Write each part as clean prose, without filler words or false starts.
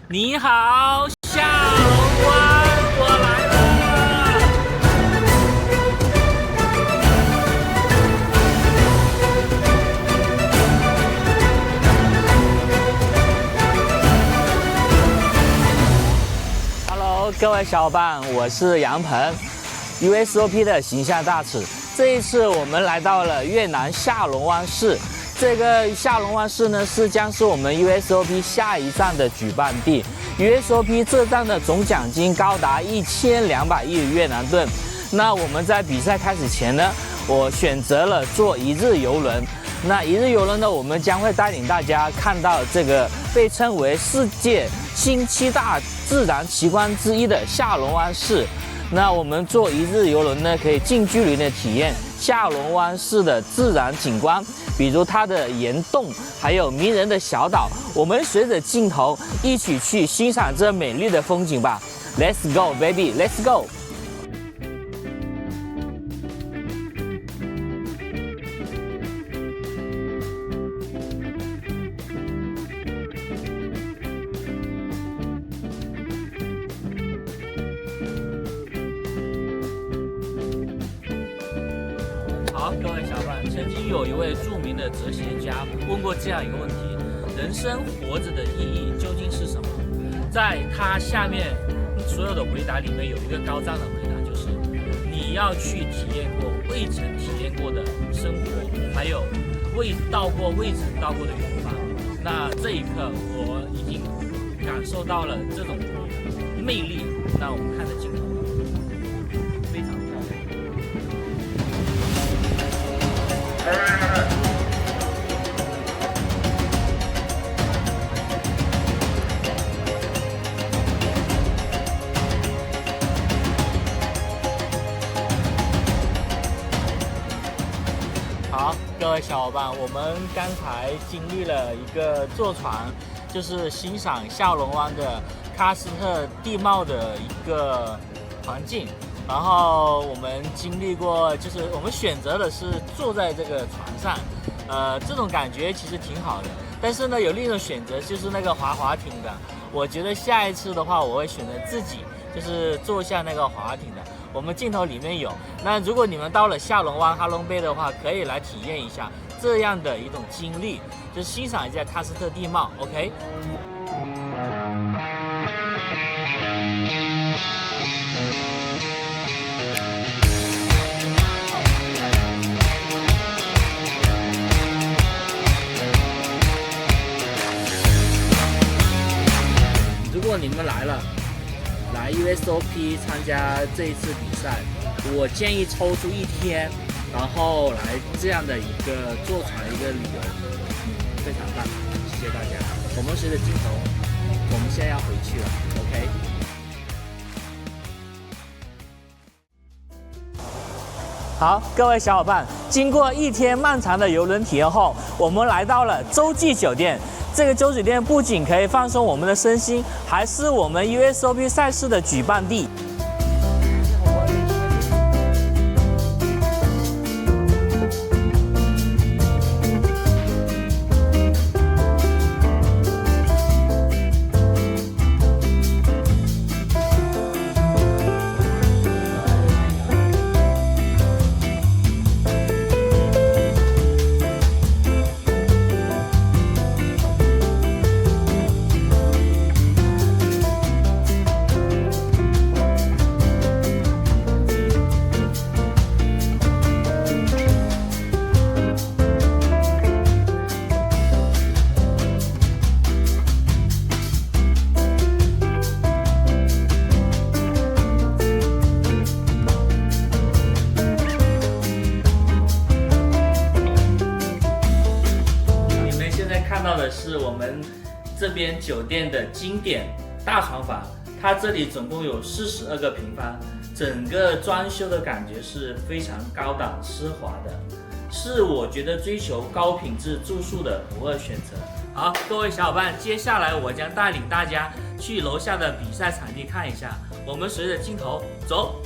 你好，下龙湾，我来了。Hello， 各位小伙伴，我是杨鹏 ，Usop 的形象大使。这一次我们来到了越南下龙湾市。这个下龙湾市呢，将是我们 Usop 下一站的举办地。Usop 这站的总奖金高达1200亿越南盾。那我们在比赛开始前呢，我选择了坐一日游轮。那一日游轮呢，我们将会带领大家看到这个被称为世界新7大自然奇观之一的下龙湾市。那我们坐一日游轮呢，可以近距离的体验下龙湾市的自然景观，比如它的岩洞，还有迷人的小岛。我们随着镜头一起去欣赏这美丽的风景吧。Let's go, baby, let's go！好，各位小伙伴，曾经有一位著名的哲学家问过这样一个问题：人生活着的意义究竟是什么？在他下面所有的回答里面，有一个高赞的回答，就是你要去体验过未曾体验过的生活，还有未曾到过的远方。那这一刻，我已经感受到了这种魅力。那我们看着镜头，非常漂亮。好，各位小伙伴，我们刚才经历了一个坐船，就是欣赏下龙湾的喀斯特地貌的一个环境。然后我们经历过，就是我们选择的是坐在这个船上，这种感觉其实挺好的。但是呢，有另一种选择就是那个滑艇的。我觉得下一次的话，我会选择自己就是坐下那个滑艇的。我们镜头里面有。那如果你们到了下龙湾、哈龙贝的话，可以来体验一下这样的一种经历，就是欣赏一下喀斯特地貌。OK。如果你们来 Usop 参加这一次比赛，我建议抽出一天，然后来这样的一个坐船一个旅游，非常棒，谢谢大家。我们随着镜头，我们现在要回去了 ，OK。好，各位小伙伴，经过一天漫长的游轮体验后，我们来到了洲际酒店。这个洲际酒店不仅可以放松我们的身心，还是我们 Usop 赛事的举办地。到的是我们这边酒店的经典大床房，它这里总共有42个平方，整个装修的感觉是非常高档奢华的，是我觉得追求高品质住宿的不二选择。好，各位小伙伴，接下来我将带领大家去楼下的比赛场地看一下，我们随着镜头走。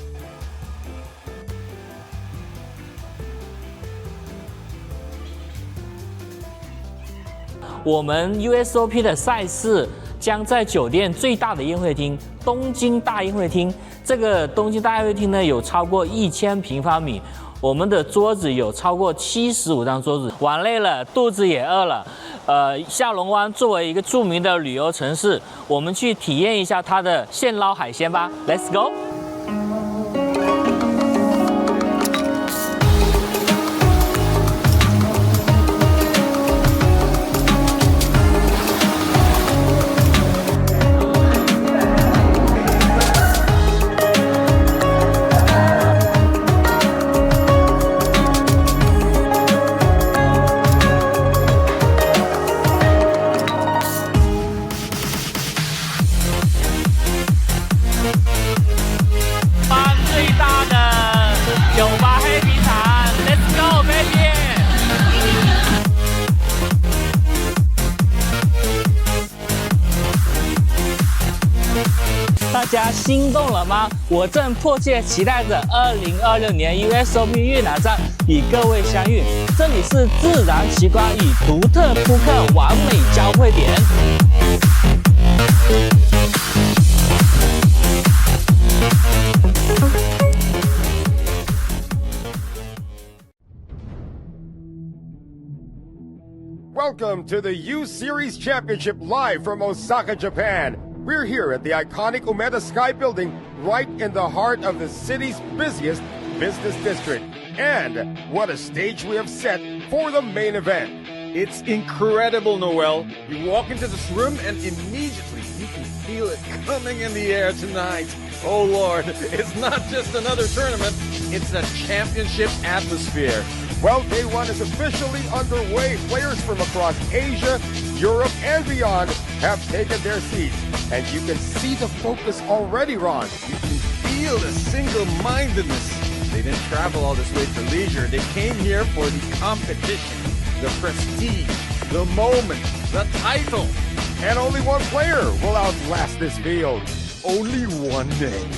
我们 Usop 的赛事将在酒店最大的宴会厅——东京大宴会厅。这个东京大宴会厅呢，有超过1000平方米。我们的桌子有超过75张桌子。玩累了，肚子也饿了。下龙湾作为一个著名的旅游城市，我们去体验一下它的现捞海鲜吧。Let's go！大家心动了吗？我正迫切期待着2026年 Usop 越南站与各位相遇。这里是自然奇观与独特扑克完美交汇点。Welcome to the U Series Championship live from Osaka, Japan. We're here at the iconic Umeda Sky Building, right in the heart of the city's busiest business district. And what a stage we have set for the main event. It's incredible, Noel. You walk into this room and immediately you can feel it coming in the air tonight. Oh Lord, it's not just another tournament, it's a championship atmosphere. Well, day one is officially underway. Players from across Asia, Europe, and beyond have taken their seats. And you can see the focus already, Ron. You can feel the single-mindedness. They didn't travel all this way for leisure. They came here for the competition, the prestige, the moment, the title. And only one player will outlast this field. Only one name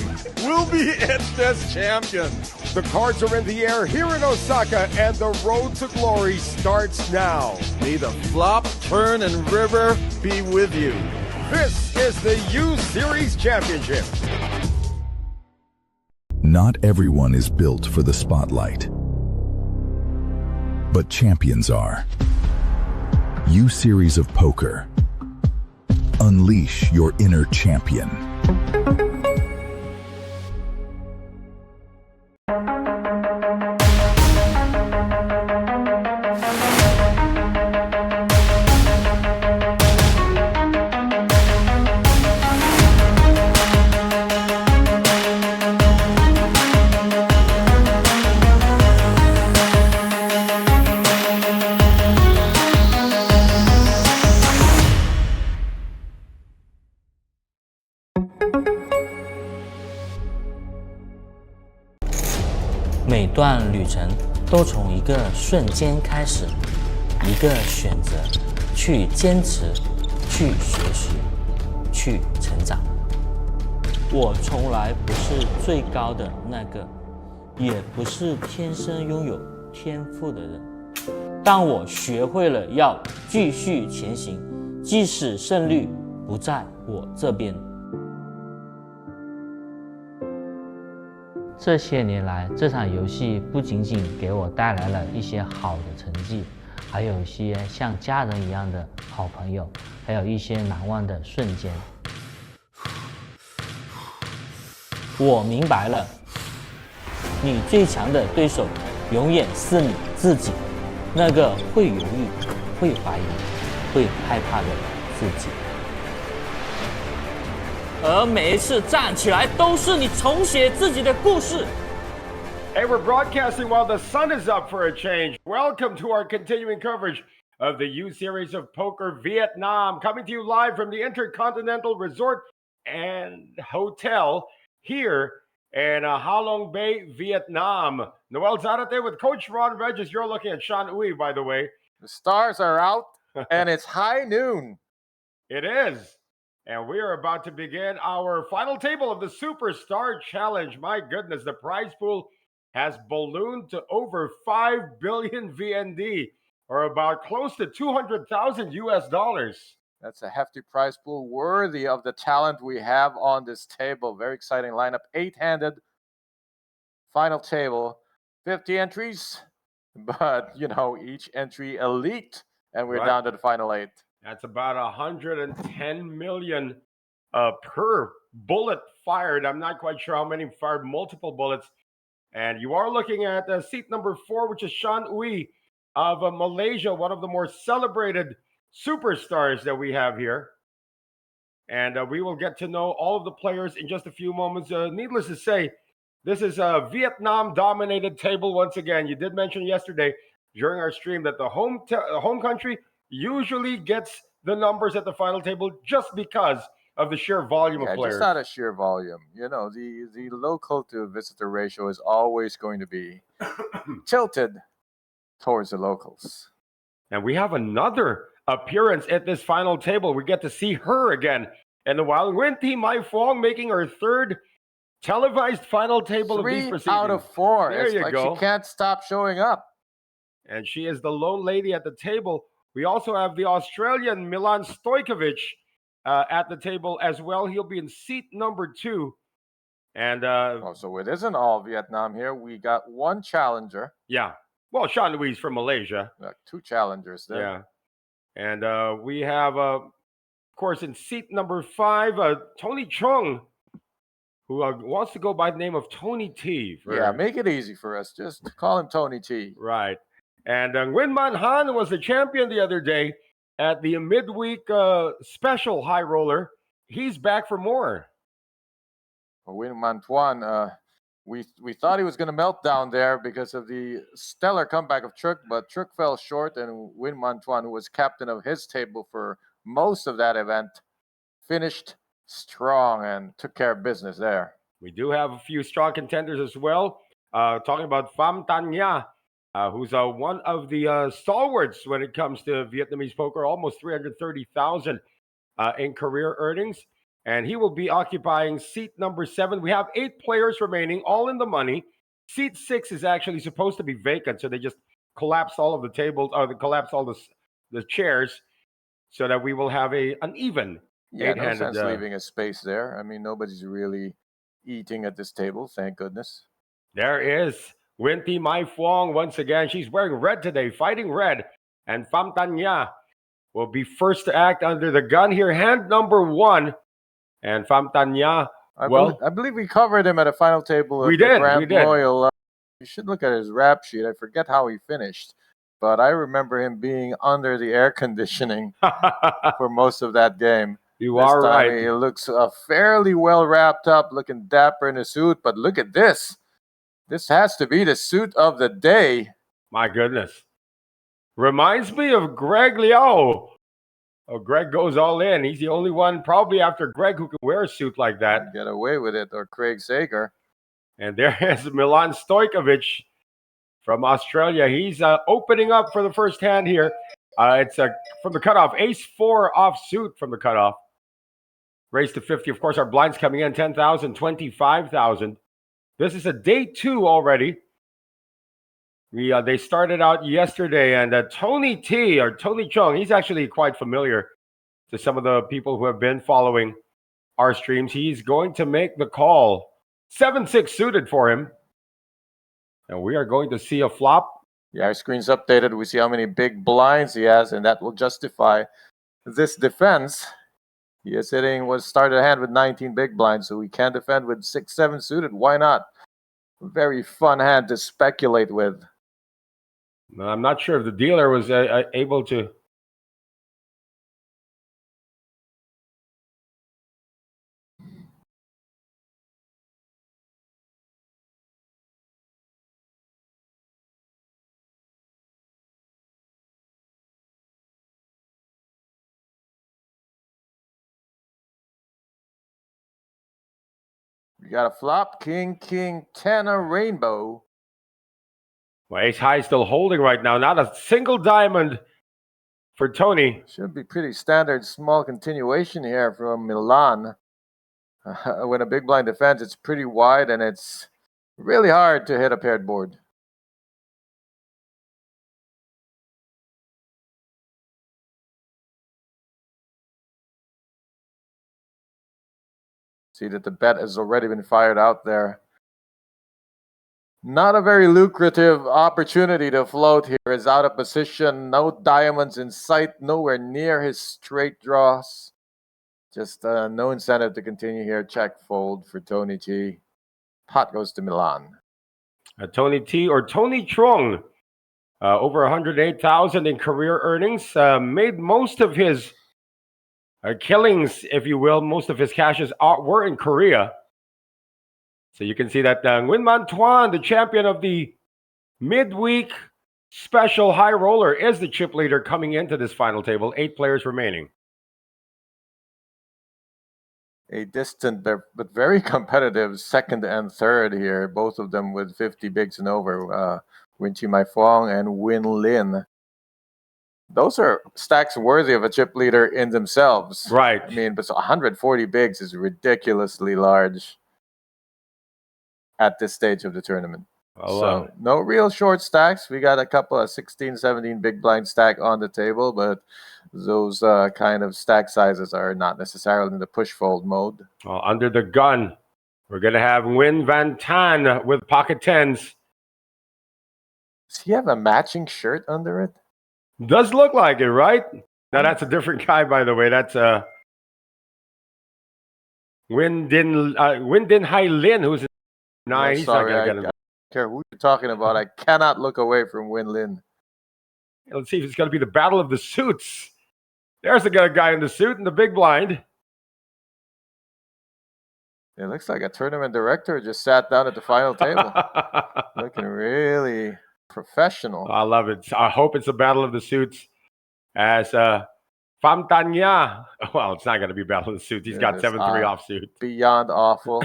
will be etched as champion. The cards are in the air here in Osaka, and the road to glory starts now. May the flop, turn, and river be with you. This is the U Series Championship. Not everyone is built for the spotlight, but champions are. U Series of Poker. Unleash your inner champion.每段旅程都从一个瞬间开始，一个选择，去坚持，去学习，去成长。我从来不是最高的那个，也不是天生拥有天赋的人，但我学会了要继续前行，即使胜率不在我这边。这些年来，这场游戏不仅仅给我带来了一些好的成绩，还有一些像家人一样的好朋友，还有一些难忘的瞬间。我明白了，你最强的对手永远是你自己，那个会犹豫、会怀疑、会害怕的自己。而每一次站起来，都是你重写自己的故事。Hey, we're broadcasting while the sun is up for a change. Welcome to our continuing coverage of the U Series of Poker Vietnam, coming to you live from the Intercontinental Resort and Hotel here in Ha Long Bay, Vietnam. Noel Zarate with Coach Ron Regis. You're looking at Sean Uy, by the way. The stars are out and it's high noon. It is. And we are about to begin our final table of the Superstar Challenge. My goodness, the prize pool has ballooned to over 5 billion VND, or about close to 200,000 US dollars. That's a hefty prize pool worthy of the talent we have on this table. Very exciting lineup. 8-handed final table. 50 entries, but each entry elite, and we're Right. down to the final 8. That's about 110 million per bullet fired. I'm not quite sure how many fired multiple bullets. And you are looking at seat number 4, which is Sean Uy of Malaysia, one of the more celebrated superstars that we have here. And we will get to know all of the players in just a few moments. Needless to say, this is a Vietnam-dominated table once again. You did mention yesterday during our stream that the home country usually gets the numbers at the final table just because of the sheer volume of players. Just not a sheer volume. The local to visitor ratio is always going to be tilted towards the locals. And we have another appearance at this final table. We get to see her again in a while. Nguyen Thi Mai Phuong making her 3rd televised final table of these 3 proceedings. out of 4. There it's you like go. She can't stop showing up. And she is the lone lady at the table. We also have the Australian Milan Stojkovic at the table as well. He'll be in seat number 2. And so it isn't all Vietnam here. We got one challenger. Yeah. Well, Sean Louise from Malaysia. 2 challengers there. Yeah. And we have, of course, in seat number 5, Tony Chung, who wants to go by the name of Tony T. Make it easy for us. Just call him Tony T. Right. And Nguyen Man Han was the champion the other day at the midweek special high roller. He's back for more. Nguyen Man Thuan, we thought he was going to melt down there because of the stellar comeback of Truk, but Truk fell short, and Nguyen Man Thuan, who was captain of his table for most of that event, finished strong and took care of business there. We do have a few strong contenders as well. Talking about Pham Tan Nha, who's one of the stalwarts when it comes to Vietnamese poker, almost 330,000 in career earnings. And he will be occupying seat number 7. We have 8 players remaining, all in the money. Seat 6 is actually supposed to be vacant, so they just collapsed all of the tables, or they collapsed all the chairs, so that we will have an even 8-handed. No sense leaving a space there. I mean, nobody's really eating at this table, thank goodness. There is Nguyen Thi Mai Phuong once again. She's wearing red today, fighting red. And Pham Tan Nha will be first to act under the gun here, hand number 1. And Pham Tan Nha, I believe we covered him at a final table. We did. Royal. You should look at his rap sheet. I forget how he finished, but I remember him being under the air conditioning for most of that game. You are right. He looks fairly well wrapped up, looking dapper in a suit. But look at this. This has to be the suit of the day. My goodness. Reminds me of Greg Liao. Oh, Greg goes all in. He's the only one, probably after Greg, who can wear a suit like that. Get away with it, or Craig Sager. And there is Milan Stojkovic from Australia. He's opening up for the first hand here. It's from the cutoff. Ace-4 offsuit from the cutoff. Raise to 50. Of course, our blinds coming in 10,000, 25,000. This is a day 2 already. They started out yesterday, and Tony T, or Tony Chung, he's actually quite familiar to some of the people who have been following our streams. He's going to make the call. 7-6 suited for him. And we are going to see a flop. Yeah, our screen's updated. We see how many big blinds he has, and that will justify this defense. He is started a hand with 19 big blinds, so he can defend with 6-7 suited. Why not? Very fun hand to speculate with. I'm not sure if the dealer was able to. We got a flop, king, 10, a rainbow. Well, ace high still holding right now. Not a single diamond for Tony. Should be pretty standard small continuation here from Milan. When a big blind defends, it's pretty wide, and it's really hard to hit a paired board. See that the bet has already been fired out there. Not a very lucrative opportunity to float here. Is out of position. No diamonds in sight. Nowhere near his straight draws. Just no incentive to continue here. Check fold for Tony T. Pot goes to Milan. Tony T or Tony Trong, over 108,000 in career earnings. Made most of his killings, if you will. Most of his cashes were in Korea. So you can see that Nguyen Man Tuan, the champion of the midweek special high roller, is the chip leader coming into this final table. 8 players remaining. A distant but very competitive second and third here. Both of them with 50 bigs and over. Win Chi Mai Fong and Win Lin. Those are stacks worthy of a chip leader in themselves. Right. I mean, but 140 bigs is ridiculously large at this stage of the tournament. So no real short stacks. We got a couple of 16, 17 big blind stack on the table, but those kind of stack sizes are not necessarily in the push fold mode. Under the gun, we're going to have Nguyen Van Tan with pocket tens. Does he have a matching shirt under it? Does look like it, right? Now that's a different guy, by the way. That's Nguyen Din Hai Lin, who's 9. He's sorry, not I going to get him. don't care who you're talking about. I cannot look away from Win Lin. Let's see if it's going to be the battle of the suits. There's the guy in the suit in the big blind. It looks like a tournament director just sat down at the final table. Looking really professional. I love it. I hope it's a battle of the suits. As Pham Tanya. Well, it's not going to be battle of the suits. He's got 7-3 offsuit. Beyond awful.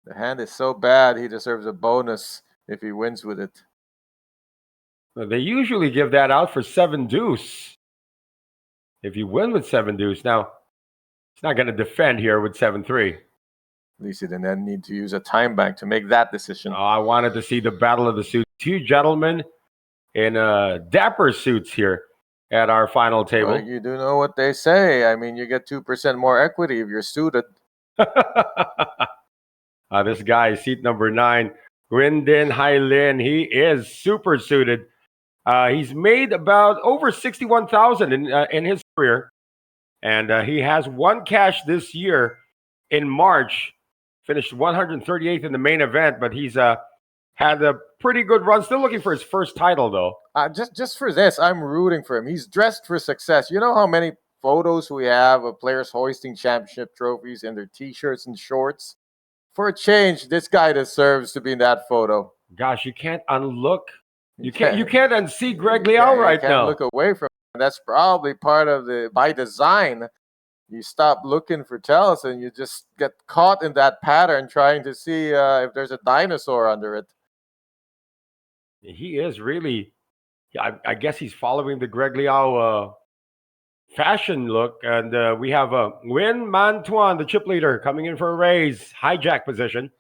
The hand is so bad, he deserves a bonus if he wins with it. They usually give that out for 7 deuce. If you win with 7 deuce. Now, it's not going to defend here with 7-3. At least he didn't need to use a time bank to make that decision. I wanted to see the battle of the suits. 2 gentlemen in dapper suits here at our final table. Well, you do know what they say. I mean, you get 2% more equity if you're suited. This guy, seat number 9, Nguyen Din Hai Lin. He is super suited. He's made about over 61,000 in his career, and he has won cash this year in March. Finished 138th in the main event, but he's had a pretty good run. Still looking for his first title, though. Just for this, I'm rooting for him. He's dressed for success. You know how many photos we have of players hoisting championship trophies in their T-shirts and shorts? For a change, this guy deserves to be in that photo. Gosh, you can't unlook. You can't unsee Greg Liao right now. Look away from him. That's probably part of by design. You stop looking for tells and you just get caught in that pattern trying to see if there's a dinosaur under it. He is really, I guess he's following the Greg Liao fashion look. And we have Nguyen Man Tuan, the chip leader, coming in for a raise. Hijack position.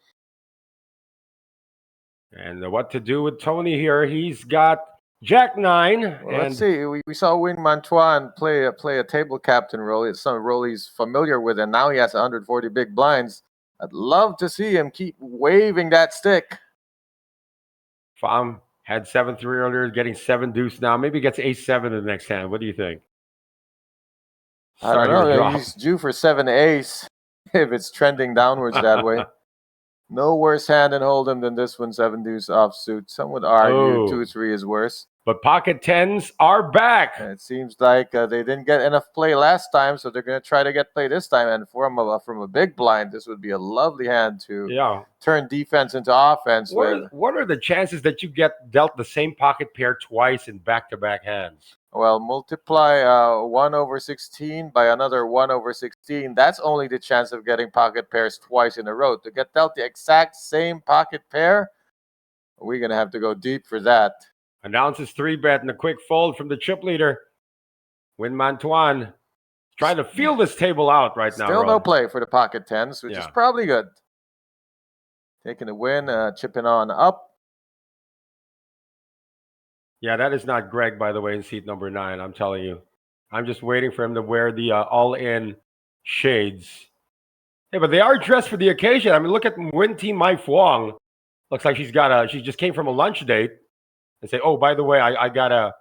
And what to do with Tony here? He's got Jack 9. Well, let's see. We saw Nguyen Man Tuan play a table captain role. It's some role he's familiar with, and now he has 140 big blinds. I'd love to see him keep waving that stick. Pham had 7-3 earlier, getting 7 deuce now. Maybe he gets ace-7 in the next hand. What do you think? I don't know. He's due for 7 ace if it's trending downwards that way. No worse hand in Hold'em than this one, 7 deuce offsuit. Some would argue 2-3 is worse. But pocket tens are back. And it seems like they didn't get enough play last time, so they're going to try to get play this time. And from a big blind, this would be a lovely hand to turn defense into offense. What are the chances that you get dealt the same pocket pair twice in back-to-back hands? Well, multiply 1/16 by another 1/16. That's only the chance of getting pocket pairs twice in a row. To get dealt the exact same pocket pair, we're going to have to go deep for that. Announces 3-bet and a quick fold from the chip leader. Nguyen Man Tuan trying to feel this table out right now. Still no play for the pocket tens, which is probably good. Taking a win, chipping on up. Yeah, that is not Greg, by the way, in seat number 9. I'm telling you. I'm just waiting for him to wear the all-in shades. Hey, but they are dressed for the occasion. I mean, look at Wen Ti Mai Fuang. Looks like she just came from a lunch date and say, oh, by the way, I gotta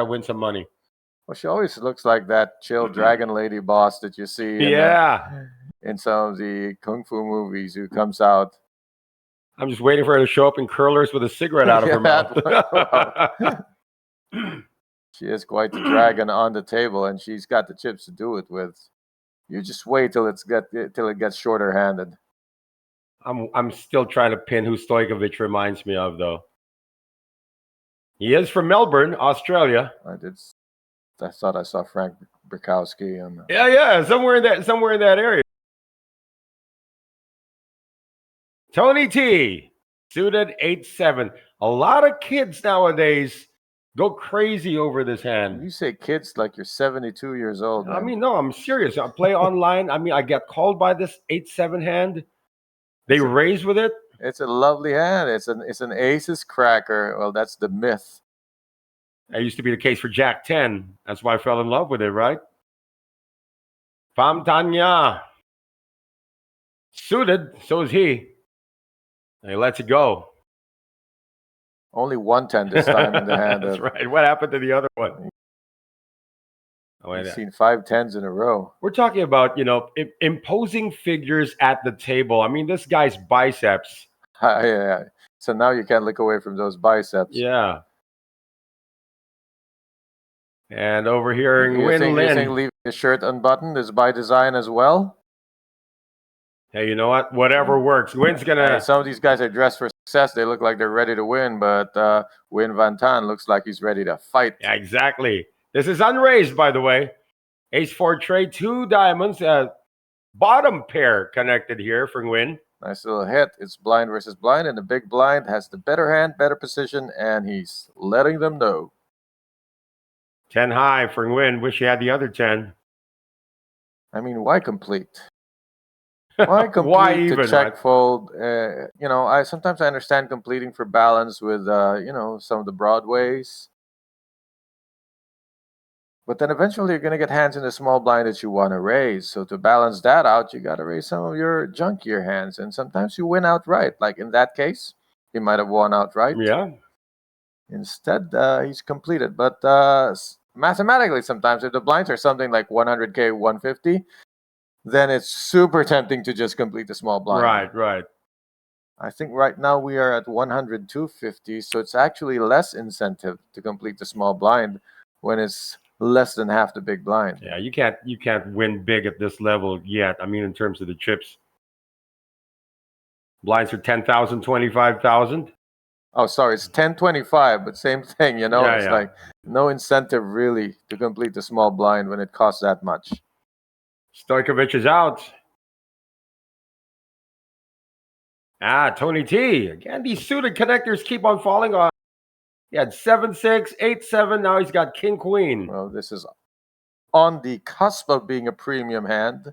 win some money. Well, she always looks like that chill dragon lady boss that you see in some of the kung fu movies who comes out. I'm just waiting for her to show up in curlers with a cigarette out of her mouth. She is quite the dragon on the table, and she's got the chips to do it with. You just wait till it gets shorter handed. I'm still trying to pin who Stojkovic reminds me of, though. He is from Melbourne, Australia. I thought I saw Frank Bukowski. Yeah, somewhere in that area. Tony T, suited 8-7. A lot of kids nowadays go crazy over this hand. You say kids like you're 72 years old. Man. I mean, no, I'm serious. I play online. I mean, I get called by this 8-7 hand. They raise with it. It's a lovely hand. It's an aces cracker. Well, that's the myth. That used to be the case for Jack 10. That's why I fell in love with it, right? Pham Tanya. Suited, so is he. And he lets it go. Only 110 this time in the hand. That's right. What happened to the other one? I've seen 5 10s in a row. We're talking about, imposing figures at the table. I mean, this guy's biceps. Yeah. So now you can't look away from those biceps. Yeah. And over here in Win Lin. You think leaving the shirt unbuttoned is by design as well? Hey, you know what? Whatever works. Win's gonna. Some of these guys are dressed for success. They look like they're ready to win, but Win Van Tan looks like he's ready to fight. Yeah, exactly. This is unraised, by the way. Ace-4 trade, 2 diamonds. Bottom pair connected here for Win. Nice little hit. It's blind versus blind, and the big blind has the better hand, better position, and he's letting them know. 10 high for Win. Wish he had the other 10. I mean, why complete? Why complete Why even, to check right? fold? I sometimes I understand completing for balance with some of the broadways. But then eventually you're going to get hands in the small blind that you want to raise. So to balance that out, you got to raise some of your junkier hands. And sometimes you win outright. Like in that case, he might have won outright. Yeah. Instead, he's completed. But mathematically, sometimes if the blinds are something like 100K, 150, then it's super tempting to just complete the small blind. Right. I think right now we are at 100, 250. So it's actually less incentive to complete the small blind when it's less than half the big blind. Yeah, you can't win big at this level yet. I mean, in terms of the chips. Blinds are 10,000, 25,000. Oh, sorry, it's 1025, but same thing, It's Yeah. like no incentive really to complete the small blind when it costs that much. Stojkovic is out. Tony T. Again, these suited connectors keep on falling on. He had 7-6, 8-7. Now he's got King Queen. Well, this is on the cusp of being a premium hand.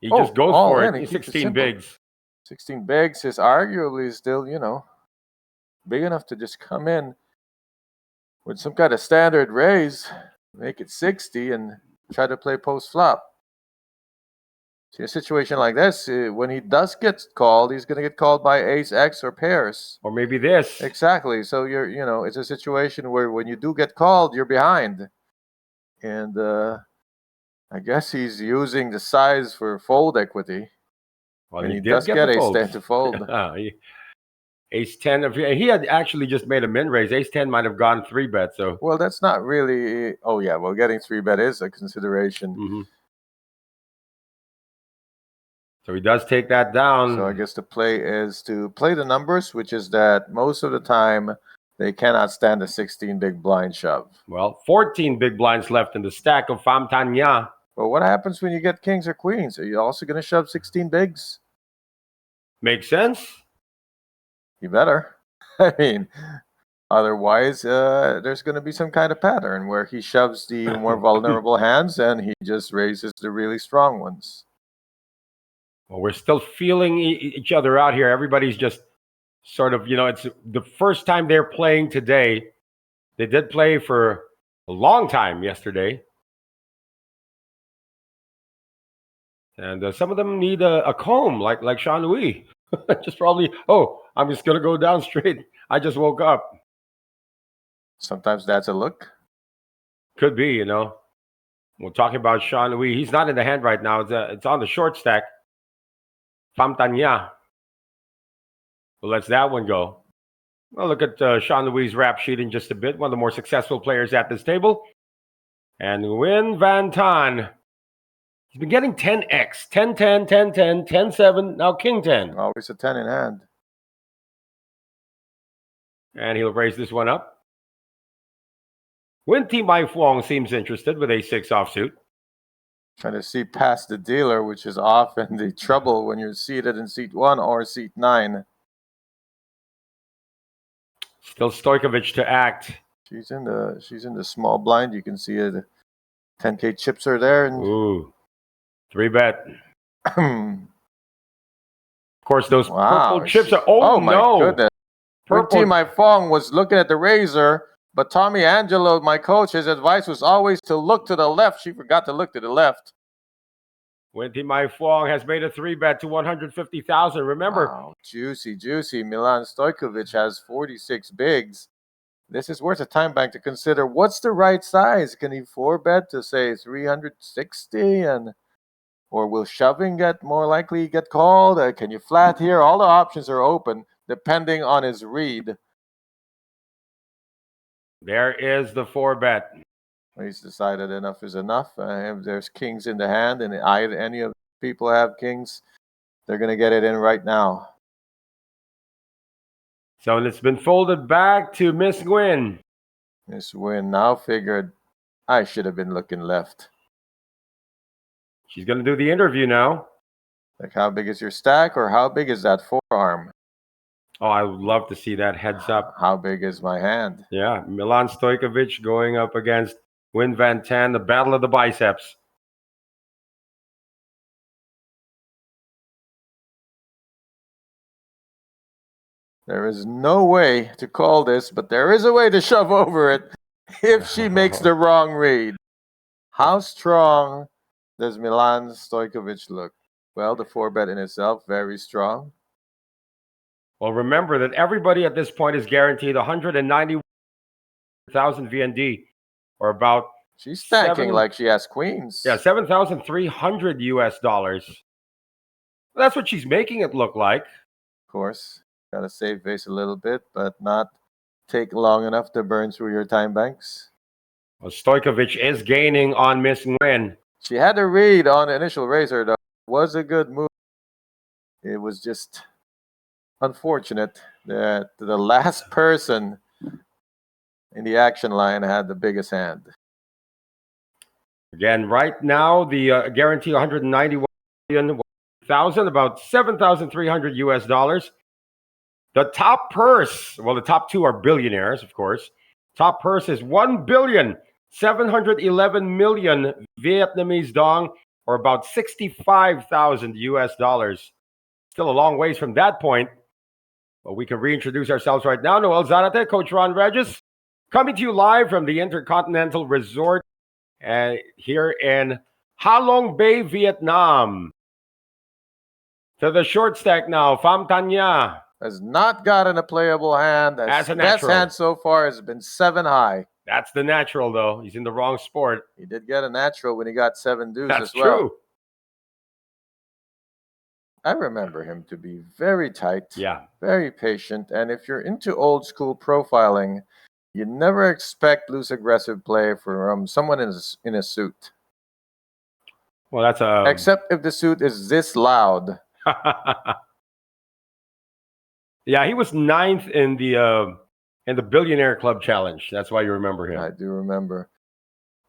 He just goes for it. He's 16 bigs. 16 bigs is arguably still, big enough to just come in with some kind of standard raise, make it 60, and try to play post flop. See, a situation like this, when he does get called, he's going to get called by ace X or pairs. Or maybe this. Exactly. So it's a situation where when you do get called, you're behind. And I guess he's using the size for fold equity. Well, and he does get ace 10 to fold. Ace 10. He had actually just made a min raise. Ace 10 might have gone 3-bet. So. Well, that's not really. Oh, yeah. Well, getting 3-bet is a consideration. Mm-hmm. So he does take that down. So I guess the play is to play the numbers, which is that most of the time they cannot stand a 16 big blind shove. Well, 14 big blinds left in the stack of Pham Tanya. Well, what happens when you get kings or queens? Are you also going to shove 16 bigs? Makes sense. You better. I mean, otherwise, there's going to be some kind of pattern where he shoves the more vulnerable hands and he just raises the really strong ones. Well, we're still feeling each other out here. Everybody's just sort of, it's the first time they're playing today. They did play for a long time yesterday. And some of them need a comb, like Sean Louis. Just probably, oh, I'm just going to go down straight. I just woke up. Sometimes that's a look. Could be, you know. We're talking about Sean Louis. He's not in the hand right now. It's on the short stack. Famtanya. Well, lets that one go. Well, look at Sean Louis' rap sheet in just a bit. One of the more successful players at this table. And Nguyen Van Tan. He's been getting 10x, 10-10, 10-10, 10-7, now King 10. Always a 10 in hand. And he'll raise this one up. Nguyen Thi Mai Phuong seems interested with a 6 offsuit. Trying to see past the dealer, which is often the trouble when you're seated in seat 1 or seat 9. Still Stojkovic to act. She's in the small blind. You can see it. 10K chips are there. And Ooh, 3-bet. Of course, those purple chips are. Oh my no! Goodness. Purple. Nguyen Thi Mai Phuong was looking at the razor, but Tommy Angelo, my coach, his advice was always to look to the left. She forgot to look to the left. Nguyen Thi Mai Phuong has made a 3-bet to 150,000. Remember, wow, juicy. Milan Stojkovic has 46 bigs. This is worth a time bank to consider. What's the right size? Can he 4-bet to say 360 or will shoving get more likely get called? Can you flat here? All the options are open depending on his read. there is the 4-bet. He's decided enough is enough. If there's kings in the hand and any of the people have kings, they're going to get it in right now. So it's been folded back to Miss Nguyen. Miss Nguyen now figured I should have been looking left. She's going to do the interview now. Like, how big is your stack or how big is that forearm? Oh, I would love to see that heads up. How big is my hand? Yeah, Milan Stojkovic going up against Nguyen Van Tan, the battle of the biceps. There is no way to call this, but there is a way to shove over it if she makes the wrong read. How strong does Milan Stojkovic look? Well, the 4-bet in itself, very strong. Well, remember that everybody at this point is guaranteed 191,000 VND, or about she's stacking like she has queens. Yeah, $7,300 US. That's what she's making it look like. Of course, gotta save face a little bit, but not take long enough to burn through your time banks. Well, Stojkovic is gaining on Miss Nguyen. She had a read on the initial razor, though. It was a good move. It was just unfortunate that the last person in the action line had the biggest hand. Again, right now, the guarantee 191,000, about 7,300 US dollars. The top purse, well, the top two are billionaires, of course. Top purse is 1,711,000,000 Vietnamese dong, or about 65,000 US dollars. Still a long ways from that point. But we can reintroduce ourselves right now. Noel Zarate, Coach Ron Regis, coming to you live from the Intercontinental Resort here in Ha Long Bay, Vietnam. To the short stack now, Pham Thanh Nha. Has not gotten a playable hand. As a best natural. hand so far has been 7 high. That's the natural, though. He's in the wrong sport. He did get a natural when he got 7 deuce That's as well. true. I remember him to be very tight, Yeah. very patient, and if you're into old school profiling, you never expect loose aggressive play from someone in a suit. Well, that's a except if the suit is this loud. Yeah, he was 9th in the Billionaire Club Challenge. That's why you remember him. I do remember.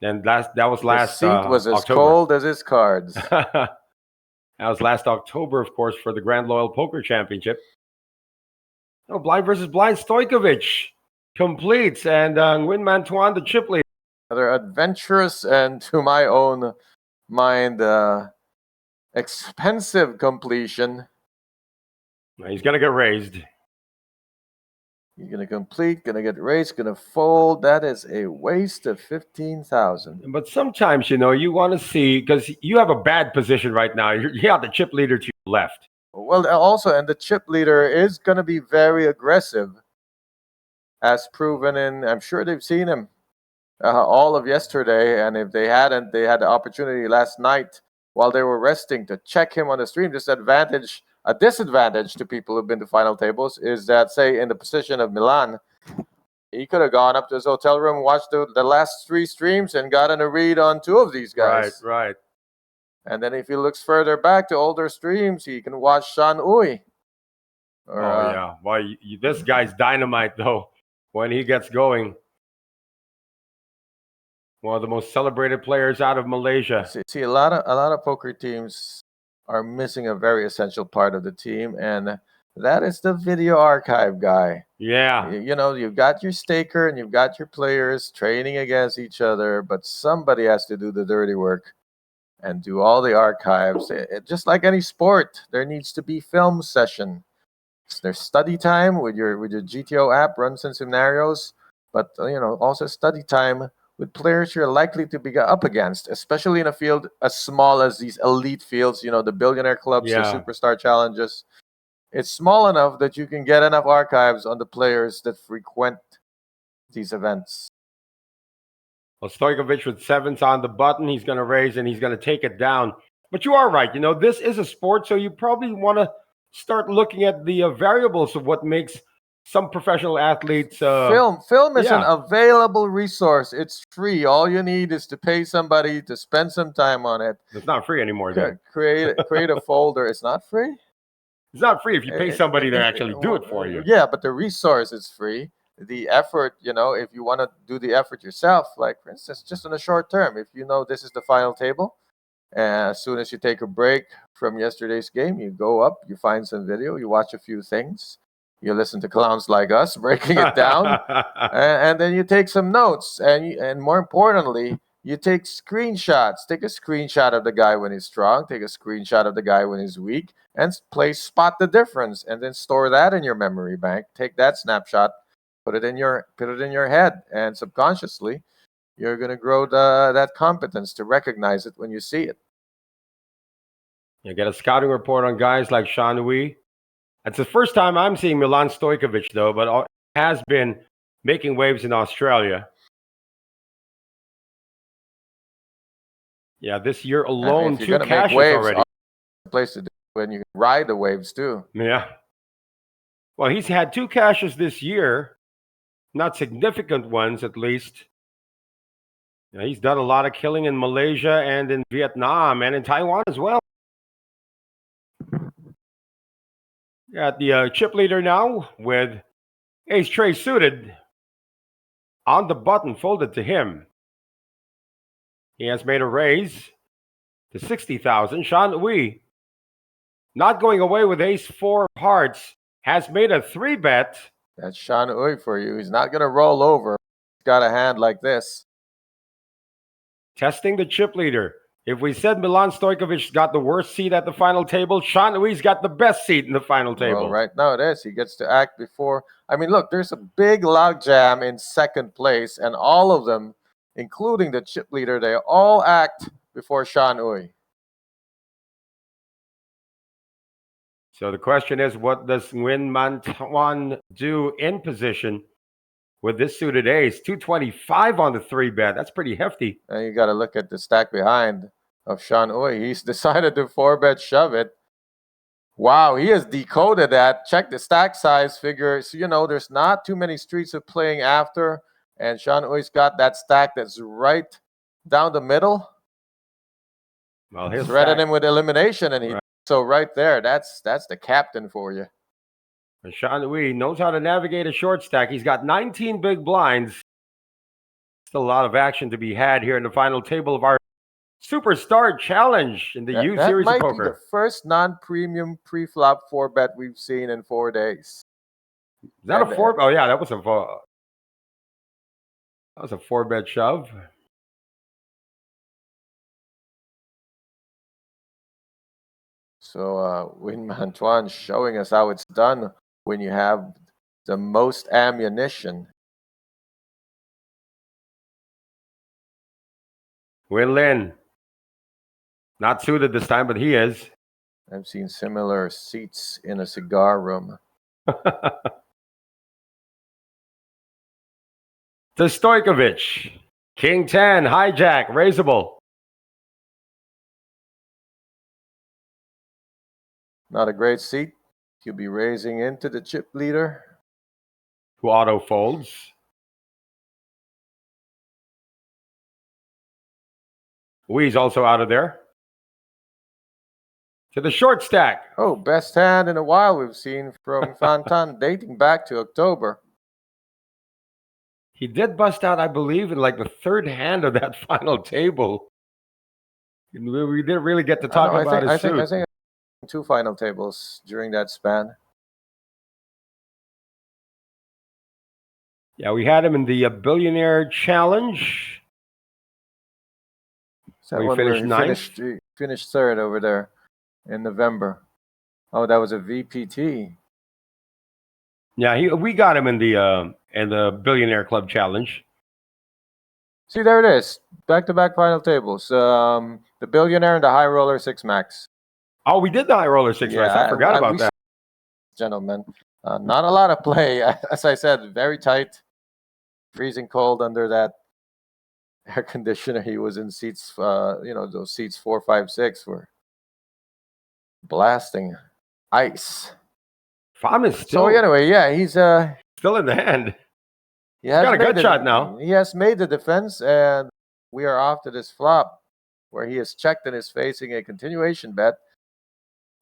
And that was last. The seat was as October. cold as his cards. That was last October, of course, for the Grand Loyal Poker Championship. Oh, blind versus blind. Stojkovic completes, and Nguyen Man Tuan, the chip lead. Another adventurous and, to my own mind, expensive completion. He's going to get raised. He's going to complete, going to get raised, going to fold. That is a waste of 15,000. But sometimes, you want to see, because you have a bad position right now. You got the chip leader to your left. Well, also, and the chip leader is going to be very aggressive, as proven in, I'm sure they've seen him all of yesterday. And if they hadn't, they had the opportunity last night while they were resting to check him on the stream. A disadvantage to people who've been to final tables is that, say, in the position of Milan, he could have gone up to his hotel room, watched the last 3 streams, and gotten a read on 2 of these guys. Right. And then if he looks further back to older streams, he can watch Shan Ui. Yeah. Well, this guy's dynamite, though, when he gets going. One of the most celebrated players out of Malaysia. See, a lot of poker teams are missing a very essential part of the team, and that is the video archive guy. Yeah. You've got your staker and you've got your players training against each other, but somebody has to do the dirty work and do all the archives. Just like any sport, there needs to be film session. There's study time with your GTO app, run some scenarios, but also study time with players you're likely to be up against, especially in a field as small as these elite fields, the billionaire clubs, the superstar challenges. It's small enough that you can get enough archives on the players that frequent these events. Well, Stojkovic with 7s on the button. He's going to raise and he's going to take it down. But you are right. This is a sport, so you probably want to start looking at the variables of what makes some professional athletes. Film is an available resource. It's free. All you need is to pay somebody to spend some time on it. It's not free anymore, then. Create a folder. It's not free? It's not free if you pay somebody to actually do it for you. Yeah, but the resource is free. The effort, if you want to do the effort yourself, like, for instance, just in the short term, if this is the final table, as soon as you take a break from yesterday's game, you go up, you find some video, you watch a few things, you listen to clowns like us breaking it down, and then you take some notes, and more importantly, you take screenshots. Take a screenshot of the guy when he's strong, take a screenshot of the guy when he's weak, and spot the difference, and then store that in your memory bank. Take that snapshot, put it in your head, and subconsciously, you're going to grow that competence to recognize it when you see it. You get a scouting report on guys like Shan Ui. It's the first time I'm seeing Milan Stojkovic, though, but has been making waves in Australia. Yeah, this year alone, 2 cashes already. A place to do when you can ride the waves too. Yeah. Well, he's had 2 cashes this year, not significant ones at least. Yeah, he's done a lot of killing in Malaysia and in Vietnam and in Taiwan as well. Got the chip leader now with ace tray suited on the button, folded to him. He has made a raise to 60,000. Shan Ui, not going away with ace 4 of hearts, has made a 3-bet. That's Shan Ui for you. He's not going to roll over. He's got a hand like this. Testing the chip leader. If we said Milan Stojkovic got the worst seat at the final table, Shan Ui's got the best seat in the final table. Well, right now it is. He gets to act before. I mean, look, there's a big logjam in second place, and all of them, including the chip leader, they all act before Shan Ui. So the question is, what does Nguyen Man Tuan do in position with this suited ace? 225 on the 3-bet. That's pretty hefty. And you got to look at the stack behind of Shan Ui. He's decided to 4-bet shove it. Wow, he has decoded that. Check the stack size figure. So, there's not too many streets of playing after. And Shan Ui's got that stack that's right down the middle. Well, his threatened him with elimination, and so right there, that's the captain for you. And Shan Ui knows how to navigate a short stack. He's got 19 big blinds. Still a lot of action to be had here in the final table of our Superstar Challenge in the U Series of Poker. That might be the first non-premium pre-flop 4-bet we've seen in 4 days. Is that a 4? Oh yeah, that was a 4-bet shove. So Nguyen Man Tuan showing us how it's done when you have the most ammunition. Win-Lin. Not suited this time, but he is. I've seen similar seats in a cigar room. To Stojkovic. King 10, hijack, raisable. Not a great seat. He'll be raising into the chip leader. Who auto folds. Wee's also out of there. To the short stack. Oh, best hand in a while we've seen from Fantan, dating back to October. He did bust out, I believe, in like the third hand of that final table. We didn't really get to talk about his suit. I think 2 final tables during that span. Yeah, we had him in the Billionaire Challenge. Is that We one finished where ninth? he finished third over there in November. Oh, that was a VPT. Yeah, we got him in the Billionaire Club Challenge. See, there it is. Back-to-back final tables. The Billionaire and the High Roller 6 Max. Oh, we did the High Roller 6 Max. I forgot about that. Gentlemen, not a lot of play. As I said, very tight. Freezing cold under that air conditioner. He was in seats, those seats 4, 5, 6 were blasting ice. Fam is still, So anyway, yeah, he's still in the hand. he has Got a made gut shot now. He has made the defense, and we are off to this flop where he is checked and is facing a continuation bet.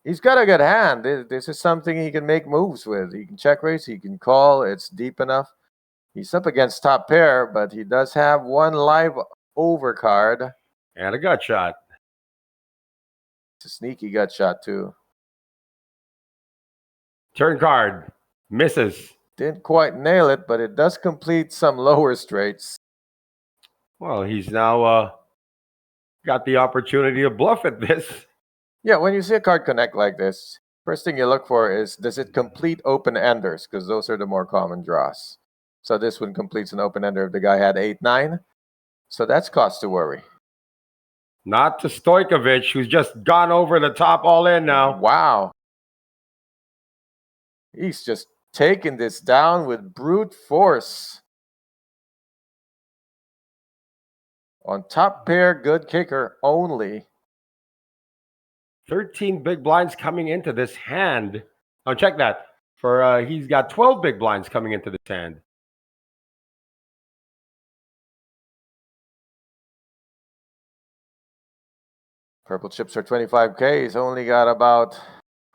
He's got a good hand. This is something he can make moves with. He can check raise, he can call. It's deep enough. He's up against top pair, but he does have one live overcard. And a gut shot. It's a sneaky gut shot, too. Turn card. Misses. Didn't quite nail it, but it does complete some lower straights. Well, he's now got the opportunity to bluff at this. Yeah, when you see a card connect like this, first thing you look for is, does it complete open-enders? Because those are the more common draws. So this one completes an open-ender if the guy had 8-9. So that's cause to worry. Not to Stojkovic, who's just gone over the top all in now. Wow. He's just taking this down with brute force. On top pair, good kicker only. 13 big blinds coming into this hand. Oh, check that. He's got 12 big blinds coming into this hand. Purple chips are 25K. He's only got about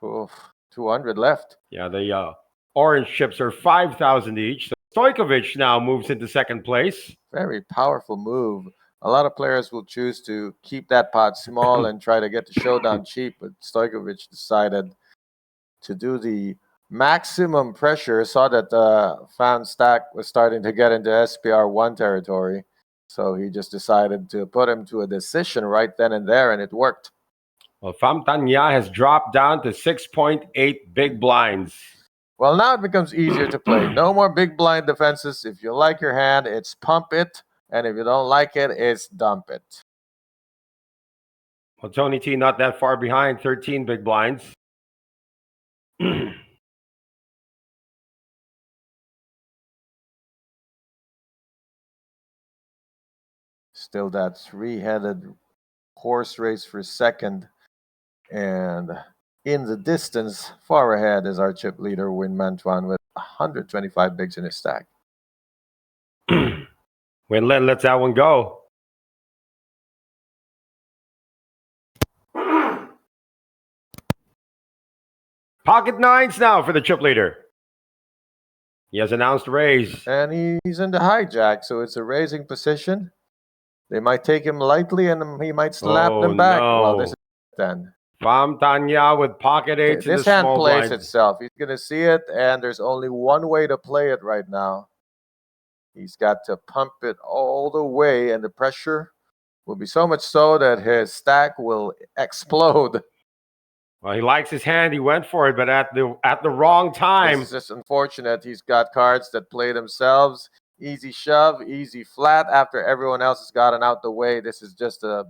200 left. Yeah, the orange chips are 5,000 each. So Stojkovic now moves into second place. Very powerful move. A lot of players will choose to keep that pot small and try to get the showdown cheap, but Stojkovic decided to do the maximum pressure. Saw that Fan Stack was starting to get into SPR1 territory, so he just decided to put him to a decision right then and there, and it worked. Well, Pham Thanh Nha has dropped down to 6.8 big blinds. Well, now it becomes easier to play. No more big blind defenses. If you like your hand, it's pump it. And if you don't like it, it's dump it. Well, Tony T not that far behind, 13 big blinds. Still that 3-headed horse race for second. And in the distance, far ahead is our chip leader, Win Mantuan, with 125 bigs in his stack. Win-Lin lets that one go. Pocket nines now for the chip leader. He has announced raise. And he's in the hijack, so it's a raising position. They might take him lightly, and he might slap them back. No. Well, this is then. Pham Thanh Nha with pocket eights in the This hand small plays blinds. itself. He's going to see it, and there's only one way to play it right now. He's got to pump it all the way, and the pressure will be so much so that his stack will explode. Well, he likes his hand. He went for it, but at the wrong time. This is just unfortunate. He's got cards that play themselves. Easy shove, easy flat after everyone else has gotten out the way. This is just a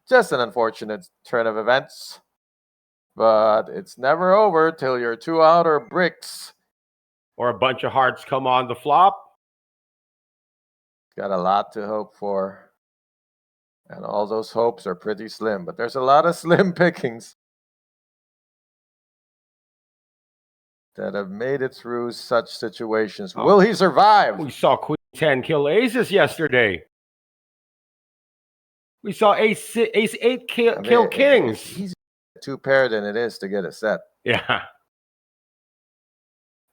just an unfortunate turn of events. But it's never over till your two outer bricks. Or a bunch of hearts come on the flop. Got a lot to hope for. And all those hopes are pretty slim, but there's a lot of slim pickings that have made it through such situations. Oh. Will he survive? We saw Queen 10 kill aces yesterday. We saw Ace 8 kill kings. It's easier to two pair than it is to get a set. Yeah.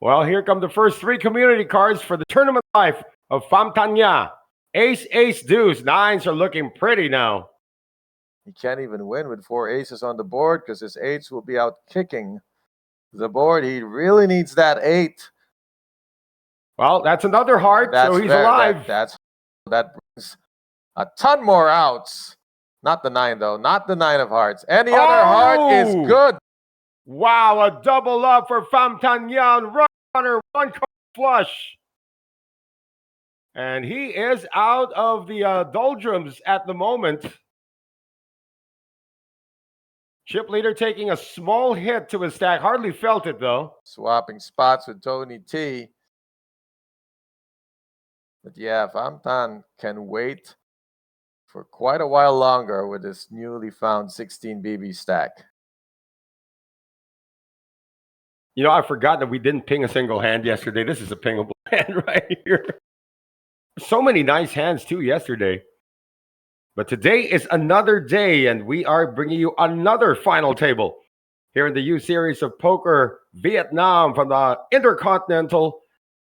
Well, here come the first three community cards for the tournament life of Pham Thanh Nha. Ace, ace, deuce. Nines are looking pretty now. He can't even win with four aces on the board because his eights will be out kicking the board. He really needs that 8. Well, that's another heart, so he's alive. That brings a ton more outs. Not the 9, though. Not the 9 of hearts. Any other heart is good. Wow, a double up for Pham Thanh Nha. Runner, one card flush. And he is out of the doldrums at the moment. Chip leader taking a small hit to his stack. Hardly felt it, though. Swapping spots with Tony T. But yeah, Pham Thanh can wait for quite a while longer with this newly found 16 BB stack. You know, I forgot that we didn't ping a single hand yesterday. This is a pingable hand right here. So many nice hands, too, yesterday. But today is another day, and we are bringing you another final table here in the U Series of Poker Vietnam from the Intercontinental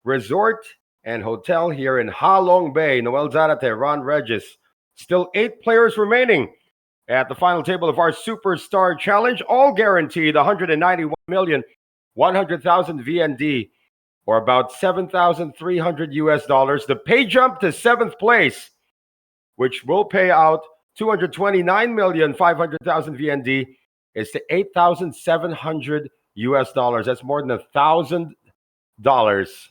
Resort and Hotel here in Ha Long Bay. Noel Zarate, Ron Regis. Still 8 players remaining at the final table of our Superstar Challenge. All guaranteed $191,100,000 VND, or about $7,300 US. The pay jump to 7th place, which will pay out $229,500,000 VND, is to $8,700 US. That's more than $1,000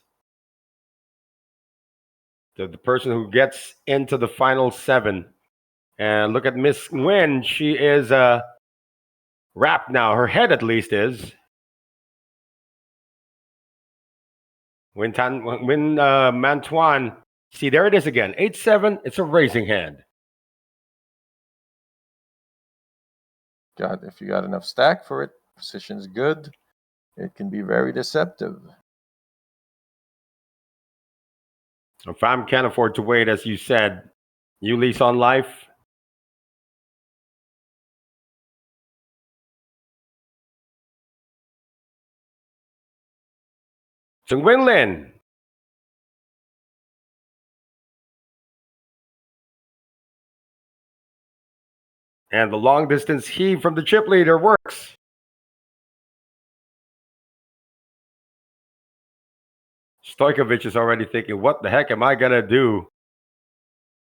to the person who gets into the final 7. And look at Miss Nguyen. She is wrapped now. Her head, at least, is. Win Mantuan. See, there it is again. 8-7. It's a raising hand. If you got enough stack for it, position's good. It can be very deceptive. If Pham can't afford to wait, as you said, you lease on life. So Nguyen Lin. And the long distance heave from the chip leader works. Stojkovic is already thinking, what the heck am I going to do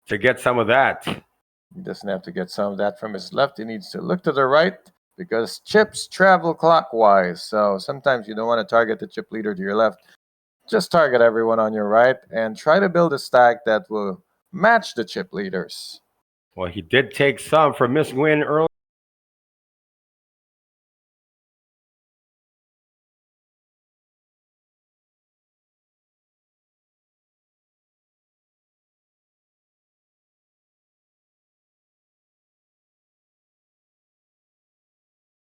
to get some of that? He doesn't have to get some of that from his left. He needs to look to the right because chips travel clockwise. So sometimes you don't want to target the chip leader to your left. Just target everyone on your right and try to build a stack that will match the chip leaders. Well, he did take some from Miss Nguyen early.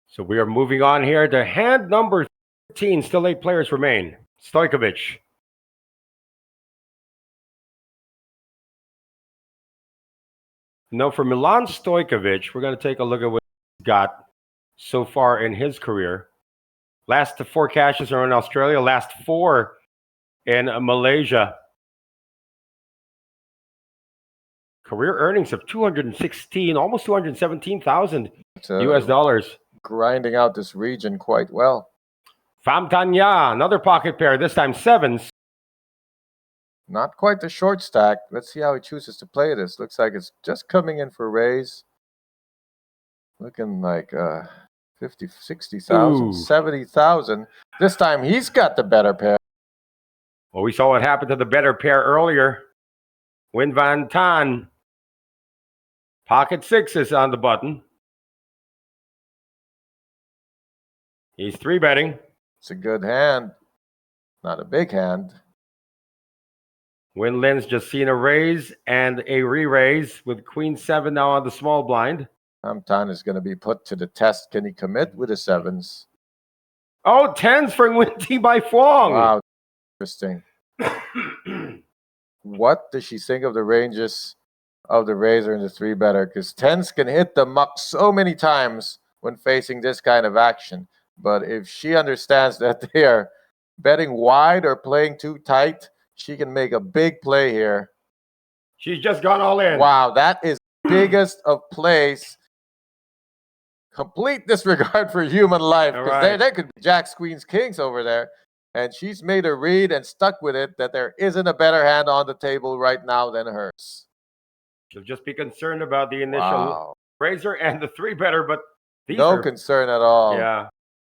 So we are moving on here to hand number 13. Still 8 players remain. Stojkovic. Now, for Milan Stojkovic, we're going to take a look at what he's got so far in his career. Last 4 cashes are in Australia. Last 4 in Malaysia. Career earnings of 216, almost 217,000 US dollars. Grinding out this region quite well. Pham Thanh Nha, another pocket pair, this time 7s. Not quite the short stack. Let's see how he chooses to play this. Looks like it's just coming in for raise. Looking like 50, 60,000, 70,000. This time he's got the better pair. Well, we saw what happened to the better pair earlier. Win Van Tan. Pocket sixes on the button. He's 3-betting. It's a good hand. Not a big hand. Win Lin's just seen a raise and a re-raise with Queen 7 now on the small blind. Tan is going to be put to the test. Can he commit with the sevens? Oh, 10s for Nguyen Thi Mai Phuong. Wow, interesting. What does she think of the ranges of the razor and the 3-better? Because 10s can hit the muck so many times when facing this kind of action. But if she understands that they are betting wide or playing too tight, she can make a big play here. She's just gone all in. Wow, that is biggest of plays. Complete disregard for human life, because there could be jacks, queens, kings over there. And she's made a read and stuck with it that there isn't a better hand on the table right now than hers. She'll just be concerned about the initial razor and the 3-better, but these no concern at all. Yeah.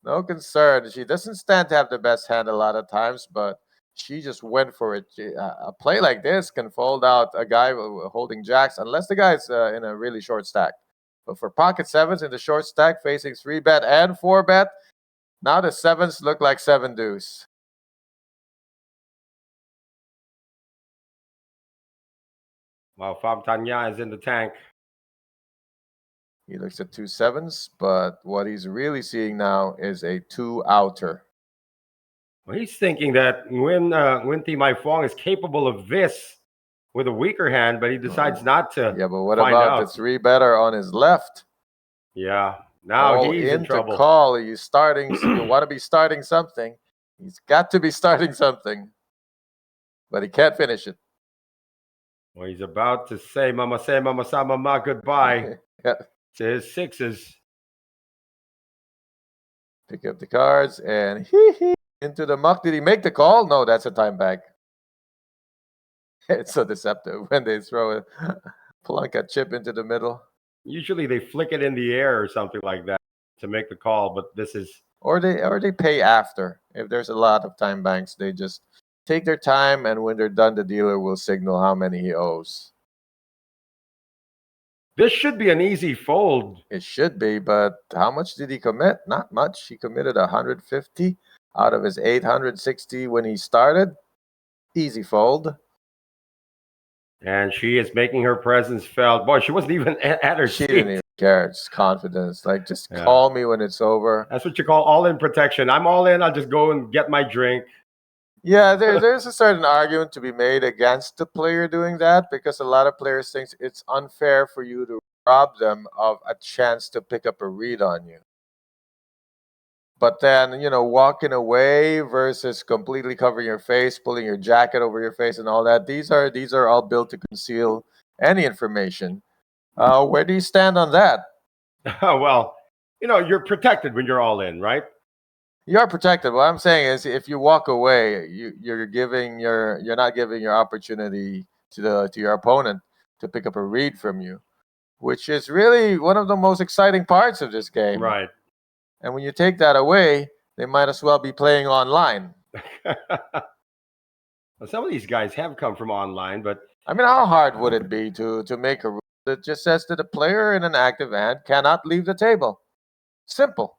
No concern. She doesn't stand to have the best hand a lot of times, but she just went for it. A play like this can fold out a guy holding jacks, unless the guy's in a really short stack. But for pocket sevens in the short stack, facing 3-bet and 4-bet, now the sevens look like 7 deuce. Well, Pham Thanh Nha is in the tank. He looks at 2 sevens, but what he's really seeing now is a 2-outer. Well, he's thinking that Nguyen Thi Mai Phuong is capable of this with a weaker hand, but he decides not to. Yeah, but what about the 3-better on his left? Yeah, now he's in trouble. To call. Are you starting? You want to be starting something. He's got to be starting something, but he can't finish it. Well, he's about to say "Mama say Mama sa Mama" goodbye to his sixes. Pick up the cards and into the muck. Did he make the call? No, that's a time back. It's so deceptive when they throw a plunka chip into the middle. Usually they flick it in the air or something like that to make the call, but this is... Or they pay after. If there's a lot of time banks, they just take their time, and when they're done, the dealer will signal how many he owes. This should be an easy fold. It should be, but how much did he commit? Not much. He committed 150 out of his 860 when he started. Easy fold. And she is making her presence felt. Boy, she wasn't even at her seat. She didn't even care. It's confidence. Like, just call me when it's over. That's what you call all-in protection. I'm all in. I'll just go and get my drink. Yeah, there's a certain argument to be made against the player doing that, because a lot of players think it's unfair for you to rob them of a chance to pick up a read on you. But then, walking away versus completely covering your face, pulling your jacket over your face and all that, these are all built to conceal any information. Where do you stand on that? Well, you're protected when you're all in, right? You are protected. What I'm saying is, if you walk away, you're not giving your opportunity to your opponent to pick up a read from you, which is really one of the most exciting parts of this game. Right. And when you take that away, they might as well be playing online. Well, some of these guys have come from online, but I mean, how hard would it be to make a rule that just says that a player in an active hand cannot leave the table? Simple.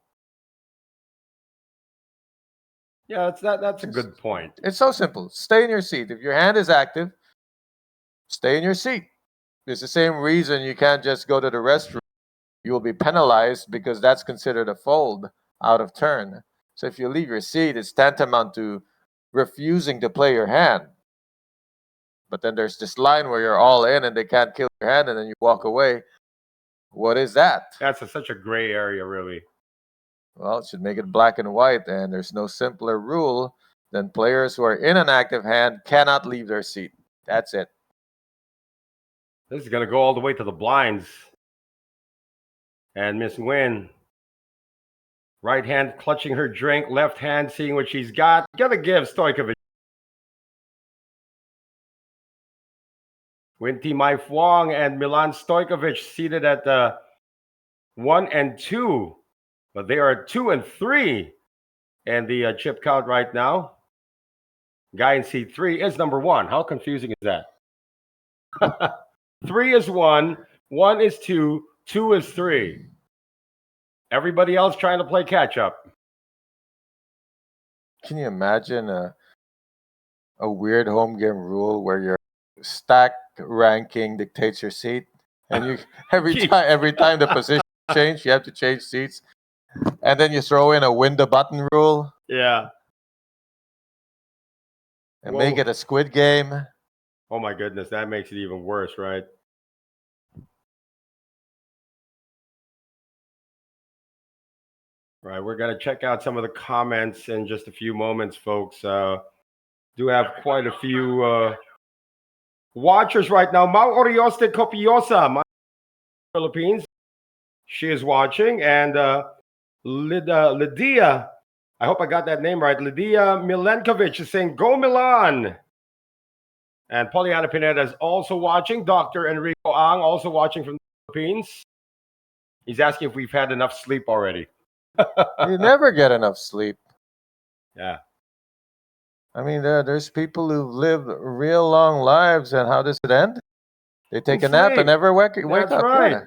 Yeah, that's a good point. It's so simple. Stay in your seat. If your hand is active, stay in your seat. It's the same reason you can't just go to the restroom. You will be penalized because that's considered a fold out of turn. So if you leave your seat, it's tantamount to refusing to play your hand. But then there's this line where you're all in and they can't kill your hand, and then you walk away. What is that? That's such a gray area, really. Well, it should make it black and white, and there's no simpler rule than players who are in an active hand cannot leave their seat. That's it. This is going to go all the way to the blinds. And Miss Nguyen, right hand clutching her drink, left hand seeing what she's got. Gotta give Stojkovic. Nguyen Thi Mai Phuong and Milan Stojkovic seated at 1 and 2, but they are 2 and 3 in the chip count right now. Guy in seat 3 is number 1. How confusing is that? 3 is 1, 1 is 2, 2 is 3. Everybody else trying to play catch up. Can you imagine a weird home game rule where your stack ranking dictates your seat, and you every time the position change, you have to change seats, and then you throw in a win the button rule. Yeah. And make it a squid game. Oh my goodness, that makes it even worse, right? Right, we're going to check out some of the comments in just a few moments, folks. Do have quite a few watchers right now. Mau Orioste Copiosa, my Philippines. She is watching. And Lydia, I hope I got that name right. Lydia Milenkovic is saying, "Go Milan." And Poliana Pineda is also watching. Dr. Enrico Ang also watching from the Philippines. He's asking if we've had enough sleep already. You never get enough sleep. Yeah. I mean, there's people who've lived real long lives, and how does it end? They take a nap and never wake up. That's right. Yeah.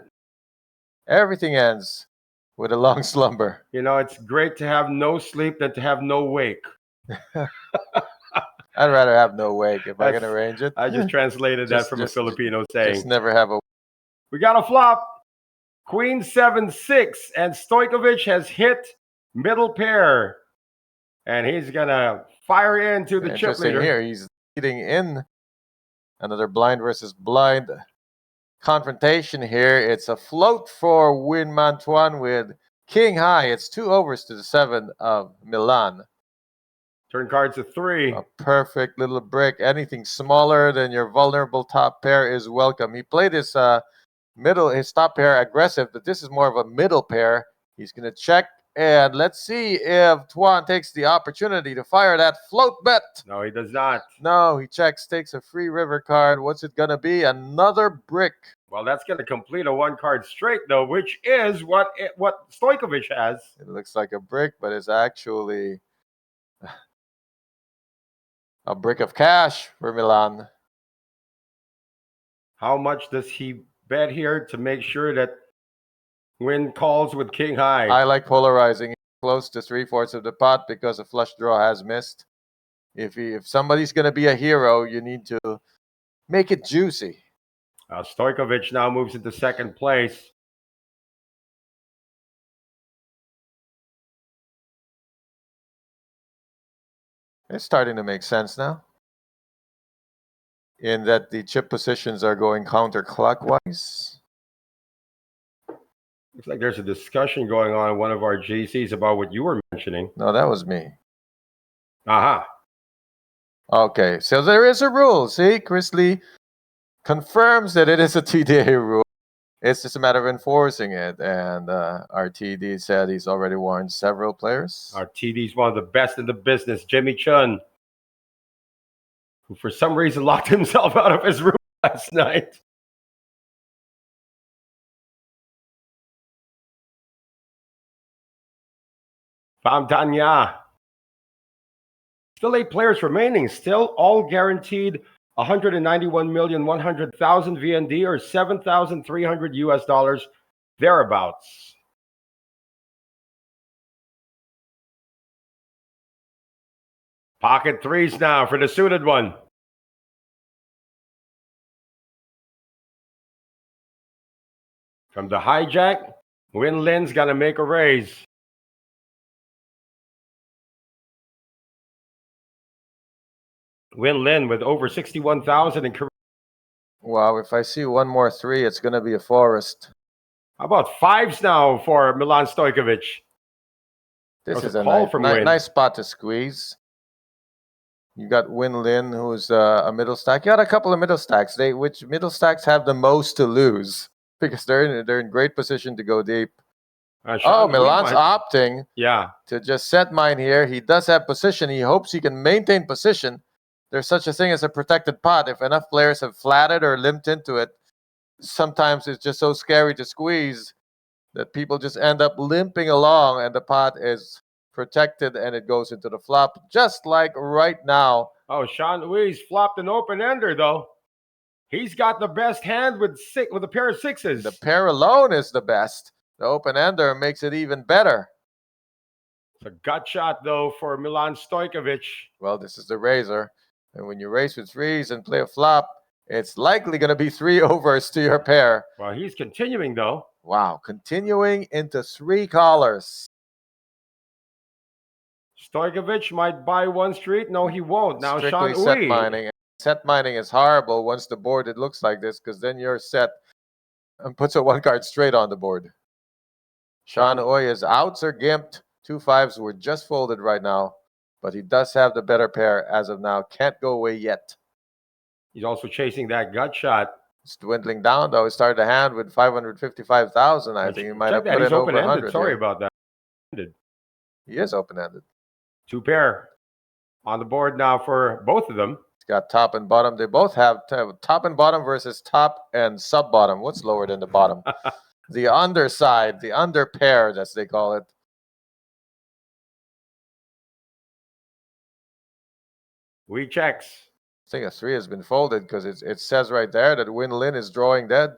Everything ends with a long slumber. You know, it's great to have no sleep than to have no wake. I'd rather have no wake if I can arrange it. I just translated that from a Filipino saying. Just never have a. We got a flop. Queen 7-6, and Stojkovic has hit middle pair, and he's gonna fire into the chip leader. Here, he's leading in another blind versus blind confrontation here. It's a float for Win Mantuan with king high. It's 2 overs to the 7 of Milan. Turn cards to 3. A perfect little brick. Anything smaller than your vulnerable top pair is welcome. He played his his top pair aggressive, but this is more of a middle pair. He's going to check, and let's see if Tuan takes the opportunity to fire that float bet. No, he does not. No, he checks, takes a free river card. What's it going to be? Another brick. Well, that's going to complete a 1-card straight, though, which is what Stojkovic has. It looks like a brick, but it's actually a brick of cash for Milan. How much does he bet here to make sure that Win calls with king high? I like polarizing close to 3/4 of the pot because a flush draw has missed. If somebody's going to be a hero, you need to make it juicy. Stojkovic now moves into second place. It's starting to make sense now, in that the chip positions are going counterclockwise. Looks like there's a discussion going on in one of our GCs about what you were mentioning. No, that was me. Aha. Okay, so there is a rule. See, Chris Lee confirms that it is a TDA rule. It's just a matter of enforcing it. And our TD said he's already warned several players. Our TD's one of the best in the business, Jimmy Chun, who for some reason locked himself out of his room last night. Famtanya. Still 8 players remaining. Still all guaranteed 191,100,000 VND or $7,300 US, thereabouts. Pocket threes now for the suited one. From the hijack, Win Lin's got to make a raise. Win Lin with over 61,000 in career. Wow, if I see one more 3, it's going to be a forest. How about 5s now for Milan Stojkovic? This is a nice spot to squeeze. You got Win Lin, who's a middle stack. You got a couple of middle stacks. Which middle stacks have the most to lose because they're in great position to go deep. Milan's opting to just set mine here. He does have position. He hopes he can maintain position. There's such a thing as a protected pot. If enough players have flatted or limped into it, sometimes it's just so scary to squeeze that people just end up limping along and the pot is protected and it goes into the flop, just like right now. Oh, Sean Ui's flopped an open-ender, though. He's got the best hand with a pair of sixes. The pair alone is the best. The open-ender makes it even better. It's a gut shot, though, for Milan Stojkovic. Well, this is the razor. And when you race with threes and play a flop, it's likely going to be 3 overs to your pair. Well, he's continuing, though. Wow, continuing into 3 callers. Stojkovic might buy one street. No, he won't. Now, Strictly Sean set Ui. mining. Set mining is horrible once the board it looks like this, because then you're set and puts a 1 card straight on the board. Sean Ui's outs are gimped. 2 5s were just folded right now, but he does have the better pair as of now. Can't go away yet. He's also chasing that gut shot. It's dwindling down, though. He started the hand with 555,000. I think he might have put He's in over open-ended. 100. Sorry here. about that. He is open-ended. 2 pair on the board now for both of them. It's got top and bottom. They both have top and bottom versus top and sub-bottom. What's lower than the bottom? The underside, the under pair, as they call it. We checks. I think a 3 has been folded because it says right there that Win Lin is drawing dead.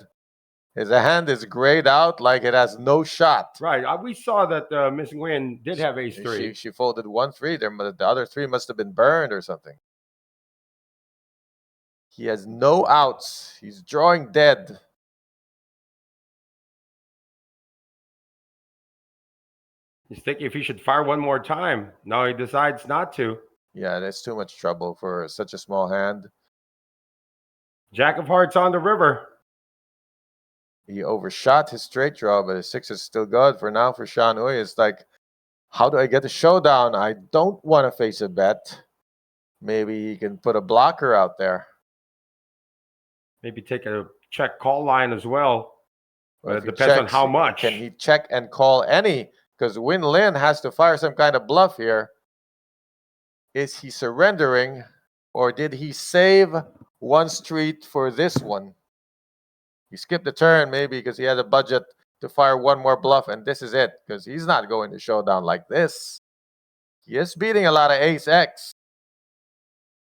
His hand is grayed out like it has no shot. Right. We saw that Missing Win did have ace-3. She folded 1 3. The other 3 must have been burned or something. He has no outs. He's drawing dead. He's thinking if he should fire one more time. No, he decides not to. Yeah, that's too much trouble for such a small hand. Jack of hearts on the river. He overshot his straight draw, but his 6 is still good for now for Sean Ui. It's like, how do I get the showdown? I don't want to face a bet. Maybe he can put a blocker out there. Maybe take a check call line as well. Well, it depends on how much. Can he check and call any? Because Win Lin has to fire some kind of bluff here. Is he surrendering, or did he save 1 street for this one? He skipped the turn maybe because he had a budget to fire 1 more bluff, and this is it, because he's not going to showdown like this. He is beating a lot of ace-X.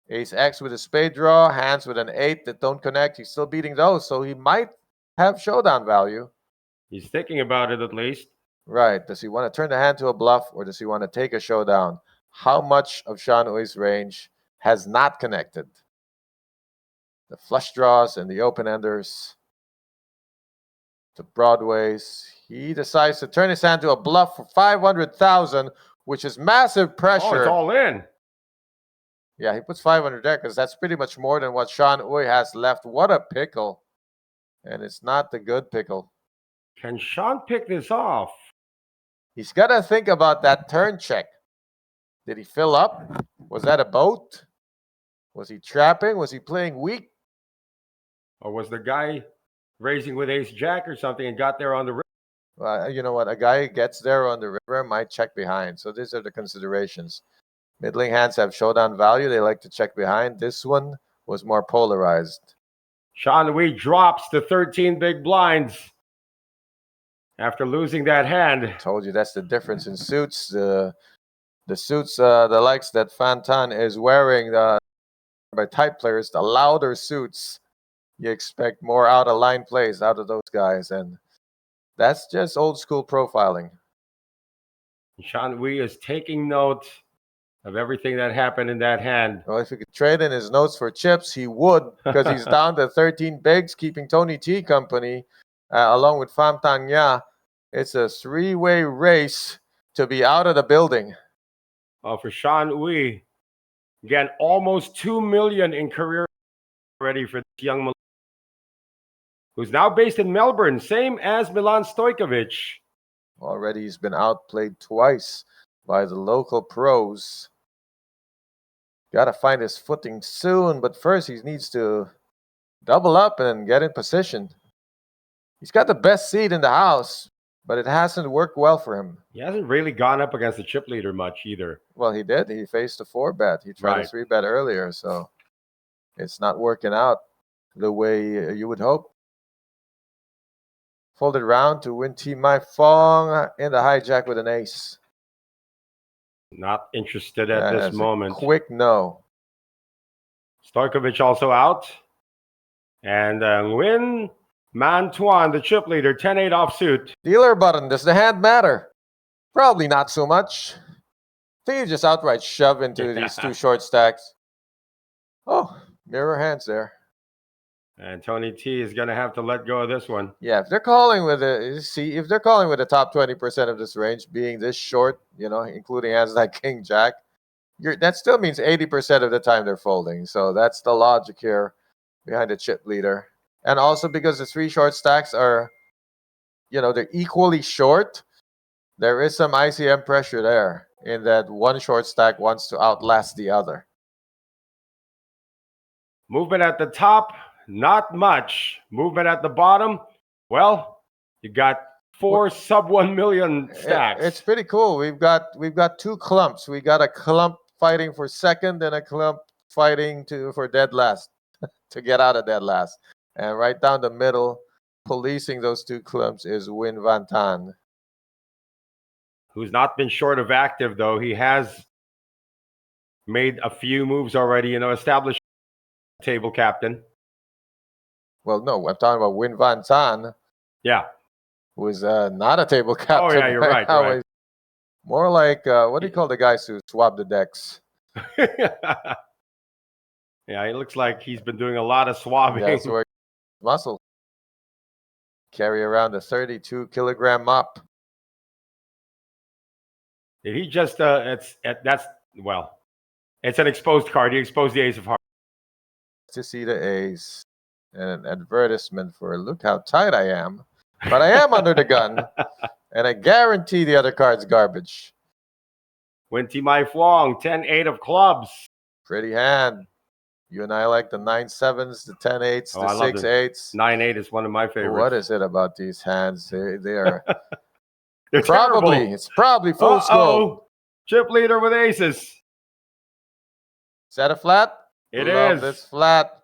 Ace-X with a spade draw, hands with an 8 that don't connect. He's still beating those, so he might have showdown value. He's thinking about it at least. Right. Does he want to turn the hand to a bluff, or does he want to take a showdown? How much of Sean Ui's range has not connected? The flush draws and the open-enders. The broadways. He decides to turn his hand to a bluff for 500,000, which is massive pressure. Oh, it's all in. Yeah, he puts 500 there because that's pretty much more than what Sean Ui has left. What a pickle. And it's not the good pickle. Can Sean pick this off? He's got to think about that turn check. Did he fill up? Was that a boat? Was he trapping? Was he playing weak? Or was the guy raising with ace-jack or something and got there on the river? Well, you know what? A guy gets there on the river might check behind. So these are the considerations. Middling hands have showdown value. They like to check behind. This one was more polarized. Sean Ui drops to 13 big blinds after losing that hand. Told you that's the difference in suits. The suits, the likes that Fantan is wearing by type players, the louder suits, you expect more out-of-line plays out of those guys. And that's just old school profiling. Sean Ui is taking note of everything that happened in that hand. Well, if he could trade in his notes for chips, he would, because he's down to 13 bigs, keeping Tony T company, along with Pham Thanh Nha. It's a 3-way race to be out of the building. For Sean Ui, again, almost 2 million in career already for this young Milan, who's now based in Melbourne, same as Milan Stojkovic. Already he's been outplayed twice by the local pros. Got to find his footing soon, but first he needs to double up and get in position. He's got the best seat in the house, but it hasn't worked well for him. He hasn't really gone up against the chip leader much either. Well, he did. He faced a 4-bet. He tried a 3-bet earlier, so it's not working out the way you would hope. Folded round to win T My Fong in the hijack with an ace. Not interested at this moment. Quick no. Stojkovic also out. And Nguyen Man Tuan, the chip leader, 10-8 offsuit. Dealer button, does the hand matter? Probably not so much. I think you just outright shove into these two short stacks. Oh, mirror hands there. And Tony T is going to have to let go of this one. Yeah, if they're calling with if they're calling with the top 20% of this range being this short, including hands like King Jack, that still means 80% of the time they're folding. So that's the logic here behind the chip leader. And also because the three short stacks are, they're equally short, there is some ICM pressure there in that one short stack wants to outlast the other. Movement at the top, not much. Movement at the bottom, well, you got four sub 1 million stacks. It's pretty cool. We've got two clumps. We got a clump fighting for second and a clump fighting for dead last to get out of dead last. And right down the middle, policing those two clumps is Win Van Tan, who's not been short of active, though. He has made a few moves already, established table captain. Well, no, I'm talking about Win Van Tan. Yeah. Who is not a table captain. Oh, yeah, you're right. Right. More like, what do you call the guys who swab the decks? Yeah, it looks like he's been doing a lot of swabbing. Yeah, so muscle. Carry around a 32-kilogram mop. Did he just, it's an exposed card. He exposed the ace of hearts. To see the ace and an advertisement for look how tight I am. But I am under the gun, and I guarantee the other card's garbage. Winty Mai Fwong, 10-8 of clubs. Pretty hand. You and I like the 9-7s, the 10-8s, the 6-8s. 9-8 is one of my favorites. What is it about these hands? They are They're probably terrible. It's probably full scope. Chip leader with aces. Is that a flat? It Love is. this flat.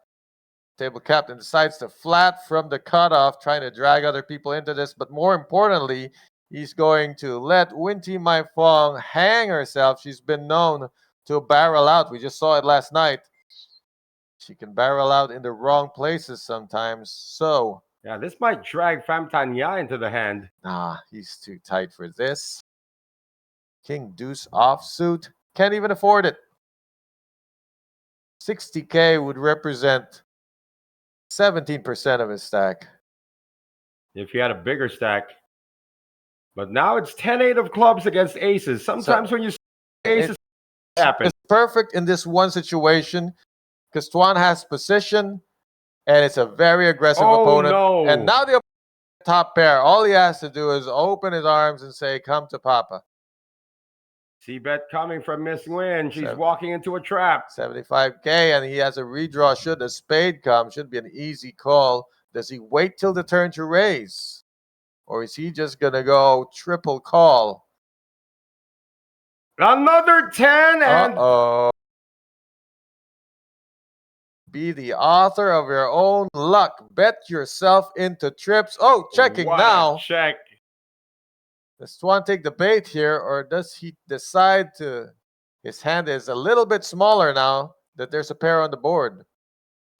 Table captain decides to flat from the cutoff, trying to drag other people into this. But more importantly, he's going to let Winty Mai Fong hang herself. She's been known to barrel out. We just saw it last night. She can barrel out in the wrong places sometimes. So, yeah, this might drag Pham Thanh Ya into the hand. He's too tight for this. King Deuce offsuit. Can't even afford it. 60K would represent 17% of his stack. If you had a bigger stack. But now it's 10-8 of clubs against aces. Sometimes when you see aces happen. It's perfect in this one situation because Tuan has position and it's a very aggressive opponent. No. And now the top pair, all he has to do is open his arms and say, come to Papa. C-bet coming from Miss Nguyen. She's walking into a trap. 75K, and he has a redraw. Should a spade come, should be an easy call. Does he wait till the turn to raise? Or is he just going to go triple call? Another 10 and... Uh-oh. Be the author of your own luck. Bet yourself into trips. Oh, checking now. Check. Does Tuan take the bait here, or does he decide to... His hand is a little bit smaller now that there's a pair on the board.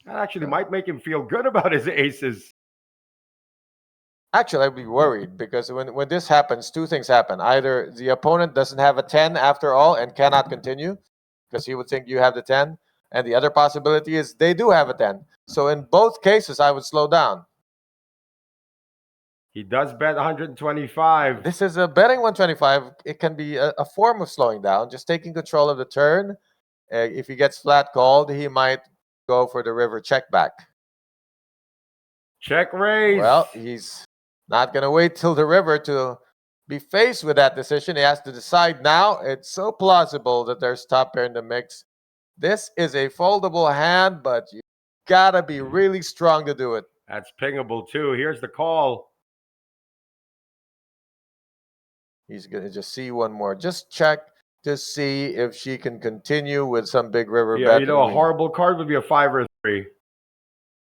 That actually might make him feel good about his aces. Actually, I'd be worried because when this happens, two things happen. Either the opponent doesn't have a 10 after all and cannot continue because he would think you have the 10. And the other possibility is they do have a 10. So in both cases, I would slow down. He does bet 125. This is a betting 125. It can be a form of slowing down, just taking control of the turn. If he gets flat called, he might go for the river check back. Check raise. Well, he's not going to wait till the river to be faced with that decision. He has to decide now. It's so plausible that there's top pair in the mix. This is a foldable hand, but you got to be really strong to do it. That's pingable too. Here's the call. He's going to just see one more. Just check to see if she can continue with some big river bet. A horrible card would be a 5 or a 3.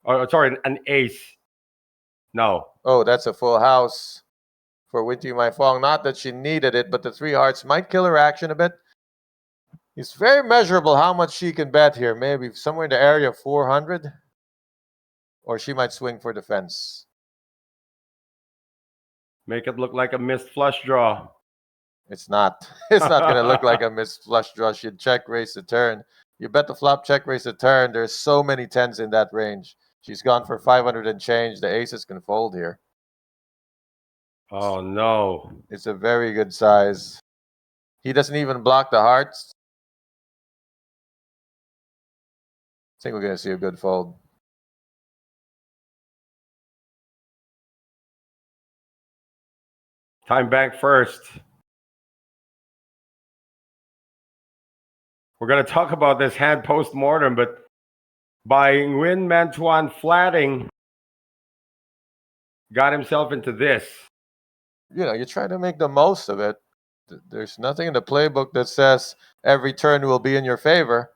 Or sorry, an ace. No. Oh, that's a full house for Winty My Fong. Not that she needed it, but the 3 hearts might kill her action a bit. It's very measurable how much she can bet here. Maybe somewhere in the area of 400. Or she might swing for defense. Make it look like a missed flush draw. It's not. It's not going to look like a missed flush draw. She'd check raise the turn. You bet the flop, check raise the turn. There's so many tens in that range. She's gone for 500 and change. The aces can fold here. Oh, no. It's a very good size. He doesn't even block the hearts. I think we're going to see a good fold. Time bank first. We're going to talk about this hand post-mortem, but by Nguyen Man Tuan flatting, got himself into this. You know, you try to make the most of it. There's nothing in the playbook that says every turn will be in your favor.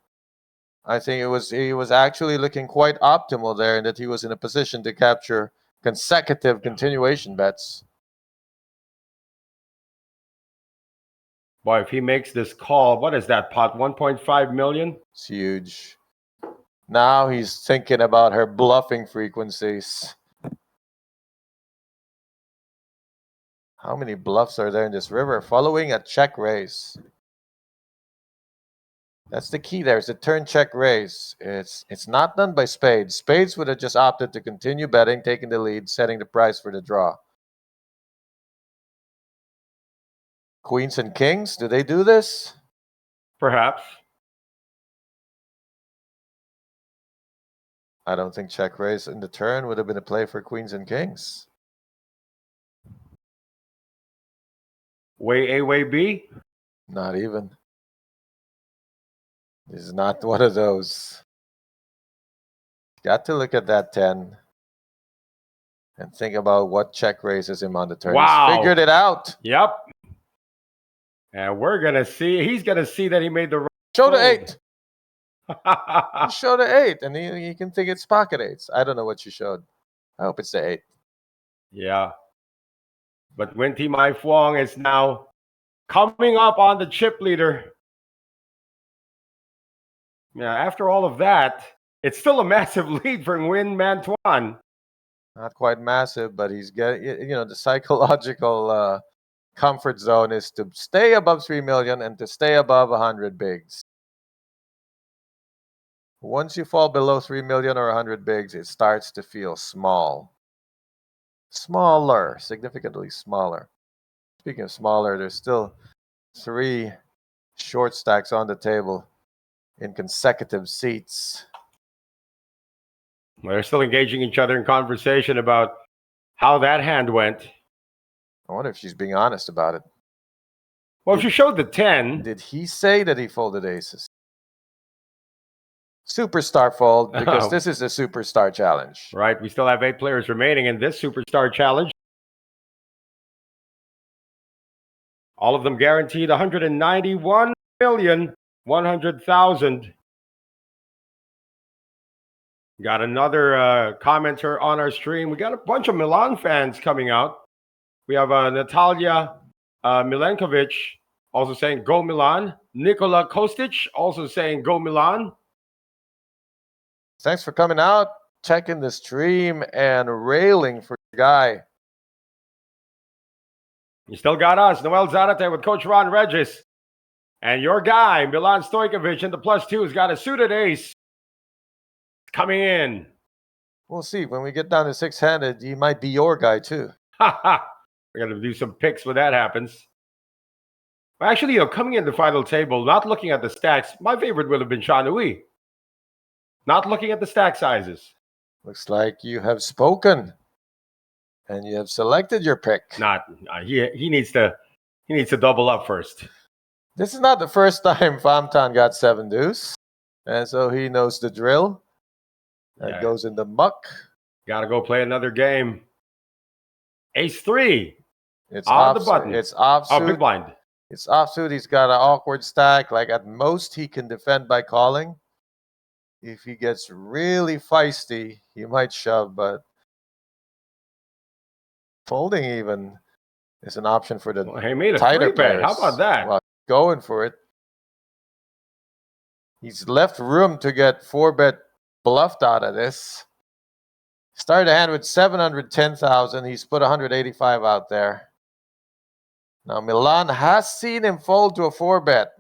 I think he was actually looking quite optimal there, and that he was in a position to capture consecutive continuation bets. Boy, if he makes this call, what is that pot? 1.5 million? It's huge. Now he's thinking about her bluffing frequencies. How many bluffs are there in this river? Following a check raise. That's the key there. It's a turn check raise. It's not done by spades. Spades would have just opted to continue betting, taking the lead, setting the price for the draw. Queens and kings, do they do this? Perhaps. I don't think check raise in the turn would have been a play for queens and kings. Way A, way B? Not even. This is not one of those. Got to look at that 10 and think about what check raises him on the turn. Wow. He's figured it out. Yep. And we're going to see, he's going to see that he made the right Show the fold. 8. Show the 8, and he can think it's pocket 8s. I don't know what you showed. I hope it's the 8. Yeah. But Winty Mai Fuang is now coming up on the chip leader. Yeah, after all of that, it's still a massive lead for Nguyen Man Tuan. Not quite massive, but he's getting, you know, the psychological comfort zone is to stay above 3 million and to stay above 100 bigs. Once you fall below 3 million or 100 bigs, it starts to feel small. Smaller, significantly smaller. Speaking of smaller, there's still 3 short stacks on the table in consecutive seats. They're still engaging each other in conversation about how that hand went. I wonder if she's being honest about it. Well, if you showed the 10. Did he say that he folded aces? Superstar fold, because this is a superstar challenge. Right, we still have 8 players remaining in this superstar challenge. All of them guaranteed 191,100,000. Got another commenter on our stream. We got a bunch of Milan fans coming out. We have Natalia Milenkovic also saying go Milan. Nikola Kostic also saying go Milan. Thanks for coming out, checking the stream, and railing for your guy. You still got us, Noel Zarate with Coach Ron Regis. And your guy, Milan Stojkovic, in the +2 has got a suited ace coming in. We'll see. When we get down to 6-handed, he might be your guy too. We're going to do some picks when that happens. Actually, you know, coming in the final table, not looking at the stacks, my favorite would have been Shanui. Not looking at the stack sizes. Looks like you have spoken, and you have selected your pick. He needs to double up first. This is not the first time Famtan got 7 deuce, and so he knows the drill. That goes in the muck. Got to go play another game. Ace 3. It's on off, the button. It's offsuit. Oh, big blind. It's offsuit. He's got an awkward stack. Like at most, he can defend by calling. If he gets really feisty, he might shove, but Folding even is an option for the Well, he made a tighter 3-bet. players. How about that? Well, going for it. He's left room to get 4-bet bluffed out of this. Started the hand with 710,000. He's put 185 out there. Now Milan has seen him fold to a 4-bet.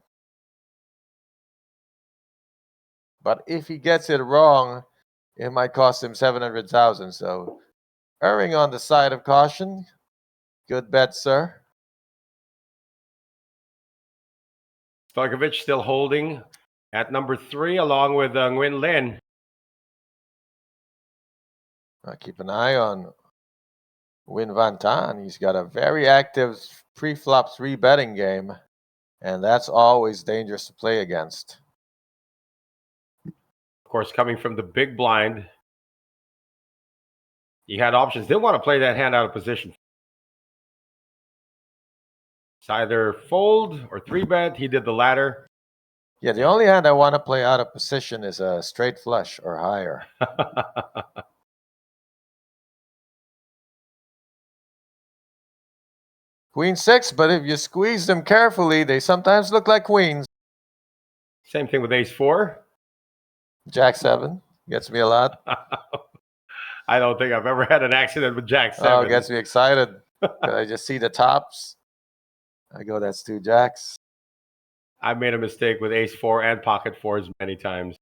But if he gets it wrong, it might cost him 700,000. So erring on the side of caution. Good bet, sir. Stojkovic still holding at number 3 along with Nguyen Lin. Keep an eye on Win Van Tan. He's got a very active pre-flop 3-betting game, and that's always dangerous to play against. Of course, coming from the big blind, he had options. Didn't want to play that hand out of position. It's either fold or 3-bet. He did the latter. Yeah, the only hand I want to play out of position is a straight flush or higher. Queen 6, but if you squeeze them carefully, they sometimes look like queens. Same thing with ace 4. Jack 7 gets me a lot. I don't think I've ever had an accident with Jack 7. Oh, it gets me excited. I just see the tops. I go, that's 2 jacks. I made a mistake with ace 4 and pocket 4s many times.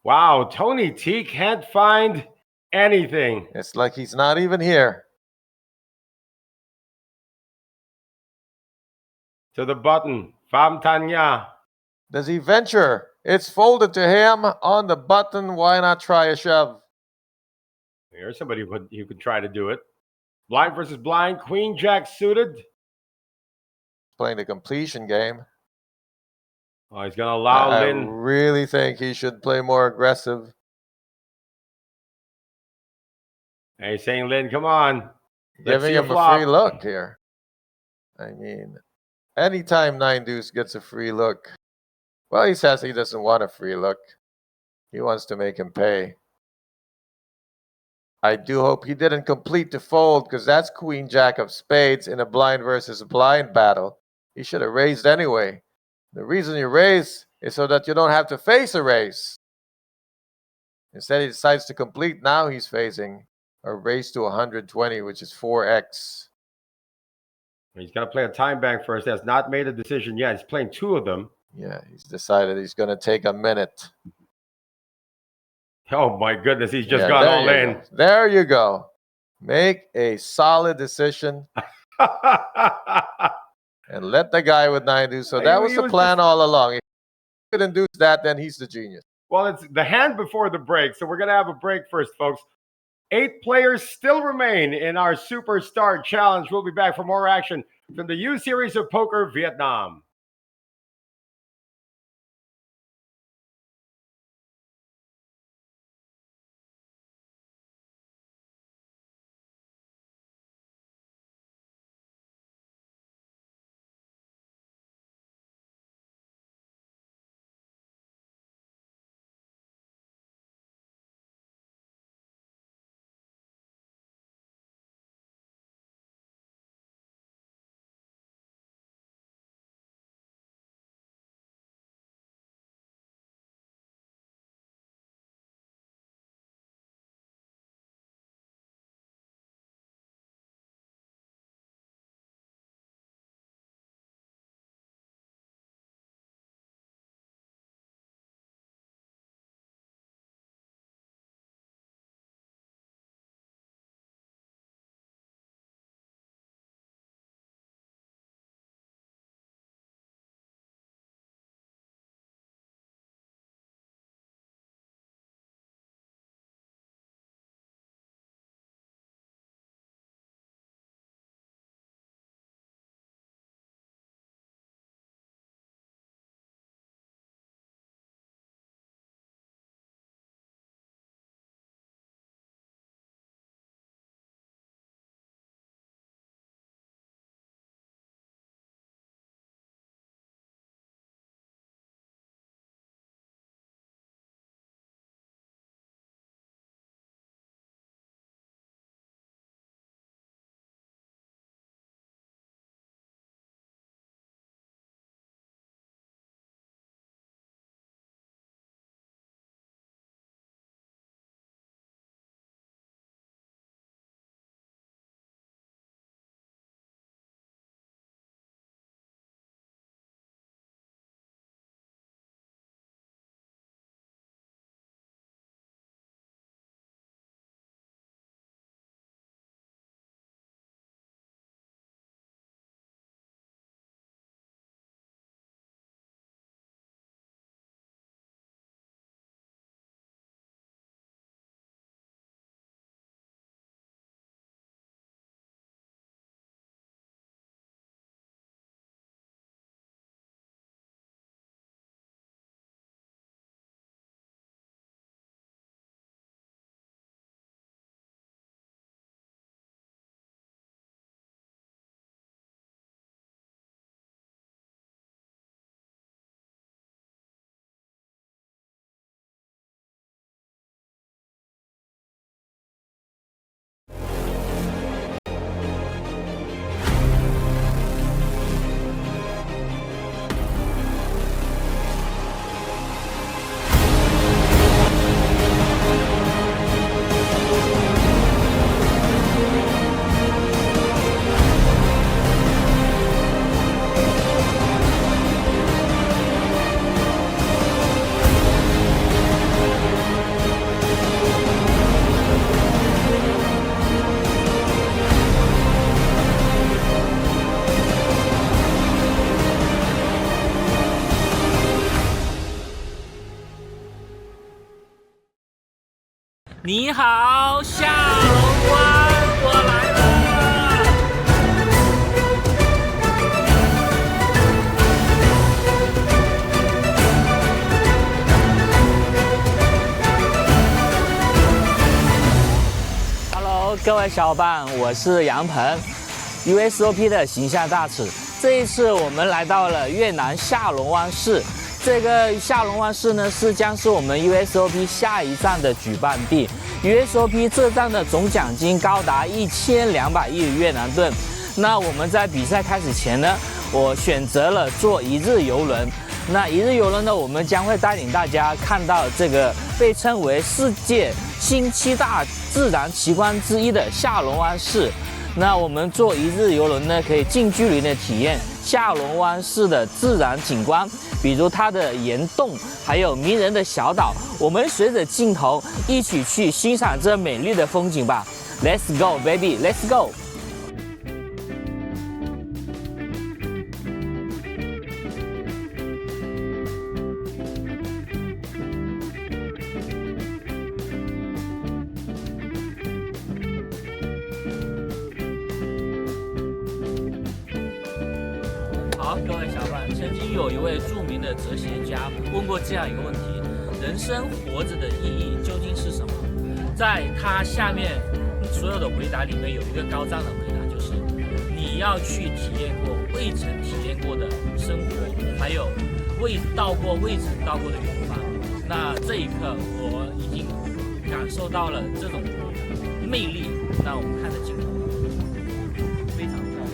Wow, Tony T can't find anything. It's like he's not even here. To the button, Pham Tanya. Does he venture? It's folded to him on the button. Why not try a shove? Here's somebody who could try to do it. Blind versus blind, Queen Jack suited. Playing the completion game. Oh, he's going to allow I Lin. really think he should play more aggressive. Hey, he's saying, Lin, come on. Giving him a free look here. I mean, anytime 9 deuce gets a free look, well, he says he doesn't want a free look. He wants to make him pay. I do hope he didn't complete the fold, because that's Queen Jack of spades in a blind versus blind battle. He should have raised anyway. The reason you raise is so that you don't have to face a raise. Instead, he decides to complete. Now he's facing a raise to 120, which is 4x. He's going to play a time bank first. He has not made a decision yet. He's playing 2 of them. Yeah, he's decided he's going to take a minute. Oh, my goodness. He's just gone all in. Go. There you go. Make a solid decision. And let the guy with 9 do. So that was the plan all along. If he couldn't do that, then he's the genius. Well, it's the hand before the break. So we're going to have a break first, folks. 8 players still remain in our Superstar Challenge. We'll be back for more action from the U Series of Poker Vietnam. 你好，下龙湾，我来了。Hello， 各位小伙伴，我是杨鹏 ，Usop 的形象大使。这一次我们来到了越南下龙湾市。这个下龙湾市呢，将是我们 Usop 下一站的举办地。Usop 这站的总奖金高达1200亿越南盾。那我们在比赛开始前呢，我选择了坐一日游轮。那一日游轮呢，我们将会带领大家看到这个被称为世界新7大自然奇观之一的下龙湾市。那我们坐一日游轮呢，可以近距离的体验下龙湾市的自然景观，比如它的岩洞，还有迷人的小岛。我们随着镜头一起去欣赏这美丽的风景吧。Let's go, baby, let's go！好，各位小伙伴，曾经有一位著名的哲学家问过这样一个问题：人生活着的意义究竟是什么？在他下面所有的回答里面，有一个高赞的回答，就是你要去体验过未曾体验过的生活，还有未曾到过的远方。那这一刻，我已经感受到了这种魅力。那我们看着镜头，非常漂亮。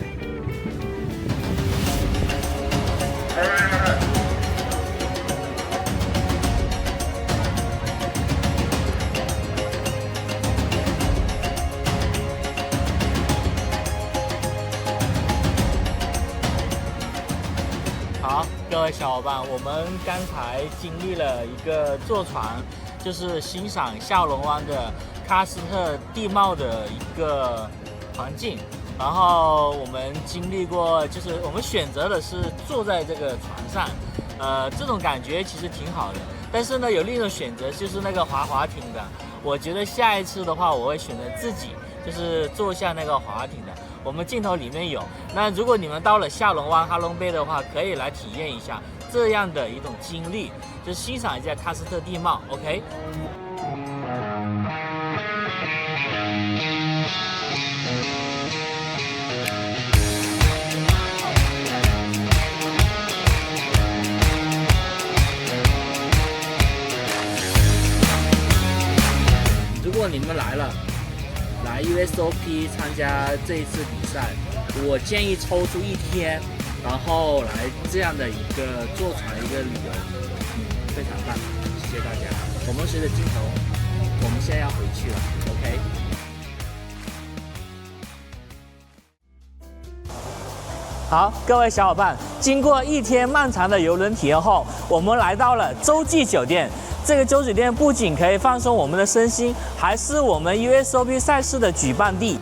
好，各位小伙伴，我们刚才经历了一个坐船，就是欣赏下龙湾的喀斯特地貌的一个环境。然后我们经历过，就是我们选择的是坐在这个船上，这种感觉其实挺好的。但是呢，有另一种选择就是那个滑艇的。我觉得下一次的话，我会选择自己就是坐下那个滑艇的。我们镜头里面有。那如果你们到了下龙湾哈龙贝的话，可以来体验一下这样的一种经历，就欣赏一下喀斯特地貌。OK。如果你们来 Usop 参加这一次比赛，我建议抽出一天，然后来这样的一个坐船一个旅游，非常棒，谢谢大家。我们随着镜头，我们现在要回去了 ，OK。好，各位小伙伴，经过一天漫长的游轮体验后，我们来到了洲际酒店。这个洲酒店不仅可以放松我们的身心，还是我们 Usop 赛事的举办地。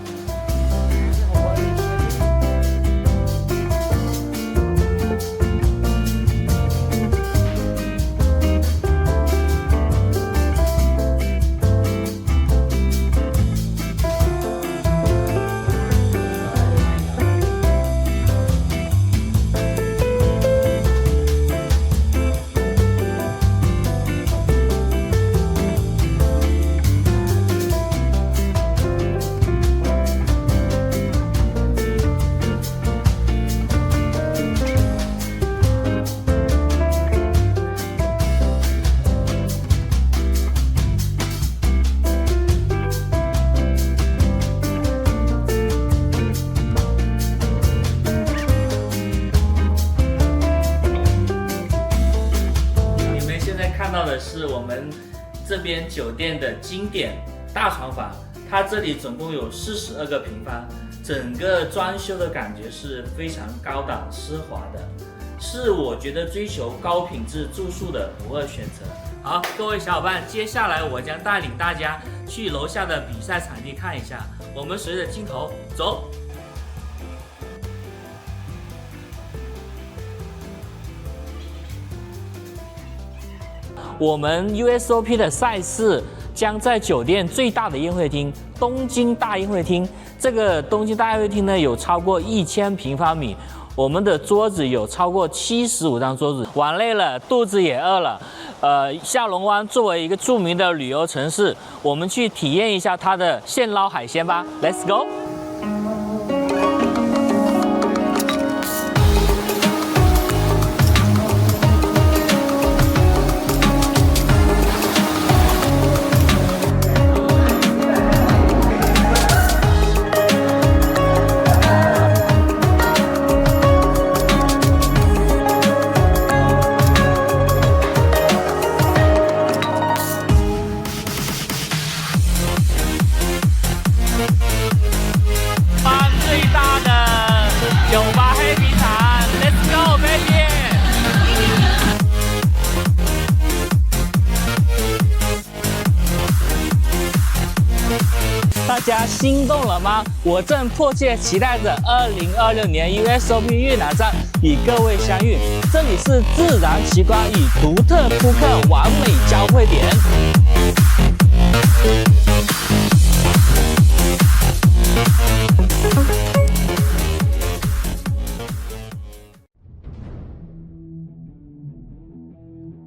是我们这边酒店的经典大床房，它这里总共有42个平方，整个装修的感觉是非常高档奢华的，是我觉得追求高品质住宿的不二选择。好，各位小伙伴，接下来我将带领大家去楼下的比赛场地看一下，我们随着镜头走。我们 Usop 的赛事将在酒店最大的宴会厅——东京大宴会厅。这个东京大宴会厅呢，有超过1000平方米。我们的桌子有超过75张桌子。玩累了，肚子也饿了。下龙湾作为一个著名的旅游城市，我们去体验一下它的现捞海鲜吧。Let's go！大家心动了吗？我正迫切期待着2026年 Usop 越南站与各位相遇。这里是自然奇观与独特扑克完美交汇点。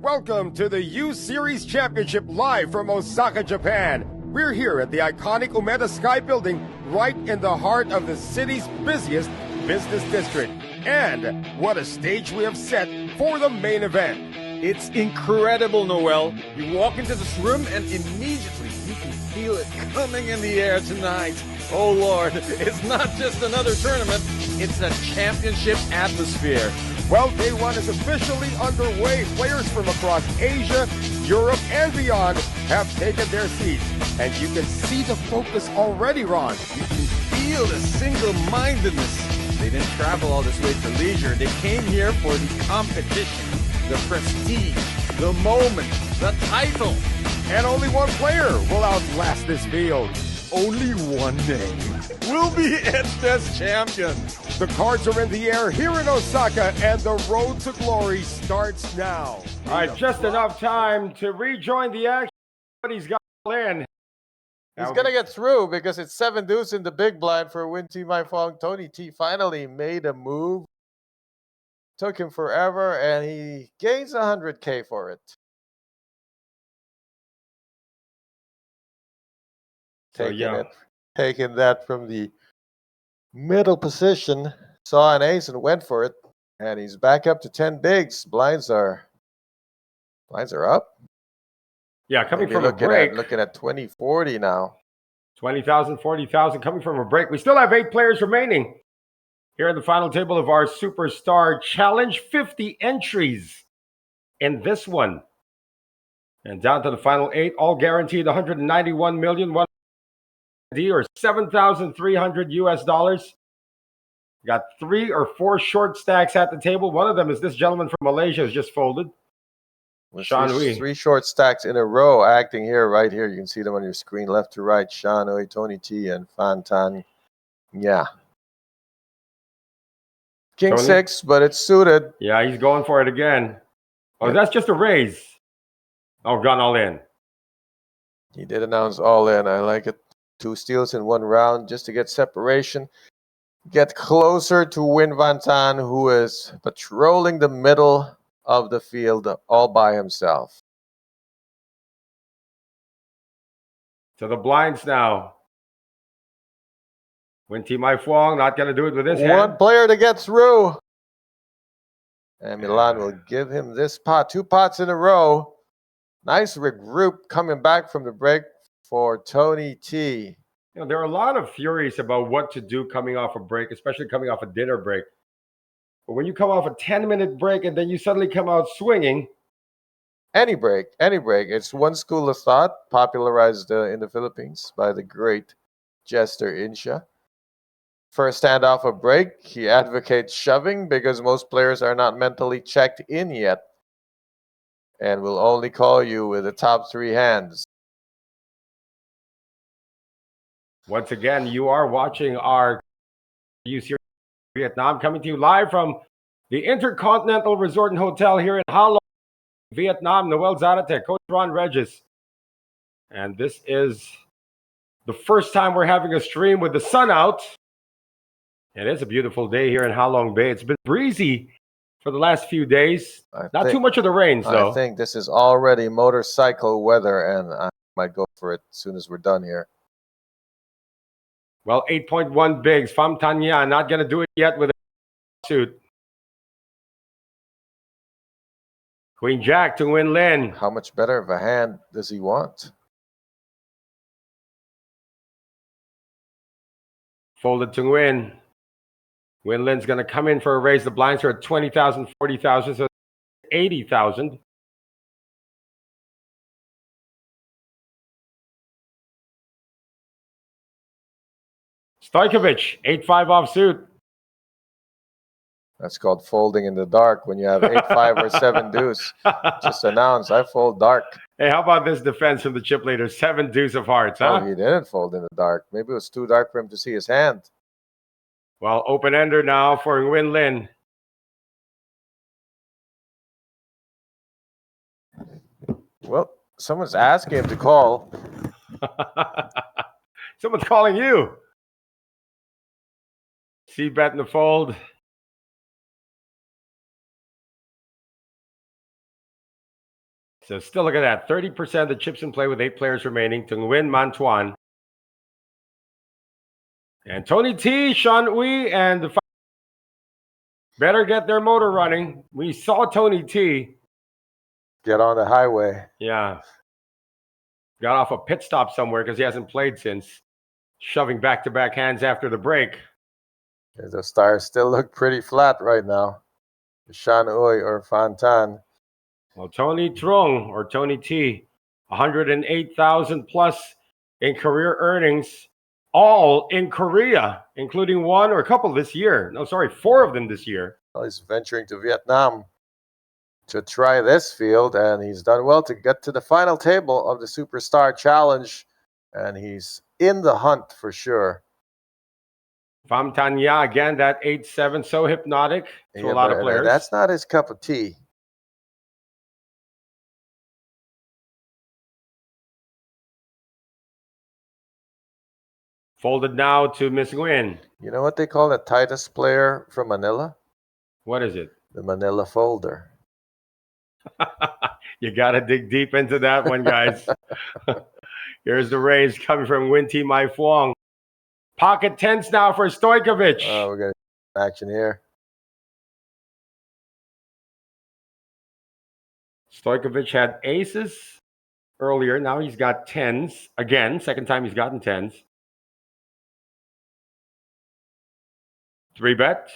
Welcome to the U Series Championship live from Osaka, Japan. We're here at the iconic Umeda Sky Building, right in the heart of the city's busiest business district. And what a stage we have set for the main event. It's incredible, Noel. You walk into this room and immediately you can feel it coming in the air tonight. Oh Lord, it's not just another tournament, it's a championship atmosphere. Well, day one is officially underway. Players from across Asia, Europe, and beyond have taken their seats. And you can see the focus already, Ron. You can feel the single-mindedness. They didn't travel all this way for leisure. They came here for the competition, the prestige, the moment, the title. And only one player will outlast this field. Only one name will be etched as champion. The cards are in the air here in Osaka, and the road to glory starts now. All right, just enough time to rejoin the action, but he's got in. He's going to get through because it's 7 deuce in the big blind for Win T My Fong. Tony T finally made a move. Took him forever, and he gains 100K for it. Taking that from the middle position, saw an ace and went for it, and he's back up to 10 bigs. Blinds are up. Yeah, coming from a break. Looking at 20-40 now. 20,000, 40,000 coming from a break. We still have 8 players remaining here at the final table of our Superstar Challenge. 50 entries in this one. And down to the final 8, all guaranteed 191 million, or 7,300 US dollars. Got 3 or 4 short stacks at the table. One of them is this gentleman from Malaysia who's just folded. Three short stacks in a row acting here, right here. You can see them on your screen, left to right. Shanui, Tony T, and Fantan. Yeah. King Tony? 6, but it's suited. Yeah, he's going for it again. Oh, that's just a raise. Oh, gone all in. He did announce all in. I like it. 2 steals in 1 round just to get separation. Get closer to Win Van Tan, who is patrolling the middle of the field all by himself. To the blinds now. Win T My Fong, not going to do it with this hand. 1 player to get through. And Milan will give him this pot. 2 pots in a row. Nice regroup coming back from the break for Tony T. You know, there are a lot of theories about what to do coming off a break, especially coming off a dinner break. But when you come off a 10-minute break and then you suddenly come out swinging. Any break. It's one school of thought popularized in the Philippines by the great Jester Insha. First hand off a break, he advocates shoving because most players are not mentally checked in yet and will only call you with the top 3 hands. Once again, you are watching our U Series Vietnam, coming to you live from the Intercontinental Resort and Hotel here in Ha Long, Vietnam. Noel Zarate, Coach Ron Regis. And this is the first time we're having a stream with the sun out. It is a beautiful day here in Halong Bay. It's been breezy for the last few days. Not too much of the rains, though. I think this is already motorcycle weather, and I might go for it as soon as we're done here. Well, 8.1 bigs. Pham Thanh not going to do it yet with a suit. Queen Jack to Nguyen Lin. How much better of a hand does he want? Folded to Nguyen. Nguyen Lin's going to come in for a raise. The blinds are at 20,000, 40,000, so 80,000. Stojkovic, 8-5 offsuit. That's called folding in the dark when you have 8-5 or 7 deuce. Just announce, I fold dark. Hey, how about this defense from the chip leader? 7 deuce of hearts, huh? Oh, he didn't fold in the dark. Maybe it was too dark for him to see his hand. Well, open-ender now for Nguyen Lin. Well, someone's asking him to call. Someone's calling you. C-bet in the fold. So still look at that. 30% of the chips in play with 8 players remaining. To Nguyen Mantuan. And Tony T, Sean Uy, and the better get their motor running. We saw Tony T. Get on the highway. Yeah. Got off a pit stop somewhere because he hasn't played since. Shoving back-to-back hands after the break. The stars still look pretty flat right now. Sean Uy or Pham Thanh. Well, Tony Trong or Tony T, 108,000 plus in career earnings, all in Korea, including 1 or a couple this year. No, sorry, 4 of them this year. Well, he's venturing to Vietnam to try this field, and he's done well to get to the final table of the Superstar Challenge, and he's in the hunt for sure. Pham Thanh again, that 8-7, so hypnotic to a lot of players. That's not his cup of tea. Folded now to Miss Nguyen. You know what they call the tightest player from Manila? What is it? The Manila folder. You got to dig deep into that one, guys. Here's the raise coming from Nguyen Thi Mai Phuong. Pocket tens now for Stojkovic. Oh, we're getting action here. Stojkovic had aces earlier. Now he's got tens. Again, second time he's gotten tens. 3-bet.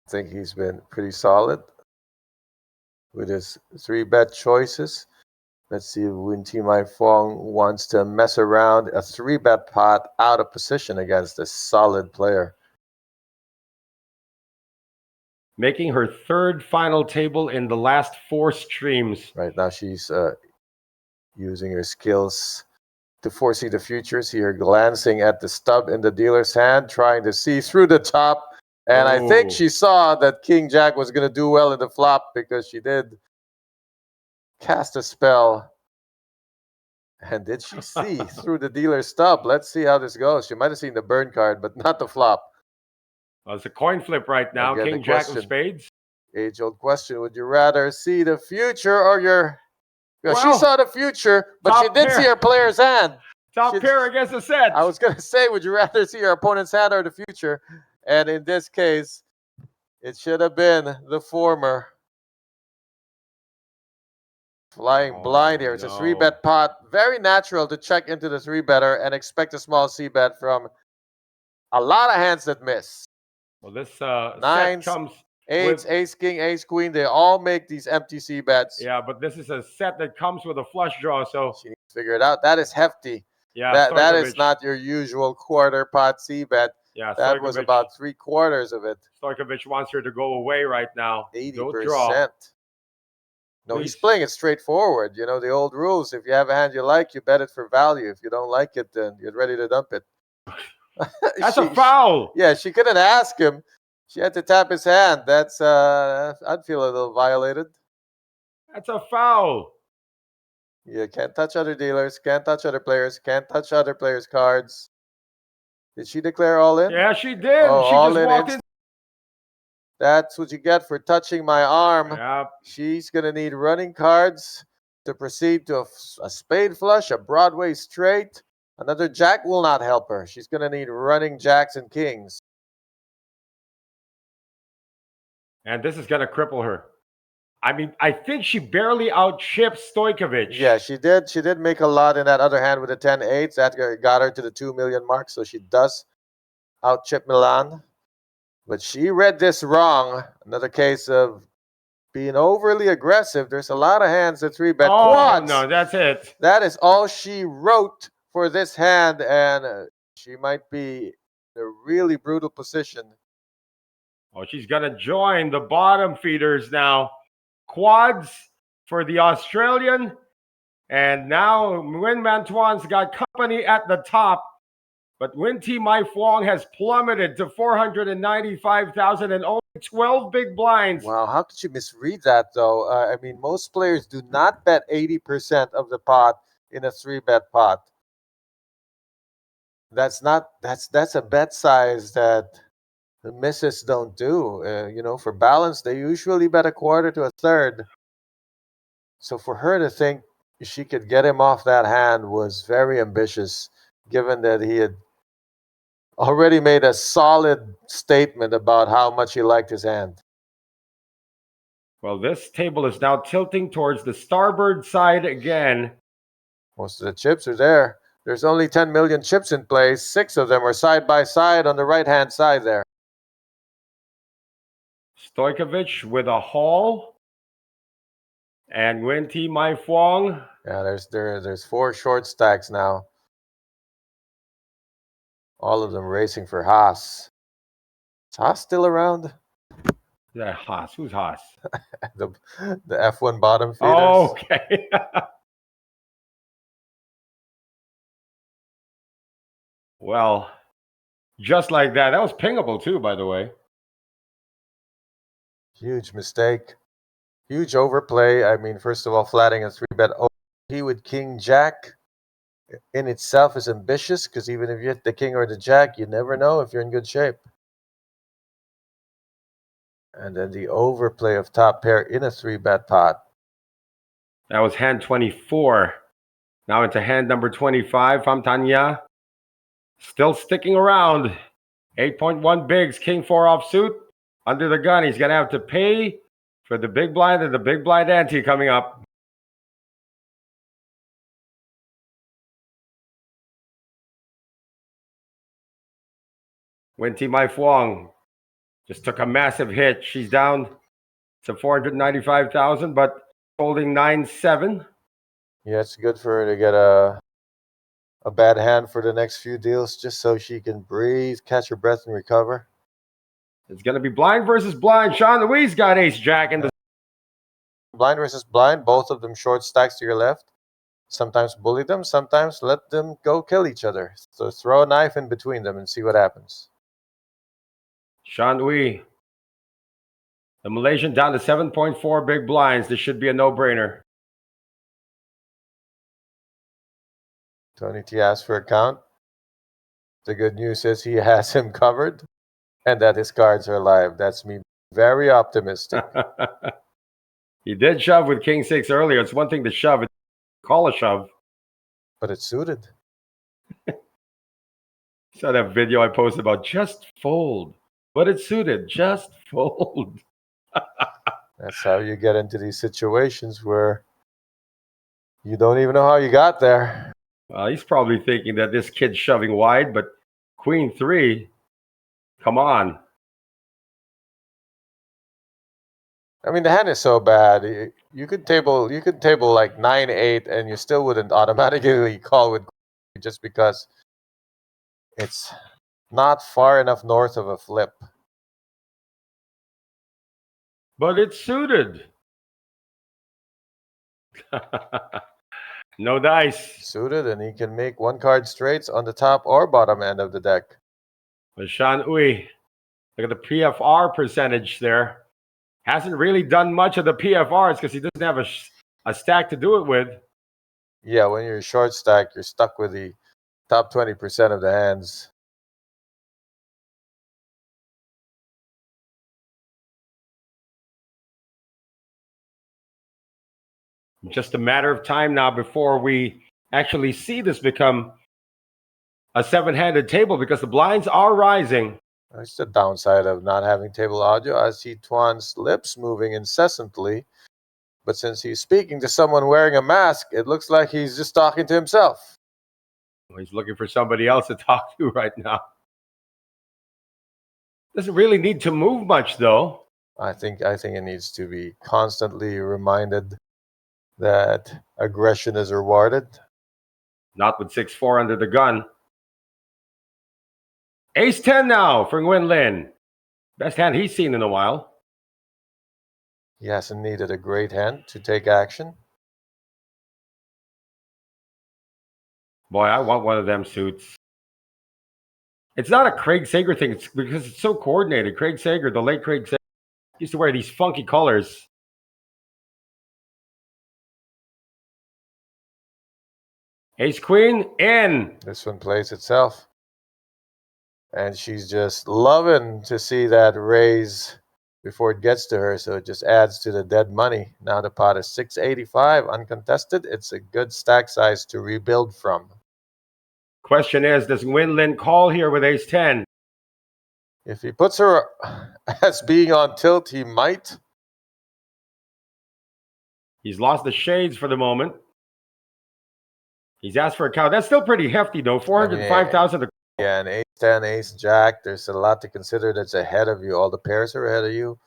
I think he's been pretty solid with his 3-bet choices. Let's see if Nguyen Thi Mai Phuong wants to mess around a 3-bet pot out of position against a solid player. Making her 3rd final table in the last 4 streams. Right now she's using her skills to foresee the future. See her glancing at the stub in the dealer's hand, trying to see through the top. And I think she saw that King Jack was going to do well in the flop because she did cast a spell. And did she see through the dealer's stub? Let's see how this goes. She might have seen the burn card, but not the flop. Well, it's a coin flip right now. King Jack of spades. Age-old question. Would you rather see the future or your... Well, she saw the future, but she did see her player's hand. Top pair against the set. I was going to say, would you rather see your opponent's hand or the future? And in this case, it should have been the former. Flying blind here. It's a 3-bet pot. Very natural to check into the 3-better and expect a small C-bet from a lot of hands that miss. Well, this Nines, set comes... Eights, ace, king, ace, queen, they all make these empty C-bets. Yeah, but this is a set that comes with a flush draw, so... She needs to figure it out. That is hefty. Yeah, that is not your usual quarter pot C-bet. Yeah, that was about 3/4 of it. Stojkovic wants her to go away right now. 80%. Draw. No, he's playing it straightforward. You know, the old rules. If you have a hand you like, you bet it for value. If you don't like it, then you're ready to dump it. That's a foul. Yeah, she couldn't ask him. She had to tap his hand. That's I'd feel a little violated. That's a foul. You can't touch other dealers, can't touch other players, can't touch other players' cards. Did she declare all in? Yeah, she did. Oh, She all just in. walked in. That's what you get for touching my arm. Yep. She's going to need running cards to proceed to a spade flush, a Broadway straight. Another jack will not help her. She's going to need running jacks and kings. And this is going to cripple her. I mean, I think she barely outchipped Stojkovic. Yeah, she did. She did make a lot in that other hand with the 10-8. That got her to the 2 million mark, so she does outchip Milan. But she read this wrong. Another case of being overly aggressive. There's a lot of hands that 3-bet quads. No, that's it. That is all she wrote for this hand, and she might be in a really brutal position. Oh, she's going to join the bottom feeders now. Quads for the Australian. And now Nguyen Man Thuan's got company at the top. But Nguyen Thi Mai Phuong has plummeted to 495,000 and only 12 big blinds. Wow, how could you misread that, though? I mean, most players do not bet 80% of the pot in a 3-bet pot. That's a bet size that the misses don't do. For balance, they usually bet a quarter to a third. So for her to think she could get him off that hand was very ambitious, given that he had already made a solid statement about how much he liked his hand. Well, this table is now tilting towards the starboard side again. Most of the chips are there. There's only 10 million chips in play. 6 of them are side by side on the right-hand side there. Stojkovic with a haul. And Nguyen Thi Mai Phuong. Yeah, there's 4 short stacks now. All of them racing for Haas. Is Haas still around? Yeah, Haas. Who's Haas? the F1 bottom feeders. Oh, okay. Well, just like that. That was pingable too, by the way. Huge mistake. Huge overplay. I mean, first of all, flatting a 3-bet. He with King Jack in itself is ambitious, because even if you hit the king or the jack, you never know if you're in good shape. And then the overplay of top pair in a 3-bet pot. That was hand 24. Now into hand number 25. Pham Thanh Ya still sticking around. 8.1 bigs, king 4 offsuit. Under the gun, he's going to have to pay for the big blind and the big blind ante coming up. Nguyen Thi Mai Phuong just took a massive hit. She's down to 495,000, but holding 9-7. Yeah, it's good for her to get a bad hand for the next few deals, just so she can breathe, catch her breath, and recover. It's going to be blind versus blind. Sean Louise got ace-jack in the... Blind versus blind, both of them short stacks to your left. Sometimes bully them, sometimes let them go kill each other. So throw a knife in between them and see what happens. Sean Louise, the Malaysian, down to 7.4 big blinds. This should be a no-brainer. Tony T asked for a count. The good news is he has him covered and that his cards are live. That's me very optimistic. He did shove with king 6 earlier. It's one thing to shove. It's call a shove. But it's suited. Saw that video I posted about just fold. But it's suited. Just fold. That's how you get into these situations where you don't even know how you got there. He's probably thinking that this kid's shoving wide, but queen 3, come on. I mean, the hand is so bad. You could table like 9-8, and you still wouldn't automatically call with just because it's not far enough north of a flip. But it's suited. No dice. Suited, and he can make 1-card straights on the top or bottom end of the deck. But Sean Uy, look at the PFR percentage there. Hasn't really done much of the PFRs because he doesn't have a stack to do it with. Yeah, when you're short stack, you're stuck with the top 20% of the hands. Just a matter of time now before we actually see this become a 7-handed table because the blinds are rising. That's the downside of not having table audio. I see Tuan's lips moving incessantly, but since he's speaking to someone wearing a mask, it looks like he's just talking to himself. He's looking for somebody else to talk to right now. Doesn't really need to move much, though. I think it needs to be constantly reminded that aggression is rewarded. Not with 6-4 under the gun. Ace-10 now for Nguyen Lin. Best hand he's seen in a while. He hasn't needed a great hand to take action. Boy, I want one of them suits. It's not a Craig Sager thing. It's because it's so coordinated. Craig Sager, the late Craig Sager, used to wear these funky colors. Ace-Queen in. This one plays itself. And she's just loving to see that raise before it gets to her, so it just adds to the dead money. Now the pot is 685, uncontested. It's a good stack size to rebuild from. Question is, does Nguyen Lin call here with Ace-10? If he puts her as being on tilt, he might. He's lost the shades for the moment. He's asked for a count. That's still pretty hefty, though. 405,000. Yeah, and Ace-10, Ace-Jack, there's a lot to consider that's ahead of you. All the pairs are ahead of you.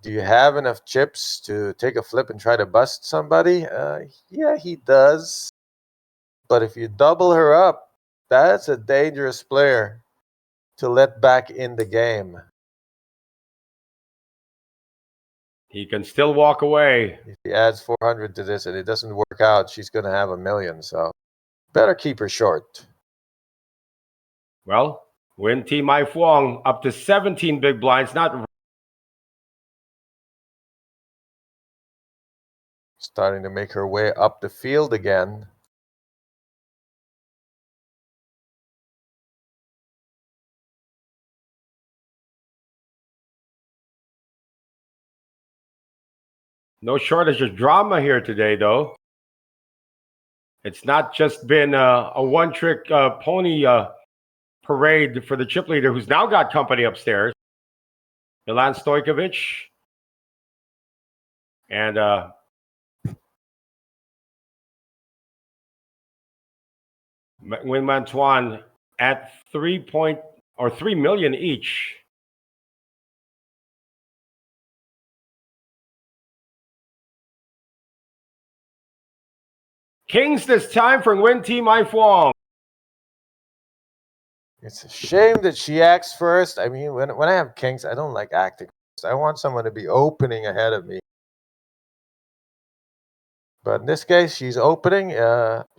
Do you have enough chips to take a flip and try to bust somebody? Yeah, he does. But if you double her up, that's a dangerous player to let back in the game. He can still walk away. If he adds 400 to this and it doesn't work out, she's going to have $1 million. So better keep her short. Well, Nguyen T. Mai Phuong up to 17 big blinds. Not starting to make her way up the field again. no shortage of drama here today, though. It's not just been a one-trick pony parade for the chip leader, who's now got company upstairs. Milan Stojkovic and Nguyen Man Tuan at 3 million each. Kings this time for Nguyen T. Mai Phuong. It's a shame that she acts first. I mean, when I have kings, I don't like acting first. I want someone to be opening ahead of me. But in this case, she's opening.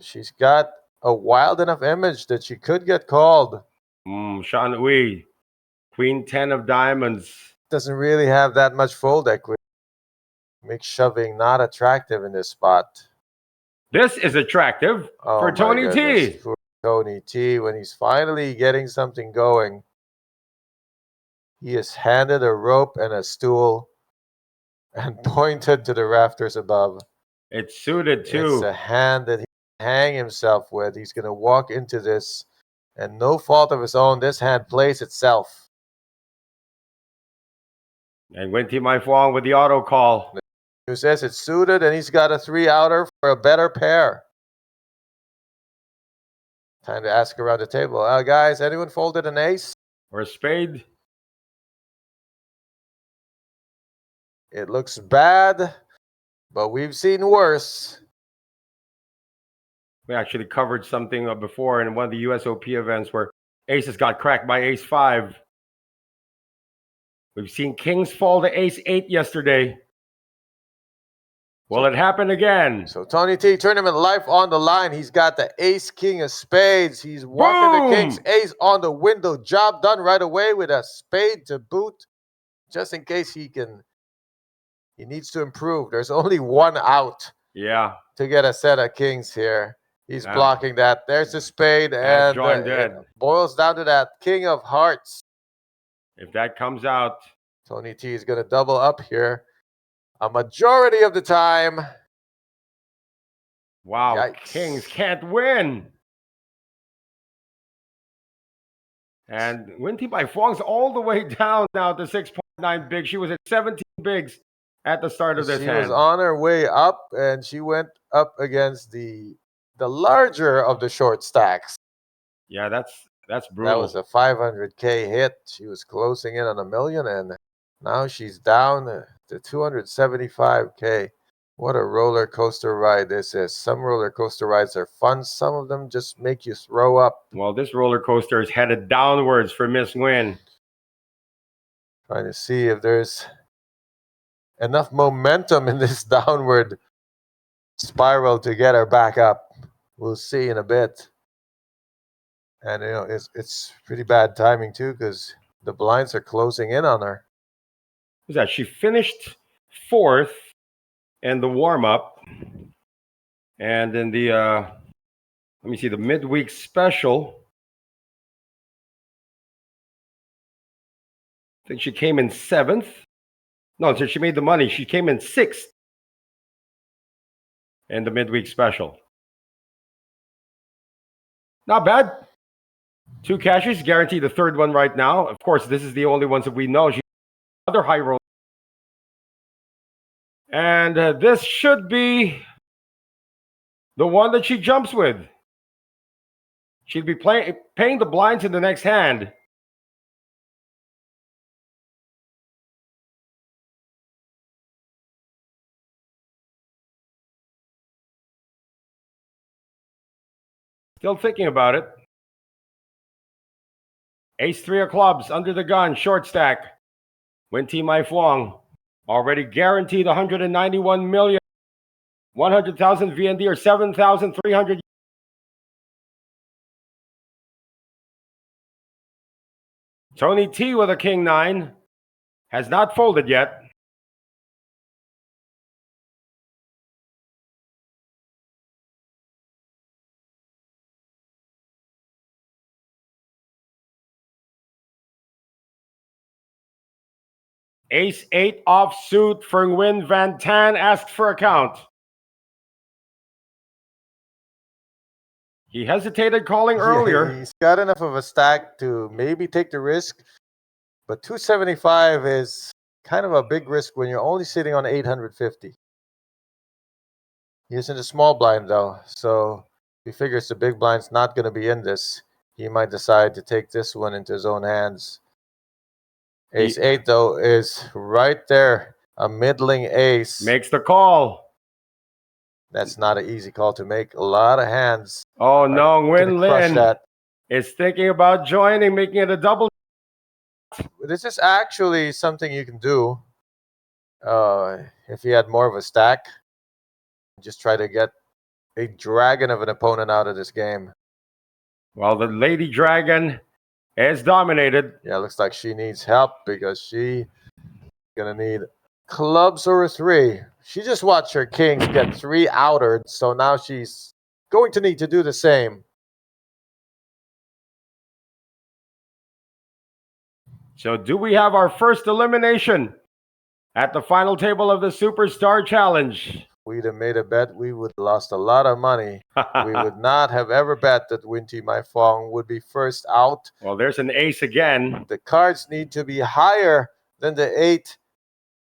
She's got a wild enough image that she could get called. Shan Ui, Queen 10 of diamonds. Doesn't really have that much fold equity. Makes shoving not attractive in this spot. This is attractive for Tony T. For Tony T, when he's finally getting something going, he is handed a rope and a stool and pointed to the rafters above. It's suited too. It's a hand that he can hang himself with. He's going to walk into this, and no fault of his own, this hand plays itself. And Nguyen T. Mai Phuong with the auto call. Who says it's suited, and he's got a 3-outer for a better pair. Time to ask around the table. Guys, anyone folded an ace? Or a spade? It looks bad, but we've seen worse. We actually covered something before in one of the USOP events where aces got cracked by ace-5. We've seen kings fall to ace-8 yesterday. Will it happen again? So Tony T, tournament life on the line. He's got the ace-king of spades. He's walking the king's ace on the window. Job done right away with a spade to boot, just in case he can He needs to improve. There's only one out Yeah. to get a set of kings here. He's blocking that. There's a spade, and it boils down to that king of hearts. If that comes out, Tony T is going to double up here a majority of the time. Wow, Yikes. kings can't win. And Winty by Fong's all the way down now to 6.9 bigs. She was at 17 bigs at the start of this hand. She was on her way up, and she went up against the larger of the short stacks. Yeah, that's brutal. That was a 500K hit. She was closing in on $1 million, and now she's down to 275K. What a roller coaster ride this is. Some roller coaster rides are fun. Some of them just make you throw up. Well, this roller coaster is headed downwards for Miss Nguyen. Trying to see if there's enough momentum in this downward spiral to get her back up. We'll see in a bit. And you know, it's pretty bad timing too, because the blinds are closing in on her. Who's that? She finished 4th in the warm-up. And in the let me see, the midweek special, I think she came in 7th. No, so she made the money. She came in 6th in the midweek special. Not bad. 2 cashes, guaranteed the third one right now. Of course, this is the only ones that we know. She's another high roll. And this should be the one that she jumps with. She'd be paying the blinds in the next hand. Still thinking about it. Ace-3 of clubs under the gun, short stack. Winty Mai Phuong already guaranteed 191 million. 100,000 VND or 7,300. Tony T with a king-9 has not folded yet. Ace-8 offsuit for Nguyen Van Tan asked for a count. He hesitated calling earlier. He's got enough of a stack to maybe take the risk, but 275 is kind of a big risk when you're only sitting on 850. He's in the small blind though, so he figures the big blind's not going to be in this. He might decide to take this one into his own hands. Ace-8 though is right there, a middling ace. Makes the call. That's not an easy call to make. A lot of hands. Oh no, Nguyen Lin is thinking about joining, making it a double. This is actually something you can do if you had more of a stack. Just try to get a dragon of an opponent out of this game. Well, the Lady Dragon is dominated. Yeah, looks like she needs help because she's going to need clubs or a 3. She just watched her kings get 3 outered, so now she's going to need to do the same. So do we have our first elimination at the final table of the Superstar Challenge? We'd have made a bet, we would have lost a lot of money. We would not have ever bet that Winty Mai Phuong would be first out. Well, there's an ace again. The cards need to be higher than the 8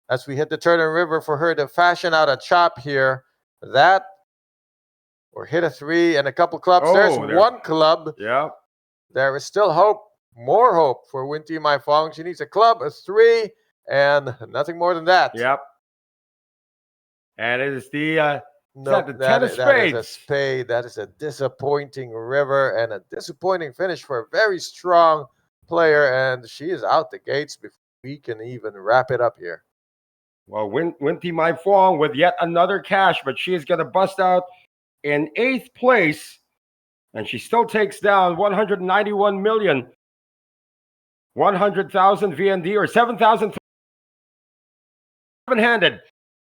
as we hit the turn and river for her to fashion out a chop here. That, or hit a 3 and a couple clubs. Oh, there's one club. Yeah. There is still hope, more hope for Winty Mai Phuong. She needs a club, a 3, and nothing more than that. Yep. And it is the no, the 10 of spades. That is a spade. That is a disappointing river and a disappointing finish for a very strong player. And she is out the gates before we can even wrap it up here. Well, Winty Mai Phuong with yet another cash, but she is going to bust out in 8th place. And she still takes down 191 million. 100,000 VND or 7,000. Seven-handed.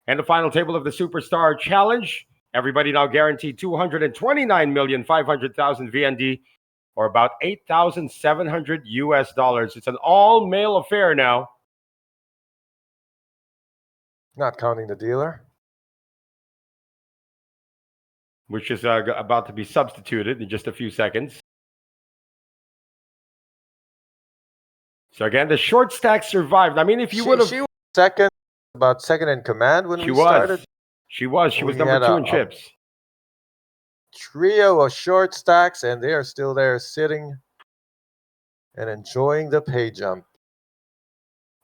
And the final table of the Superstar Challenge. Everybody now guaranteed 229,500,000 VND, or about 8,700 US dollars. It's an all-male affair now. Not counting the dealer. Which is about to be substituted in just a few seconds. So again, the short stack survived. I mean, if you would have... She was second, about second in command when we started. She was number 2 in chips. Trio of short stacks, and they are still there sitting and enjoying the pay jump.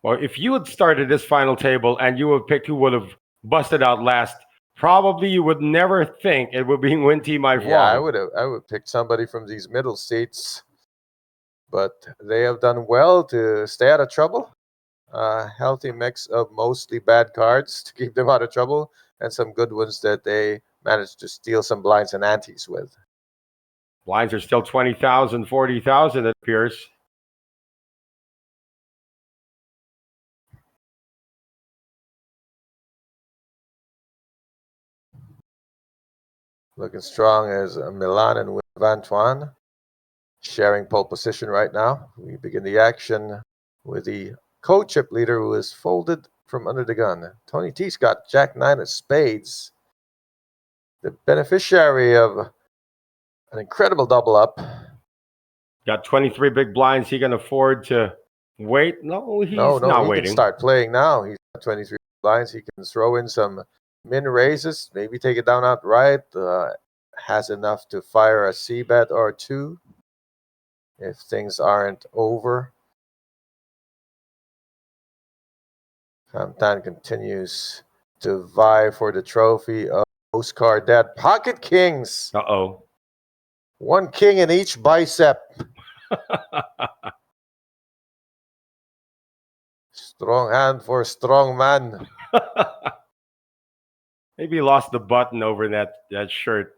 Well, if you had started this final table and you would pick who would have busted out last, probably you would never think it would be Win Team I Yeah, I would pick somebody from these middle seats, but they have done well to stay out of trouble. A healthy mix of mostly bad cards to keep them out of trouble, and some good ones that they managed to steal some blinds and antes with. Blinds are still 20,000, 40,000, it appears. Looking strong as Milan and Vantuan, sharing pole position right now. We begin the action with the co-chip leader who is folded from under the gun. Tony T's got Jack 9 of spades. The beneficiary of an incredible double up. Got 23 big blinds. He can afford to wait? No, he's not waiting. He can start playing now. He's got 23 blinds. He can throw in some min raises, maybe take it down outright. Has enough to fire a C bet or two if things aren't over. Hamtan continues to vie for the trophy of postcard dead pocket kings. Uh-oh. One king in each bicep. Strong hand for a strong man. Maybe he lost the button over that shirt.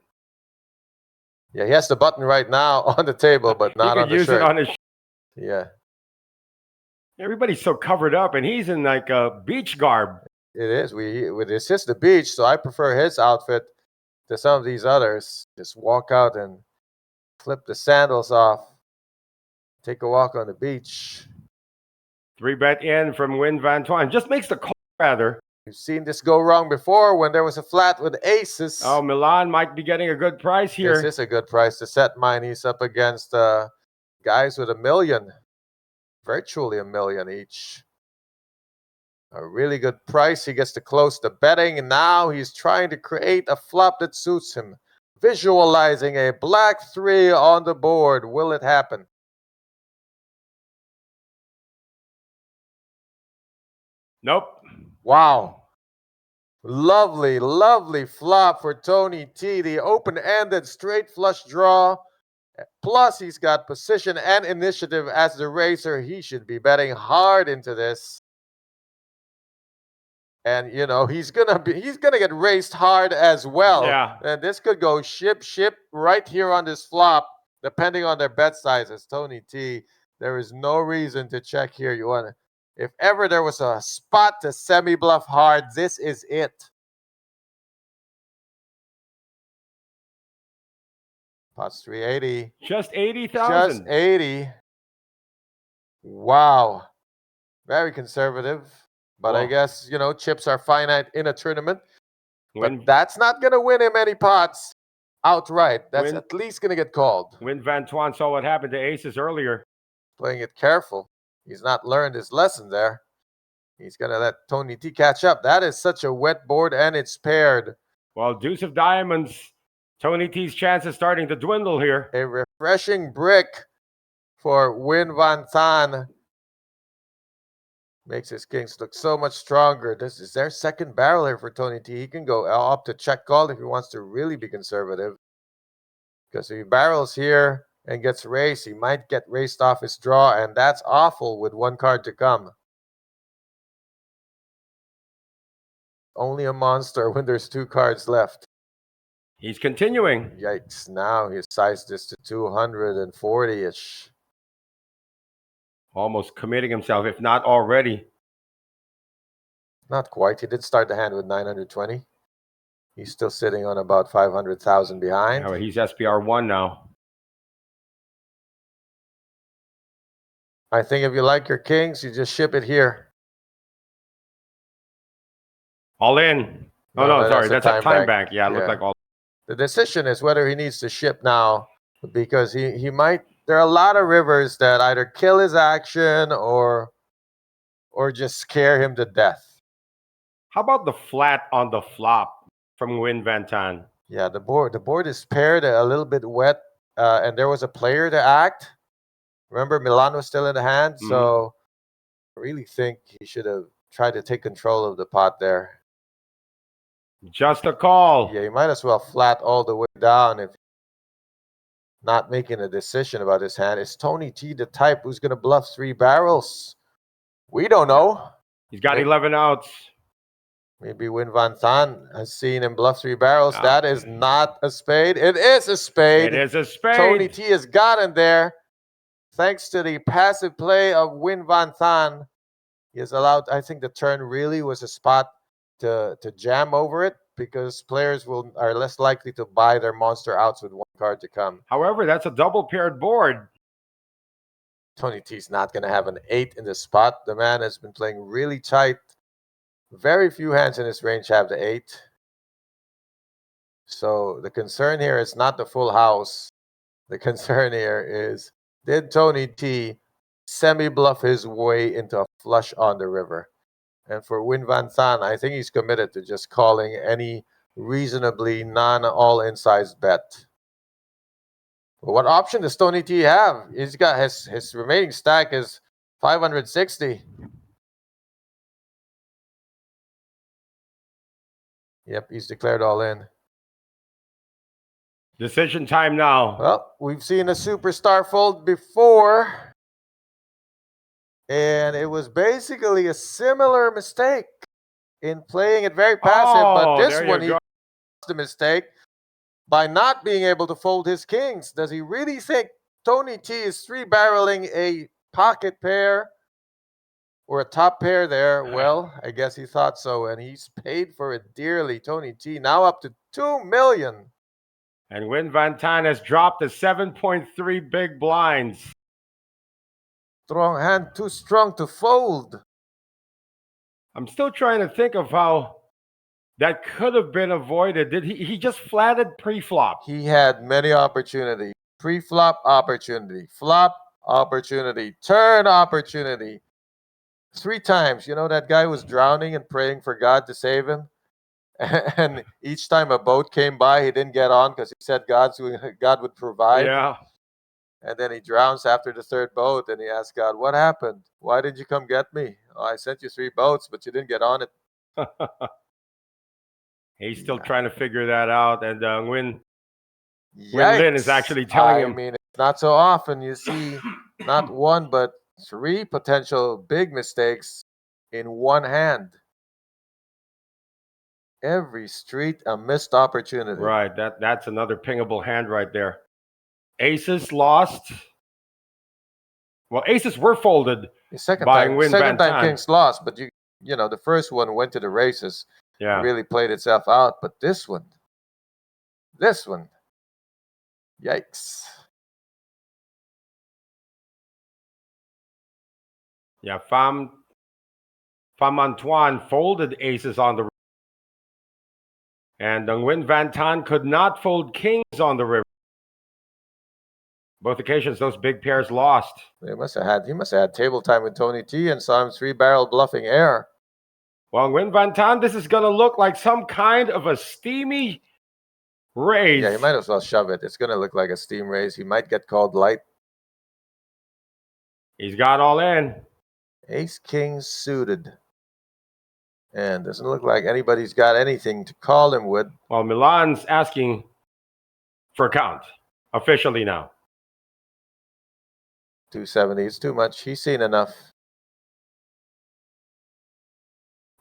Yeah, he has the button right now on the table, but not on the shirt. He could use it on his Yeah. Everybody's so covered up, and he's in like a beach garb. It is. This is the beach, so I prefer his outfit to some of these others. Just walk out and flip the sandals off. Take a walk on the beach. 3-bet in from Win Van Tuan. Just makes the call, rather. You've seen this go wrong before when there was a flat with aces. Oh, Milan might be getting a good price here. This is a good price to set mine. He's up against guys with $1 million. Virtually $1 million each. A really good price. He gets to close the betting, and now he's trying to create a flop that suits him. Visualizing a black 3 on the board. Will it happen? Nope. Wow. Lovely, lovely flop for Tony T. The open-ended straight flush draw. Plus, he's got position and initiative as the racer. He should be betting hard into this. And you know, he's gonna get raced hard as well. Yeah. And this could go ship right here on this flop, depending on their bet sizes. Tony T, there is no reason to check here. You want to, if ever there was a spot to semi-bluff hard, this is it. Pot's 380. Just 80,000. Just 80. Wow. Very conservative. But I guess, you know, chips are finite in a tournament. But that's not going to win him any pots outright. That's at least going to get called. Win Van Tuan saw what happened to aces earlier. Playing it careful. He's not learned his lesson there. He's going to let Tony T catch up. That is such a wet board, and it's paired. Well, deuce of diamonds. Tony T's chance is starting to dwindle here. A refreshing brick for Win Van Tan. Makes his kings look so much stronger. This is their second barrel here for Tony T. He can go up to check call if he wants to really be conservative. Because if he barrels here and gets raced, he might get raced off his draw, and that's awful with one card to come. Only a monster when there's 2 cards left. He's continuing. Yikes. Now he's sized this to 240-ish. Almost committing himself, if not already. Not quite. He did start the hand with 920. He's still sitting on about 500,000 behind. Yeah, he's SPR1 now. I think if you like your kings, you just ship it here. All in. Oh, no, sorry. That's a time bank. Yeah, it looked like all. The decision is whether he needs to ship now, because he might. There are a lot of rivers that either kill his action or just scare him to death. How about the flat on the flop from Win Van Tan? Yeah, the board is paired, a little bit wet, and there was a player to act. Remember, Milan was still in the hand, so I really think he should have tried to take control of the pot there. Just a call. Yeah, he might as well flat all the way down if not making a decision about his hand. Is Tony T the type who's going to bluff 3 barrels? We don't know. He's got 11 outs. Maybe Win Van Tan has seen him bluff 3 barrels. No. That is not a spade. It is a spade. It is a spade. Tony T has gotten there. Thanks to the passive play of Win Van Tan, he has allowed, I think the turn really was a spot to jam over it, because players are less likely to buy their monster outs with 1 card to come. However, that's a double paired board. Tony T's not going to have an 8 in the spot. The man has been playing really tight. Very few hands in his range have the 8. So the concern here is not the full house. The concern here is, did Tony T semi-bluff his way into a flush on the river? And for Win Van Tan, I think he's committed to just calling any reasonably non-all-in size bet. But what option does Tony T have? He's got his remaining stack is 560. Yep, he's declared all in. Decision time now. Well, we've seen a superstar fold before, and it was basically a similar mistake in playing it very passive. But this one, he lost the mistake by not being able to fold his kings. Does he really think Tony T is 3-barreling a pocket pair or a top pair there? Well, I guess he thought so, and he's paid for it dearly. Tony T now up to $2 million. And Win Van Tan has dropped to 7.3 big blinds. Strong hand, too strong to fold. I'm still trying to think of how that could have been avoided. Did he just flatted pre-flop? He had many opportunities. Pre-flop opportunity, flop opportunity, turn opportunity. 3 times. You know, that guy was drowning and praying for God to save him. And each time a boat came by, he didn't get on because he said God would provide. Yeah. And then he drowns after the 3rd boat, and he asked God, "What happened? Why did you come get me? Oh, I sent you 3 boats, but you didn't get on it." He's still trying to figure that out. And Win Lin is actually telling him. I mean, it's not so often you see not 1, but 3 potential big mistakes in 1 hand. Every street a missed opportunity. Right. That's another pingable hand right there. Aces lost. Well, aces were folded. The second by time, Win Van Tan. Kings lost, but you know the first one went to the races. Yeah. It really played itself out. But this one, yikes. Yeah, Fam Antoine folded aces on the river. And Nguyen Van Tan could not fold kings on the river. Both occasions, those big pairs lost. He must have had table time with Tony T and saw him 3-barrel bluffing air. Well, Nguyen Van Tan, this is going to look like some kind of a steamy raise. Yeah, he might as well shove it. It's going to look like a steam raise. He might get called light. He's got all in. Ace King suited. And doesn't look like anybody's got anything to call him with. Well, Milan's asking for a count officially now. 270 is too much. He's seen enough.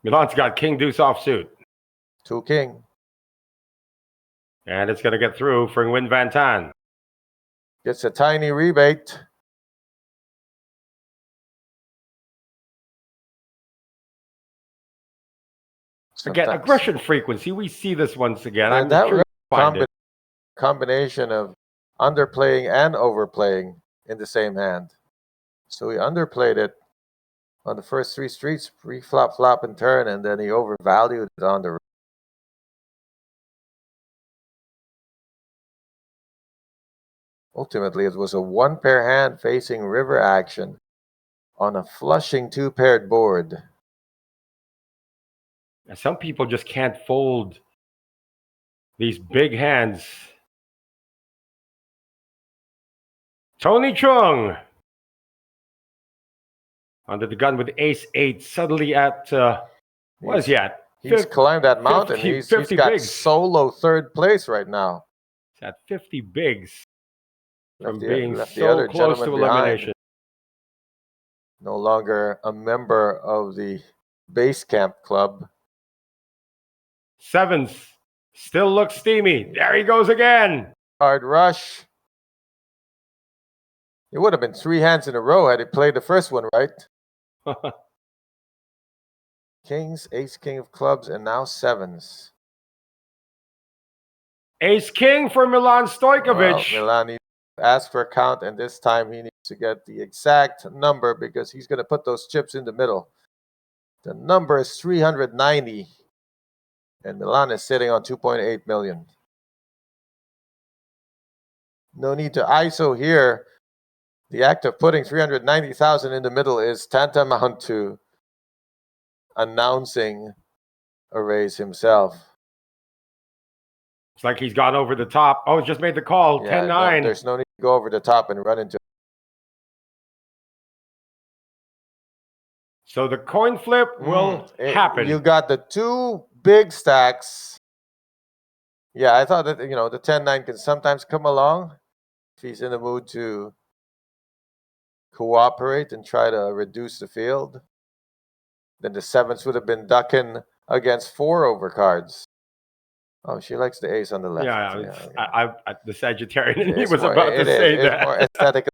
Milan's got king deuce offsuit. 2 king. And it's going to get through for Nguyen Van Tan. Gets a tiny rebate. Again, Sometimes. aggression frequency. We see this once again. And I'm that sure you find it. combination of underplaying and overplaying in the same hand. So he underplayed it on the first 3 streets, pre-flop, flop, and turn, and then he overvalued it on the. Ultimately, it was a 1-pair hand facing river action on a flushing 2-paired board. Some people just can't fold these big hands. Tony Chung under the gun with ace-8, suddenly at, what is he at? He's climbed that mountain. 50, He's 50 got bigs. solo 3rd place right now. He's at 50 bigs from Left being the so other close to gentleman behind. elimination. No longer a member of the base camp club. 7s still looks steamy. There he goes again. Hard rush. It would have been 3 hands in a row had he played the first one right. Kings, ace, king of clubs, and now 7s. Ace-king for Milan Stojkovic. Well, Milan needs to ask for a count, and this time he needs to get the exact number because he's going to put those chips in the middle. The number is 390, and Milan is sitting on 2.8 million. No need to ISO here. The act of putting 390,000 in the middle is tantamount to announcing a raise himself. It's like he's gone over the top. Oh, just made the call. 10-9. There's no need to go over the top and run into. So the coin flip will happen. You got the 2 big stacks. Yeah, I thought that, the 10-9 can sometimes come along if he's in the mood to cooperate and try to reduce the field. Then the 7s would have been ducking against 4 overcards. Oh, she likes the ace on the left. Yeah. The Sagittarian. He was about to say that. It's more aesthetically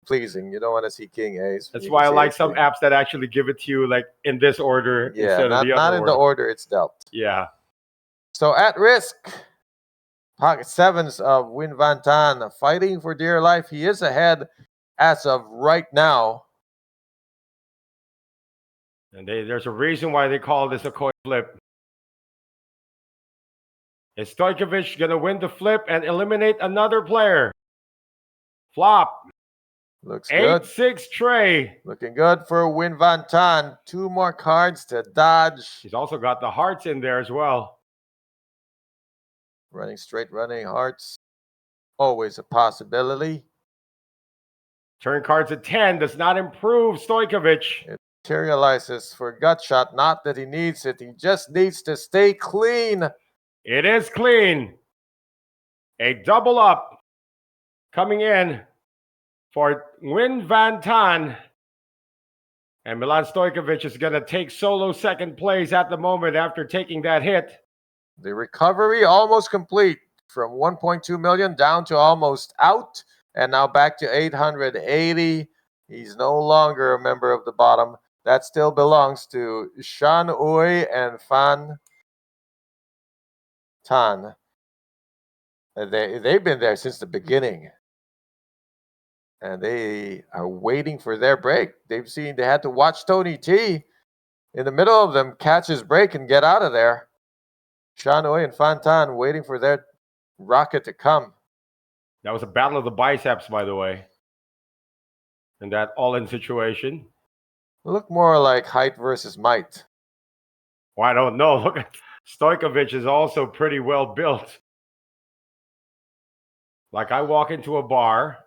pleasing. You don't want to see king ace. That's why I like some apps that actually give it to you like in this order instead of the other order. Not in the order it's dealt. Yeah. So at risk, pocket 7s of Win Van Tan fighting for dear life. He is ahead as of right now. And there's a reason why they call this a coin flip. Is Stojkovic going to win the flip and eliminate another player? Flop. Looks good. 8-6 tray. Looking good for Win Van Tan. 2 more cards to dodge. He's also got the hearts in there as well. Running straight, running hearts. Always a possibility. Turn cards at 10 does not improve Stojkovic. It materializes for gut shot. Not that he needs it. He just needs to stay clean. It is clean. A double up coming in for Win Van Tan. And Milan Stojkovic is going to take solo 2nd place at the moment after taking that hit. The recovery almost complete from 1.2 million down to almost out. And now back to 880. He's no longer a member of the bottom. That still belongs to Shan Uy and Fan Tan. They've been there since the beginning. And they are waiting for their break. They had to watch Tony T in the middle of them catch his break and get out of there. Shan Uy and Fan Tan waiting for their rocket to come. That was a battle of the biceps, by the way. In that all-in situation. Look more like height versus might. Well, I don't know. Look at Stojkovic is also pretty well built. Like I walk into a bar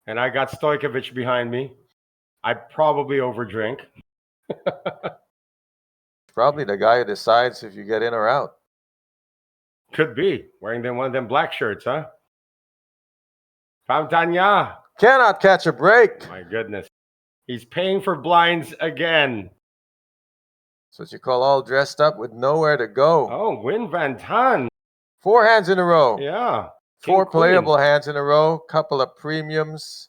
and I got Stojkovic behind me, I probably overdrink. Probably the guy who decides if you get in or out. Could be. Wearing one of them black shirts, huh? Famtanya. Cannot catch a break. My goodness. He's paying for blinds again. That's what you call all dressed up with nowhere to go. Oh, Win Van Tan. 4 hands in a row. Yeah. 4 playable hands in a row. Couple of premiums.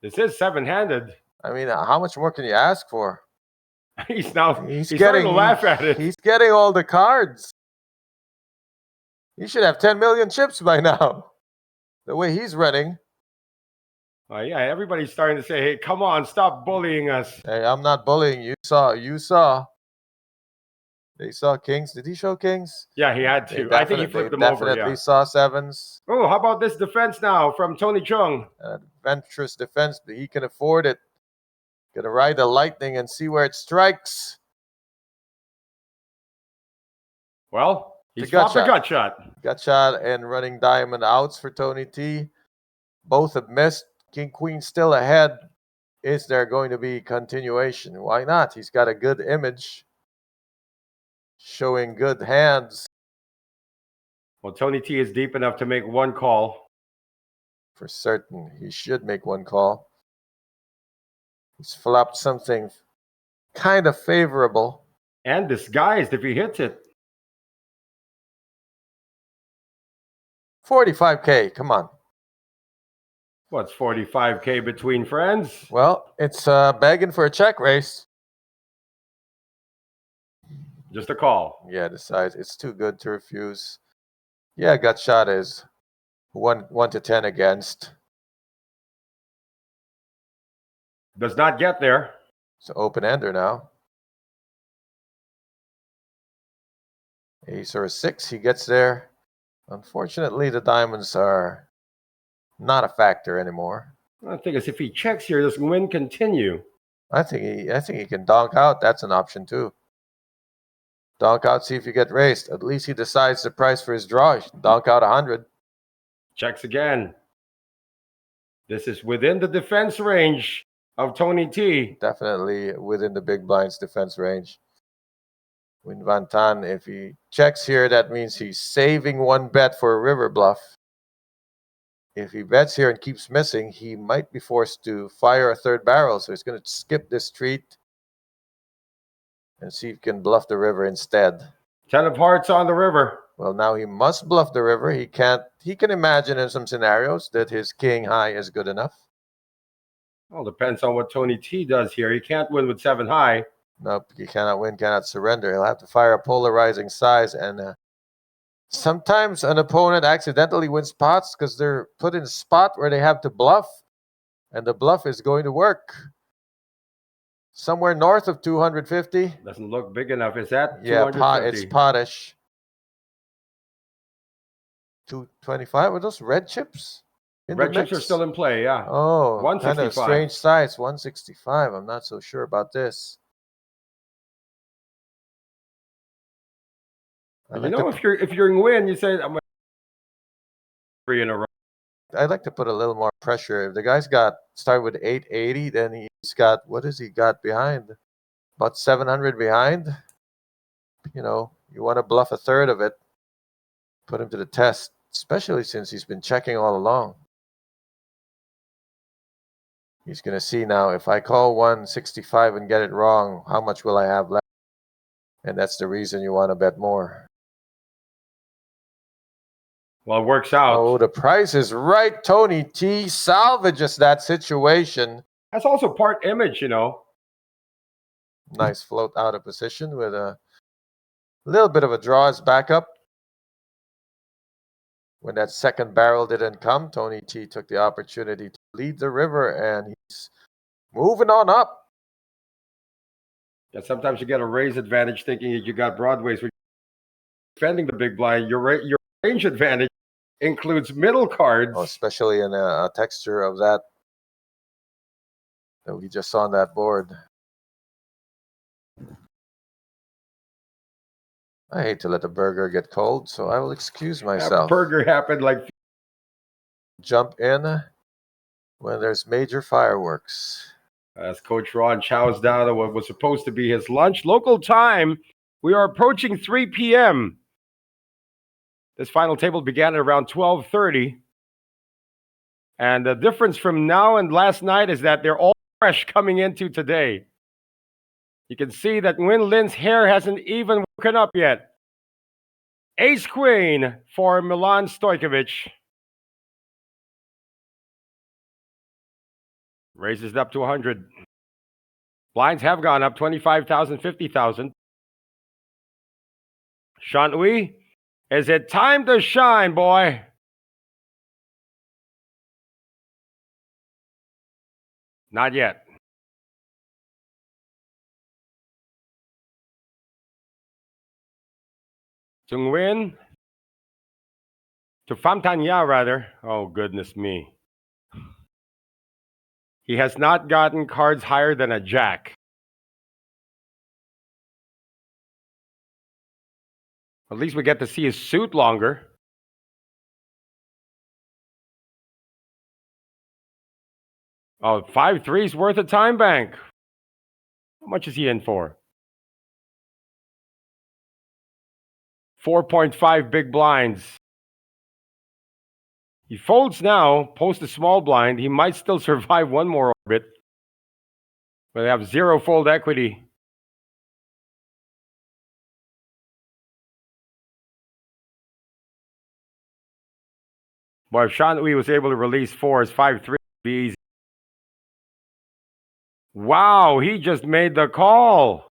This is 7-handed. I mean, how much more can you ask for? He's starting to laugh at it. He's getting all the cards. He should have 10 million chips by now. The way he's running. Yeah, everybody's starting to say, hey, come on, stop bullying us. Hey, I'm not bullying. You saw. They saw kings. Did he show kings? Yeah, he had to. I think he flipped them over. Definitely saw sevens. Oh, how about this defense now from Tony Chung? Adventurous defense, but he can afford it. Gonna ride the lightning and see where it strikes. Well, he's got a gut shot. Gut shot and running diamond outs for Tony T. Both have missed. King Queen still ahead. Is there going to be continuation? Why not? He's got a good image. Showing good hands. Well, Tony T is deep enough to make one call. For certain, he should make one call. He's flopped something kind of favorable. And disguised if he hits it. 45K, come on. What's 45K between friends? Well, it's begging for a check raise. Just a call. Yeah, decides it's too good to refuse. Yeah, gut shot is 1 to 10 against. Does not get there. It's an open-ender now. Ace or a 6, he gets there. Unfortunately, the diamonds are not a factor anymore. I think as if he checks here, does win continue? I think he can donk out. That's an option too. Donk out, see if you get raised. At least he decides the price for his draw. Donk out 100. Checks again. This is within the defense range of Tony T. Definitely within the big blind's defense range. Win Van Tan, if he checks here, that means he's saving one bet for a river bluff. If he bets here and keeps missing, he might be forced to fire a third barrel. So he's going to skip this treat and see if he can bluff the river instead. 10 of hearts on the river. Well, now he must bluff the river. He can imagine in some scenarios that his king high is good enough. Well, depends on what Tony T does here. He can't win with 7 high. Nope, he cannot win, cannot surrender. He'll have to fire a polarizing size. And sometimes an opponent accidentally wins pots because they're put in a spot where they have to bluff. And the bluff is going to work. Somewhere north of 250. Doesn't look big enough. Is that? Yeah, it's pottish. 225. Were those red chips? Red chips are still in play, yeah. Oh, 165. kind of strange size. 165. I'm not so sure about this. If you're in win, you say I'm 3 in a row. I'd like to put a little more pressure. If the guy's started with 880, then he's got, what has he got behind? About 700 behind. You want to bluff a third of it. Put him to the test, especially since he's been checking all along. He's going to see now, if I call 165 and get it wrong, how much will I have left? And that's the reason you want to bet more. Well, it works out. Oh, the price is right. Tony T salvages that situation. That's also part image, Nice float out of position with a little bit of a draw as backup. When that second barrel didn't come, Tony T took the opportunity to lead the river, and he's moving on up. Yeah, sometimes you get a raise advantage thinking that you got broadways. When you're defending the big blind, your range advantage includes middle cards. Oh, especially in a texture of that we just saw on that board. I hate to let the burger get cold, so I will excuse myself. That burger happened like... Jump in when there's major fireworks. As Coach Ron chows down on what was supposed to be his lunch. Local time, we are approaching 3 p.m. This final table began at around 12:30. And the difference from now and last night is that they're all fresh coming into today. You can see that Nguyen Lin's hair hasn't even woken up yet. Ace Queen for Milan Stojkovic. Raises it up to 100. Blinds have gone up 25,000, 50,000. Shantui, is it time to shine, boy? Not yet. Jungwin to Famtanya, rather. Oh, goodness me. He has not gotten cards higher than a jack. At least we get to see his suit longer. Oh, 5-3's worth of time bank. How much is he in for? 4.5 big blinds. He folds now, post a small blind. He might still survive one more orbit. But they have 0 fold equity. But if Shantui was able to release 4, his 5-3 would be easy. Wow, he just made the call.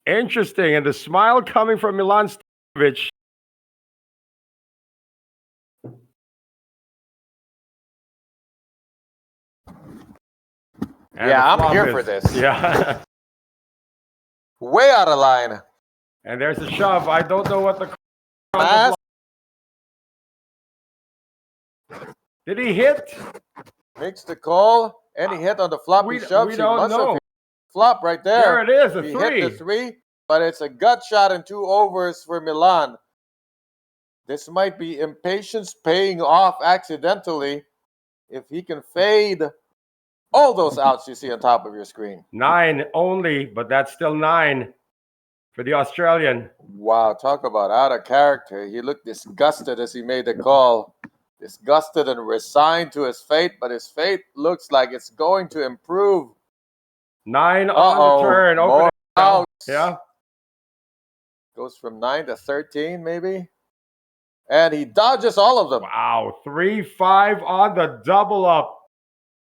Interesting. And the smile coming from Milan Stevich. Yeah, I'm here for this. Yeah. Way out of line. And there's a shove. I don't know what the... Pass. Did he hit? Makes the call. Any hit on the flop he shoves. We don't know. Flop right there. There it is, a he 3. hit the 3, but it's a gut shot and 2 overs for Milan. This might be impatience paying off accidentally if he can fade all those outs you see on top of your screen. 9 only, but that's still 9 for the Australian. Wow, talk about out of character. He looked disgusted as he made the call. Disgusted and resigned to his fate, but his fate looks like it's going to improve. 9 on the turn. More outs. Yeah. Goes from 9 to 13, maybe. And he dodges all of them. Wow, 3-5 on the double up.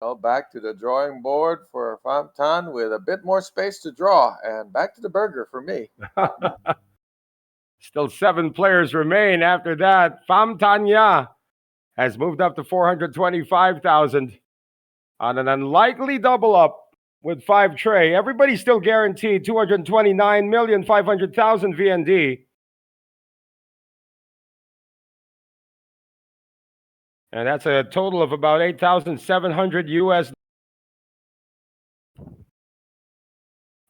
Well, back to the drawing board for Famtan with a bit more space to draw. And back to the burger for me. Still 7 players remain after that. Famtanya has moved up to 425,000 on an unlikely double up with 5 tray. Everybody's still guaranteed 229,500,000 VND. And that's a total of about 8,700 US.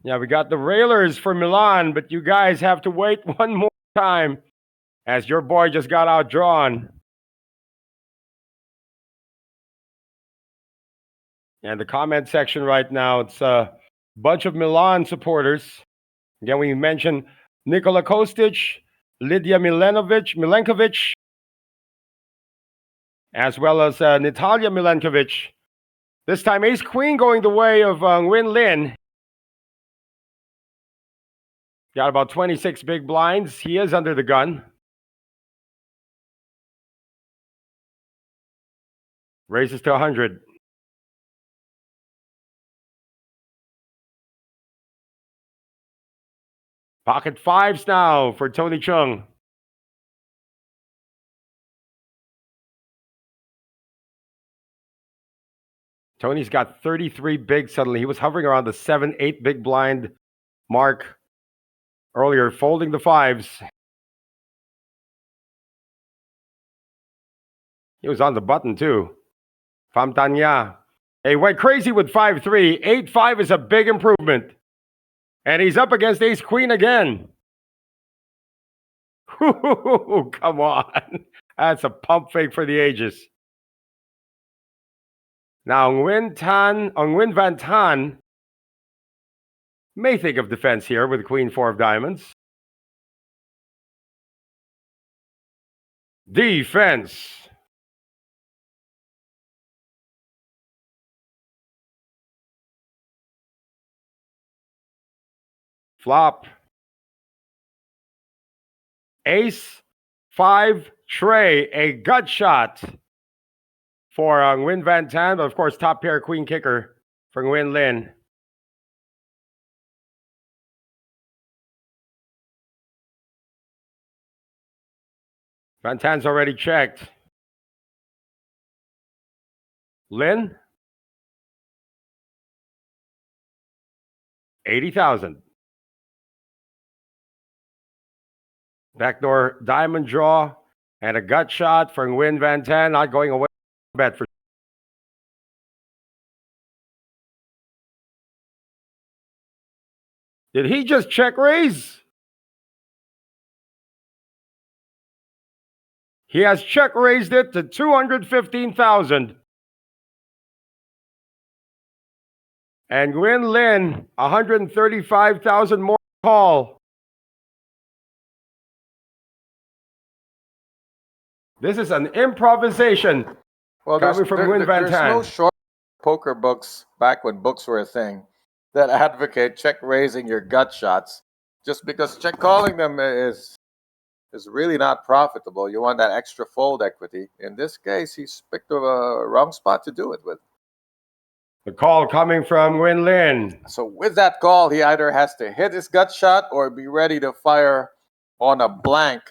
Yeah, we got the railers for Milan, but you guys have to wait one more time as your boy just got outdrawn. And the comment section right now, it's a bunch of Milan supporters. Again, we mentioned Nikola Kostic, Lydia Milenkovic, as well as Natalia Milenkovic. This time, ace-queen going the way of Nguyen Lin. Got about 26 big blinds. He is under the gun. Raises to 100. Pocket 5s now for Tony Chung. Tony's got 33 big suddenly. He was hovering around the 7-8 big blind mark earlier, folding the 5s. He was on the button too. Famtanya. He went crazy with 5-3. 8-5 is a big improvement. And he's up against ace-queen again. Come on. That's a pump fake for the ages. Now, Nguyen Van Tan may think of defense here with queen 4 of diamonds. Defense. Flop. Ace 5 tray, a gut shot. for Nguyen Van Tan, but of course, top pair queen kicker for Nguyen Lin. Van Tan's already checked. Lin? 80,000. Backdoor diamond draw and a gut shot for Nguyen Van Tan, not going away. Bet for. Did he just check raise? He has check raised it to 215,000. And Nguyen Lin, 135,000 more call. This is an improvisation. Well, Coming from Nguyen Van there's Tan. no short poker books back when books were a thing that advocate check raising your gut shots just because check calling them is really not profitable. You want that extra fold equity. In this case, he's picked the wrong spot to do it with. The call coming from Nguyen Lin. So with that call, he either has to hit his gut shot or be ready to fire on a blank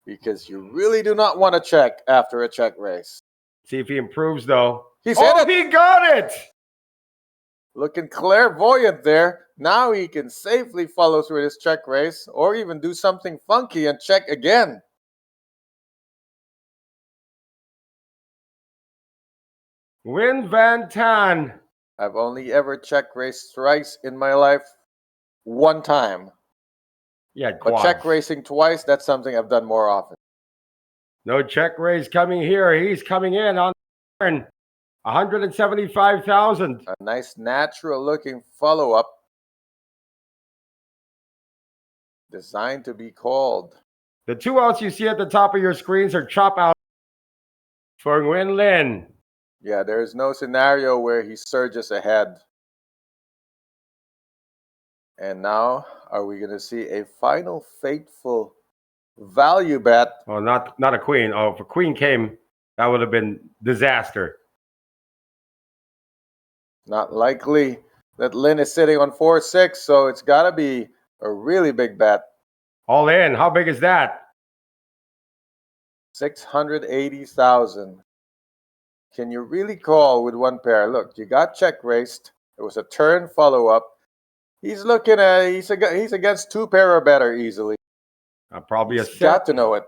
because you really do not want to check after a check raise. See if he improves, though. He's hit it. He got it! Looking clairvoyant there. Now he can safely follow through his check raise or even do something funky and check again. Nguyen Van Tan. I've only ever check raised thrice in my life. One time. Yeah, But quads. check racing twice, that's something I've done more often. No check raise coming here. He's coming in on turn. 175,000. A nice natural looking follow-up. Designed to be called. The two outs you see at the top of your screens are chop out for Nguyen Lin. Yeah, there is no scenario where he surges ahead. And now, are we going to see a final fateful value bet? Oh, not a queen. Oh, if a queen came, that would have been disaster. Not likely that Lin is sitting on 4-6, so it's got to be a really big bet. All in. How big is that? 680,000. Can you really call with one pair? Look, you got check raised. It was a turn follow-up. He's looking at, he's against two pair or better easily. Probably He's a set. got to know it.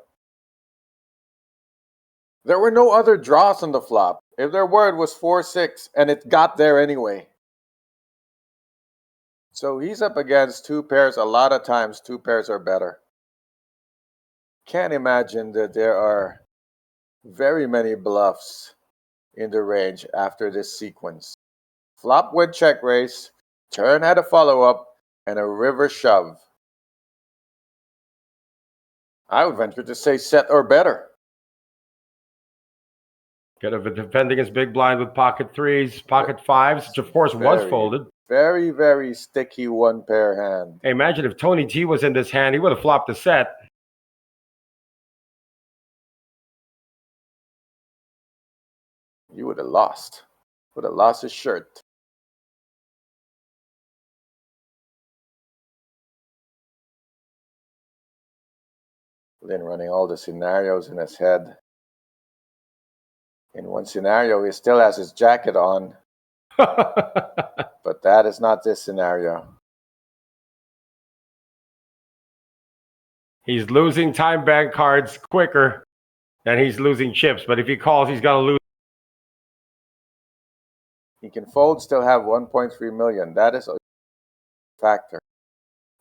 There were no other draws on the flop. If there were, it was 4-6, and it got there anyway. So he's up against two pairs. A lot of times, two pairs are better. Can't imagine that there are very many bluffs in the range after this sequence. Flop went check raise, turn had a follow-up, and a river shove. I would venture to say set or better. Could have been defending his big blind with pocket threes, pocket fives, which of course was folded. Very, very sticky one pair hand. Hey, imagine if Tony T was in this hand, he would have flopped the set. You would have lost. Would have lost his shirt. Lin running all the scenarios in his head. In one scenario, he still has his jacket on. But that is not this scenario. He's losing time bank cards quicker than he's losing chips. But if he calls, he's going to lose. He can fold, still have 1.3 million. That is a factor.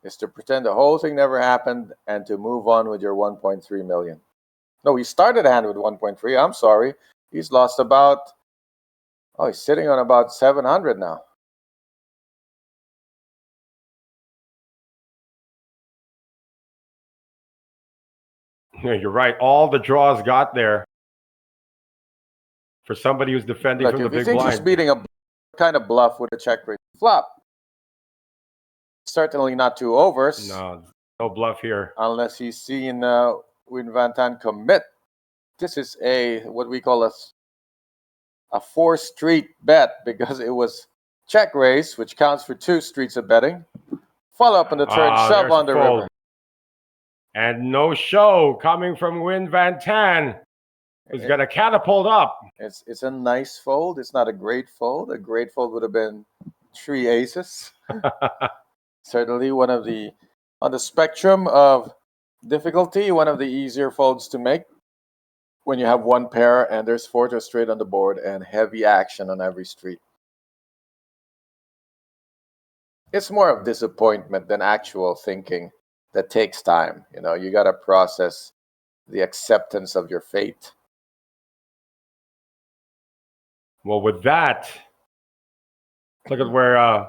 Is to pretend the whole thing never happened and to move on with your 1.3 million. No, he started a hand with 1.3. I'm sorry. He's lost about, he's sitting on about 700 now. Yeah, you're right. All the draws got there for somebody who's defending Look, from the if you big think blind. he's beating a kind of bluff with a check raise flop, certainly not two overs. No bluff here. Unless he's seen Nguyen Van Tan commit. This is what we call a a 4-street bet because it was check raise, which counts for 2 streets of betting. Follow up on the turn, shove on the river. And no show coming from Win Van Tan, who's going to catapult up. It's a nice fold. It's not a great fold. A great fold would have been 3 aces. Certainly one of the, on the spectrum of difficulty, one of the easier folds to make when you have 1 pair and there's 4 to a straight on the board and heavy action on every street. It's more of disappointment than actual thinking that takes time. You know, you got to process the acceptance of your fate. Well, with that, look at where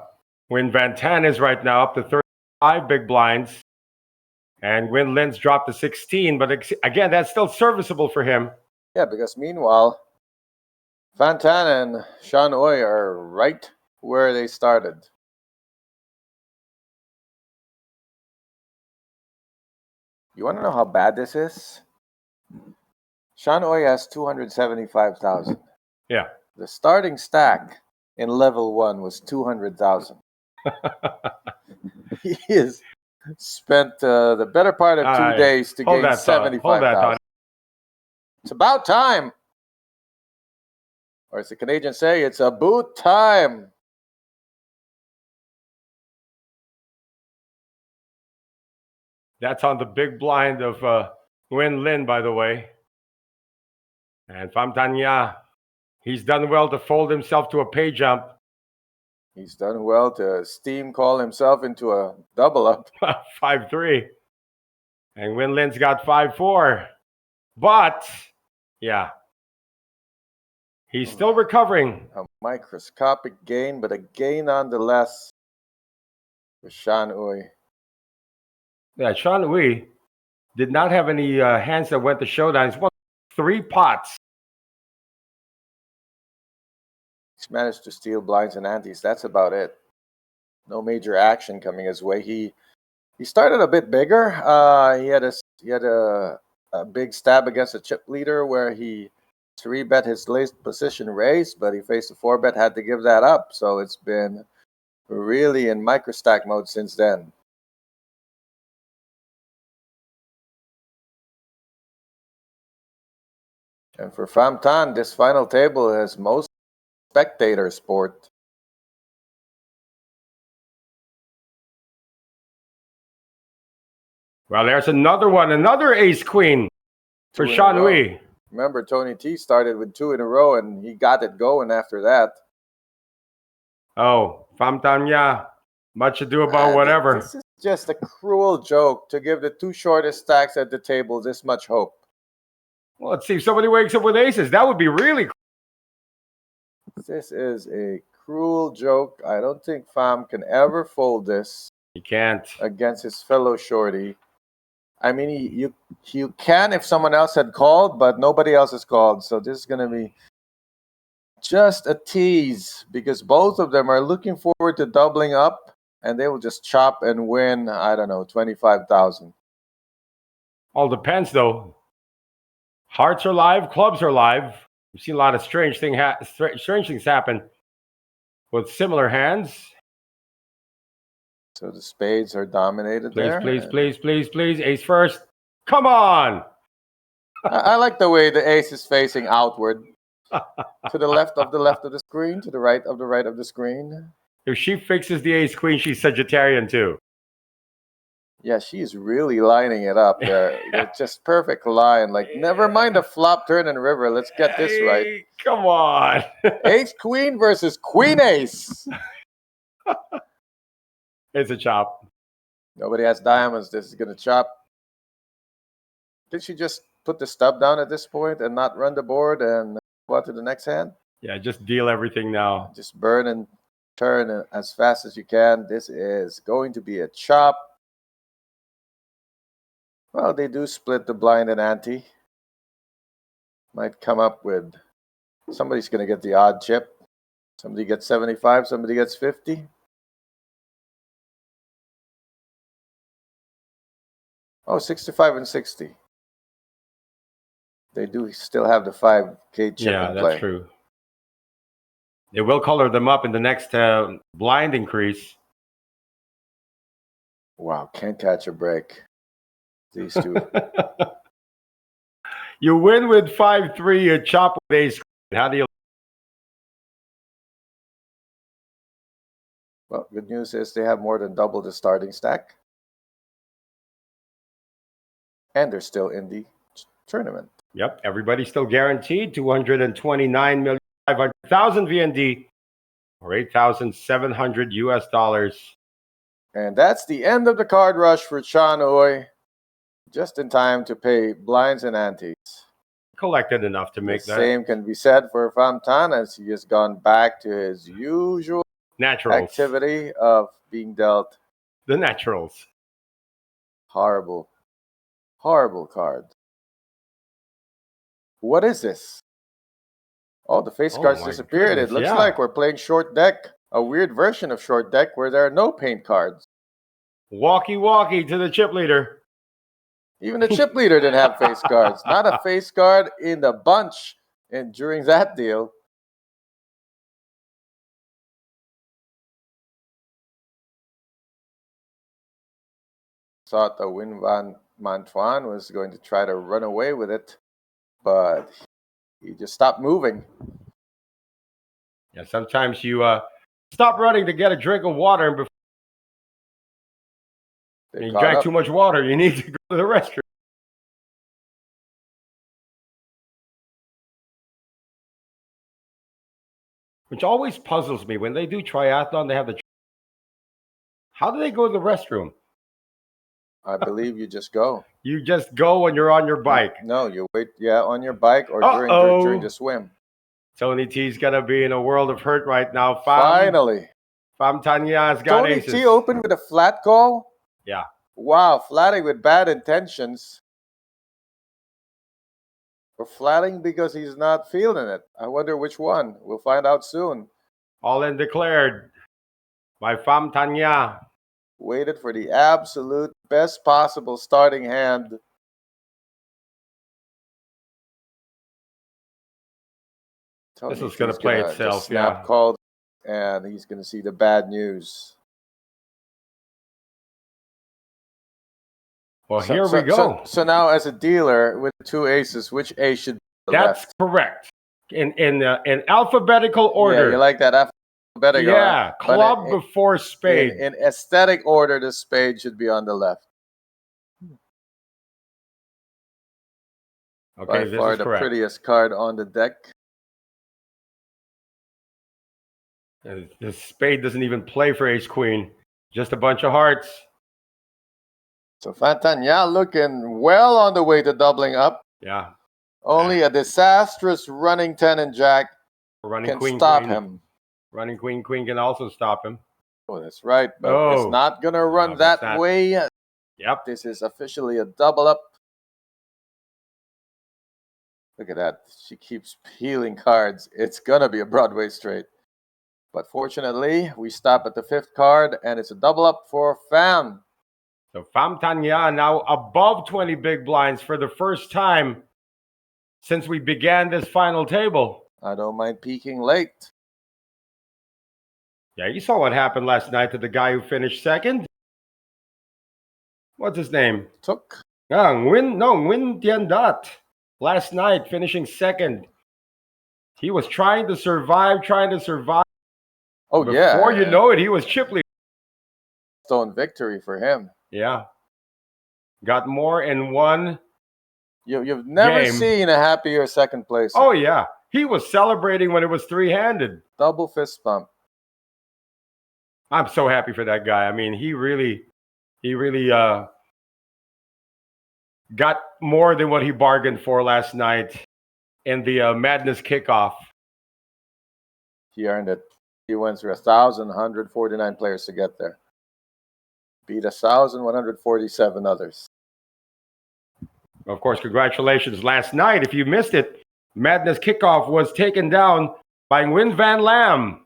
Win Van Tan is right now, up to 35 big blinds. And Win Lin's dropped to 16, but again, that's still serviceable for him. Yeah, because meanwhile, Van Tan and Sean Oy are right where they started. You want to know how bad this is? Sean Oy has 275,000. Yeah. The starting stack in level 1 was 200,000. He has spent the better part of 2 days to gain 75,000. It's about time. Or as the Canadians say, it's about time. That's on the big blind of Win Lin, by the way. And Pham Thanh Nha, he's done well to fold himself to a pay jump. He's done well to steam call himself into a double up. 5-3. And Win Lin's got 5-4. But, yeah, he's still recovering. A microscopic gain, but a gain nonetheless for Sean Oy. Yeah, Sean Oy did not have any hands that went to Showdowns. He's won 3 pots. He's managed to steal blinds and antes. That's about it. No major action coming his way. He started a bit bigger. He had a big stab against a chip leader where he 3-bet his late position raise, but he faced a 4-bet, had to give that up. So it's been really in microstack mode since then. And for Pham Thanh, this final table has most spectator sport. Well, there's another one, another ace queen for Sean Oy. Remember, Tony T started with 2 in a row, and he got it going after that. Oh, Pham Thanh Nha, much ado about whatever. This is just a cruel joke to give the 2 shortest stacks at the table this much hope. Well, let's see if somebody wakes up with aces. That would be really cool. This is a cruel joke. I don't think Pham can ever fold this. He can't. Against his fellow shorty. I mean, you can if someone else had called, but nobody else has called. So this is going to be just a tease because both of them are looking forward to doubling up, and they will just chop and win, I don't know, 25,000. All depends, though. Hearts are live, clubs are live. We've seen a lot of strange things happen with similar hands. So the spades are dominated there. Please. Ace first. Come on. I like the way the ace is facing outward. To the left of the screen, to the right of the screen. If she fixes the ace queen, she's Sagittarian too. Yeah, she's really lining it up there. It's just perfect line. Like, never mind the flop, turn, and river. Let's get this right. Come on. Ace queen versus queen ace. It's a chop. Nobody has diamonds. This is going to chop. Did she just put the stub down at this point and not run the board and go on to the next hand? Yeah, just deal everything now. Just burn and turn as fast as you can. This is going to be a chop. Well, they do split the blind and ante. Might come up with, somebody's going to get the odd chip. Somebody gets 75, somebody gets 50. Oh, 65 and 60. They do still have the 5K chip in play. Yeah, that's true. It will color them up in the next blind increase. Wow, can't catch a break. These two. You win with 5-3. You chop with ace. How do you? Well, good news is they have more than double the starting stack. And they're still in the tournament. Yep, everybody's still guaranteed 229,500,000 VND or 8,700 US dollars. And that's the end of the card rush for Chan Oy. Just in time to pay blinds and antes. Collected enough to make the that. Same can be said for Pham Tan, as he has gone back to his usual Naturals. activity of being dealt The naturals. horrible, horrible card. What is this? Oh, the face cards my disappeared. goodness, It looks yeah. like we're playing short deck, a weird version of short deck where there are no paint cards. Walkie to the chip leader. Even the chip leader didn't have face cards. Not a face card in the bunch and during that deal. Thought the Win Van Mantuan was going to try to run away with it, but he just stopped moving. Yeah, sometimes you stop running to get a drink of water, and before you drank too much water, you need to go to the restroom. Which always puzzles me. When they do triathlon, they have the... How do they go to the restroom? I believe you just go. You just go when you're on your bike. No, you wait, on your bike or during the swim. Tony T's going to be in a world of hurt right now. Finally. Pham Tanya's got Tony aces. T opened with a flat call? Yeah. Wow, flatting with bad intentions. Or flatting because he's not feeling it. I wonder which one. We'll find out soon. All in declared by Pham Tanya. Waited for the absolute best possible starting hand. This is going to play itself. Snap called, and he's going to see the bad news. Well, here we go. So now, as a dealer with two aces, which ace should be That's left? correct. In alphabetical order. Yeah, you like that alphabetical? Yeah, club before spade. In aesthetic order, the spade should be on the left. Okay, By far the prettiest card on the deck. The spade doesn't even play for ace queen. Just a bunch of hearts. So Pham Tanya looking well on the way to doubling up. Yeah. Only a disastrous running 10 and jack can stop him. Running queen can also stop him. Oh, that's right. But it's not going to run that way. Yep. This is officially a double up. Look at that. She keeps peeling cards. It's going to be a Broadway straight. But fortunately, we stop at the fifth card, and it's a double up for Pham. So Pham Tanya now above 20 big blinds for the first time since we began this final table. I don't mind peeking late. Yeah, you saw what happened last night to the guy who finished second. What's his name? Took. Nguyen Tien Dat. Last night, finishing second. He was trying to survive. Oh, yeah. Before you know it, he was chip leader. Stone victory for him. Yeah. Got more in one. You've never seen a happier second place. Oh, yeah. He was celebrating when it was three-handed. Double fist bump. I'm so happy for that guy. I mean, he really got more than what he bargained for last night in the Madness kickoff. He earned it. He went through 1,149 players to get there. Beat 1,147 others. Of course, congratulations. Last night, if you missed it, Madness kickoff was taken down by Nguyen Van Lam.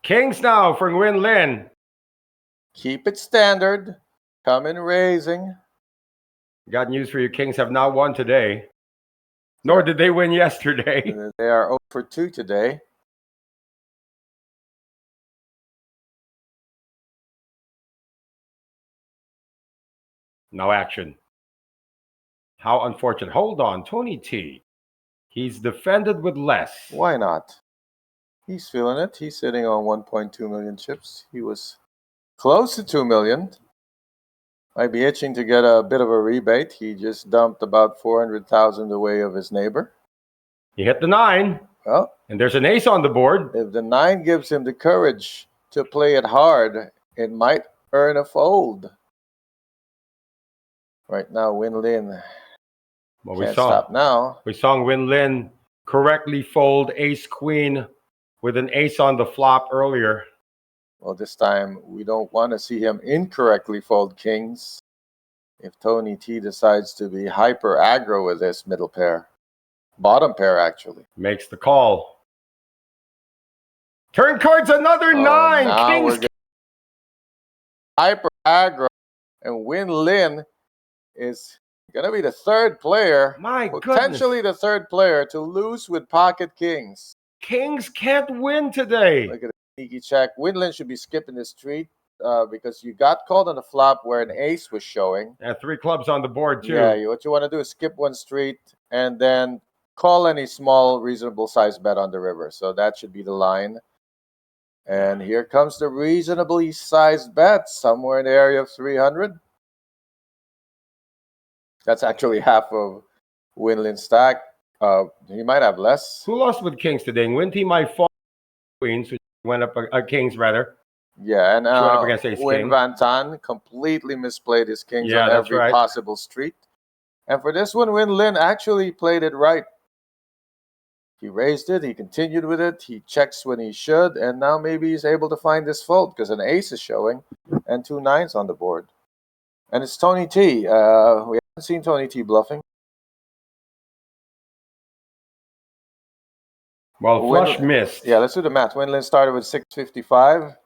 Kings now for Nguyen Lin. Keep it standard. Come in raising. Got news for you. Kings have not won today. Nor did they win yesterday. They are 0 for 2 today. No action. How unfortunate. Hold on. Tony T. He's defended with less. Why not? He's feeling it. He's sitting on 1.2 million chips. He was close to 2 million. Might be itching to get a bit of a rebate. He just dumped about 400,000 the way of his neighbor. He hit the 9. Well, and there's an ace on the board. If the 9 gives him the courage to play it hard, it might earn a fold. Right now, Win Lin can't stop now. We saw Win Lin correctly fold ace queen with an ace on the flop earlier. Well, this time we don't want to see him incorrectly fold kings if Tony T decides to be hyper aggro with this middle pair. Bottom pair, actually. Makes the call. Turn cards another 9. Kings. Hyper aggro. And Win Lin is going to be the third player. Potentially the third player to lose with pocket kings. Kings can't win today. Look at the sneaky check. Win Lin should be skipping the street because you got called on the flop where an ace was showing. And 3 clubs on the board, too. Yeah, what you want to do is skip one street and then call any small, reasonable size bet on the river. So that should be the line. And here comes the reasonably sized bet, somewhere in the area of 300. That's actually half of Win Lin's stack. He might have less. Who lost with kings today? Winty might fall queens, which went up kings rather. Yeah, and up against ace Win king. Van Tan completely misplayed his kings on every possible street. And for this one, Win Lin actually played it right. He raised it, he continued with it, he checks when he should, and now maybe he's able to find this fold because an ace is showing and 2 9s on the board. And it's Tony T. We haven't seen Tony T bluffing. Well, flush missed. Yeah, let's do the math. Win Lin started with 655.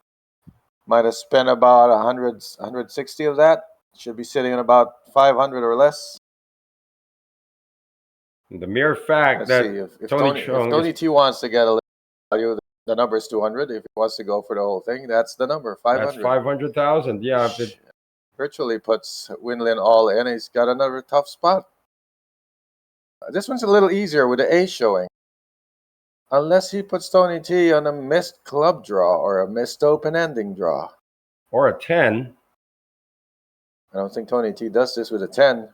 Might have spent about 160 of that. Should be sitting at about 500 or less. The mere fact that if Tony T wants to get a little value, the number is 200. If he wants to go for the whole thing, that's the number, 500. That's 500,000. Yeah. Virtually puts Win Lin all in. He's got another tough spot. This one's a little easier with the ace showing. Unless he puts Tony T on a missed club draw or a missed open-ending draw. Or a 10. I don't think Tony T does this with a 10.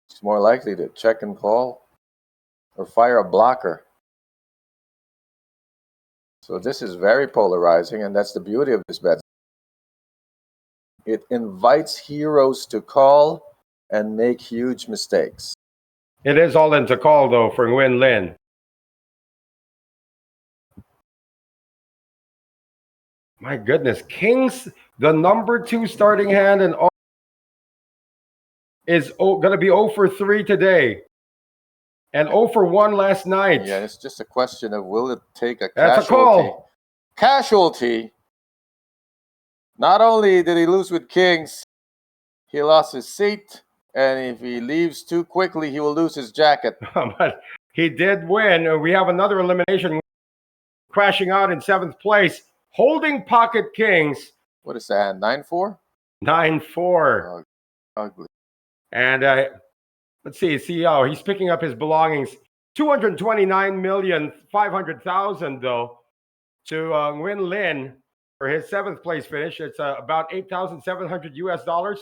He's more likely to check and call or fire a blocker. So this is very polarizing, and that's the beauty of this bet. It invites heroes to call and make huge mistakes. It is all in to call, though, for Win Lin. My goodness. Kings, the number 2 starting hand, and all is going to be 0 for 3 today. And 0 for 1 last night. Yeah, it's just a question of will it take a That's casualty. a call. Casualty. Not only did he lose with kings, he lost his seat. And if he leaves too quickly, he will lose his jacket. But he did win. We have another elimination crashing out in 7th place, holding pocket kings. What is that, 9-4? 9-4. Ugly. And let's see, he's picking up his belongings. 229,500,000 though to Win Lin for his 7th place finish. It's about $8,700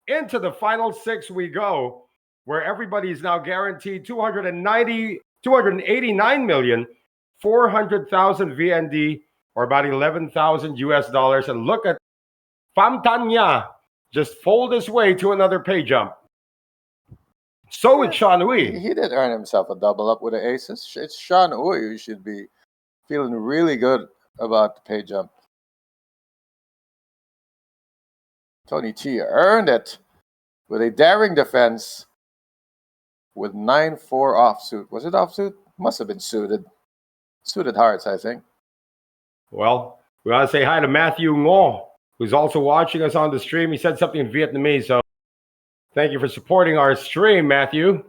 Into the final 6 we go, where everybody's now guaranteed 289,400,000 VND, or about $11,000. And look at Pham Thanh Nha just fold his way to another pay jump. So it's Sean Uy. He did earn himself a double up with the aces. It's Sean Uy who should be feeling really good about the pay jump. Tony T earned it with a daring defense with 9-4 offsuit. Was it offsuit? Must have been suited. Suited hearts, I think. Well, we want to say hi to Matthew Ngo, who's also watching us on the stream. He said something in Vietnamese, so Thank you for supporting our stream, Matthew.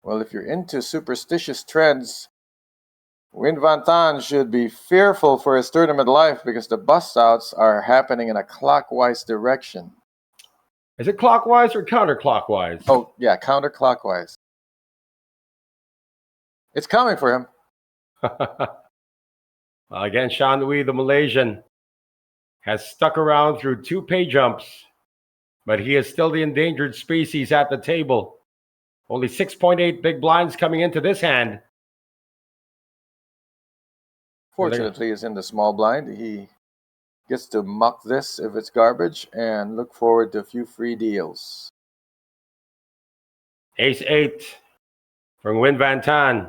Well, if you're into superstitious trends, Win Van Tan should be fearful for his tournament life because the bust outs are happening in a clockwise direction. Is it clockwise or counterclockwise? Oh, yeah, counterclockwise. It's coming for him. Again, Shanui, the Malaysian, has stuck around through 2 pay jumps, but he is still the endangered species at the table. Only 6.8 big blinds coming into this hand. Fortunately, he's in the small blind. He gets to muck this if it's garbage and look forward to a few free deals. Ace-8 from Win Van Tan.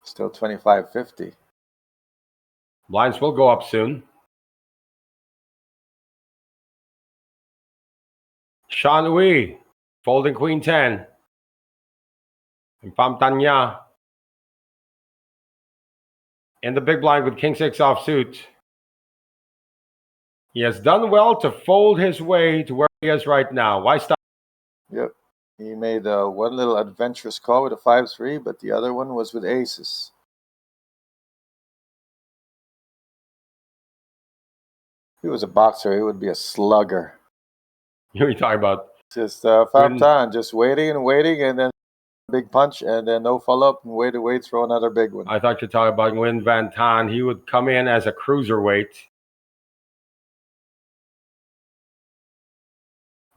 Still 25.50. Blinds will go up soon. Shanui, folding Queen 10. And Pham Thanh Nha in the big blind with King 6 offsuit. He has done well to fold his way to where he is right now. Why stop? Yep. He made one little adventurous call with a 5-3, but the other one was with aces. If he was a boxer, he would be a slugger. Who are you talking about? Just Pham Thanh, just waiting and waiting, and then big punch, and then no follow-up, and wait, throw another big one. I thought you were talking about Win Van Tan. He would come in as a cruiserweight.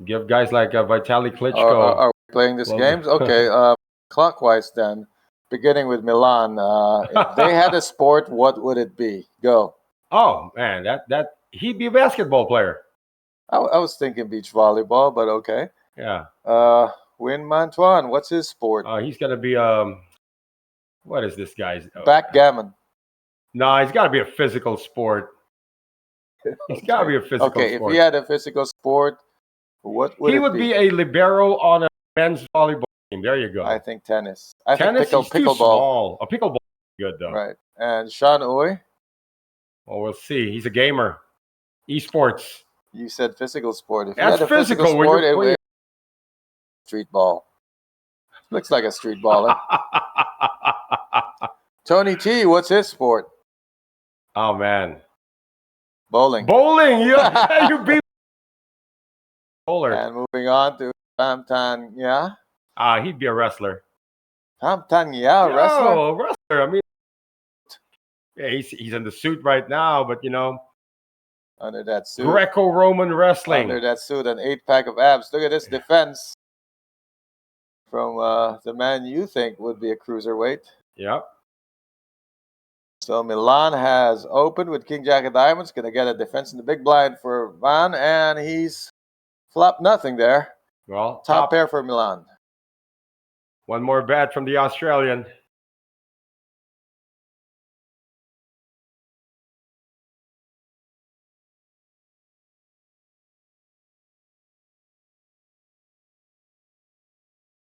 Give guys like Vitaly Klitschko. Are we playing these games? Okay, clockwise then. Beginning with Milan. If they had a sport, what would it be? Go. Oh man, that he'd be a basketball player. I was thinking beach volleyball, but okay. Yeah. Win Mantuan, what's his sport? He's gonna be what is this guy's? Backgammon. No, he's got to be a physical sport. He's got to be a physical sport. Okay, if he had a physical sport, what would he it would be a libero on a men's volleyball team. There you go. I think tennis. Tennis, think he's too pickleball. small. A pickleball is good though. Right. And Sean Uy? Well, we'll see. He's a gamer. Esports. You said physical sport. If That's you had a physical. sport, it street ball. Looks like a street baller. Tony T, what's his sport? Oh man. Bowling. Bowling. Yeah, you beat bowler. And moving on to Pham Thanh Nha. He'd be a wrestler. Pham Thanh Nha, wrestler? Oh, wrestler. I mean, yeah, he's in the suit right now, but you know, under that suit. Greco-Roman wrestling. Under that suit, an 8-pack of abs. Look at this defense from the man you think would be a cruiserweight. Yep. So Milan has opened with King Jack of Diamonds. Going to get a defense in the big blind for Van, and he's flopped nothing there. Well, top pair for Milan. One more bet from the Australian.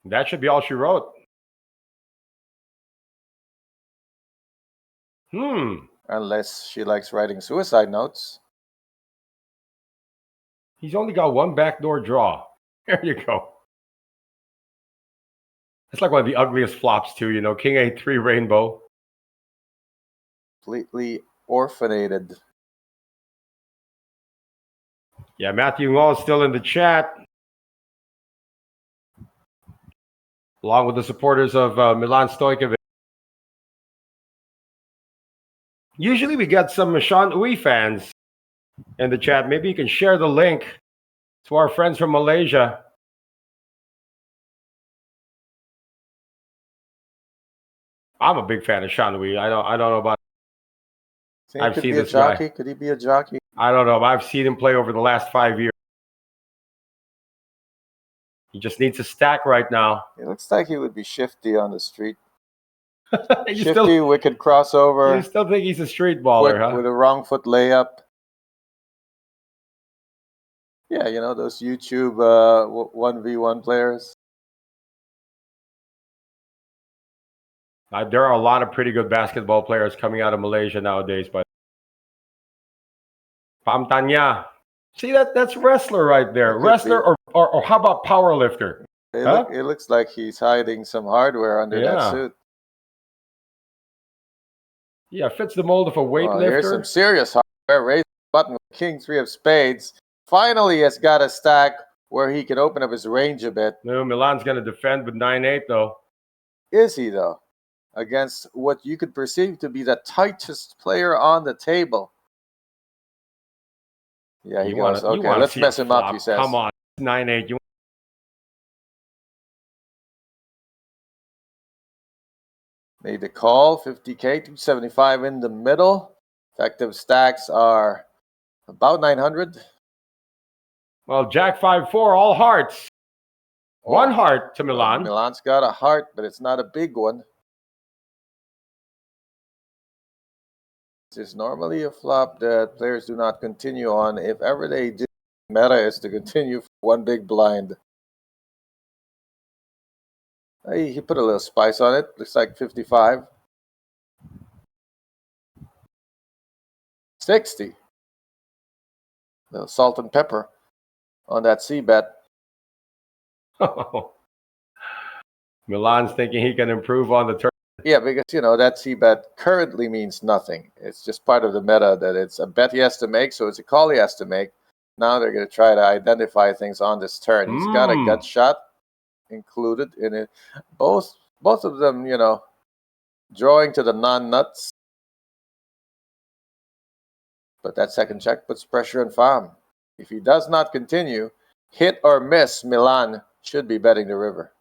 That should be all she wrote. Unless she likes writing suicide notes. He's only got one backdoor draw. There you go. It's like one of the ugliest flops too, you know. King A3 rainbow. Completely orphanated. Yeah, Matthew Wall is still in the chat. Along with the supporters of Milan Stojkovic. Usually we get some Sean Uy fans in the chat. Maybe you can share the link to our friends from Malaysia. I'm a big fan of Sean Uy. I don't know about. I've seen this guy. Could he be a jockey? I don't know. But I've seen him play over the last 5 years. He just needs a stack right now. It looks like he would be shifty on the street. Shifty, wicked crossover. You still think he's a street baller, huh? With a wrong foot layup. Yeah, you know, those YouTube 1v1 players. There are a lot of pretty good basketball players coming out of Malaysia nowadays, but Pamtanya. See, that's wrestler right there. Wrestler or how about power lifter? It looks like he's hiding some hardware under that suit. Yeah, fits the mold of a weightlifter. Here's some serious hardware. Raise the button with King 3 of spades. Finally has got a stack where he can open up his range a bit. No, Milan's going to defend with 9-8 though. Is he though? Against what you could perceive to be the tightest player on the table. Yeah, he goes, okay, let's mess him up, he says. Come on, 9-8. Made the call, 50K, 275 in the middle. Effective stacks are about 900. Well, Jack 5-4, all hearts. One heart to Milan. Milan's got a heart, but it's not a big one. This is normally a flop that players do not continue on. If ever they do, meta is to continue for one big blind. He put a little spice on it. Looks like 55. 60. Little salt and pepper on that C-bet. Oh. Milan's thinking he can improve on the turn. Yeah, because, that C-bet currently means nothing. It's just part of the meta that it's a bet he has to make, so it's a call he has to make. Now they're going to try to identify things on this turn. He's got a gut shot included in it. Both of them, drawing to the non-nuts. But that second check puts pressure on Pham. If he does not continue, hit or miss, Milan should be betting the river.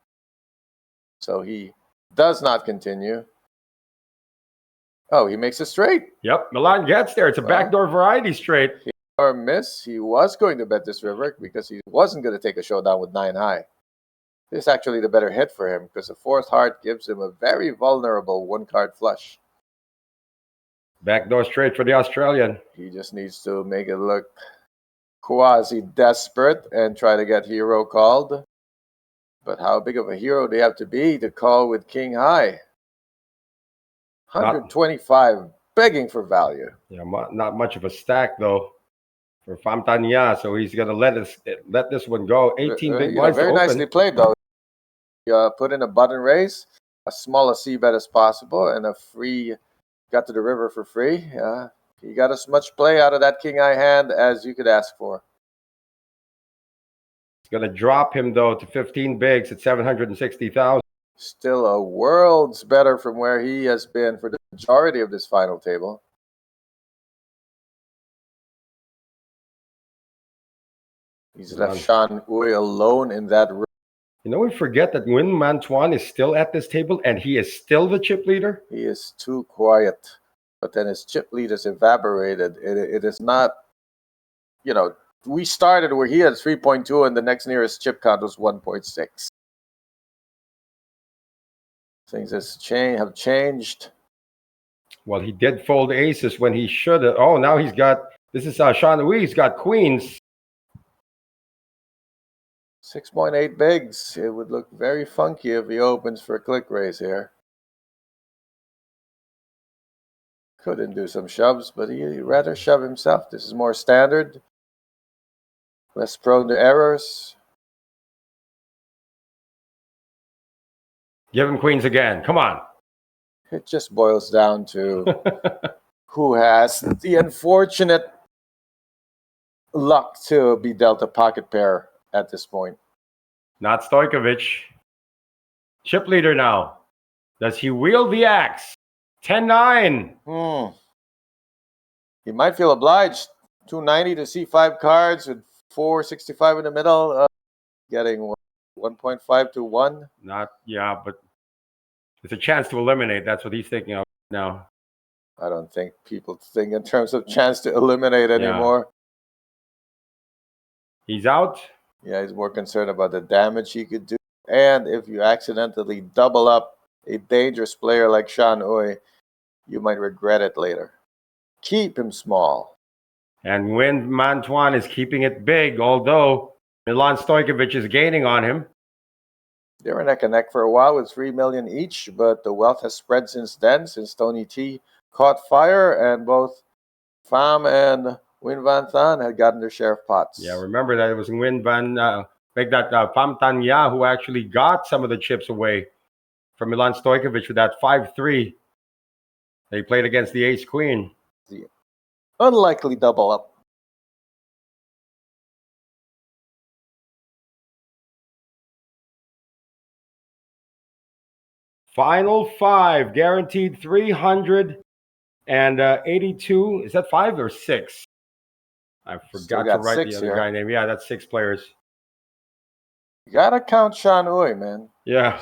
So he does not continue. Oh, he makes a straight. Yep, Milan gets there. It's a backdoor variety straight. Hit or miss, he was going to bet this river because he wasn't going to take a showdown with 9 high. This is actually the better hit for him because the 4th heart gives him a very vulnerable 1-card flush. Backdoor straight for the Australian. He just needs to make it look quasi-desperate and try to get hero called. But how big of a hero do you have to be to call with king high? 125, begging for value. Yeah, not much of a stack though for Pamtanya, so he's going to let this one go. 18 big blinds very nicely played though. Put in a button raise, as small a C-bet as possible, and a free, got to the river for free. He got as much play out of that king high hand as you could ask for. It's going to drop him though to 15 bigs at 760,000. Still a worlds better from where he has been for the majority of this final table. He's left Sean Uy alone in that room. We forget that Nguyen Man Tuan is still at this table and he is still the chip leader. He is too quiet. But then his chip lead has evaporated. It is not, we started where he had 3.2 and the next nearest chip count was 1.6. Things have changed. Well, he did fold aces when he should have. Oh, now he's got, this is Sean Uy, he's got queens. 6.8 bigs. It would look very funky if he opens for a click raise here. Couldn't do some shoves, but he'd rather shove himself. This is more standard. Less prone to errors. Give him queens again. Come on. It just boils down to who has the unfortunate luck to be dealt a pocket pair at this point. Not Stojkovic. Chip leader now. Does he wield the axe? 10-9. He might feel obliged. 290 to C5 cards with 465 in the middle. Getting 1.5 to 1. But it's a chance to eliminate. That's what he's thinking of now. I don't think people think in terms of chance to eliminate anymore. He's out. Yeah, he's more concerned about the damage he could do. And if you accidentally double up a dangerous player like Sean Uy, you might regret it later. Keep him small. And Nguyen Man Tuan is keeping it big, although Milan Stojkovic is gaining on him. They were neck and neck for a while with 3 million each, but the wealth has spread since then, since Tony T caught fire, and both Pham and Win Van Than had gotten their share of pots. Yeah, remember that it was Pham Tanya who actually got some of the chips away from Milan Stojkovic with that 5-3. They played against the ace-queen. The unlikely double up. Final 5, guaranteed 382. Is that 5 or 6? I forgot to write the other guy name. Yeah, that's 6 players. You gotta count Shan Ui, man. Yeah.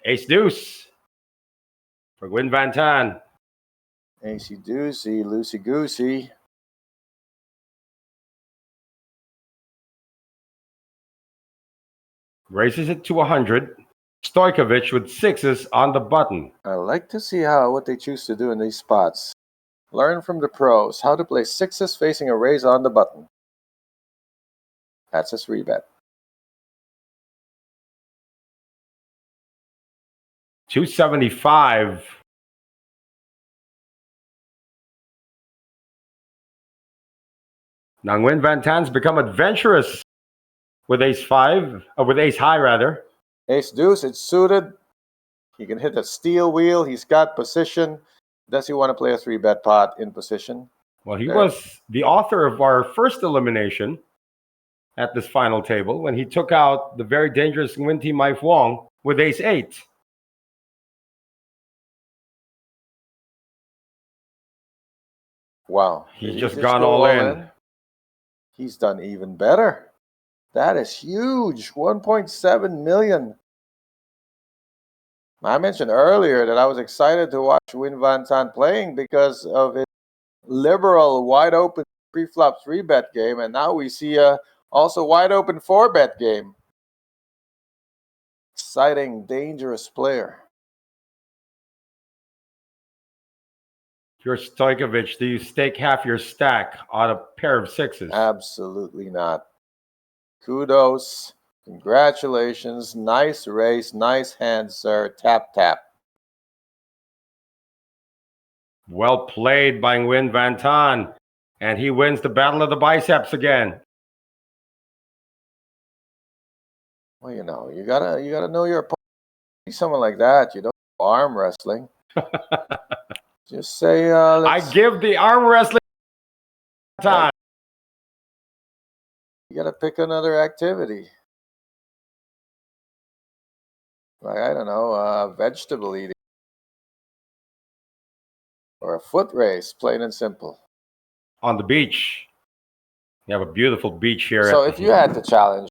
Ace deuce for Win Van Tan. Acey deucey, loosey goosey. Raises it to 100. Stojkovic with 6s on the button. I like to see what they choose to do in these spots. Learn from the pros how to play 6s facing a raise on the button. That's a 3-bet. 275. Now Nguyen Van Tan's become adventurous with ace-5, with ace-high rather. Ace deuce, it's suited. He can hit a steel wheel. He's got position. Does he want to play a 3-bet pot in position? Well, he was the author of our first elimination at this final table when he took out the very dangerous Nguyen Thi Mai Phuong with ace-8. Wow. He's just gone all in. He's done even better. That is huge. 1.7 million. I mentioned earlier that I was excited to watch Win Van Tan playing because of his liberal, wide open pre-flop 3-bet game, and now we see a also wide open 4-bet game. Exciting, dangerous player. If you're Stojkovic, do you stake half your stack on a pair of 6s? Absolutely not. Kudos. Congratulations. Nice race. Nice hand, sir. Tap, tap. Well played by Nguyen Van Tan. And he wins the Battle of the Biceps again. Well, you know, you gotta know your opponent. Someone like that, you don't arm wrestling. Just say, I give the arm wrestling time. You gotta pick another activity. Like, I don't know, vegetable eating. Or a foot race, plain and simple. On the beach. You have a beautiful beach here. So if you had to challenge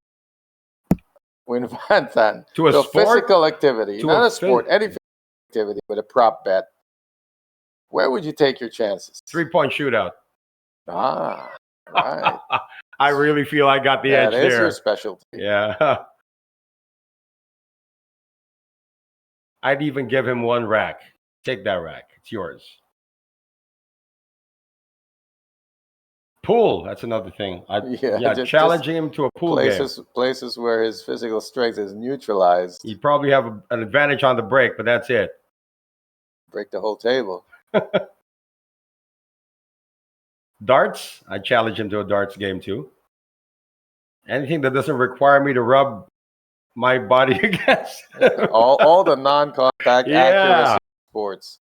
Win Van Tan to a physical activity, not a sport, any physical activity with a prop bet, where would you take your chances? 3-point shootout. Ah, right. I really feel I got the edge there. That is your specialty. Yeah. I'd even give him 1 rack. Take that rack. It's yours. Pool. That's another thing. Challenging him to a pool game. Places where his physical strength is neutralized. He'd probably have an advantage on the break, but that's it. Break the whole table. Darts. I'd challenge him to a darts game too. Anything that doesn't require me to rub my body against. all the non-contact accuracy sports.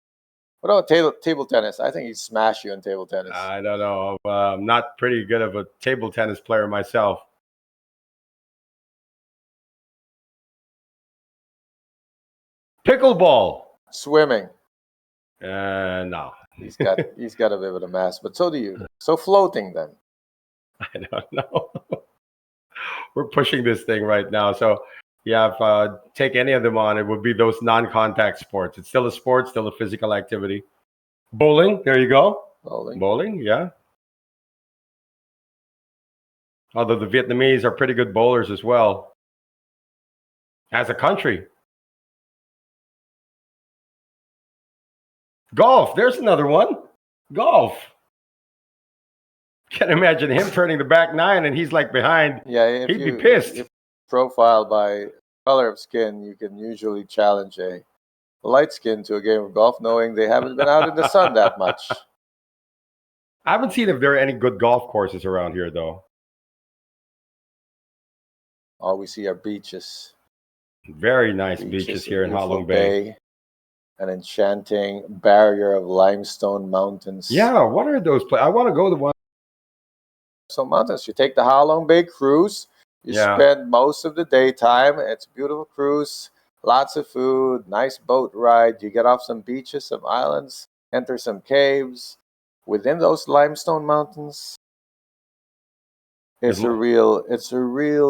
What about table tennis? I think he'd smash you in table tennis. I don't know. I'm not pretty good of a table tennis player myself. Pickleball. Swimming. No. He's got a bit of a mass, but so do you. So floating then. I don't know. We're pushing this thing right now. So yeah, if take any of them on, it would be those non-contact sports. It's still a sport, still a physical activity. Bowling, there you go. Bowling, yeah. Although the Vietnamese are pretty good bowlers as well. As a country. Golf. There's another one. Golf. Can't imagine him turning the back nine and he's like behind. Yeah, He'd be pissed. If profile by color of skin, you can usually challenge a light skin to a game of golf, knowing they haven't been out in the sun that much. I haven't seen if there are any good golf courses around here, though. All we see are beaches. Very nice beaches here in Halong Bay. An enchanting barrier of limestone mountains. Yeah, what are those places? I want to go to one. So mountains. You take the Halong Bay cruise. You spend most of the daytime. It's a beautiful cruise. Lots of food. Nice boat ride. You get off some beaches, some islands. Enter some caves. Within those limestone mountains, it's a real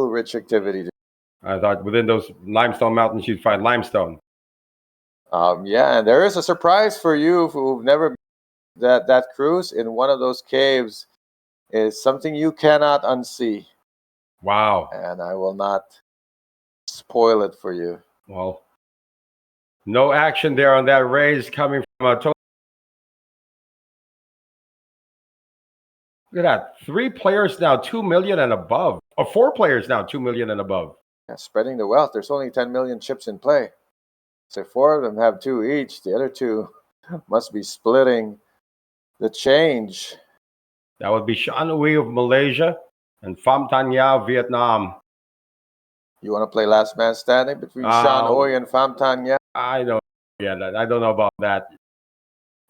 rich activity. I thought within those limestone mountains you'd find limestone. Yeah, and there is a surprise for you who've never been that cruise. In one of those caves is something you cannot unsee. Wow. And I will not spoil it for you. Well, no action there on that raise coming from a total. Look at that. 3 players now, 2 million and above. Or 4 players now, 2 million and above. Yeah, spreading the wealth. There's only 10 million chips in play. So 4 of them have 2 each. The other 2 must be splitting the change. That would be Shan Ui of Malaysia and Pham Thanh Ya of Vietnam. You want to play last man standing between Shan Ui and Pham Thanh Ya? I don't know about that.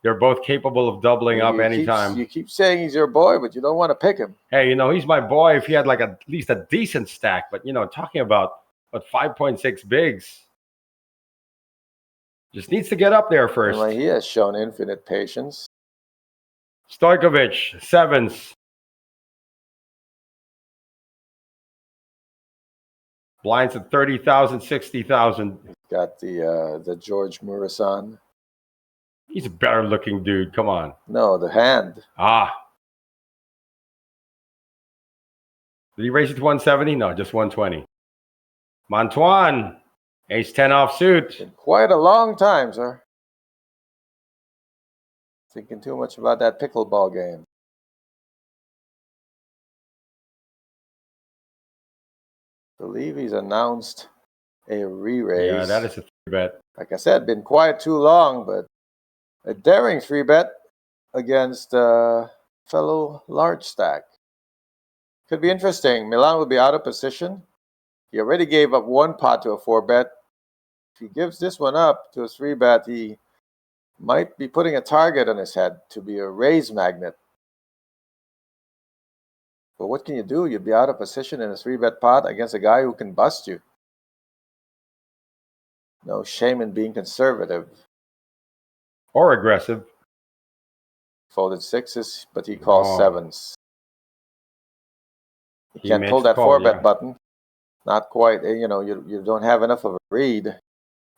They're both capable of doubling up anytime. You keep saying he's your boy, but you don't want to pick him. Hey, he's my boy if he had like at least a decent stack. But, talking about 5.6 bigs. Just needs to get up there first. Well, he has shown infinite patience. Stojkovic, 7s. Blinds at 30,000, 60,000. Got the George Murasan. He's a better looking dude. Come on. No, the hand. Did he raise it to 170? No, just 120. Mantuan, ace 10 offsuit. Been quite a long time, sir. Thinking too much about that pickleball game. I believe he's announced a re-raise. Yeah, that is a 3-bet. Like I said, been quiet too long, but a daring 3-bet against fellow large stack. Could be interesting. Milan will be out of position. He already gave up 1 pot to a 4-bet. If he gives this one up to a 3-bet, he might be putting a target on his head to be a raise magnet. But what can you do? You'd be out of position in a 3-bet pot against a guy who can bust you. No shame in being conservative. Or aggressive. Folded 6s, but he calls 7s. He can't pull that 4-bet button. Not quite. You don't have enough of a read.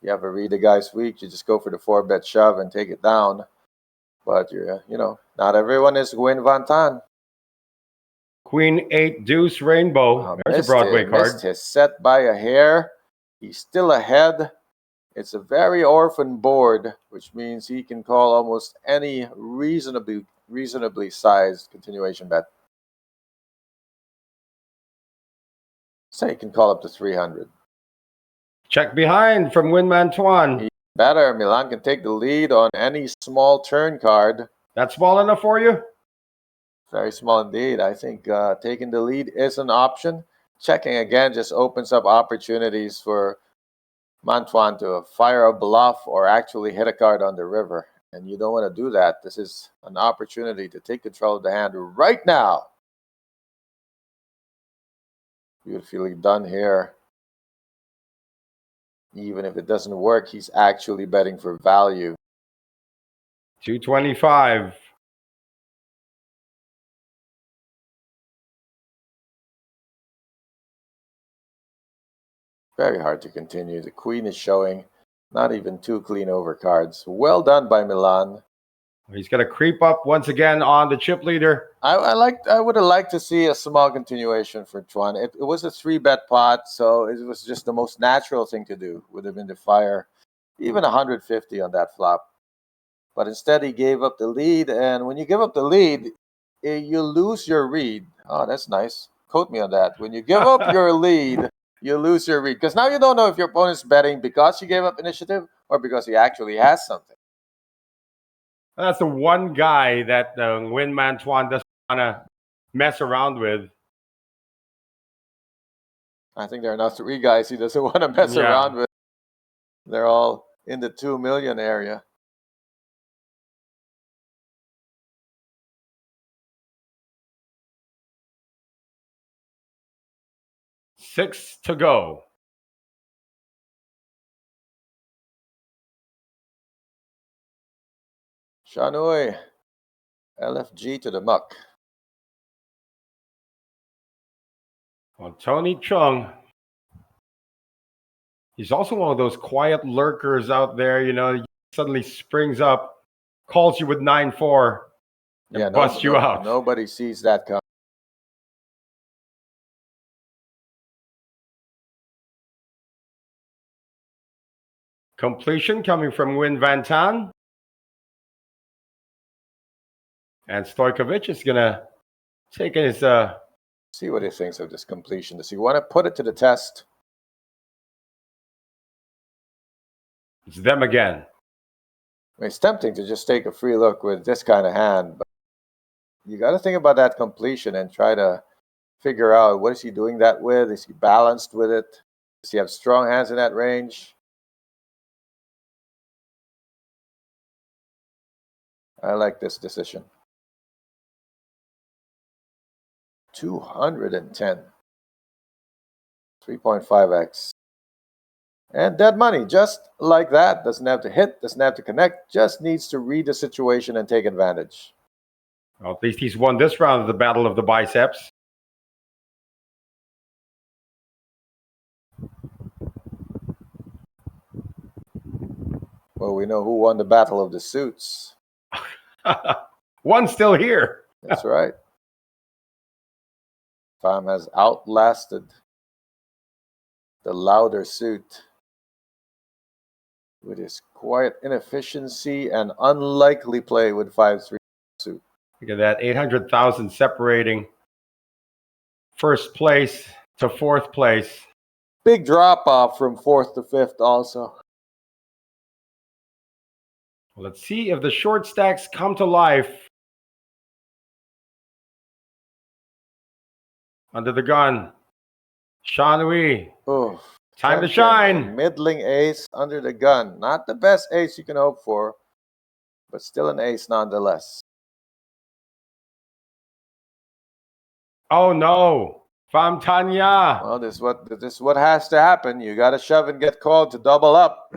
You have a read the guy's weak. You just go for the 4-bet shove and take it down. But not everyone is Gwen Van Tan. Queen 8 deuce rainbow. There's a Broadway card. Missed his set by a hair. He's still ahead. It's a very orphan board, which means he can call almost any reasonably sized continuation bet. So he can call up to 300. Check behind from Winman Tuan. Better. Milan can take the lead on any small turn card. That's small enough for you? Very small indeed. I think taking the lead is an option. Checking again just opens up opportunities for Mantuan to fire a bluff or actually hit a card on the river. And you don't want to do that. This is an opportunity to take control of the hand right now. Beautifully done here. Even if it doesn't work, he's actually betting for value. 225. Very hard to continue. The queen is showing not even 2 clean over cards. Well done by Milan. He's going to creep up once again on the chip leader. I would have liked to see a small continuation for Tuan. It was a 3-bet pot, so it was just the most natural thing to do. Would have been to fire even 150 on that flop. But instead, he gave up the lead. And when you give up the lead, you lose your read. Oh, that's nice. Quote me on that. When you give up your lead, you lose your read. Because now you don't know if your opponent's betting because you gave up initiative or because he actually has something. That's the one guy that Nguyen Man Thuan doesn't want to mess around with. I think there are now 3 guys he doesn't want to mess around with. They're all in the 2 million area. Six to go. Shanui, LFG to the muck. Well, Tony Chung, he's also one of those quiet lurkers out there. You know, he suddenly springs up, calls you with 9-4, and busts you out. Nobody sees that coming. Completion coming from Nguyen Van Tan. And Stojkovic is going to take his... See what he thinks of this completion. Does he want to put it to the test? It's them again. I mean, it's tempting to just take a free look with this kind of hand, but you got to think about that completion and try to figure out what is he doing that with? Is he balanced with it? Does he have strong hands in that range? I like this decision. 210. 3.5x. And dead money, just like that. Doesn't have to hit, doesn't have to connect, just needs to read the situation and take advantage. Well, at least he's won this round of the Battle of the Biceps. Well, we know who won the Battle of the Suits. One's still here. That's right. Pham has outlasted the louder suit with his quiet inefficiency and unlikely play with 5-3 suit. Look at that, 800,000 separating first place to fourth place. Big drop off from 4th to 5th also. Let's see if the short stacks come to life. Under the gun, Shanui. Oh, time to shine. Middling ace under the gun. Not the best ace you can hope for, but still an ace nonetheless. Oh no, Pham Thanh Ya. Well, this is what has to happen. You got to shove and get called to double up.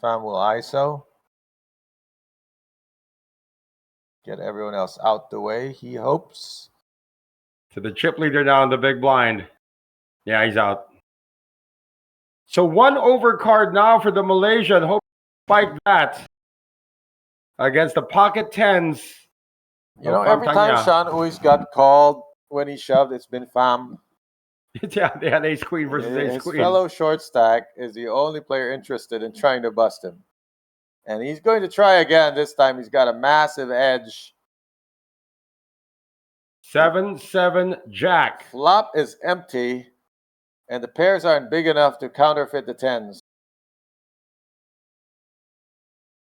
Pham will ISO. Get everyone else out the way, he hopes. To the chip leader now in the big blind. Yeah, he's out. So 1 overcard now for the Malaysian. Hope to spike that against the pocket tens. You know, every time Shanui's got called when he shoved, it's been Pham. Yeah, they had ace queen versus ace His queen. fellow short stack is the only player interested in trying to bust him. And he's going to try again. This time he's got a massive edge. 7-7 jack. Flop is empty, and the pairs aren't big enough to counterfeit the tens.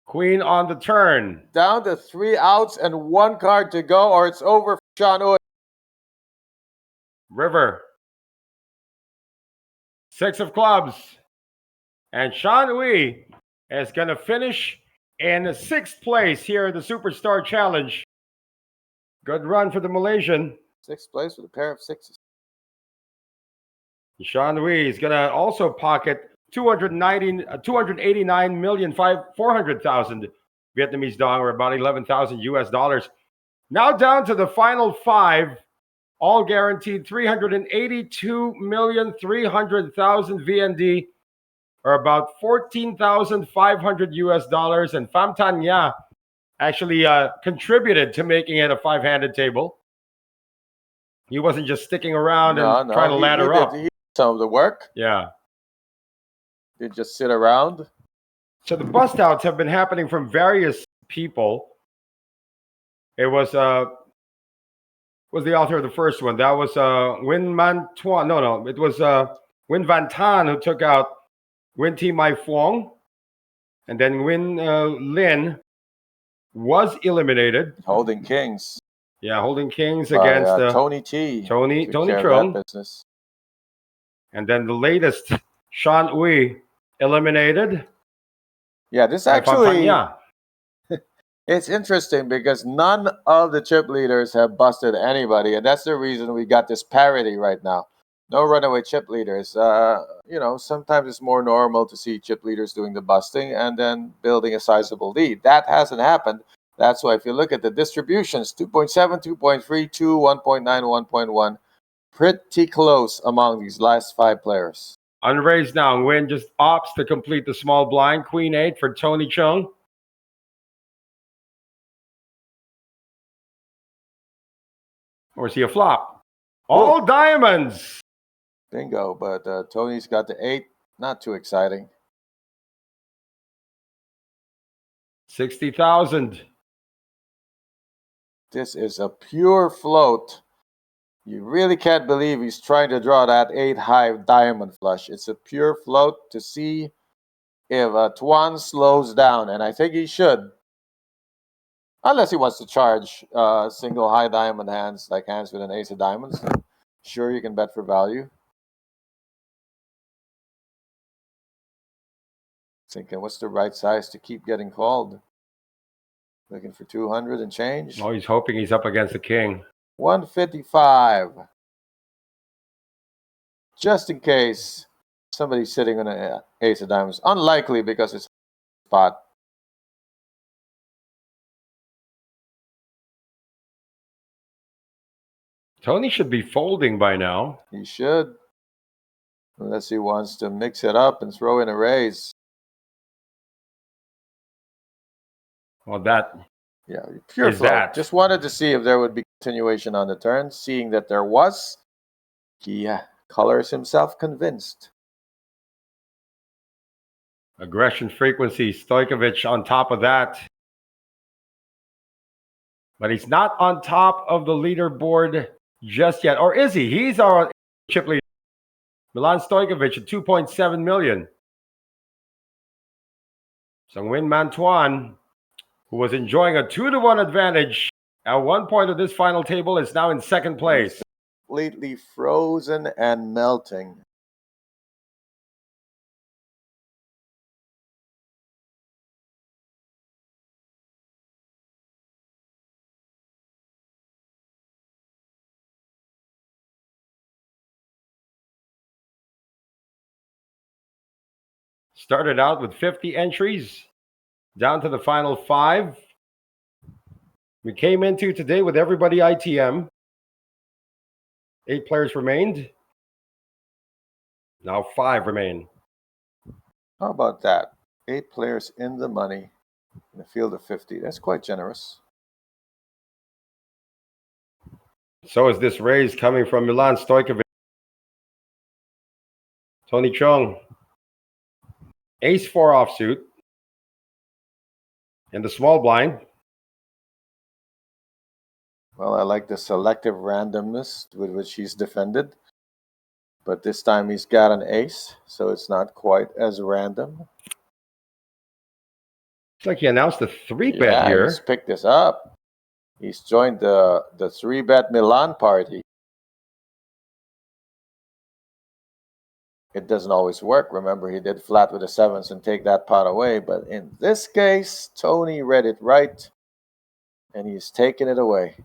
Queen on the turn. Down to 3 outs and 1 card to go, or it's over for Shanui. River. 6 of clubs. And Shanui is going to finish in 6th place here in the Superstar Challenge. Good run for the Malaysian. 6th place with a pair of 6s. Shanui is going to also pocket 289,400,000 Vietnamese dong, or about 11,000 US dollars. Now down to the final 5, all guaranteed 382,300,000 VND, or about 14,500 US dollars. And Pham Thanh Ya actually contributed to making it a 5-handed table. He wasn't just sticking around and trying to ladder up. He did some of the work. Yeah. Didn't just sit around. So the bust outs have been happening from various people. It was the author of the first one. That was Win Man Tuan. No, it was Win Van Tan who took out Win T Mai Fuong, and then Win Lin was eliminated. Holding Kings. Yeah, Holding Kings against Tony T. Tony Took care of Chung. that business. And then the latest, Sean Uy eliminated. Yeah, this actually, it's interesting because none of the chip leaders have busted anybody, and that's the reason we got this parity right now. No runaway chip leaders. Sometimes it's more normal to see chip leaders doing the busting and then building a sizable lead. That hasn't happened. That's why if you look at the distributions, 2.7, 2.3, 2, 1.9, 1.1, pretty close among these last 5 players. Unraised now. Win just opts to complete the small blind. Queen 8 for Tony Chung. Or is he a flop? All diamonds. Bingo, but Tony's got the 8. Not too exciting. 60,000. This is a pure float. You really can't believe he's trying to draw that 8 high diamond flush. It's a pure float to see if Tuan slows down, and I think he should. Unless he wants to charge single high diamond hands, like hands with an ace of diamonds. Sure, you can bet for value. Thinking, what's the right size to keep getting called? Looking for 200 and change. Oh, he's hoping he's up against the king. 155. Just in case somebody's sitting on an ace of diamonds. Unlikely because it's a spot. Tony should be folding by now. He should. Unless he wants to mix it up and throw in a raise. Well, that. Yeah, pure is flow. that. Just wanted to see if there would be continuation on the turn. Seeing that there was, he colors himself convinced. Aggression frequency. Stojkovic on top of that. But he's not on top of the leaderboard just yet. Or is he? He's our chip leader. Milan Stojkovic at 2.7 million. Sungwin Mantuan, who was enjoying a 2-1 advantage at one point of this final table, is now in second place. He's completely frozen and melting. Started out with 50 entries, down to the final 5. We came into today with everybody ITM. 8 players remained. Now 5 remain. How about that? 8 players in the money in a field of 50. That's quite generous. So is this raise coming from Milan Stojkovic. Tony Chung. Ace 4 offsuit. In the small blind. Well, I like the selective randomness with which he's defended. But this time he's got an ace, so it's not quite as random. Looks like he announced a 3-bet here. He's picked this up. He's joined the 3-bet Milan party. It doesn't always work. Remember, he did flat with the 7s and take that pot away. But in this case, Tony read it right, and he's taking it away.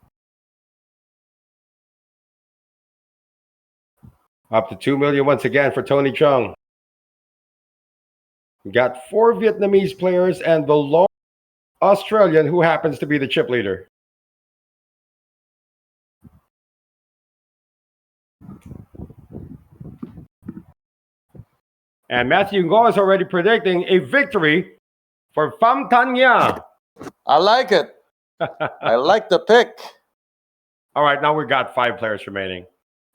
Up to 2 million once again for Tony Chung. We got 4 Vietnamese players and the lone Australian who happens to be the chip leader. And Matthew Ngo is already predicting a victory for Pham Thanh Nha. I like it. I like the pick. All right, now we've got 5 players remaining.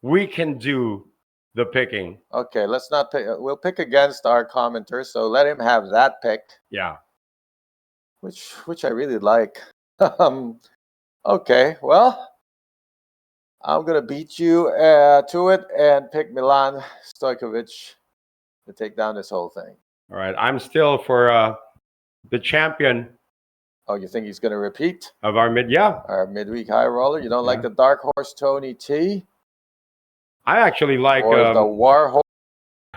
We can do the picking. Okay, let's not pick. We'll pick against our commenter, so let him have that pick. Yeah. Which I really like. Okay, well, I'm gonna beat you to it and pick Milan Stojkovic to take down this whole thing. All right. I'm still for the champion. Oh, you think he's gonna repeat? Of our Our midweek high roller. You don't like the dark horse Tony T? I actually like or the war horse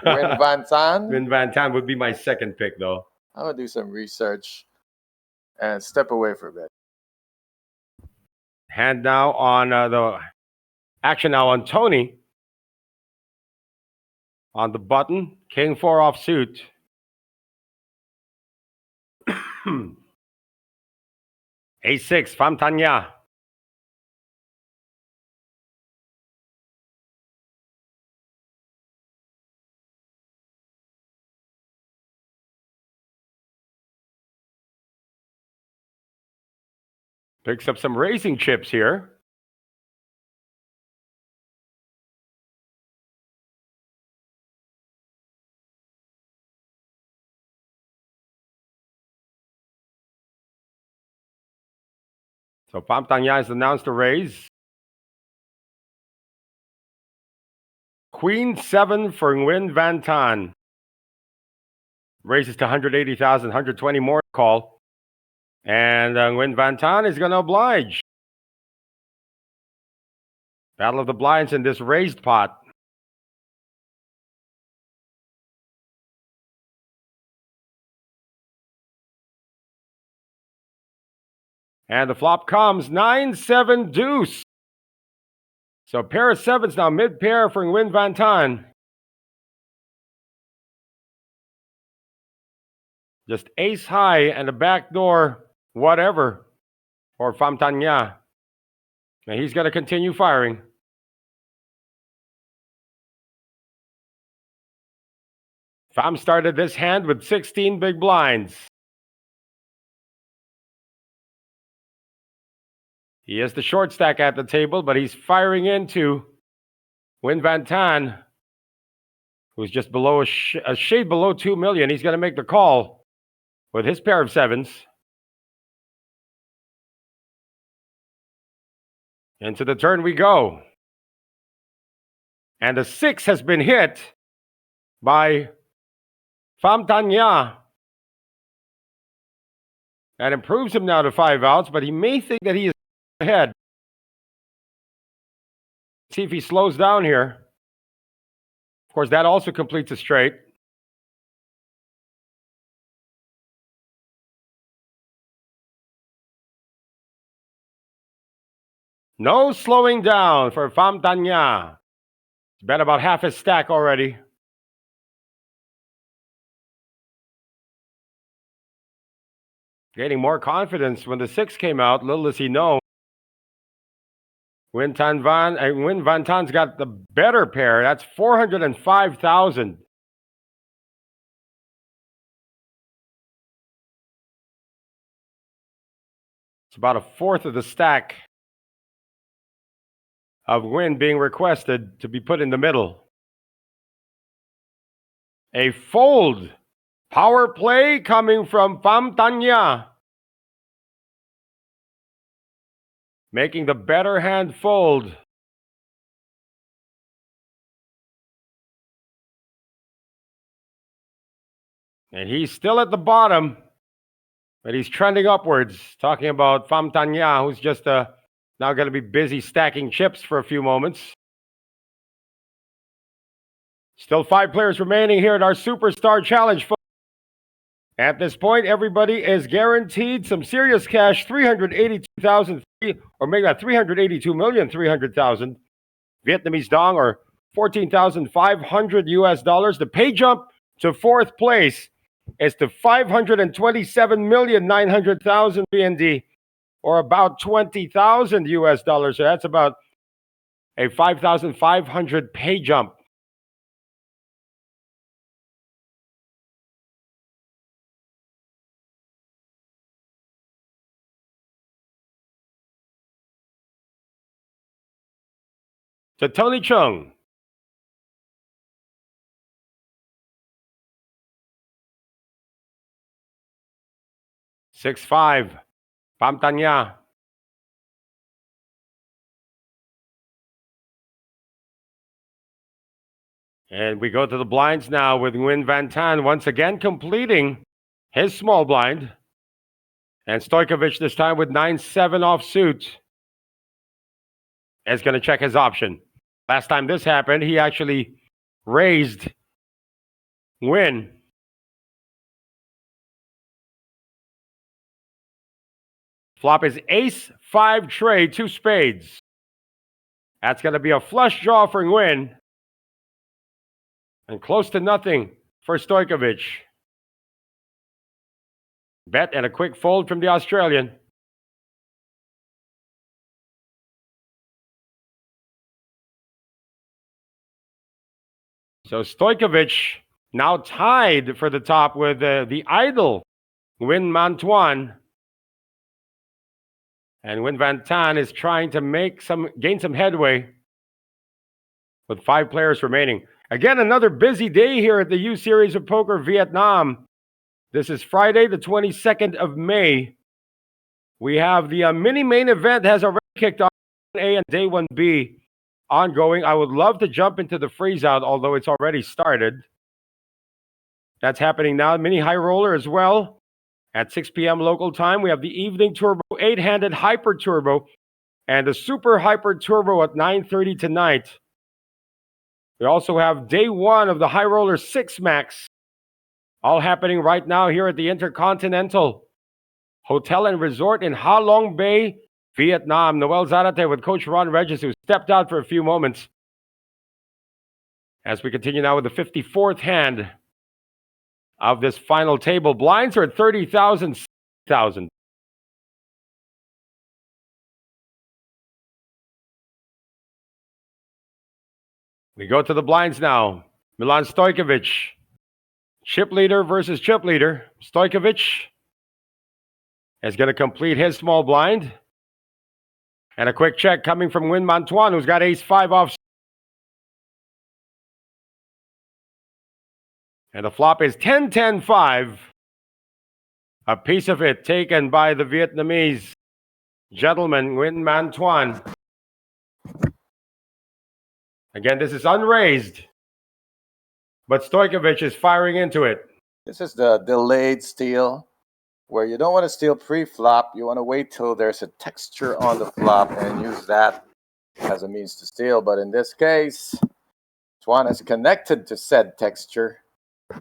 Win Van Tan? Win Van Tan would be my second pick, though. I'm gonna do some research and step away for a bit. Hand now on the action now on Tony. On the button, King 4 offsuit. A6, Famtanya. Picks up some racing chips here. So Famtanya has announced a raise. Queen 7 for Nguyen Van Tan. Raises to 180,000, 120 more call. And Nguyen Van Tan is going to oblige. Battle of the blinds in this raised pot. And the flop comes 9-7 deuce. So pair of sevens now, mid pair for Nguyen Van Tan. Just ace high and a backdoor whatever for Famtanya. And he's going to continue firing. Fam started this hand with 16 big blinds. He has the short stack at the table, but he's firing into Nguyen Van Tan, who's just below a shade below 2 million. He's going to make the call with his pair of sevens. Into the turn we go. And the 6 has been hit by Famtanya. That improves him now to 5 outs, but he may think that he is ahead. See if he slows down here. Of course, that also completes a straight. No slowing down for Famtanya. He's bet about half his stack already. Gaining more confidence when the 6 came out. Little does he know, Nguyen Van Tan's got the better pair. That's 405,000. It's about a fourth of the stack of Nguyen being requested to be put in the middle. A fold. Power play coming from Famtanya. Making the better hand fold. And he's still at the bottom, but he's trending upwards. Talking about Famtanya, who's just now going to be busy stacking chips for a few moments. Still 5 players remaining here at our Superstar Challenge. At this point, everybody is guaranteed some serious cash, 382,000, or maybe not 382,300,000 Vietnamese dong, or 14,500 US dollars. The pay jump to 4th place is to 527,900,000 VND, or about 20,000 US dollars. So that's about a 5,500 pay jump. To Tony Chung. 6-5. Pamtanya. And we go to the blinds now with Nguyen Van Tan once again completing his small blind. And Stojkovic this time with 9-7 offsuit is going to check his option. Last time this happened, he actually raised Nguyen. Flop is ace-5 trade, 2 spades. That's going to be a flush draw for Nguyen. And close to nothing for Stojkovic. Bet and a quick fold from the Australian. So Stojkovic now tied for the top with the idle Nguyen Mantuan. And Nguyen Van Tan is trying to gain some headway with 5 players remaining. Again, another busy day here at the U Series of Poker Vietnam. This is Friday, the 22nd of May. We have the mini main event has already kicked off. A and day 1B ongoing. I would love to jump into the freeze out, although it's already started. That's happening now. Mini high roller as well. At 6 p.m. local time, we have the evening turbo, 8-handed hyper turbo, and the super hyper turbo at 9:30 tonight. We also have day 1 of the high roller 6 max, all happening right now here at the Intercontinental Hotel and Resort in Ha Long Bay, Vietnam. Noel Zarate with Coach Ron Regis, who stepped out for a few moments. As we continue now with the 54th hand of this final table. Blinds are at 30,000, 6,000. We go to the blinds now. Milan Stojkovic, chip leader versus chip leader. Stojkovic is going to complete his small blind. And a quick check coming from Nguyen Mantuan, who's got ace-5 off. And the flop is 10-10-5. A piece of it taken by the Vietnamese gentleman, Nguyen Mantuan. Again, this is unraised, but Stojkovic is firing into it. This is the delayed steal, where you don't want to steal pre-flop. You want to wait till there's a texture on the flop and use that as a means to steal. But in this case, Tuan is connected to said texture,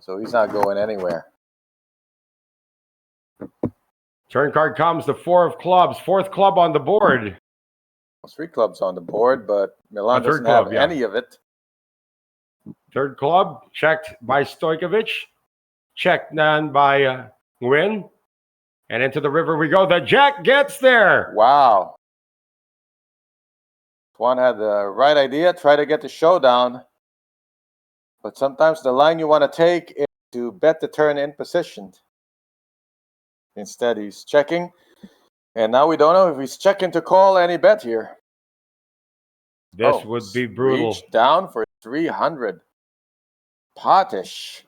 so he's not going anywhere. Turn card comes, the 4 of clubs, 4th club on the board. 3 clubs on the board, but Milan doesn't have any of it. 3rd club, checked by Stojkovic. Checked then by Nguyen. And into the river we go. The jack gets there. Wow. Tuan had the right idea, try to get the showdown. But sometimes the line you want to take is to bet the turn in position. Instead, he's checking. And now we don't know if he's checking to call any bet here. This would be brutal. Reach down for 300. Potish.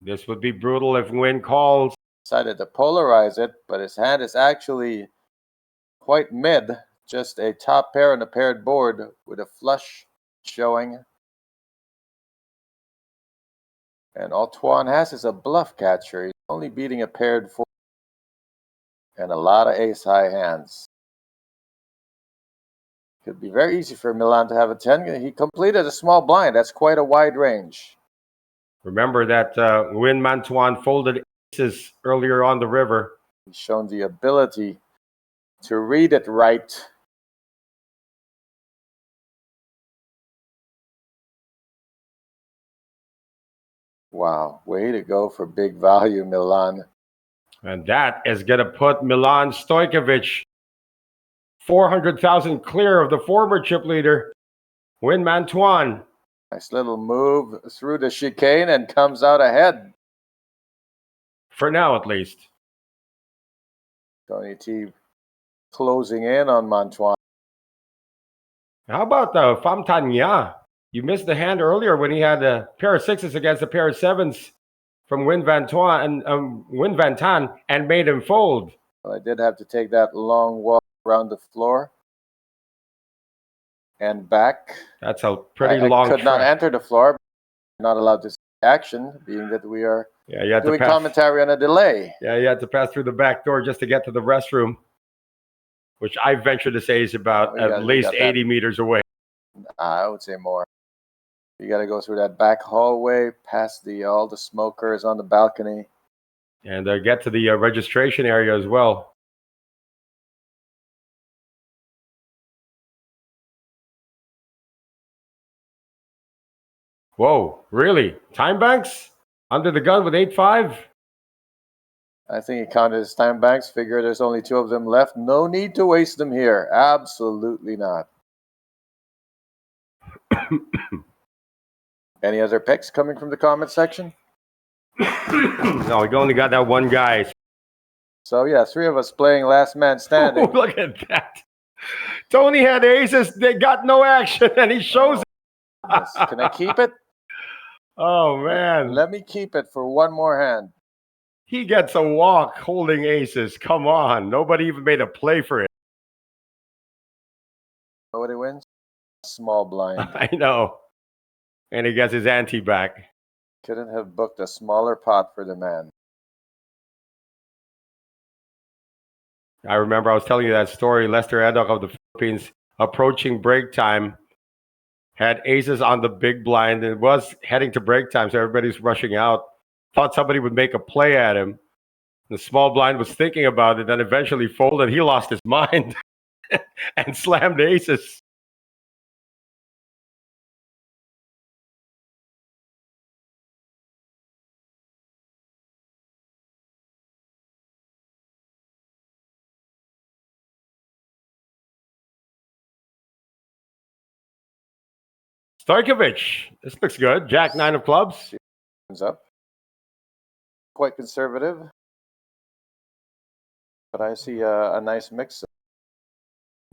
This would be brutal if Nguyen calls. Decided to polarize it, but his hand is actually quite mid. Just a top pair on a paired board with a flush showing. And all Tuan has is a bluff catcher. He's only beating a paired 4. And a lot of ace-high hands. Could be very easy for Milan to have a 10. He completed a small blind. That's quite a wide range. Remember that Nguyen Mantuan folded aces earlier on the river. He's shown the ability to read it right. Wow, way to go for big value, Milan. And that is going to put Milan Stojkovic 400,000 clear of the former chip leader, Nguyen Mantuan. Nice little move through the chicane and comes out ahead. For now, at least. Tony T closing in on Mantuan. How about the Pham Thanh Nha? You missed the hand earlier when he had a pair of 6s against a pair of 7s from Nguyen Van Tan and made him fold. Well, I did have to take that long walk around the floor and back. That's a pretty I long could not trek. enter the floor. Not allowed to see action, being that we are Yeah, you had doing to pass. commentary on a delay. Yeah, you had to pass through the back door just to get to the restroom, which I venture to say is about at least 80 meters away. I would say more. You got to go through that back hallway, past all the smokers on the balcony. And get to the registration area as well. Whoa, really? Time banks? Under the gun with 8-5? I think he counted his time banks, figure there's only 2 of them left. No need to waste them here. Absolutely not. Any other picks coming from the comment section? No, we only got that one guy. So, yeah, 3 of us playing last man standing. Oh, look at that. Tony had aces. They got no action, and he shows it. Yes. Can I keep it? Oh, man. Let me keep it for one more hand. He gets a walk holding aces. Come on. Nobody even made a play for it. Nobody wins? Small blind. I know. And he gets his ante back. Couldn't have booked a smaller pot for the man. I remember I was telling you that story. Lester Eddock of the Philippines, approaching break time, had aces on the big blind. It was heading to break time, so everybody's rushing out. Thought somebody would make a play at him. The small blind was thinking about it, then eventually folded. He lost his mind and slammed aces. Stojkovic, this looks good. Jack 9 of clubs. Comes up. Quite conservative. But I see a nice mix.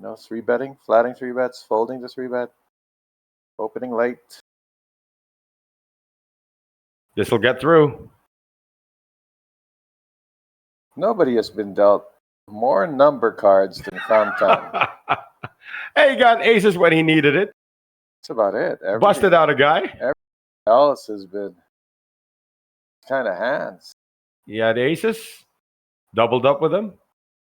3-betting, flatting 3-bets, folding the 3-bet, opening late. This will get through. Nobody has been dealt more number cards than Fountain. Hey, he got aces when he needed it. That's about it. Busted out a guy. Everything else has been kind of hands. He had aces, doubled up with him.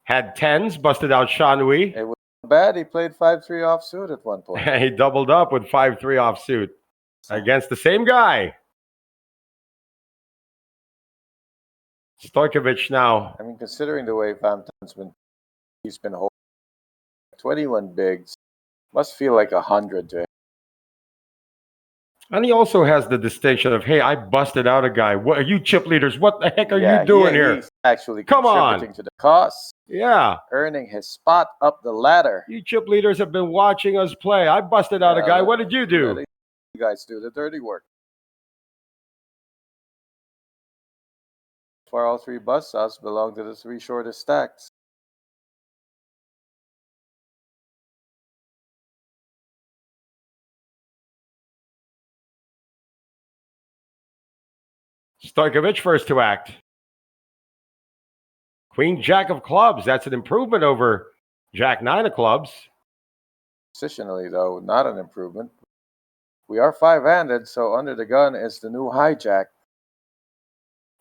Had tens, busted out Shanui. It was bad. He played 5-3 offsuit at one point. And he doubled up with 5-3 offsuit against the same guy. Stojkovic now. I mean, considering the way he's been holding 21 bigs, must feel like 100 to him. And he also has the distinction of, hey, I busted out a guy. What are you chip leaders? What the heck are you doing here? He's actually Come contributing on to the cause. Yeah. Earning his spot up the ladder. You chip leaders have been watching us play. I busted out a guy. What did you do? You guys do the dirty work. For all 3 bust outs belong to the 3 shortest stacks. Stojkovic first to act. Queen Jack of clubs. That's an improvement over Jack 9 of clubs. Positionally, though, not an improvement. We are 5-handed, so under the gun is the new hijack.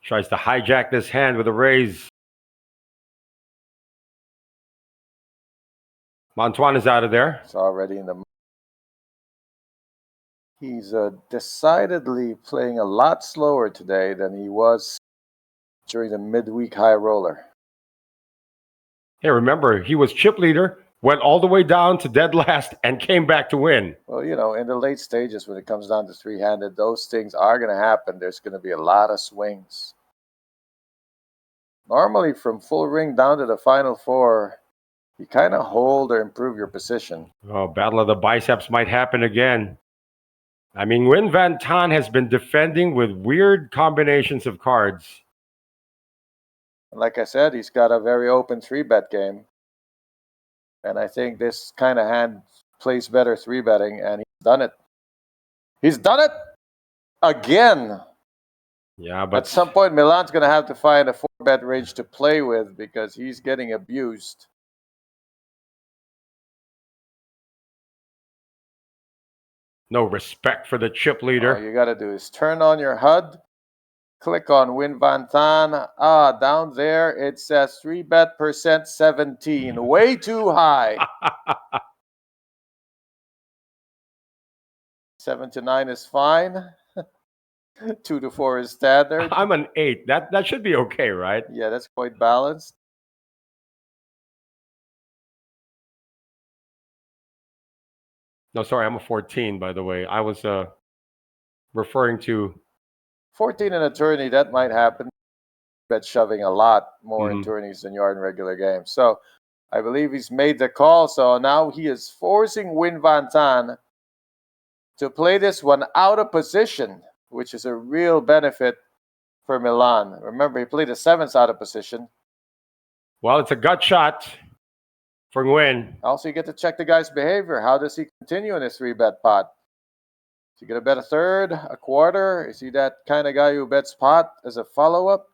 Tries to hijack this hand with a raise. Montuan is out of there. It's already in the... He's decidedly playing a lot slower today than he was during the midweek high roller. Hey, remember, he was chip leader, went all the way down to dead last, and came back to win. Well, in the late stages, when it comes down to 3-handed, those things are going to happen. There's going to be a lot of swings. Normally, from full ring down to the final 4, you kind of hold or improve your position. Oh, battle of the biceps might happen again. I mean, Nguyen Van Tan has been defending with weird combinations of cards. Like I said, he's got a very open 3-bet game. And I think this kind of hand plays better 3-betting, and he's done it. He's done it again. Yeah, but at some point, Milan's going to have to find a 4-bet range to play with because he's getting abused. no respect for the chip All leader. you got to do is turn on your HUD, click on Win Van Tan. Down there it says 3-bet percent 17. Way too high. 7 to 9 is fine. 2 to 4 is standard. I'm an 8. That should be okay, right? Yeah, that's quite balanced. No, sorry, I'm a 14, by the way. I was referring to 14 in a tourney, that might happen. Bet shoving a lot more in Mhm. tourneys than you are in regular games. So I believe he's made the call. So now he is forcing Win Van Tan to play this one out of position, which is a real benefit for Milan. Remember, he played the 7s out of position. well, it's a gut shot for Nguyen. Also, you get to check the guy's behavior. How does he continue in his 3-bet pot? Is he going to bet a third, a quarter? Is he that kind of guy who bets pot as a follow-up?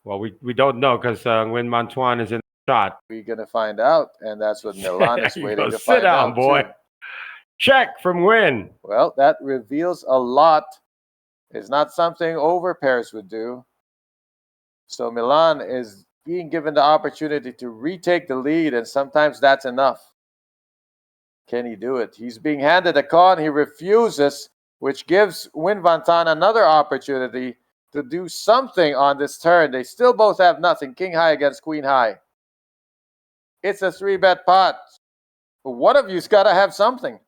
Well, we don't know because Nguyen Mantuan is in the shot. We're going to find out, and that's what Milan is There you waiting go. to Sit find down, out, boy. too. Check from Nguyen. Well, that reveals a lot. It's not something overpairs would do. So Milan is being given the opportunity to retake the lead, and sometimes that's enough. Can he do it? He's being handed a con. He refuses, which gives Win Van Tan another opportunity to do something on this turn. They still both have nothing. King high against queen high. It's a 3-bet pot. One of you's got to have something.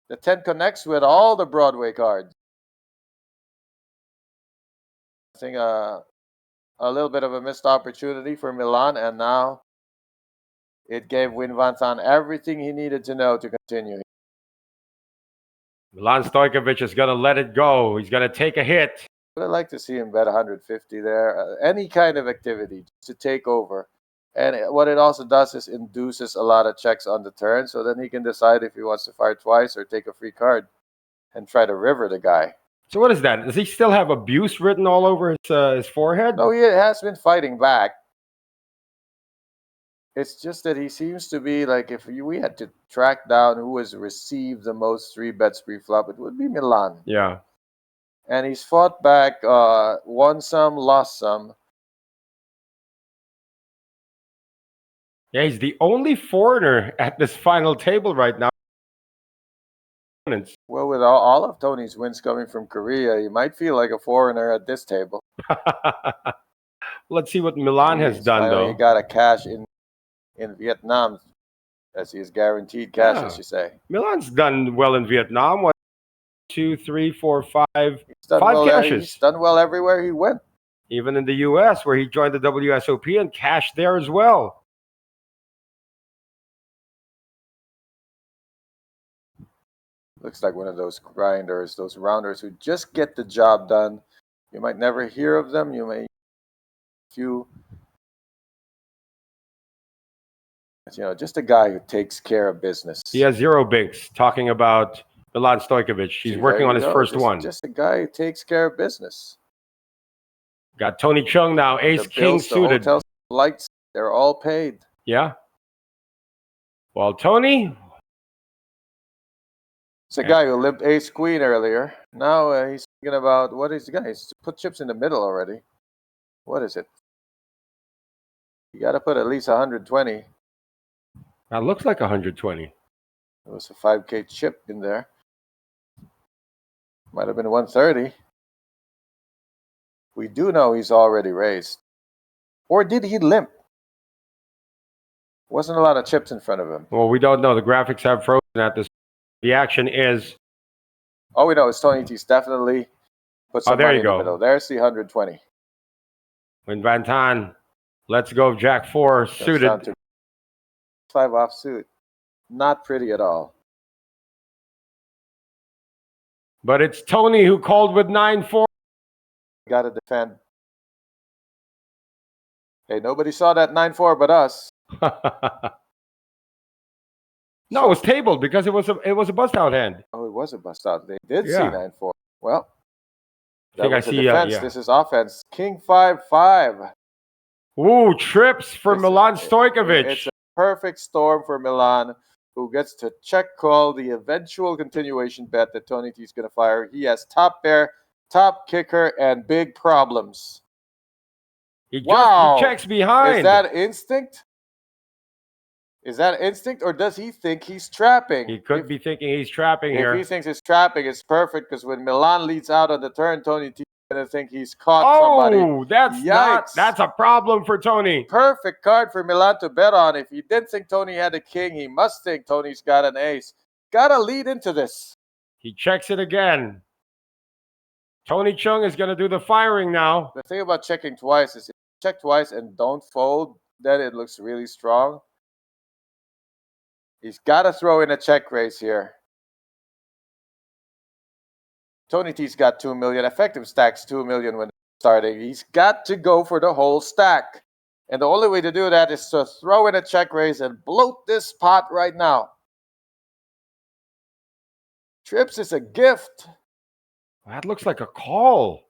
The 10 connects with all the Broadway cards. I think a little bit of a missed opportunity for Milan, and now it gave Win Van Tan everything he needed to know to continue. Milan Stojkovic is going to let it go. He's going to take a hit. But I'd like to see him bet 150 there. Any kind of activity to take over. And what it also does is induces a lot of checks on the turn, so then he can decide if he wants to fire twice or take a free card and try to river the guy. So what is that? Does he still have abuse written all over his forehead? No, he has been fighting back. It's just that he seems to be like, if we had to track down who has received the most 3-bets pre-flop, it would be Milan. Yeah. And he's fought back, won some, lost some. Yeah, he's the only foreigner at this final table right now. Well, with all of Tony's wins coming from Korea, he might feel like a foreigner at this table. Let's see what Milan has done, though. He got a cash in Vietnam, as he is guaranteed cash, as you say. Milan's done well in Vietnam. 1, 2, 3, 4, 5. He's done 5 well cashes. He's done well everywhere he went. Even in the U.S., where he joined the WSOP and cashed there as well. Looks like one of those grinders, those rounders who just get the job done. You might never hear of them. You may, just a guy who takes care of business. He has 0 bigs, talking about Milan Stojkovic. He's working on his first one. Just a guy who takes care of business. Got Tony Chung now, ace, king suited. The hotels, lights, they're all paid. Yeah. Well, Tony. It's a guy who limped ace queen earlier. Now he's thinking about, what is the guy? He's put chips in the middle already. What is it? You got to put at least 120. That looks like 120. It was a 5K chip in there. Might have been 130. We do know he's already raised. Or did he limp? Wasn't a lot of chips in front of him. Well, we don't know. The graphics have frozen at this. The action is. All we know is Tony T's definitely put some money in the middle. There's the 120. When Van Tan lets go of Jack 4 suited. 5 offsuit. Not pretty at all. But it's Tony who called with 9-4. Got to defend. Hey, nobody saw that 9-4 but us. No, it was tabled because it was a bust out hand. Oh, it was a bust out. They did see 9-4. Well, think I was a see. defense. Yeah. This is offense. King 5-5. Ooh, trips for Milan It's Stojkovic. a perfect storm for Milan, who gets to check call the eventual continuation bet that Tony T is going to fire. He has top pair, top kicker, and big problems. He Wow. checks behind. Is that instinct? Is that instinct, or does he think he's trapping? He could be thinking he's trapping here. If he thinks he's trapping, it's perfect, because when Milan leads out on the turn, Tony T is going to think he's caught somebody. Oh, that's a problem for Tony. Perfect card for Milan to bet on. If he didn't think Tony had a king, he must think Tony's got an ace. Gotta lead into this. He checks it again. Tony Chung is going to do the firing now. The thing about checking twice is if you check twice and don't fold, then it looks really strong. He's got to throw in a check raise here. Tony T's got 2 million. Effective stack's 2 million when starting. He's got to go for the whole stack. And the only way to do that is to throw in a check raise and bloat this pot right now. Trips is a gift. That looks like a call.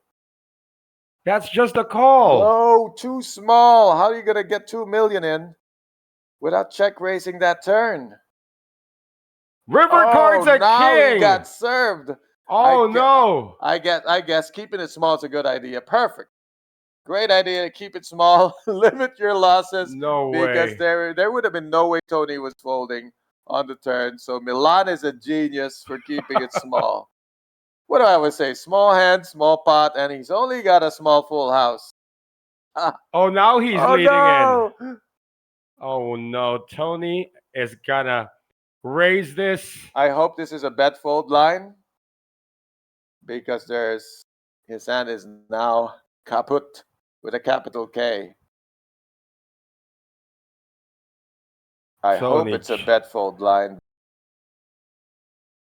That's just a call. No, too small. How are you going to get 2 million in without check raising that turn? River cards a now king. He got served. Oh, no. I guess keeping it small is a good idea. Perfect. Great idea to keep it small. Limit your losses. No way. Because there would have been no way Tony was folding on the turn. So Milan is a genius for keeping it small. What do I always say? Small hand, small pot, and he's only got a small full house. Oh, now he's leading in. Oh, no. Tony is going to raise this. I hope this is a bet fold line, because his hand is now kaput with a capital K. I hope it's a bet fold line.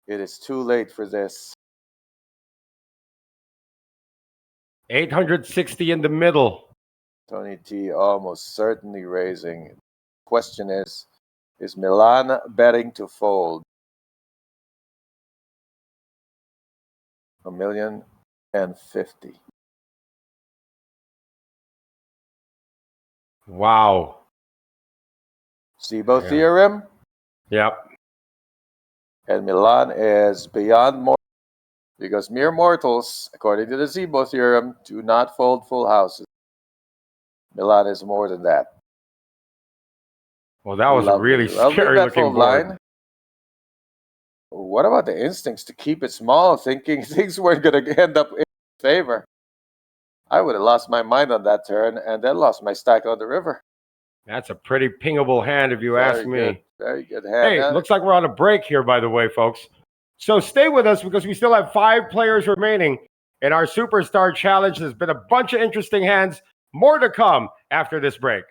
It is too late for this. 860 in the middle. Tony T almost certainly raising. Question is Milan betting to fold? 1,050,000. Wow. Zibo theorem? Yep. And Milan is beyond mortal, because mere mortals, according to the Zibo theorem, do not fold full houses. Milan is more than that. Well, that was a really scary looking board. Line. What about the instincts to keep it small, thinking things weren't going to end up in favor? I would have lost my mind on that turn and then lost my stack on the river. That's a pretty pingable hand, if you ask me. Very good hand. Hey, looks like we're on a break here, by the way, folks. So stay with us, because we still have 5 players remaining in our Superstar Challenge. There's been a bunch of interesting hands. More to come after this break.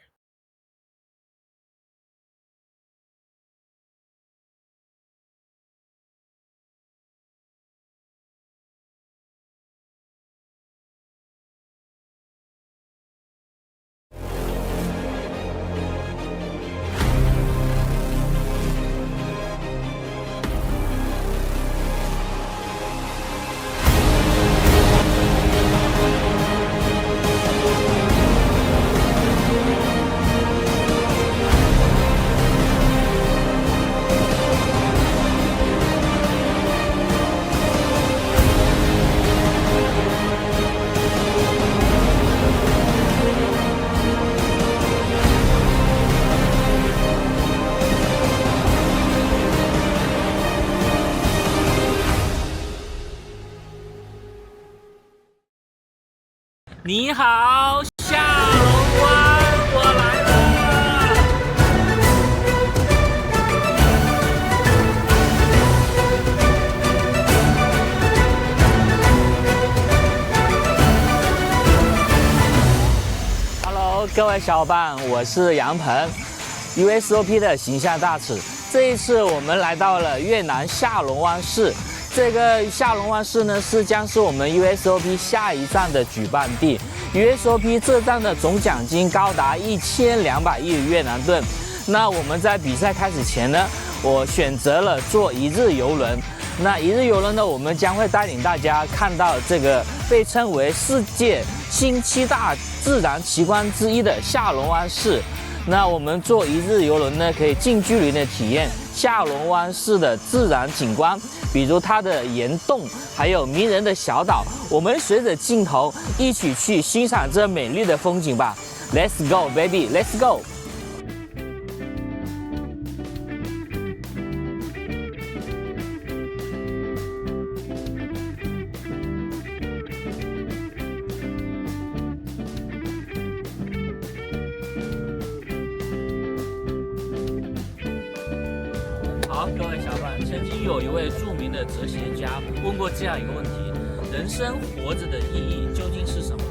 你好，下龙湾，我来了。Hello， 各位小伙伴，我是杨鹏 ，USOP 的形象大使。这一次我们来到了越南下龙湾市。这个下龙湾市呢，将是我们 USOP 下一站的举办地。USOP 这站的总奖金高达1200亿越南盾。那我们在比赛开始前呢，我选择了坐1日游轮，那一日游轮呢，我们将会带领大家看到这个被称为世界新7大自然奇观之一的下龙湾市。那我们坐一日游轮呢，可以近距离的体验下龙湾市的自然景观，比如它的岩洞，还有迷人的小岛。我们随着镜头一起去欣赏这美丽的风景吧。Let's go, baby, let's go！好，各位小伙伴，曾经有一位著名的哲学家问过这样一个问题：人生活着的意义究竟是什么？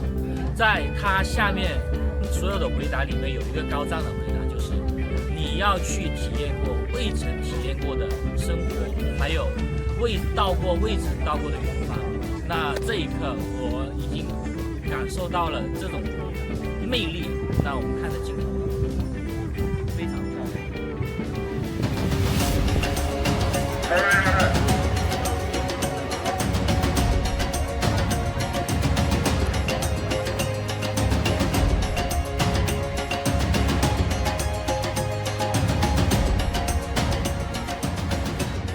在他下面所有的回答里面有一个高赞的回答，就是你要去体验过未曾体验过的生活，还有未曾到过的远方。那这一刻，我已经感受到了这种魅力。那我们看着镜头，非常漂亮。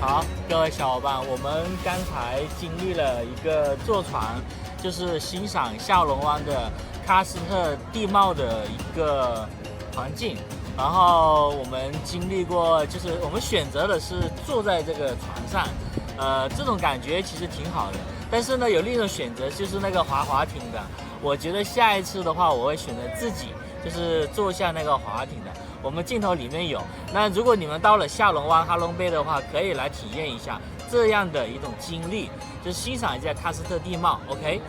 好，各位小伙伴，我们刚才经历了一个坐船，就是欣赏下龙湾的喀斯特地貌的一个环境。然后我们经历过，就是我们选择的是坐在这个船上，这种感觉其实挺好的。但是呢，有另一种选择就是那个滑艇的。我觉得下一次的话，我会选择自己就是坐下那个滑艇的。我们镜头里面有。那如果你们到了下龙湾、哈龙贝的话，可以来体验一下这样的一种经历，就是欣赏一下喀斯特地貌。OK。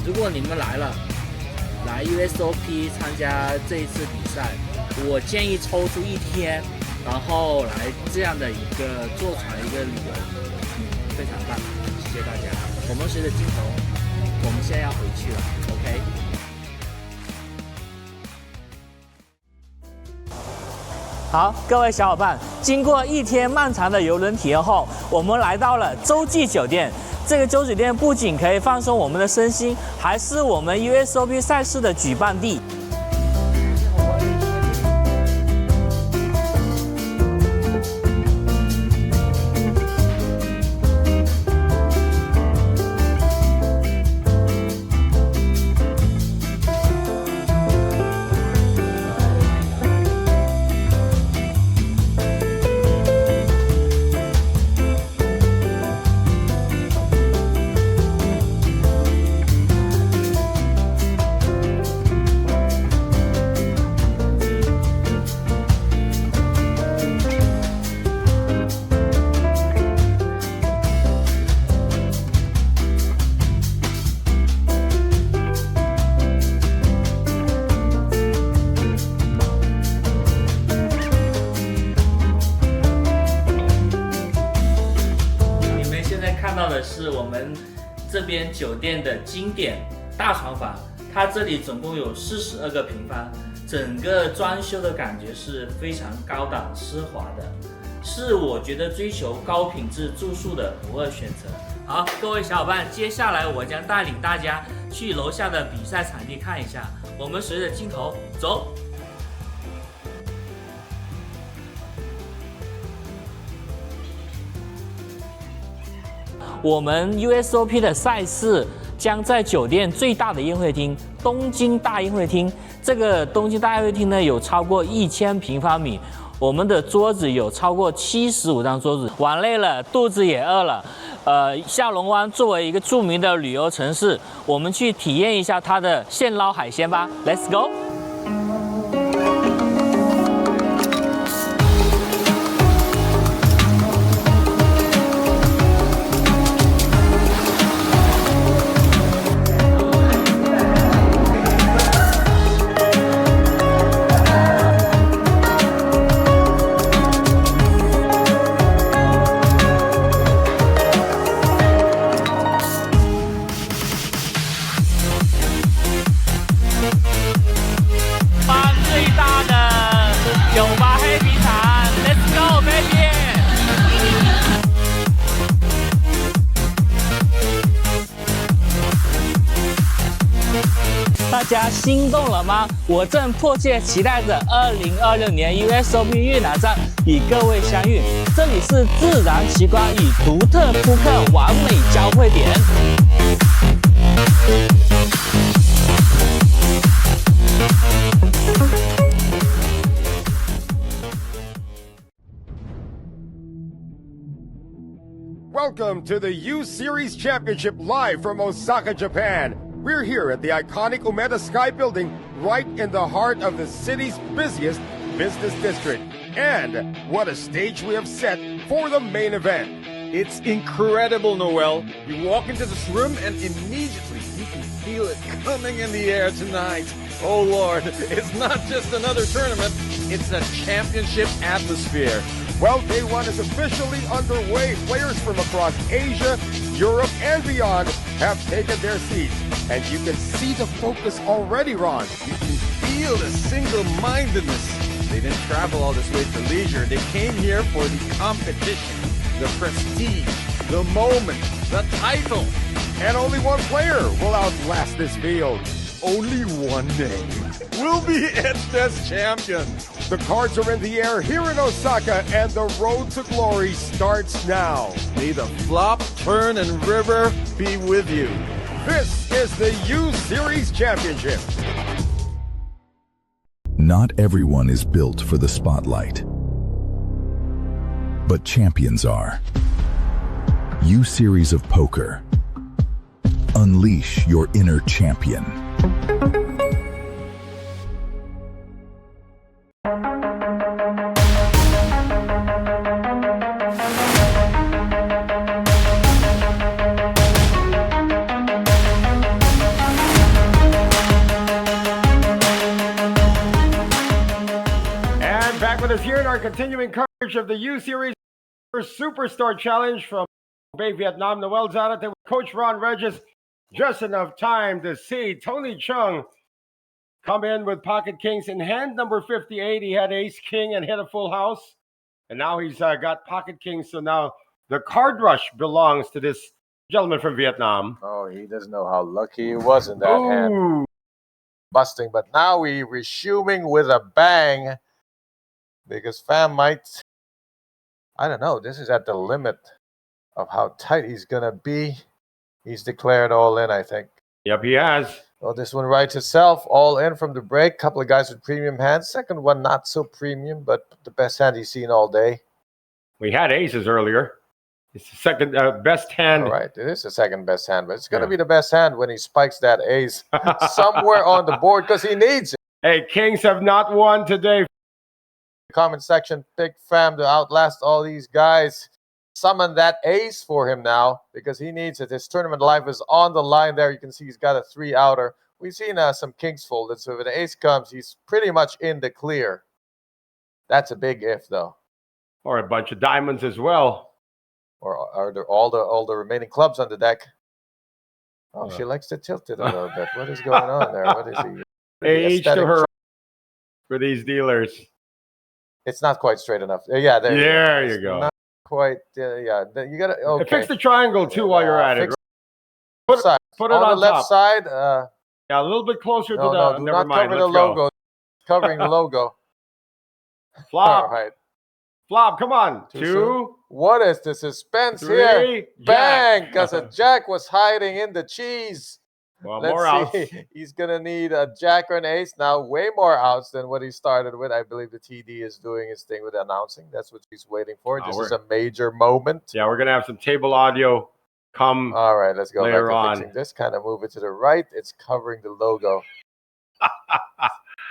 如果你们来 USOP 参加这一次比赛，我建议抽出一天，然后来这样的一个坐船一个旅游，非常棒，谢谢大家。我们随着镜头，我们现在要回去了 ，OK。好，各位小伙伴，经过一天漫长的游轮体验后，我们来到了洲际酒店。这个洲酒店不仅可以放松我们的身心，还是我们 USOP 赛事的举办地。是我们这边酒店的经典大床房，它这里总共有42个平方，整个装修的感觉是非常高档奢华的，是我觉得追求高品质住宿的不二选择。好，各位小伙伴，接下来我将带领大家去楼下的比赛场地看一下，我们随着镜头走。我们 USOP 的赛事将在酒店最大的宴会厅——东京大宴会厅。这个东京大宴会厅呢，有超过1000平方米，我们的桌子有超过75张桌子。玩累了，肚子也饿了。下龙湾作为一个著名的旅游城市，我们去体验一下它的现捞海鲜吧。Let's go！心动了吗？我正迫切期待着2026年 USOP 越南站与各位相遇。这里是自然奇观与独特扑克完美交汇点。Welcome to the U Series Championship live from Osaka, Japan. We're here at the iconic Umeda Sky Building, right in the heart of the city's busiest business district. And what a stage we have set for the main event. It's incredible, Noel. You walk into this room and immediately you can feel it coming in the air tonight. Oh Lord, it's not just another tournament, it's a championship atmosphere. Well, day one is officially underway. Players from across Asia, Europe, and beyond have taken their seats. And you can see the focus already, Ron. You can feel the single-mindedness. They didn't travel all this way for leisure. They came here for the competition, the prestige, the moment, the title. And only one player will outlast this field. Only one name will be etched as champion. The cards are in the air here in Osaka, and the road to glory starts now. May the flop, turn, and river be with you. This is the U Series Championship. Not everyone is built for the spotlight, but champions are. U Series of Poker. Unleash your inner champion. And back with us here in our continuing coverage of the U Series Superstar Challenge from Bay, Vietnam. Noel Zarate with Coach Ron Regis. Just enough time to see Tony Chung come in with pocket kings in hand. Number 58, he had ace king and hit a full house. And now he's got pocket kings. So now the card rush belongs to this gentleman from Vietnam. Oh, he doesn't know how lucky he was in that hand. Busting, but now we resuming with a bang because Pham might, I don't know, this is at the limit of how tight he's going to be. He's declared all in, I think. Yep, he has. Well, this one writes itself, all in from the break. Couple of guys with premium hands. Second one, not so premium, but the best hand he's seen all day. We had aces earlier. It's the second best hand. All right, it is the second best hand, but it's going to be the best hand when he spikes that ace somewhere on the board because he needs it. Hey, kings have not won today. Comment section, pick Pham to outlast all these guys. Summon that ace for him now because he needs it. His tournament life is on the line there. You can see he's got a 3-outer. We've seen some kings folded, so if an ace comes, he's pretty much in the clear. That's a big if, though. Or a bunch of diamonds as well. Or are there all the remaining clubs on the deck? Oh, she likes to tilt it a little bit. What is going on there? What is he? Age to her for these dealers. It's not quite straight enough. Yeah, there you go. Not quite. Yeah, you got to. Okay. Fix the triangle too while you're at it. Put it on the on left top. side. Yeah, a little bit closer to the. No, do never not mind. cover the logo. Covering the logo. Flop. All right. Flop. Come on. Too Two. soon? What is the suspense Three, here? Bang! jack. Because a jack was hiding in the cheese. Well, Let's more outs. see. He's going to need a jack or an ace now. Way more outs than what he started with. I believe the TD is doing his thing with announcing. That's what he's waiting for. This is a major moment. Yeah, we're going to have some table audio come. All right, let's go later back to on. fixing this. Kind of move it to the right. It's covering the logo.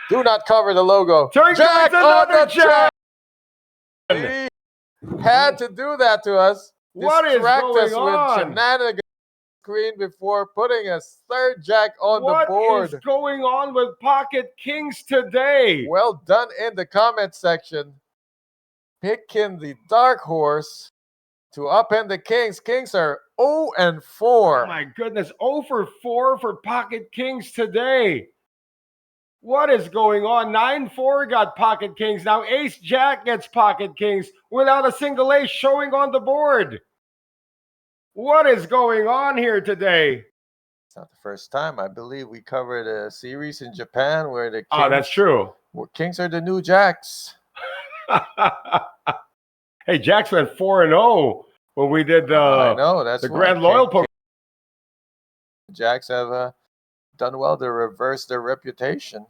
Do not cover the logo. Jack on the jack. He had to do that to us. What is Distract going us on? with shenanigans screen before putting a third jack on the board. What is going on with pocket kings today? Well done in the comment section. Picking the dark horse to upend the kings. Kings are 0-4. Oh my goodness, 0 for 4 for pocket kings today. What is going on? 9-4 got pocket kings. Now ace jack gets pocket kings without a single ace showing on the board. What is going on here today? It's not the first time. I believe we covered a series in Japan where the Oh, that's true. Kings are the new jacks. Hey, Jacks went 4-0 when we did I know, that's the why Grand Loyal Poker. Jacks have done well to reverse their reputation.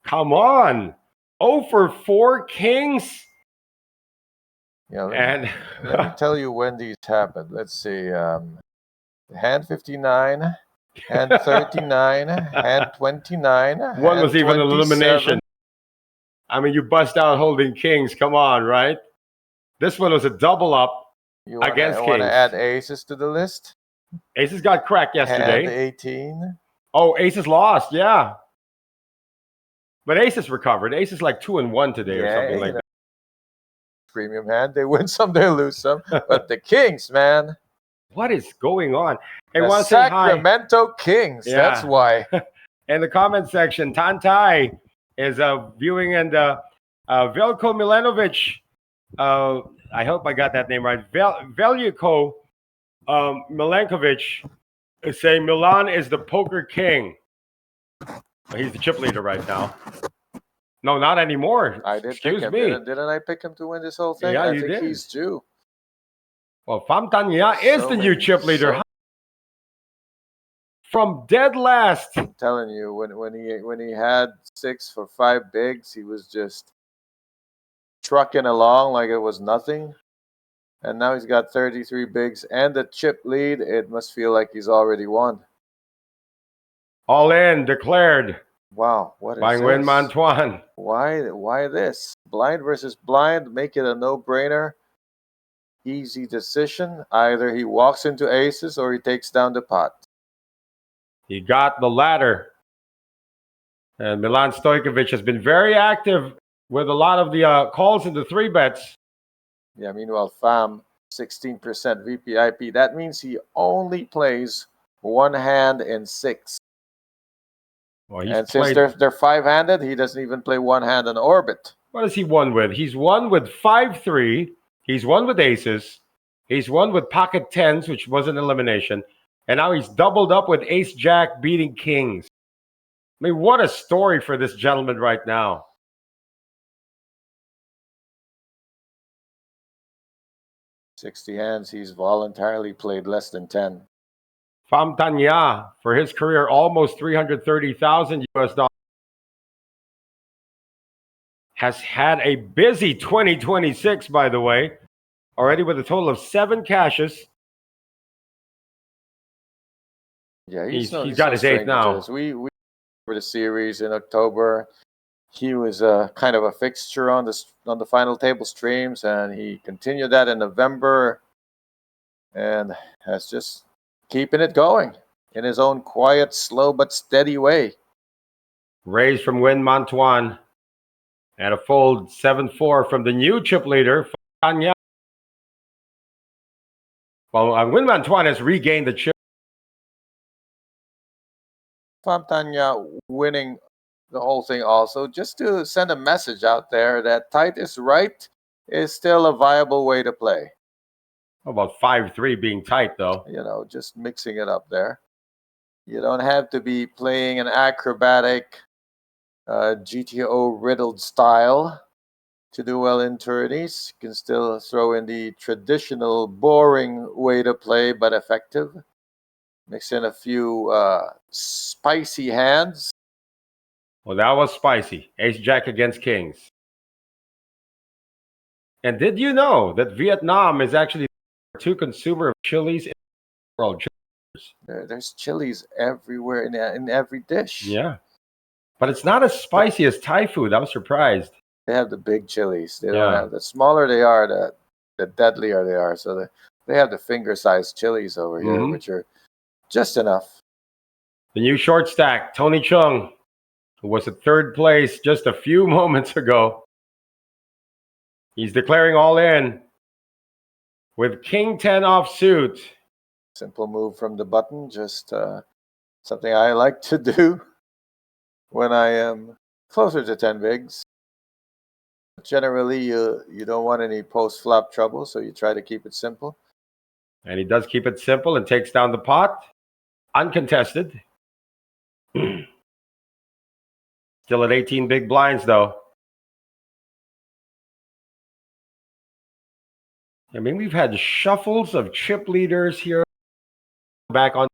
Come on. 0 for 4 Kings. Yeah, And let me tell you when these happened. Let's see. Hand 59, hand 39, hand 29. One hand was even an 27. elimination. I mean, you bust out holding Kings. Come on, right? This one was a double up against Kings. You want to add aces to the list? Aces got cracked yesterday. Hand 18. Oh, Aces lost, yeah. But Aces recovered. Aces like 2-1 today or something like that. Premium hand. They win some, they lose some. But the Kings, man. What is going on? Hey, The Sacramento Kings. Yeah. That's why. In the comment section, Tantai is viewing, and Veljko Milanovic. I hope I got that name right. Veljko Milankovic is saying Milan is the poker king. He's the chip leader right now. No, not anymore. I did. Excuse pick me. him. Didn't I pick him to win this whole thing? Yeah, I you think did. he's due. Well, Famtanya is the new chip leader. From dead last. I'm telling you, when he had 6 for 5 bigs, he was just trucking along like it was nothing. And now he's got 33 bigs and the chip lead. It must feel like he's already won. All in, declared. Wow, what is by this? Nguyen Man Tuan. Why this? Blind versus blind, make it a no-brainer. Easy decision. Either he walks into aces or he takes down the pot. He got the latter. And Milan Stojkovic has been very active with a lot of the calls into 3-bets. Yeah, meanwhile, Pham, 16% VPIP. That means he only plays one hand in 6. Well, and since they're 5-handed, he doesn't even play one hand in orbit. What has he won with? He's won with 5-3. He's won with aces. He's won with pocket 10s, which was an elimination. And now he's doubled up with ace-jack beating kings. I mean, what a story for this gentleman right now. $60 hands, he's voluntarily played less than 10. Pham Tanya, for his career, almost $330,000 US. Has had a busy 2026, by the way, already with a total of 7 cashes. Yeah, he's got his 8th now. We for the series in October. He was kind of a fixture on the final table streams, and he continued that in November, and has just keeping it going in his own quiet, slow but steady way. Raised from Nguyen Man Tuan, and a fold 7-4 from the new chip leader, Tanya. Well, Nguyen Man Tuan has regained the chip. Pham Tanya winning the whole thing also, just to send a message out there that tight is right is still a viable way to play. How about 5-3 being tight, though? You know, just mixing it up there. You don't have to be playing an acrobatic GTO riddled style to do well in tourneys. You can still throw in the traditional boring way to play, but effective. Mix in a few spicy hands. Well, that was spicy. Ace-jack against kings. And did you know that Vietnam is actually the #2 consumer of chilies in the world? There's chilies everywhere in every dish. Yeah. But it's not as spicy as Thai food. I was surprised. They have the big chilies. They don't have, the smaller they are, the deadlier they are. So they have the finger-sized chilies over here, which are just enough. The new short stack, Tony Chung, who was at 3rd place just a few moments ago. He's declaring all in with King 10 offsuit. Simple move from the button, just something I like to do when I am closer to 10 bigs. Generally, you don't want any post-flop trouble, so you try to keep it simple. And he does keep it simple and takes down the pot. uncontested. Still at 18 big blinds, though. I mean, we've had shuffles of chip leaders here. Back on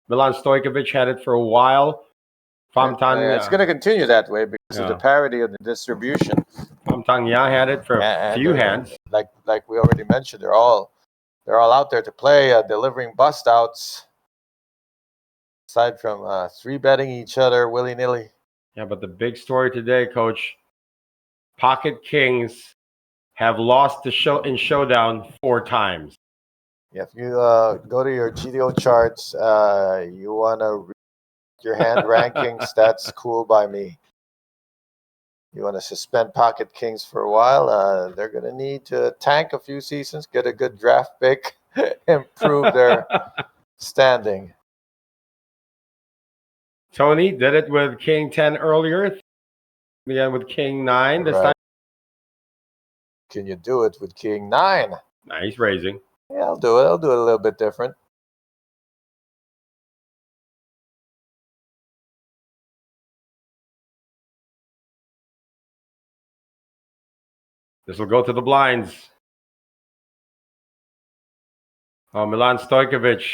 Milan Stojkovic had it for a while. It's going to continue that way because of the parity of the distribution. Famtanya had it for a few hands. Like we already mentioned, they're all out there to play, delivering bust outs. Aside from 3-betting each other willy-nilly. Yeah, but the big story today, Coach, pocket kings have lost in Showdown 4 times. Yeah, if you go to your GDO charts, you want to read your hand rankings, that's cool by me. You want to suspend pocket kings for a while, they're going to need to tank a few seasons, get a good draft pick, improve their standing. Tony did it with King 10 earlier. Again with King 9 this time. Can you do it with King 9? Nah, he's raising. Yeah, I'll do it. I'll do it a little bit different. This will go to the blinds. Oh, Milan Stojkovic.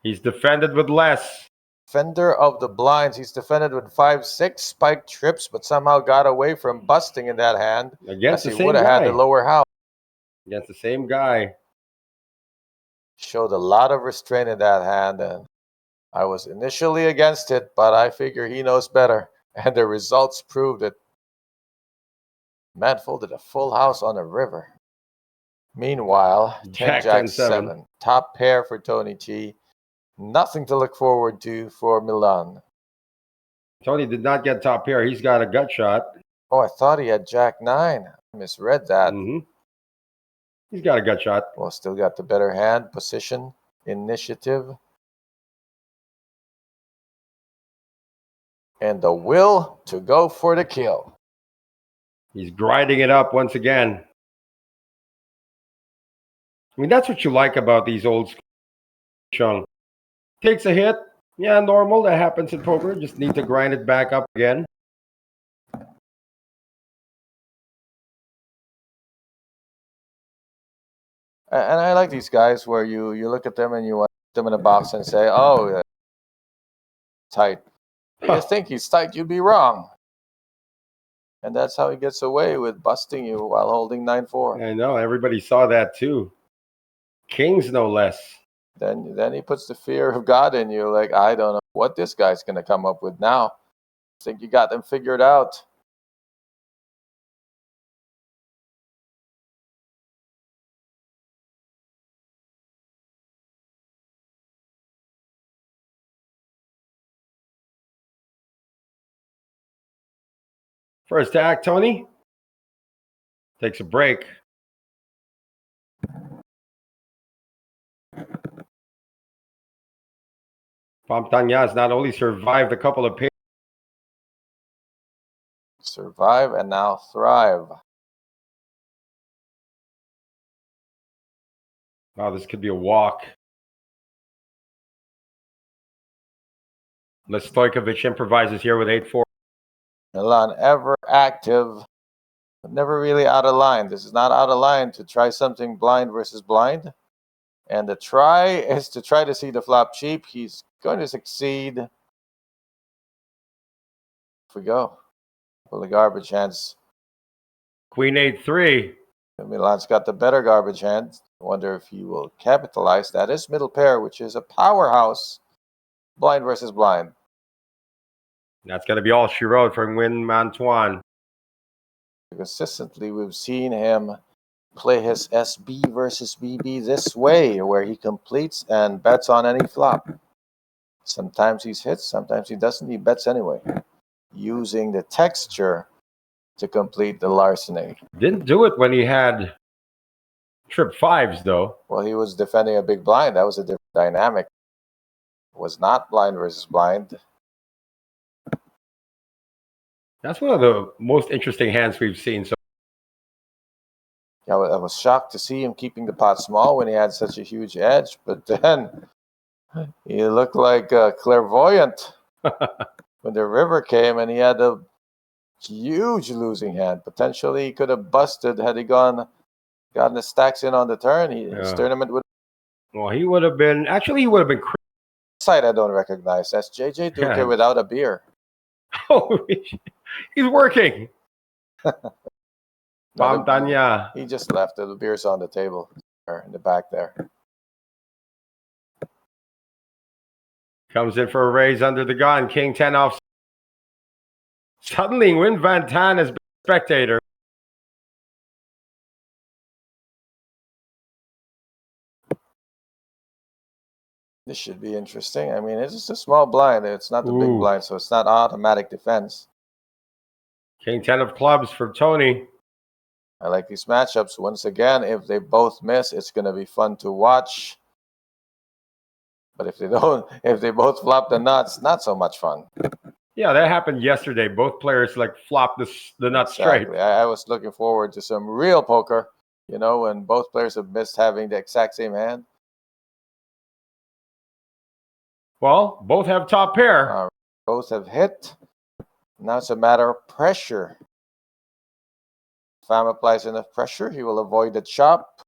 He's defended with less. Defender of the blinds. He's defended with 5-6 spike trips, but somehow got away from busting in that hand. Against the same guy. He would have had the lower house. Against the same guy. Showed a lot of restraint in that hand, and I was initially against it, but I figure he knows better, and the results proved it. Man folded a full house on a river. Meanwhile, Jack 7, top pair for Tony T. Nothing to look forward to for Milan. Tony did not get top pair. He's got a gut shot. Oh, I thought he had Jack 9. I misread that. He's got a gut shot. Well, still got the better hand, position, initiative. And the will to go for the kill. He's grinding it up once again. I mean, that's what you like about these old school Chung. Takes a hit. Yeah, normal. That happens in poker. Just need to grind it back up again. And I like these guys where you look at them and you want them in a box and say, oh, tight. If you think he's tight, you'd be wrong. And that's how he gets away with busting you while holding 9-4. I know. Everybody saw that too. Kings, no less. Then he puts the fear of God in you. Like, I don't know what this guy's going to come up with now. I think you got them figured out. First act, Tony. Takes a break. Famtanya has not only survived a couple of pairs. Survive and now thrive. Wow, this could be a walk. Stojkovic improvises here with 8-4. Milan ever active, but never really out of line. This is not out of line to try something blind versus blind. And the try is to try to see the flop cheap. He's going to succeed. Off we go. Pull the garbage hands. Queen 8-3. Milan's got the better garbage hand. I wonder if he will capitalize. That is middle pair, which is a powerhouse. Blind versus blind. That's going to be all she wrote from Win Mantuan. Consistently, we've seen him play his SB versus BB this way, where he completes and bets on any flop. Sometimes he's hits, sometimes he doesn't. He bets anyway, using the texture to complete the larceny. Didn't do it when he had trip 5s, though. Well, he was defending a big blind. That was a different dynamic. It was not blind versus blind. That's one of the most interesting hands we've seen. So I was shocked to see him keeping the pot small when he had such a huge edge. But then He looked like a clairvoyant when the river came, and he had a huge losing hand. Potentially, he could have busted had he gotten the stacks in on the turn. His tournament would. Well, he would have been. Actually, he would have been. Side I don't recognize. That's JJ Duque without a beer. Oh, he's working. Pamtanya. He just left. The beer's on the table in the back there. Comes in for a raise under the gun. King 10 off. Suddenly, Win Van Tan has been a spectator. This should be interesting. I mean, it's just a small blind. It's not the big blind, so it's not automatic defense. King 10 of clubs for Tony. I like these matchups. Once again, if they both miss, it's going to be fun to watch. But if they don't, if they both flop the nuts, not so much fun. Yeah, that happened yesterday. Both players flopped the nuts straight. I was looking forward to some real poker, when both players have missed having the exact same hand. Well, both have top pair. Both have hit. Now it's a matter of pressure. If Pham applies enough pressure, he will avoid the chop.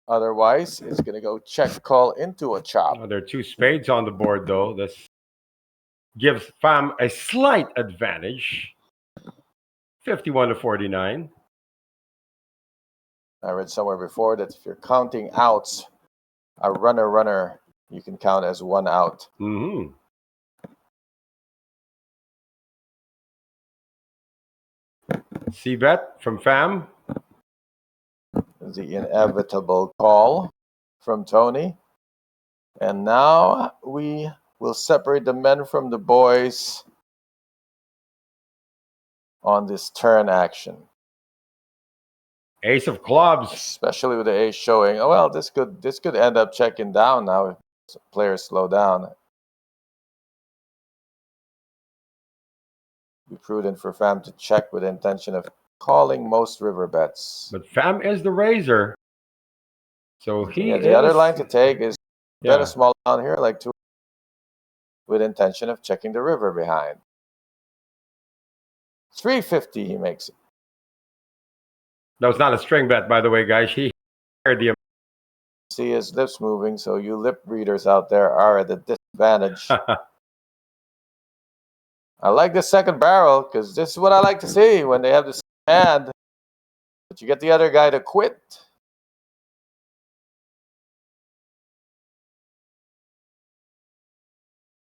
Otherwise, it's going to go check call into a chop. There are two spades on the board, though. This gives Pham a slight advantage. 51-49. I read somewhere before that if you're counting outs, a runner, you can count as one out. Mm-hmm. C-bet from Pham. The inevitable call from Tony. And now we will separate the men from the boys on this turn action. Ace of clubs. Especially with the ace showing. Oh, well, this could end up checking down now if players slow down. Be prudent for Pham to check with the intention of calling most river bets. But Pham is the raiser. So the other line to take is bet a small down here, like 2, with intention of checking the river behind. 350 he makes it. That was not a string bet, by the way, guys. He heard the. See his lips moving, so you lip readers out there are at a disadvantage. I like the second barrel because this is what I like to see when they have the same hand, but you get the other guy to quit.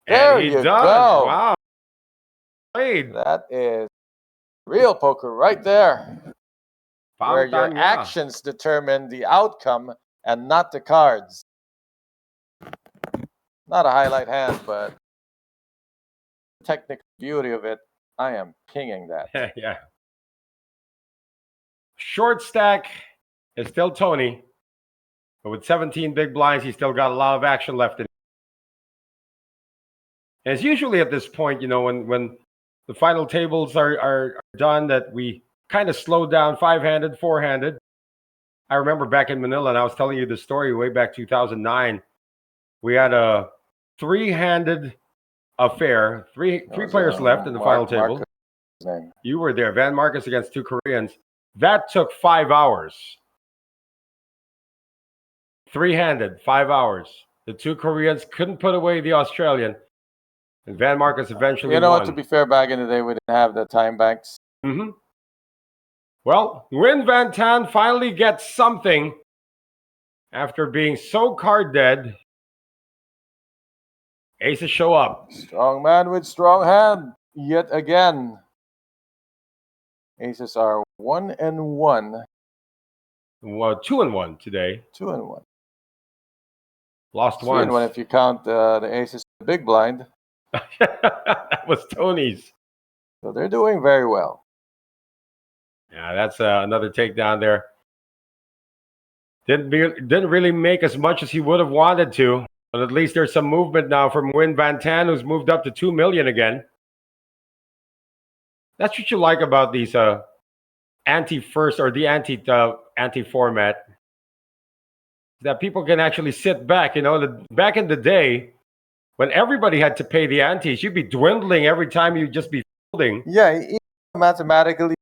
There you go. Wow. Played. That is real poker right there. Where your actions determine the outcome and not the cards. Not a highlight hand, but the technical beauty of it, I am pinging that. Yeah. Short stack is still Tony, but with 17 big blinds, he's still got a lot of action left in him. And it's usually at this point, when the final tables are done, that we kind of slow down 5-handed, 4-handed. I remember back in Manila, and I was telling you the story way back 2009. We had a 3-handed affair, three players left in the final table. You were there. Van Marcus against 2 Koreans. That took 5 hours. 3-handed, 5 hours. The 2 Koreans couldn't put away the Australian. And Van Marcus eventually won. What, to be fair, back in the day, we didn't have the time banks. Mm-hmm. Well, Win Van Tan finally gets something after being so card dead. Aces show up. Strong man with strong hand, yet again. Aces are 1-1. Well, 2-1 today. 2-1. Lost once. 3-1 if you count the aces the big blind. That was Tony's. So they're doing very well. Yeah, that's another takedown there. Didn't really make as much as he would have wanted to, but at least there's some movement now from Win Van Tan, who's moved up to 2 million again. That's what you like about these anti-first or the anti-format. that people can actually sit back. Back in the day, when everybody had to pay the antes, you'd be dwindling every time you'd just be folding. Yeah, mathematically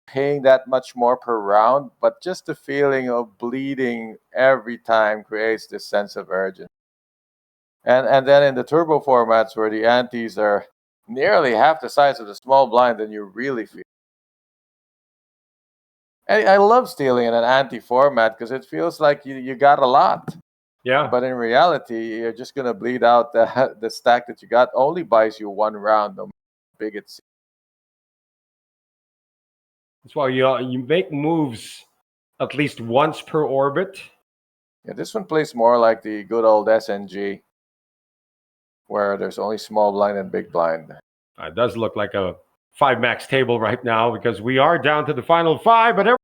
paying that much more per round, but just the feeling of bleeding every time creates this sense of urgency. And then in the turbo formats where the antes are nearly half the size of the small blind, then you really feel. And I love stealing in an ante format because it feels like you got a lot. Yeah. But in reality, you're just gonna bleed out the stack that you got. Only buys you one round, no matter how big it's. That's why you make moves at least once per orbit. Yeah, this one plays more like the good old SNG, where there's only small blind and big blind. It does look like a 5 max table right now because we are down to the final 5, but everyone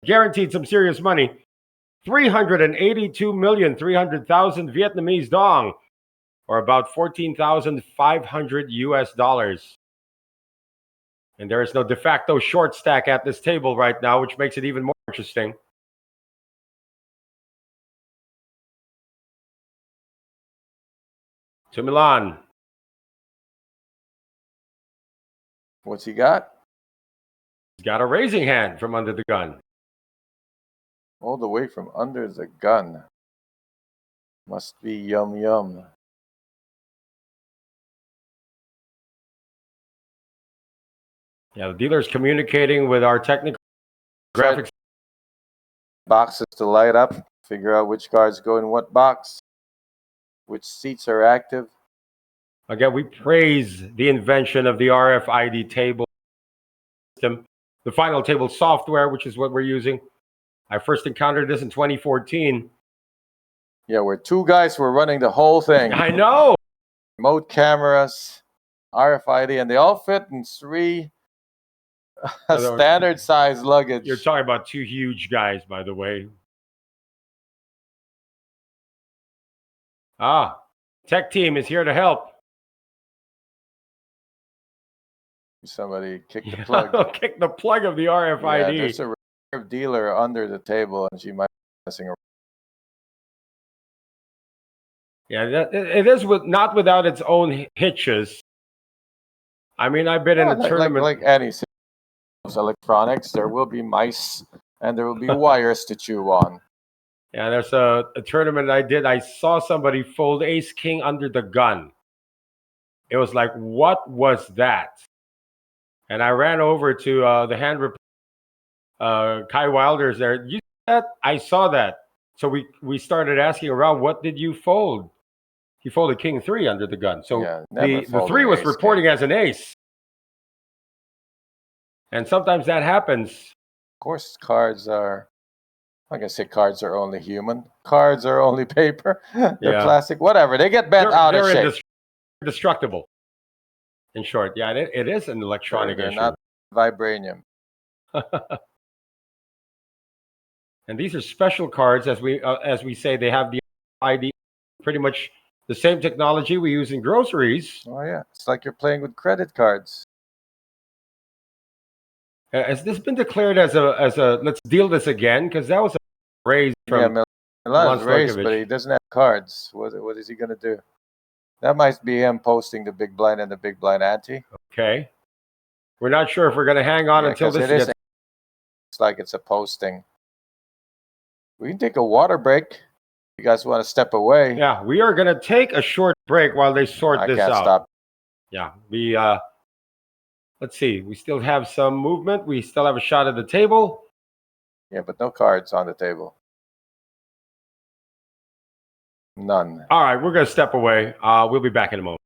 guaranteed some serious money. 382,300,000 Vietnamese dong, or about 14,500 US dollars. And there is no de facto short stack at this table right now, which makes it even more interesting. To Milan. What's he got? He's got a raising hand from under the gun. All the way from under the gun. Must be yum yum. Yeah, the dealer's communicating with our technical graphics. Boxes to light up. Figure out which cards go in what box. Which seats are active. Again, we praise the invention of the RFID table system, the final table software, which is what we're using. I first encountered this in 2014. Yeah, where 2 guys were running the whole thing. I know. Remote cameras, RFID, and they all fit in 3 standard size luggage. You're talking about 2 huge guys, by the way. Tech team is here to help. Somebody kick the plug. Kick the plug of the RFID. Yeah, there's a reserve dealer under the table, and she might be messing around. Yeah, it is not without its own hitches. I mean, I've been in a tournament. Like any electronics, there will be mice and there will be wires to chew on. Yeah, there's a tournament I did. I saw somebody fold ace king under the gun. It was like, what was that? And I ran over to the hand Kai Wilder's there. You see that? I saw that. So we started asking around, what did you fold? He folded king 3 under the gun. So Yeah, the 3 was reporting as an ace. And sometimes that happens. Of course, cards are, like I say, cards are only human. Cards are only paper. They're plastic, whatever. They get bent out of shape. They're indestructible. In short, yeah, it is an electronic issue. They're not vibranium. And these are special cards, as we say. They have the ID, pretty much the same technology we use in groceries. Oh yeah, it's like you're playing with credit cards. Has this been declared as a let's deal this again? Because that was a raise from Milan's raised, but he doesn't have cards. What is he going to do? That might be him posting the big blind and the big blind ante. Okay. We're not sure if we're going to hang on until this gets... It's like it's a posting. We can take a water break. You guys want to step away? Yeah, we are going to take a short break while they sort this out. I can't stop. Yeah, let's see. We still have some movement. We still have a shot at the table. Yeah, but no cards on the table. None. All right, we're going to step away. We'll be back in a moment.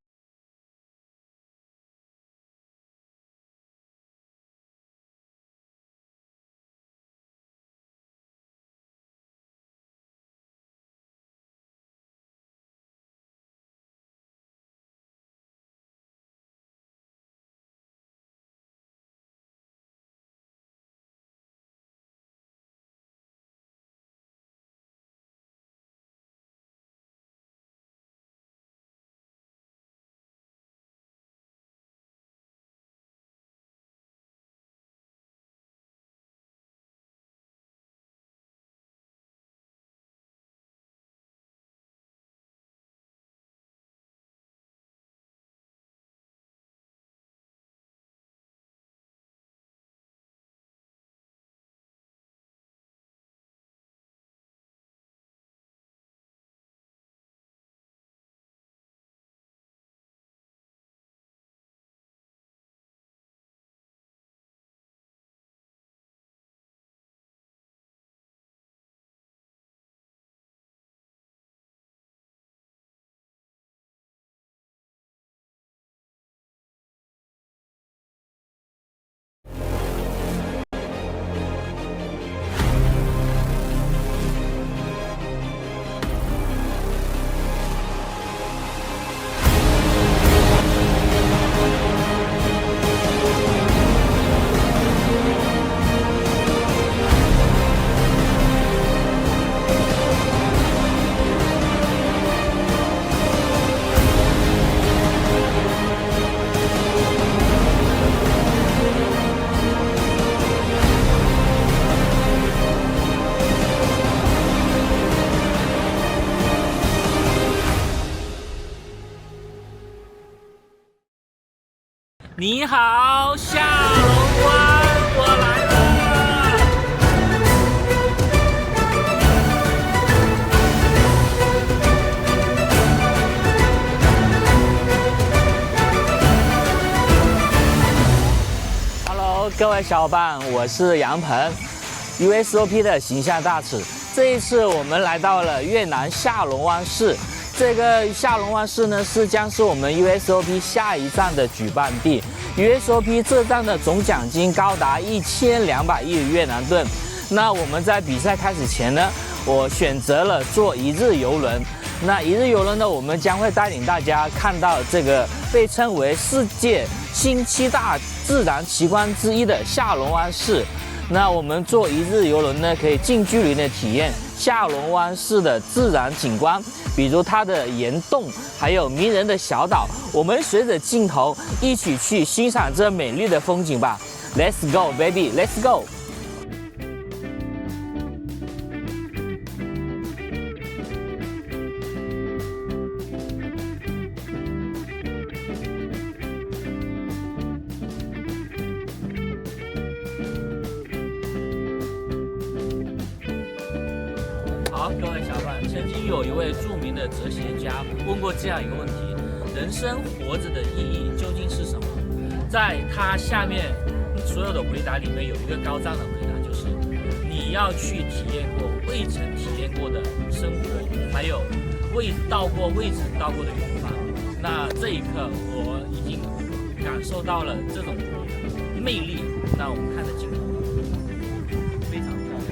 你好，下龙湾，我来了。Hello， 各位小伙伴，我是杨鹏 ，USOP 的形象大使。这一次我们来到了越南下龙湾市。这个下龙湾市呢，将是我们 USOP 下一站的举办地。USOP 这站的总奖金高达1200亿越南盾。那我们在比赛开始前呢，我选择了坐一日游轮。那一日游轮呢，我们将会带领大家看到这个被称为世界新7大自然奇观之一的下龙湾市。那我们坐一日游轮呢，可以近距离的体验下龙湾市的自然景观，比如它的岩洞，还有迷人的小岛。我们随着镜头一起去欣赏这美丽的风景吧。Let's go, baby, let's go！好，各位小伙伴，曾经有一位著名的哲学家问过这样一个问题：人生活着的意义究竟是什么？在他下面所有的回答里面，有一个高赞的回答，就是你要去体验过未曾体验过的生活，还有未曾到过的远方。那这一刻，我已经感受到了这种魅力。那我们看着镜头。非常漂亮。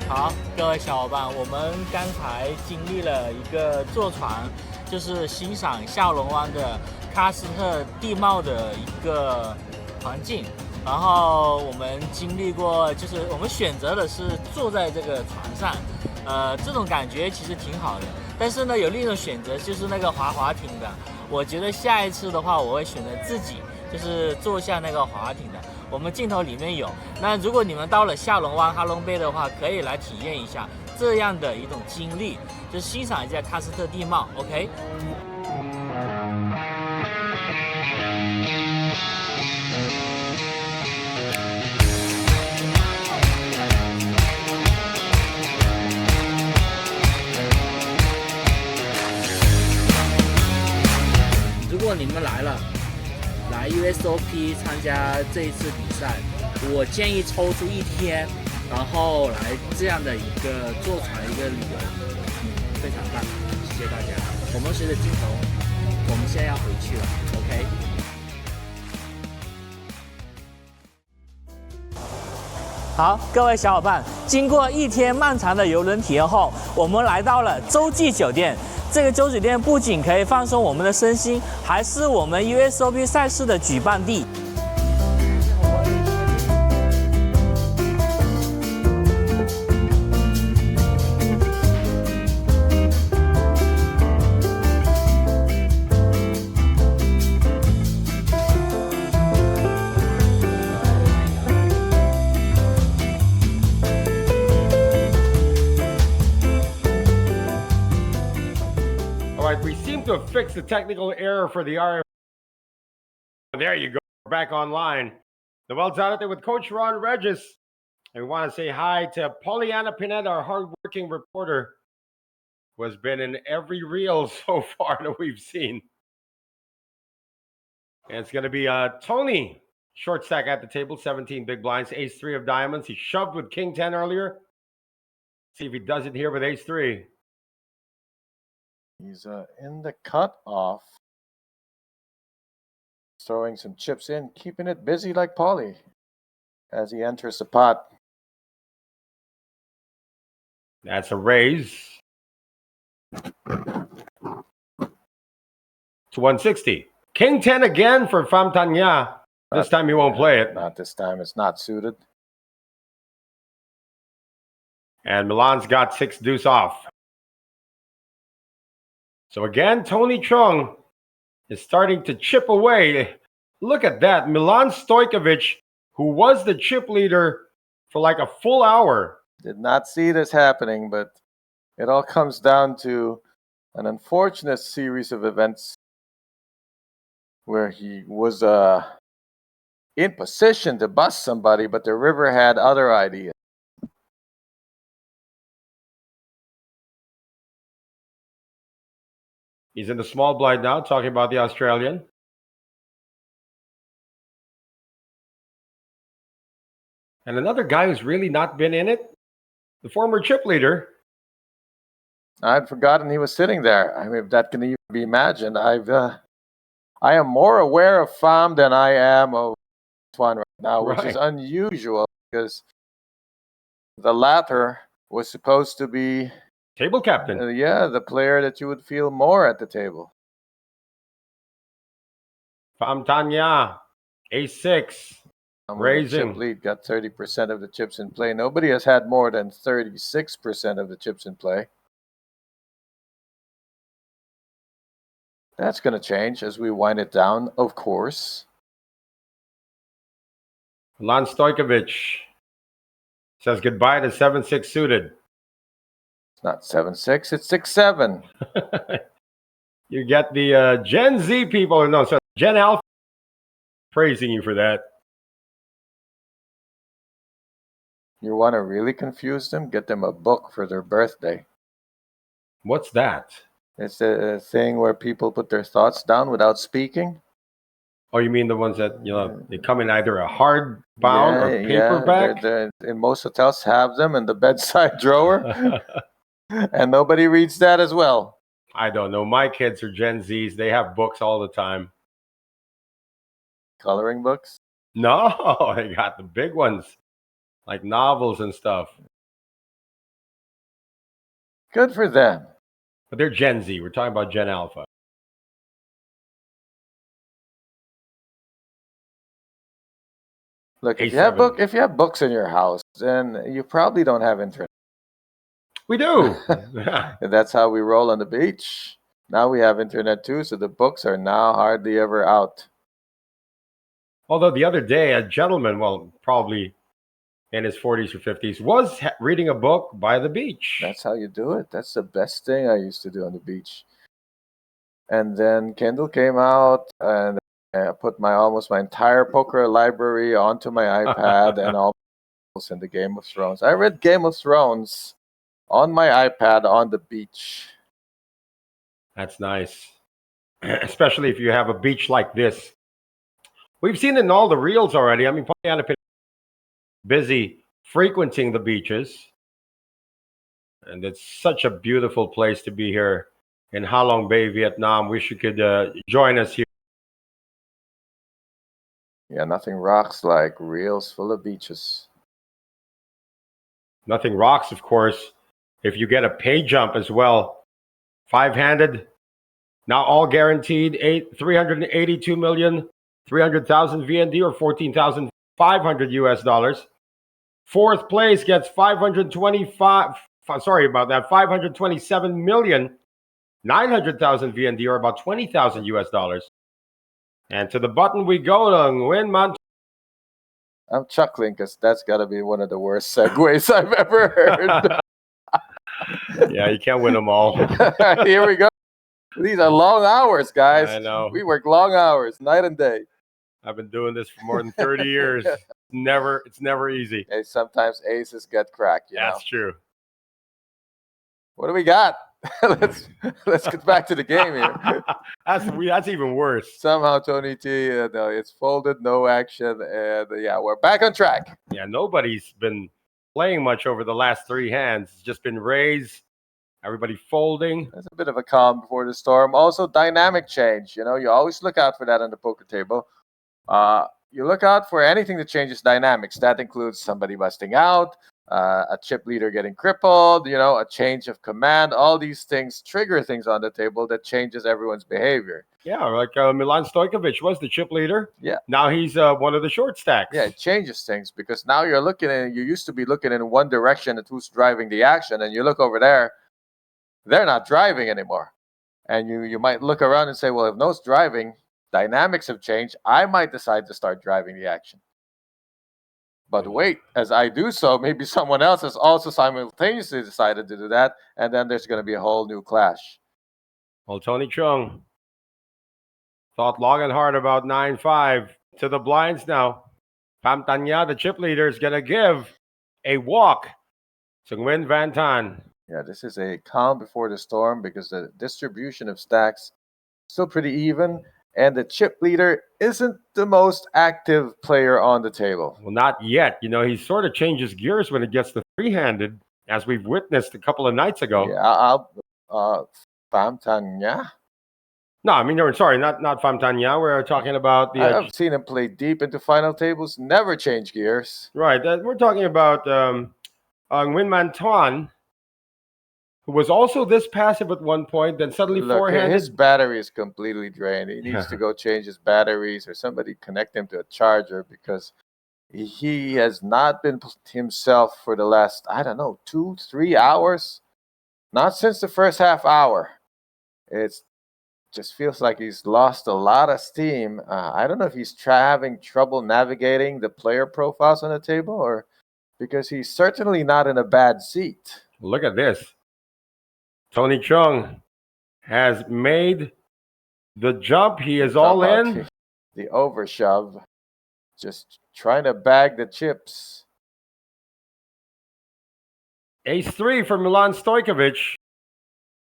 好，各位小伙伴，我们刚才经历了一个坐船，就是欣赏下龙湾的喀斯特地貌的一个环境。然后我们经历过，就是我们选择的是坐在这个船上，这种感觉其实挺好的。但是呢，有另一种选择就是那个滑艇的。我觉得下一次的话，我会选择自己就是坐下那个滑艇的。我们镜头里面有。那如果你们到了下龙湾、哈龙贝的话，可以来体验一下这样的一种经历，就是欣赏一下喀斯特地貌。OK。如果你们来 USOP 参加这一次比赛，我建议抽出一天，然后来这样的一个坐船一个旅游，非常棒，谢谢大家。我们随着镜头，我们现在要回去了 ，OK。好，各位小伙伴，经过一天漫长的游轮体验后，我们来到了洲际酒店。这个洲酒店不仅可以放松我们的身心，还是我们 USOP 赛事的举办地。We seem to have fixed the technical error for the RF. There you go. We're back online. The well done with Coach Ron Regis. And we want to say hi to Pollyanna Pineda, our hardworking reporter, who has been in every reel so far that we've seen. And it's going to be Tony, short stack at the table, 17 big blinds, ace-3 of diamonds. He shoved with king-10 earlier. See if he does it here with ace-3. He's in the cutoff, throwing some chips in, keeping it busy like Polly as he enters the pot. That's a raise to 160. King 10 again for Pham Thanh Nha. This time he won't play it. Not this time. It's not suited. And Milan's got 6 deuce off. So again, Tony Chung is starting to chip away. Look at that. Milan Stojkovic, who was the chip leader for like a full hour. Did not see this happening, but it all comes down to an unfortunate series of events where he was in position to bust somebody, but the river had other ideas. He's in the small blind now, talking about the Australian. And another guy who's really not been in it, the former chip leader. I'd forgotten he was sitting there. I mean, if that can even be imagined. I am more aware of Pham than I am of Swan right now, which is unusual because the latter was supposed to be table captain. The player that you would feel more at the table. Pham Tanya, A6. Raising. Chip lead got 30% of the chips in play. Nobody has had more than 36% of the chips in play. That's going to change as we wind it down, of course. Milan Stojkovic says goodbye to 7-6 suited. It's not 7-6, it's 6-7. You get the Gen Z people, no, so Gen Alpha praising you for that. You want to really confuse them? Get them a book for their birthday. What's that? It's a thing where people put their thoughts down without speaking. Oh, you mean the ones that, they come in either a hardbound or paperback? They're, in most hotels have them in the bedside drawer. And nobody reads that as well. I don't know. My kids are Gen Zs. They have books all the time. Coloring books? No, they got the big ones, like novels and stuff. Good for them. But they're Gen Z. We're talking about Gen Alpha. Look, A7. if you have books in your house, then you probably don't have internet. We do. That's how we roll on the beach. Now we have internet too, so the books are now hardly ever out. Although the other day, a gentleman, well, probably in his 40s or 50s, was reading a book by the beach. That's how you do it. That's the best thing I used to do on the beach. And then Kindle came out, and I put almost my entire poker library onto my iPad and almost in the Game of Thrones. I read Game of Thrones on my iPad on the beach. That's nice. Especially if you have a beach like this. We've seen it in all the reels already. I mean, Pollyanna busy frequenting the beaches. And it's such a beautiful place to be here in Ha Long Bay, Vietnam. Wish you could join us here. Yeah, nothing rocks like reels full of beaches. Nothing rocks, of course, if you get a pay jump as well. 5-handed, now all guaranteed, 382,300,000 VND or 14,500 US dollars. Fourth place gets 527,900,000 VND or about 20,000 US dollars. And to the button we go to win Mount. I'm chuckling because that's got to be one of the worst segues I've ever heard. Yeah, you can't win them all. Here we go. These are long hours, guys. I know. We work long hours, night and day. I've been doing this for more than 30 years. It's never easy. Hey, sometimes aces get cracked. That's true. What do we got? let's get back to the game here. That's even worse. Somehow Tony T, it's folded, no action, and we're back on track. Yeah, nobody's been playing much over the last 3 hands. It's just been raised, everybody folding. There's a bit of a calm before the storm. Also, dynamic change. You always look out for that on the poker table. You look out for anything that changes dynamics. That includes somebody busting out, a chip leader getting crippled, a change of command. All these things trigger things on the table that changes everyone's behavior. Yeah, like Milan Stojkovic was the chip leader. Yeah. Now he's one of the short stacks. Yeah, it changes things because now you used to be looking in one direction at who's driving the action, and you look over there, they're not driving anymore. And you might look around and say, well, if no's driving, dynamics have changed. I might decide to start driving the action. But wait, as I do so, maybe someone else has also simultaneously decided to do that, and then there's going to be a whole new clash. Well, Tony Chung thought long and hard about 9-5 to the blinds now. Pham Thanh Nha, the chip leader, is going to give a walk to Nguyen Van Tan. Yeah, this is a calm before the storm because the distribution of stacks still pretty even, and the chip leader isn't the most active player on the table. Well, not yet. You know, he sort of changes gears when it gets to three-handed, as we've witnessed a couple of nights ago. Yeah, Pham Thanh Nha. No, I mean, sorry, not Pham Thanh Nha. We're talking about the. I've seen him play deep into final tables, never change gears. Right. We're talking about Nguyen Van Tan, who was also this passive at one point, then suddenly forehanded. His battery is completely drained. He needs to go change his batteries, or somebody connect him to a charger, because he has not been himself for the last, 2-3 hours. Not since the first half hour. It just feels like he's lost a lot of steam. I don't know if he's having trouble navigating the player profiles on the table, or because he's certainly not in a bad seat. Look at this. Tony Chung has made the jump. He is all in. The overshove. Just trying to bag the chips. Ace-3 for Milan Stojkovic.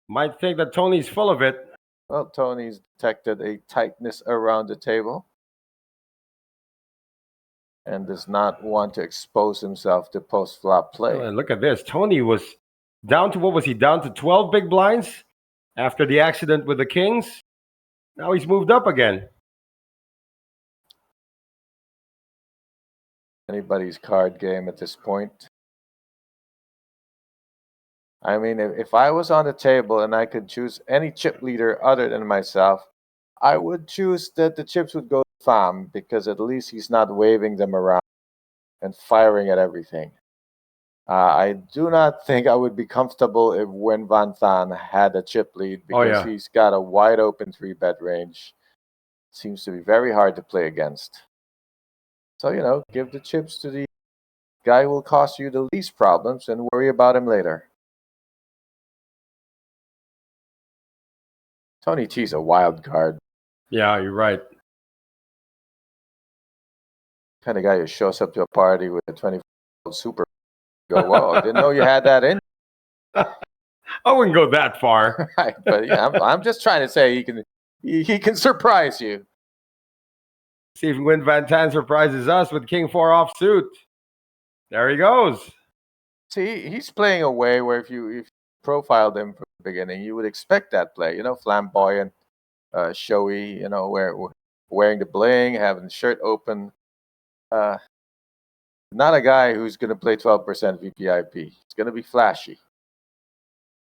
Might think that Tony's full of it. Well, Tony's detected a tightness around the table and does not want to expose himself to post-flop play. Oh, and look at this. Tony was down to, what was he, down to 12 big blinds after the accident with the Kings? Now he's moved up again. Anybody's card game at this point. I mean, if I was on the table and I could choose any chip leader other than myself, I would choose that the chips would go to Pham, because at least he's not waving them around and firing at everything. I do not think I would be comfortable if Nguyen Van Tan had a chip lead, because he's got a wide open 3-bet range. Seems to be very hard to play against. So, give the chips to the guy who will cost you the least problems and worry about him later. Tony T's a wild card. Yeah, you're right. Kind of guy who shows up to a party with a 24-year-old super. Go, whoa, I didn't know you had that in. I wouldn't go that far. Right, but yeah, I'm just trying to say he can surprise you. See if Nguyen Van Tan surprises us with King 4 offsuit. There he goes. See, he's playing a way where if you profiled him from the beginning, you would expect that play. Flamboyant, showy. Wearing the bling, having the shirt open. Not a guy who's going to play 12% VPIP. It's going to be flashy.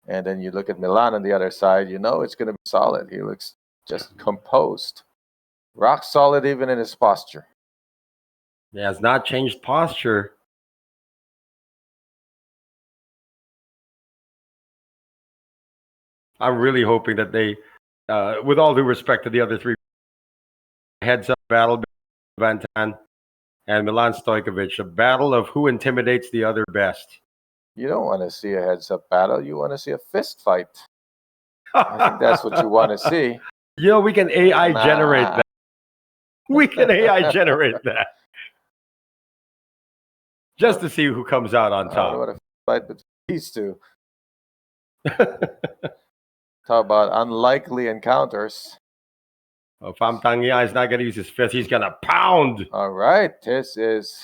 And then you look at Milan on the other side, it's going to be solid. He looks just composed. Rock solid even in his posture. He has not changed posture. I'm really hoping that they, with all due respect to the other three, heads-up battle, Van Tan and Milan Stojkovic, a battle of who intimidates the other best. You don't want to see a heads-up battle. You want to see a fist fight. I think that's what you want to see. We can AI generate that. We can AI generate that. Just to see who comes out on top. What a fight between these two. Talk about unlikely encounters. Well, Pham Thanh Nha is not going to use his fist. He's going to pound. All right. This is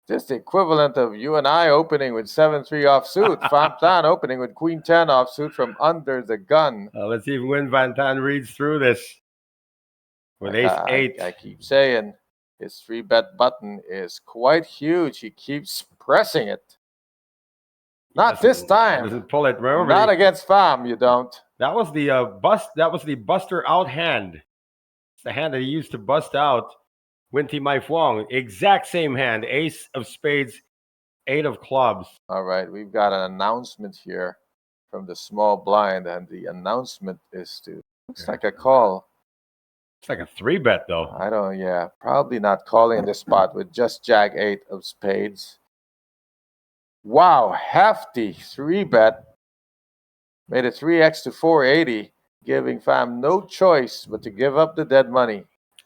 just the equivalent of you and I opening with 7-3 offsuit. Pham Thanh opening with Queen 10 offsuit from under the gun. Let's see if Nguyen Van Tan reads through this. With Ace-8. I keep saying his 3-bet button is quite huge. He keeps pressing it. Not this time. Doesn't pull it. Remember, not against Pham, you don't. That was the That was the buster out hand. It's the hand that he used to bust out Winty Mai Phuong. Exact same hand. Ace of spades, 8 of clubs. All right, we've got an announcement here from the small blind, and the announcement is to, looks like a call. It's like a 3-bet, though. I don't, yeah, probably not calling the spot with just Jack 8 of spades. Wow, hefty 3-bet. Made it 3x to 480, giving fam no choice but to give up the dead money.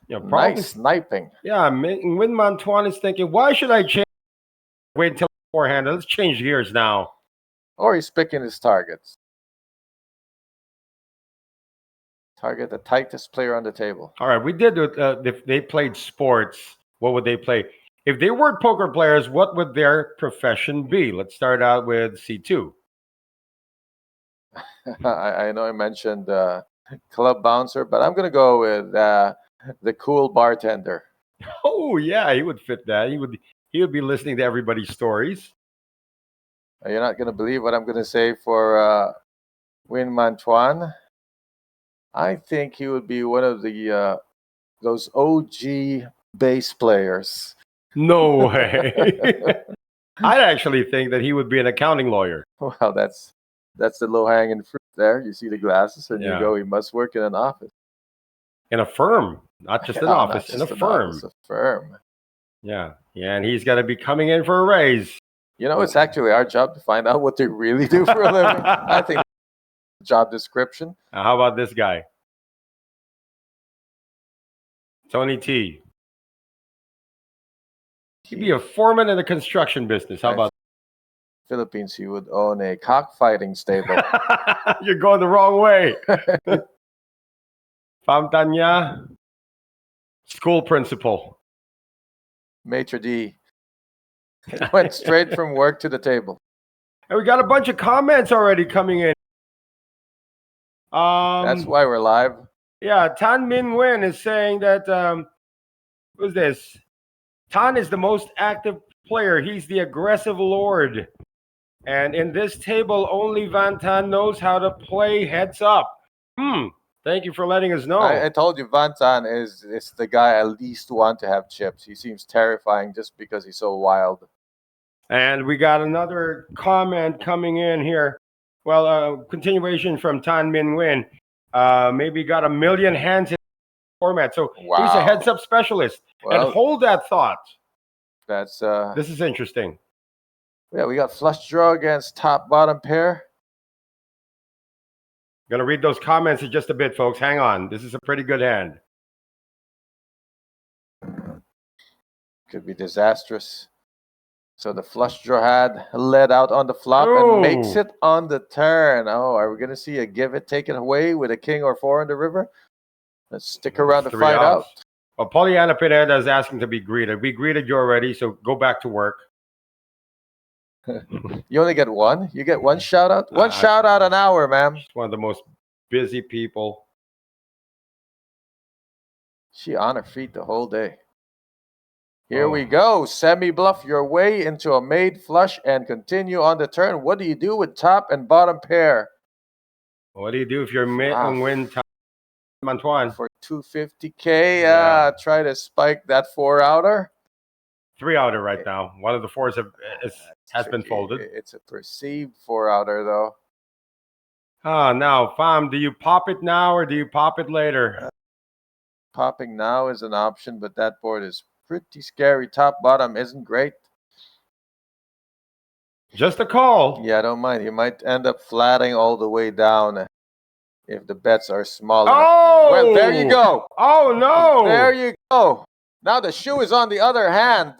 Yeah, probably, Nice sniping. Yeah, Win Montuan is thinking, why should I change? Wait until forehand. Let's change gears now. Or he's picking his targets. Target the tightest player on the table. All right, we did. If they played sports, what would they play? If they weren't poker players, what would their profession be? Let's start out with C2. I know I mentioned club bouncer, but I'm going to go with the cool bartender. Oh yeah, he would fit that. He would be listening to everybody's stories. You're not going to believe what I'm going to say for Win Mantuan. I think he would be one of the those OG bass players. No way. I'd actually think that he would be an accounting lawyer. Well, that's the low-hanging fruit there. You see the glasses, and Yeah. you go, he must work in an office. In a firm, not just an office, in a firm. Office, a firm. Yeah, and he's got to be coming in for a raise. You know, it's actually our job to find out what they really do for a living. I think job description. Now, how about this guy? Tony T. He'd be a foreman in the construction business. How about Philippines? He would own a cockfighting stable. You're going the wrong way. Famtanya, school principal. Maitre d' went straight from work to the table. And we got a bunch of comments already coming in. That's why we're live. Yeah, Tan Min Wen is saying that, who's this? Tan is the most active player. He's the aggressive lord. And in this table, only Van Tan knows how to play heads up. Thank you for letting us know. I told you, Van Tan is the guy I least want to have chips. He seems terrifying just because he's so wild. And we got another comment coming in here. Well, continuation from Tan Min Wen. Maybe got 1 million hands in the format. So he's a heads-up specialist. Well, and hold that thought. That's This is interesting. Yeah, we got flush draw against top-bottom pair. Going to read those comments in just a bit, folks. Hang on. This is a pretty good hand. Could be disastrous. So the flush draw had led out on the flop and makes it on the turn. Oh, are we going to see a give it, take it away with a king or 4 in the river? Let's stick around to find out. Well, Pollyanna Pineda is asking to be greeted. We greeted you already, so go back to work. You only get one? You get one shout out? One shout out an hour, ma'am. She's one of the most busy people. She on her feet the whole day. Here we go. Semi-bluff your way into a made flush and continue on the turn. What do you do with top and bottom pair? What do you do if you're win Mantuan? For 250K, try to spike that 4-outer. 3-outer right now. One of the 4s has been folded. It's a perceived 4-outer, though. Now, Fam, do you pop it now or do you pop it later? Popping now is an option, but that board is pretty scary. Top bottom isn't great. Just a call. Yeah, I don't mind. You might end up flatting all the way down if the bets are small enough. Well, there you go. Oh, no. There you go. Now the shoe is on the other hand.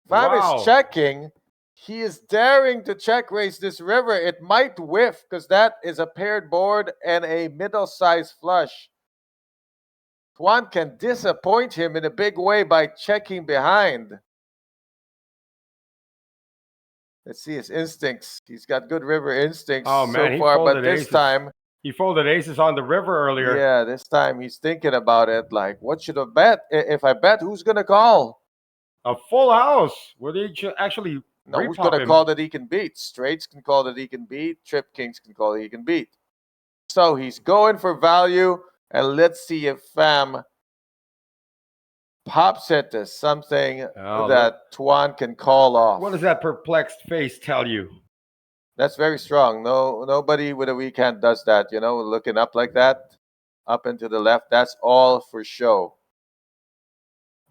Fam is checking. He is daring to check raise this river. It might whiff because that is a paired board and a middle-sized flush. Juan can disappoint him in a big way by checking behind. Let's see his instincts. He's got good river instincts so far, but this time... He folded aces on the river earlier. Yeah, this time he's thinking about it. Like, what should I bet? If I bet, who's going to call? A full house. Would he actually who's going to call that he can beat? Straights can call that he can beat. Trip kings can call that he can beat. So he's going for value. And let's see if Fam pops it to something that Tuan can call off. What does that perplexed face tell you? That's very strong. Nobody with a weak hand does that. Looking up like that, up and to the left. That's all for show.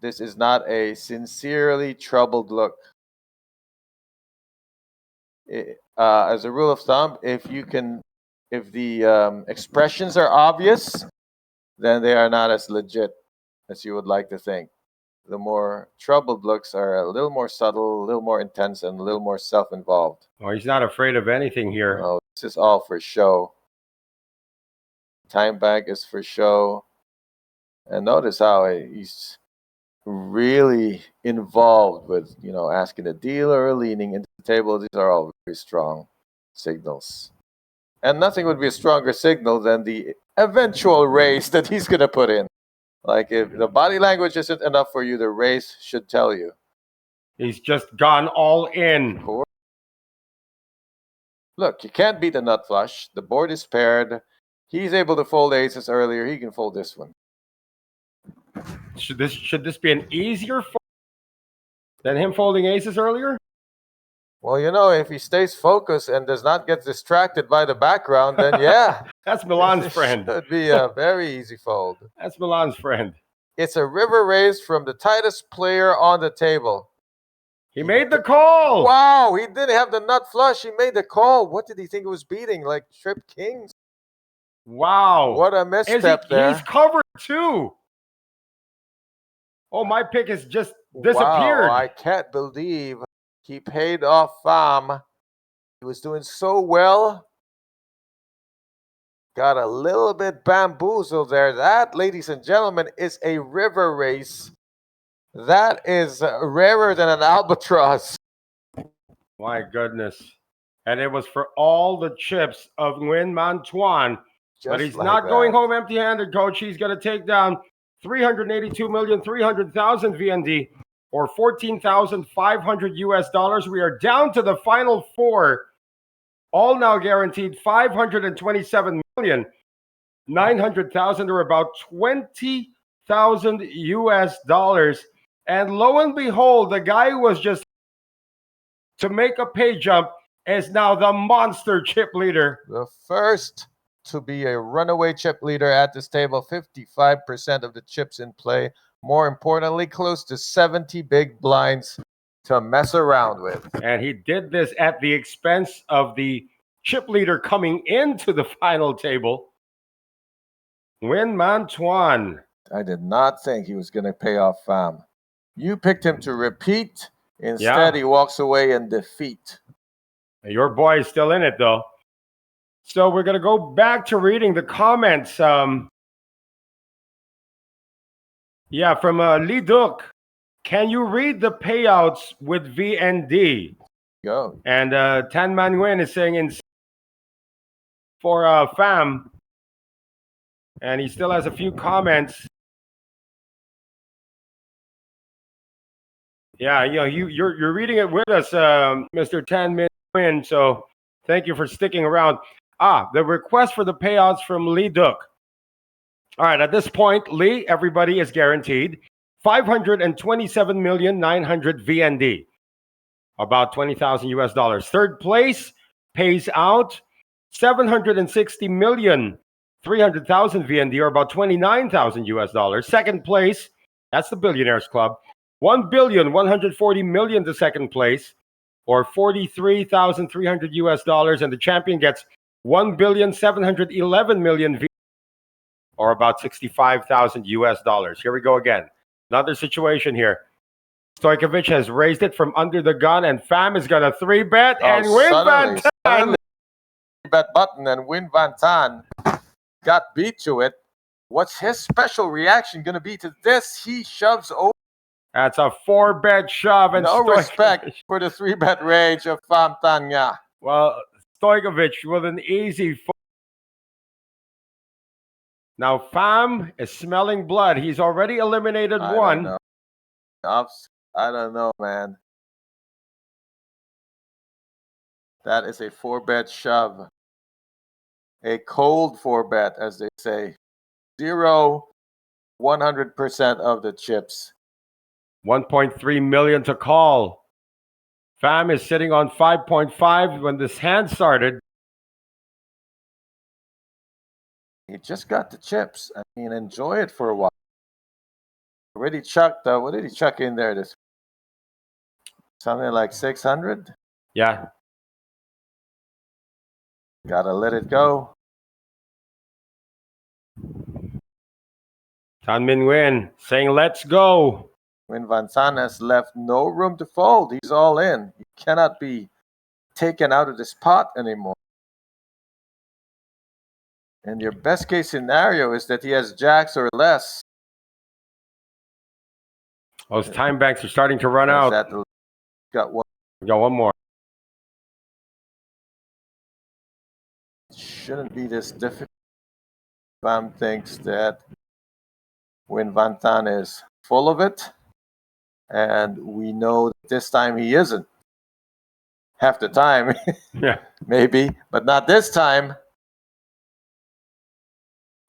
This is not a sincerely troubled look. As a rule of thumb, if the expressions are obvious, then they are not as legit as you would like to think. The more troubled looks are a little more subtle, a little more intense, and a little more self-involved. Oh, he's not afraid of anything here. No, this is all for show. Time bank is for show. And notice how he's really involved with, asking the dealer or leaning into the table. These are all very strong signals. And nothing would be a stronger signal than the eventual raise that he's going to put in. Like, if the body language isn't enough for you, the race should tell you. He's just gone all in. Look, you can't beat a nut flush. The board is paired. He's able to fold aces earlier. He can fold this one. Should this be an easier fold than him folding aces earlier? Well, if he stays focused and does not get distracted by the background, then yeah. That's Milan's friend. It should be a very easy fold. That's Milan's friend. It's a river raise from the tightest player on the table. He made the call. Wow, he didn't have the nut flush. He made the call. What did he think it was beating? Like trip kings? Wow. What a misstep there. He's covered too. Oh, my pick has just disappeared. Wow, I can't believe he paid off Pham. He was doing so well. Got a little bit bamboozled there. That, ladies and gentlemen, is a river race. That is rarer than an albatross. My goodness. And it was for all the chips of Nguyen Man Tuan. But he's not going home empty-handed, Coach. He's going to take down 382,300,000 VND, or 14,500 US dollars. We are down to the final four. All now guaranteed 527,900,000, or about 20,000 US dollars. And lo and behold, the guy who was just to make a pay jump is now the monster chip leader. The first to be a runaway chip leader at this table, 55% of the chips in play. More importantly, close to 70 big blinds to mess around with. And he did this at the expense of the chip leader coming into the final table, Nguyen Man Tuan. I did not think he was going to pay off Pham. You picked him to repeat. Instead, he walks away in defeat. Your boy is still in it, though. So we're going to go back to reading the comments. From Lee Duc. Can you read the payouts with VND? Go. And Tan Man Nguyen is saying for Pham. And he still has a few comments. Yeah, you're reading it with us, Mr. Tan Man Nguyen. So thank you for sticking around. The request for the payouts from Lee Duc. All right, at this point, Lee, everybody is guaranteed 527,900,000 VND, about 20,000 US dollars. Third place pays out 760,300,000 VND, or about 29,000 US dollars. Second place, that's the Billionaires Club, 1,140,000,000 to second place, or 43,300 US dollars, and the champion gets 1,711,000,000 VND, or about 65,000 US dollars. Here we go again. Another situation here. Stojkovic has raised it from under the gun, and Pham is going to 3-bet and win Van Tan. 3-bet button, and Nguyen Van Tan got beat to it. What's his special reaction going to be to this? He shoves over. That's a 4-bet shove. And no respect for the 3-bet rage of Pham Thanh Nga. Well, Stojkovic with an easy foot. Now, Pham is smelling blood. He's already eliminated one. I don't know, man. That is a 4-bet shove. A cold 4-bet, as they say. 100% of the chips. 1.3 million to call. Pham is sitting on 5.5 when this hand started. He just got the chips. I mean, enjoy it for a while. Already chucked, what did he chuck in there? This something like 600? Yeah. Gotta let it go. Tan Minh Nguyen saying, let's go. When Van Tan has left no room to fold, he's all in. He cannot be taken out of this pot anymore. And your best case scenario is that he has jacks or less. Those time banks are starting to run out. Got one. We got one more. Shouldn't be this difficult. Pham thinks that when Van Tan is full of it, and we know that this time he isn't. Half the time, Yeah. maybe, but not this time.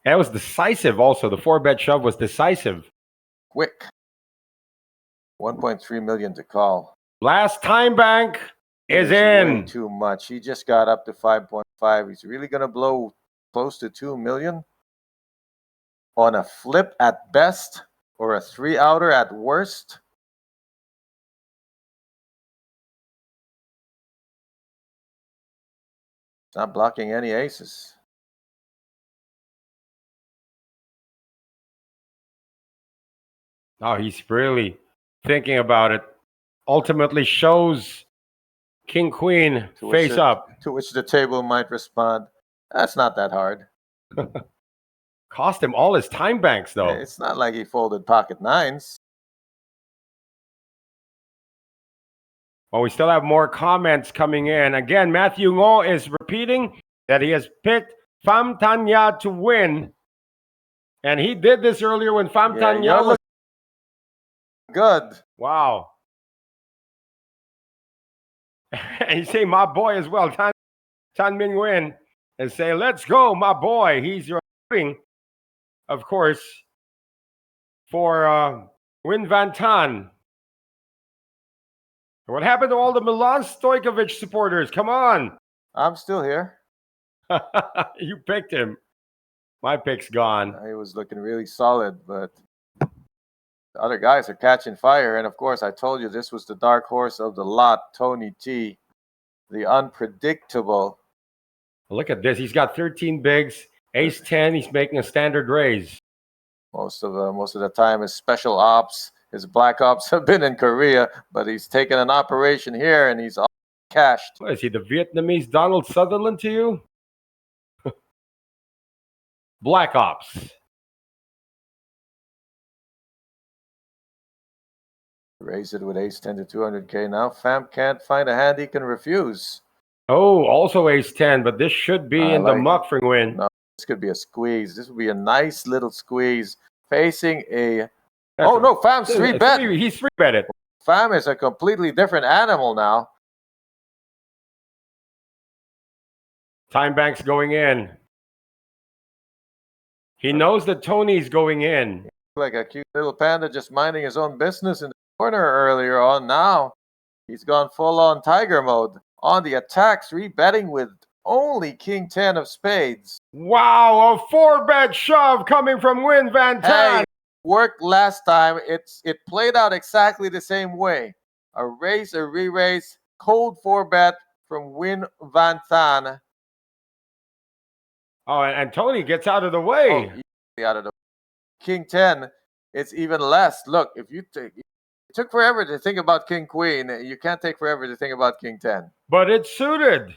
That was decisive also. The 4-bet shove was decisive. Quick. 1.3 million to call. Last time bank is in. Way too much. He just got up to 5.5. He's really going to blow close to 2 million on a flip at best or a 3-outer at worst. It's not blocking any aces. Oh, he's really thinking about it. Ultimately shows King Queen face up. To which the table might respond, that's not that hard. Cost him all his time banks, though. It's not like he folded pocket nines. Well, we still have more comments coming in. Again, Matthew Ngo is repeating that he has picked Pham Thanh Nha to win. And he did this earlier when Pham Thanh Nha was good. Wow. And he's saying, my boy as well, Tan Minh Nguyen, and say, let's go, my boy. He's rooting, of course, for Nguyen Van Tan. What happened to all the Milan Stojkovic supporters? Come on. I'm still here. You picked him. My pick's gone. He was looking really solid, but the other guys are catching fire. And of course, I told you this was the dark horse of the lot, Tony T, the unpredictable. Look at this. He's got 13 bigs, ace 10. He's making a standard raise. Most of the time, his special ops, his black ops have been in Korea, but he's taken an operation here and he's all cashed. What, is he the Vietnamese Donald Sutherland to you? Black ops. Raise it with ace 10 to 200K. Now Pham can't find a hand he can refuse. Oh, also ace 10, but this should be in the muck for Nguyen. No, this could be a squeeze. This would be a nice little squeeze facing a... Oh, no, Pham's 3-bet. He's 3-betted. Pham is a completely different animal now. Time bank's going in. He knows that Tony's going in. Like a cute little panda just minding his own business in the corner earlier on. Now he's gone full-on tiger mode. On the attack, 3-betting with only King 10 of spades. Wow, a 4-bet shove coming from Nguyen Van Tan. Hey, worked last time. It played out exactly the same way. A raise, a re-raise, cold 4-bet from Nguyen Van Tan. Oh, and Tony gets out of the way. Oh, out of the King 10, it's even less. Look, if you take... It took forever to think about King Queen. You can't take forever to think about King 10. But it's suited.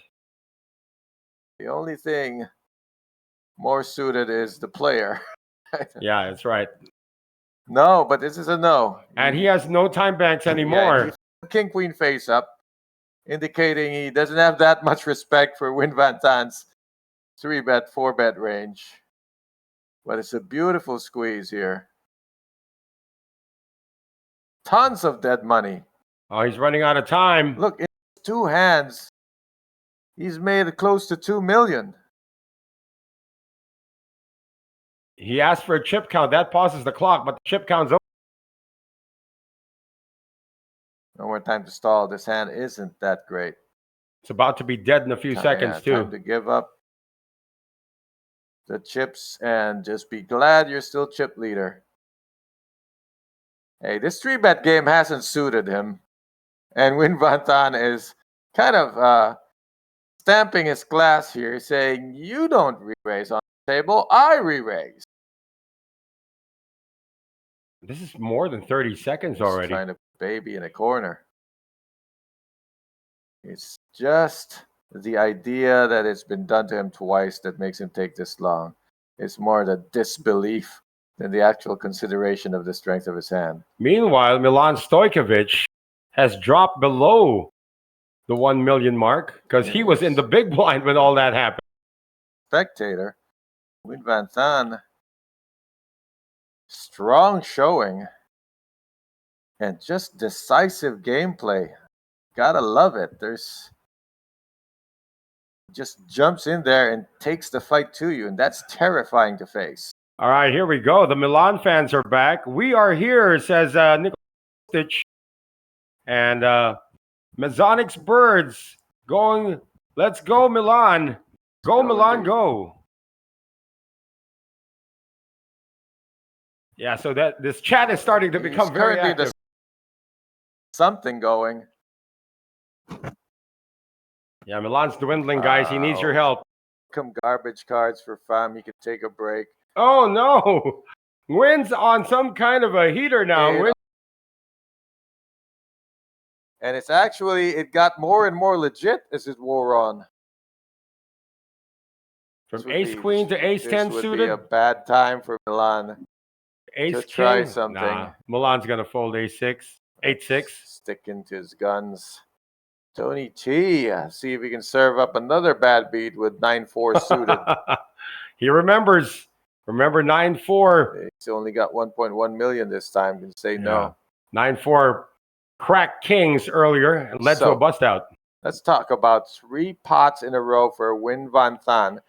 The only thing more suited is the player. Yeah, that's right. No, but this is a no. And he has no time banks anymore. Yeah, King Queen face up, indicating he doesn't have that much respect for Nguyen Van Tan's 3-bet, 4-bet range. But it's a beautiful squeeze here. Tons of dead money. Oh, he's running out of time. Look, in 2 hands, he's made close to 2 million. He asked for a chip count. That pauses the clock, but the chip count's over. No more time to stall. This hand isn't that great. It's about to be dead in a few seconds, too. Time to give up the chips and just be glad you're still chip leader. Hey, this 3-bet game hasn't suited him. And Win Van Tan is kind of stamping his glass here, saying, you don't re-raise on the table, I re-raise. This is more than 30 seconds He's already. trying to baby in a corner. It's just the idea that it's been done to him twice that makes him take this long. It's more the disbelief than the actual consideration of the strength of his hand. Meanwhile, Milan Stojkovic has dropped below the 1 million mark because he was in the big blind when all that happened. Spectator, Win Van Tan, strong showing and just decisive gameplay. Gotta love it. Just jumps in there and takes the fight to you, and that's terrifying to face. All right, here we go. The Milan fans are back. We are here, says Nicholas Stitch. And Mazonic's Birds going, let's go, Milan. Go, Milan, go. Yeah, so that this chat is starting to become very active. Something going. Yeah, Milan's dwindling, guys. He needs your help. Come garbage cards for fam. He could take a break. Oh, no. Wins on some kind of a heater now. And it's actually, it got more and more legit as it wore on. From ace-queen to ace-10 suited. This would suited. be a bad time for Milan. Ace to try king? something. Nah, Milan's going to fold ace-6. 8-6. Sticking to his guns. Tony T, see if he can serve up another bad beat with 9-4 suited. He remembers. Remember 9-4. He's only got 1.1 million this time. Can say no. 9-4 cracked kings earlier and led to a bust out. Let's talk about 3 pots in a row for Win Van Tan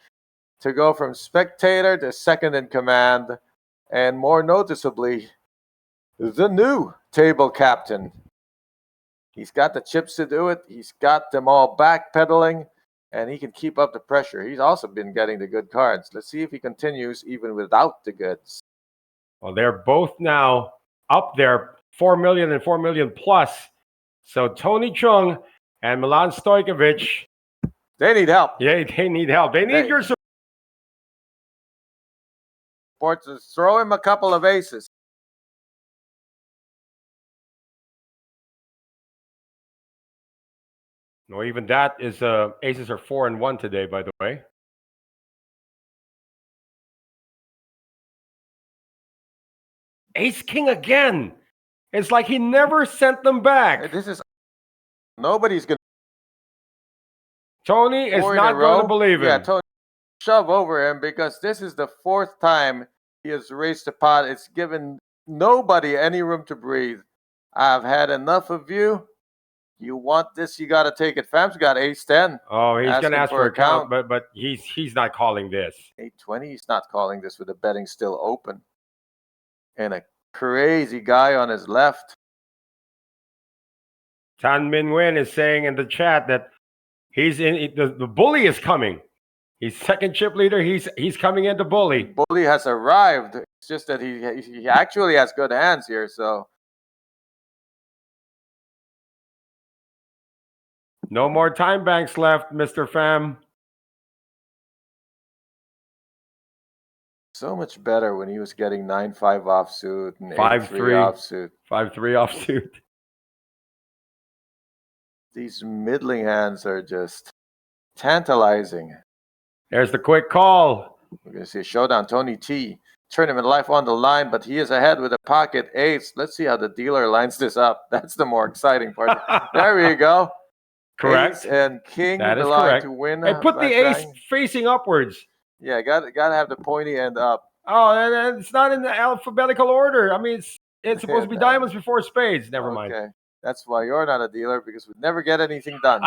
to go from spectator to second in command, and more noticeably, the new table captain. He's got the chips to do it. He's got them all backpedaling, and he can keep up the pressure. He's also been getting the good cards. Let's see if he continues even without the goods. Well, they're both now up there, 4 million and 4 million plus. So Tony Chung and Milan Stojkovic, they need help. Yeah, they need help. They need your support to throw him a couple of aces. No, even that is aces are 4 and 1 today, by the way. Ace king again. It's like he never sent them back. This is nobody's gonna. Tony is not going to believe him. Yeah, Tony, shove over him because this is the 4th time he has raised the pot. It's given nobody any room to breathe. I've had enough of you. You want this, you got to take it. Fam's got ace-10. Oh, he's going to ask for a count, but he's not calling this. 8-20, he's not calling this with the betting still open. And a crazy guy on his left. Tan Min Nguyen is saying in the chat that he's in the bully is coming. He's second chip leader. He's coming into bully. Bully has arrived. It's just that he actually has good hands here, so. No more time banks left, Mr. Pham. So much better when he was getting 9-5 offsuit and 5-3 offsuit. 5-3 offsuit. These middling hands are just tantalizing. There's the quick call. We're going to see a showdown. Tony T. Tournament life on the line, but he is ahead with a pocket ace. Let's see how the dealer lines this up. That's the more exciting part. There we go. Correct. Ace and king that is line correct. to win. Hey, put the ace facing upwards. Yeah, got to have the pointy end up. Oh, and it's not in the alphabetical order. I mean, it's supposed to be diamonds before spades. Never mind. Okay, that's why you're not a dealer, because we never get anything done.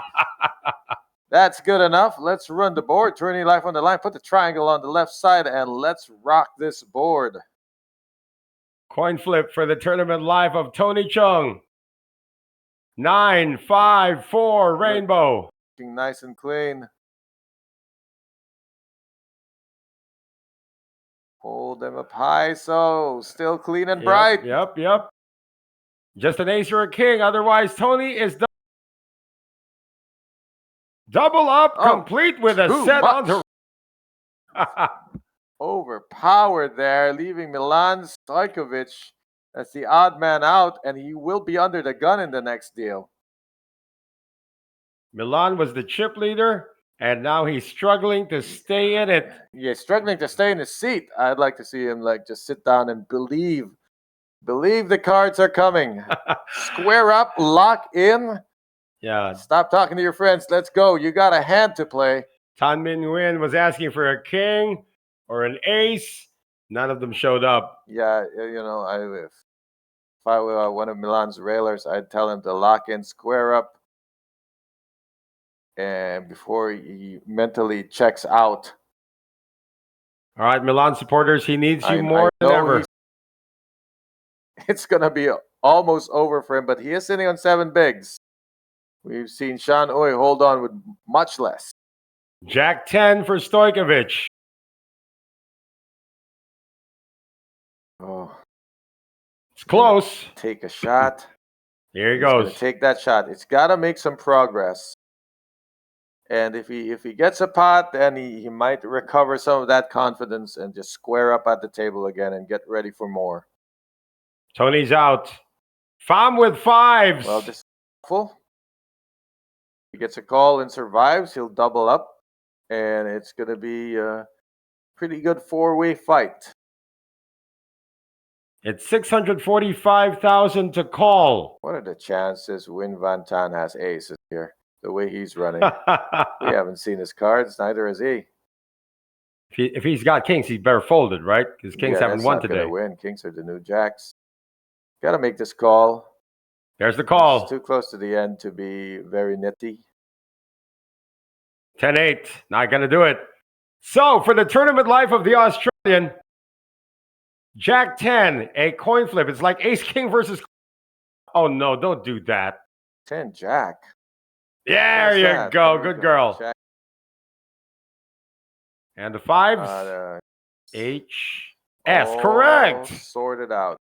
That's good enough. Let's run the board. Tourney life on the line. Put the triangle on the left side, and let's rock this board. Coin flip for the tournament life of Tony Chung. 9, 5, 4, rainbow. Looking nice and clean. Hold them up high, so still clean and bright. Yep. Just an ace or a king. Otherwise, Tony is double up, complete with a set on the. Overpowered there, leaving Milan Stojkovic as the odd man out, and he will be under the gun in the next deal. Milan was the chip leader, and now he's struggling to stay in it. Yeah, struggling to stay in his seat. I'd like to see him just sit down and believe the cards are coming. Square up, lock in. Yeah. Stop talking to your friends. Let's go. You got a hand to play. Tan Min Nguyen was asking for a king or an ace. None of them showed up. Yeah, if I were one of Milan's railers, I'd tell him to lock in, square up, and before he mentally checks out. All right, Milan supporters, he needs you more than ever. It's going to be almost over for him, but he is sitting on 7 bigs. We've seen Sean Oy hold on with much less. Jack 10 for Stojkovic. Oh, it's close. Take a shot. Here he goes. Take that shot. It's got to make some progress. And if he gets a pot, then he might recover some of that confidence and just square up at the table again and get ready for more. Tony's out. Fam with 5s. Well, this is full. He gets a call and survives. He'll double up. And it's going to be a pretty good 4-way fight. It's 645,000 to call. What are the chances Win Van Tan has aces here? The way he's running. We haven't seen his cards. Neither has he. If he's got kings, he's better folded, right? Because kings haven't won today. Win. Kings are the new jacks. Got to make this call. There's the call. It's too close to the end to be very nitty. 10-8. Not going to do it. So, for the tournament life of the Australian, Jack 10, a coin flip. It's like ace king versus. Oh, no, don't do that. 10 jack. There you go. Good girl. Jack. And the 5s. H. S. Correct. Sorted out.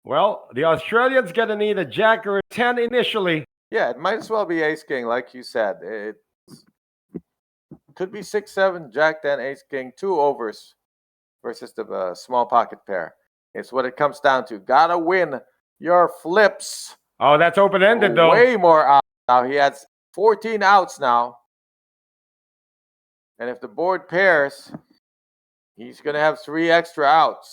Well, the Australians going to need a jack or a 10 initially. Yeah, it might as well be ace king, like you said. It could be 6-7, jack 10, ace king, 2 overs versus the small pocket pair. It's what it comes down to. Gotta win your flips. Oh, that's open-ended, though. Way more outs now. He has 14 outs now. And if the board pairs, he's going to have 3 extra outs.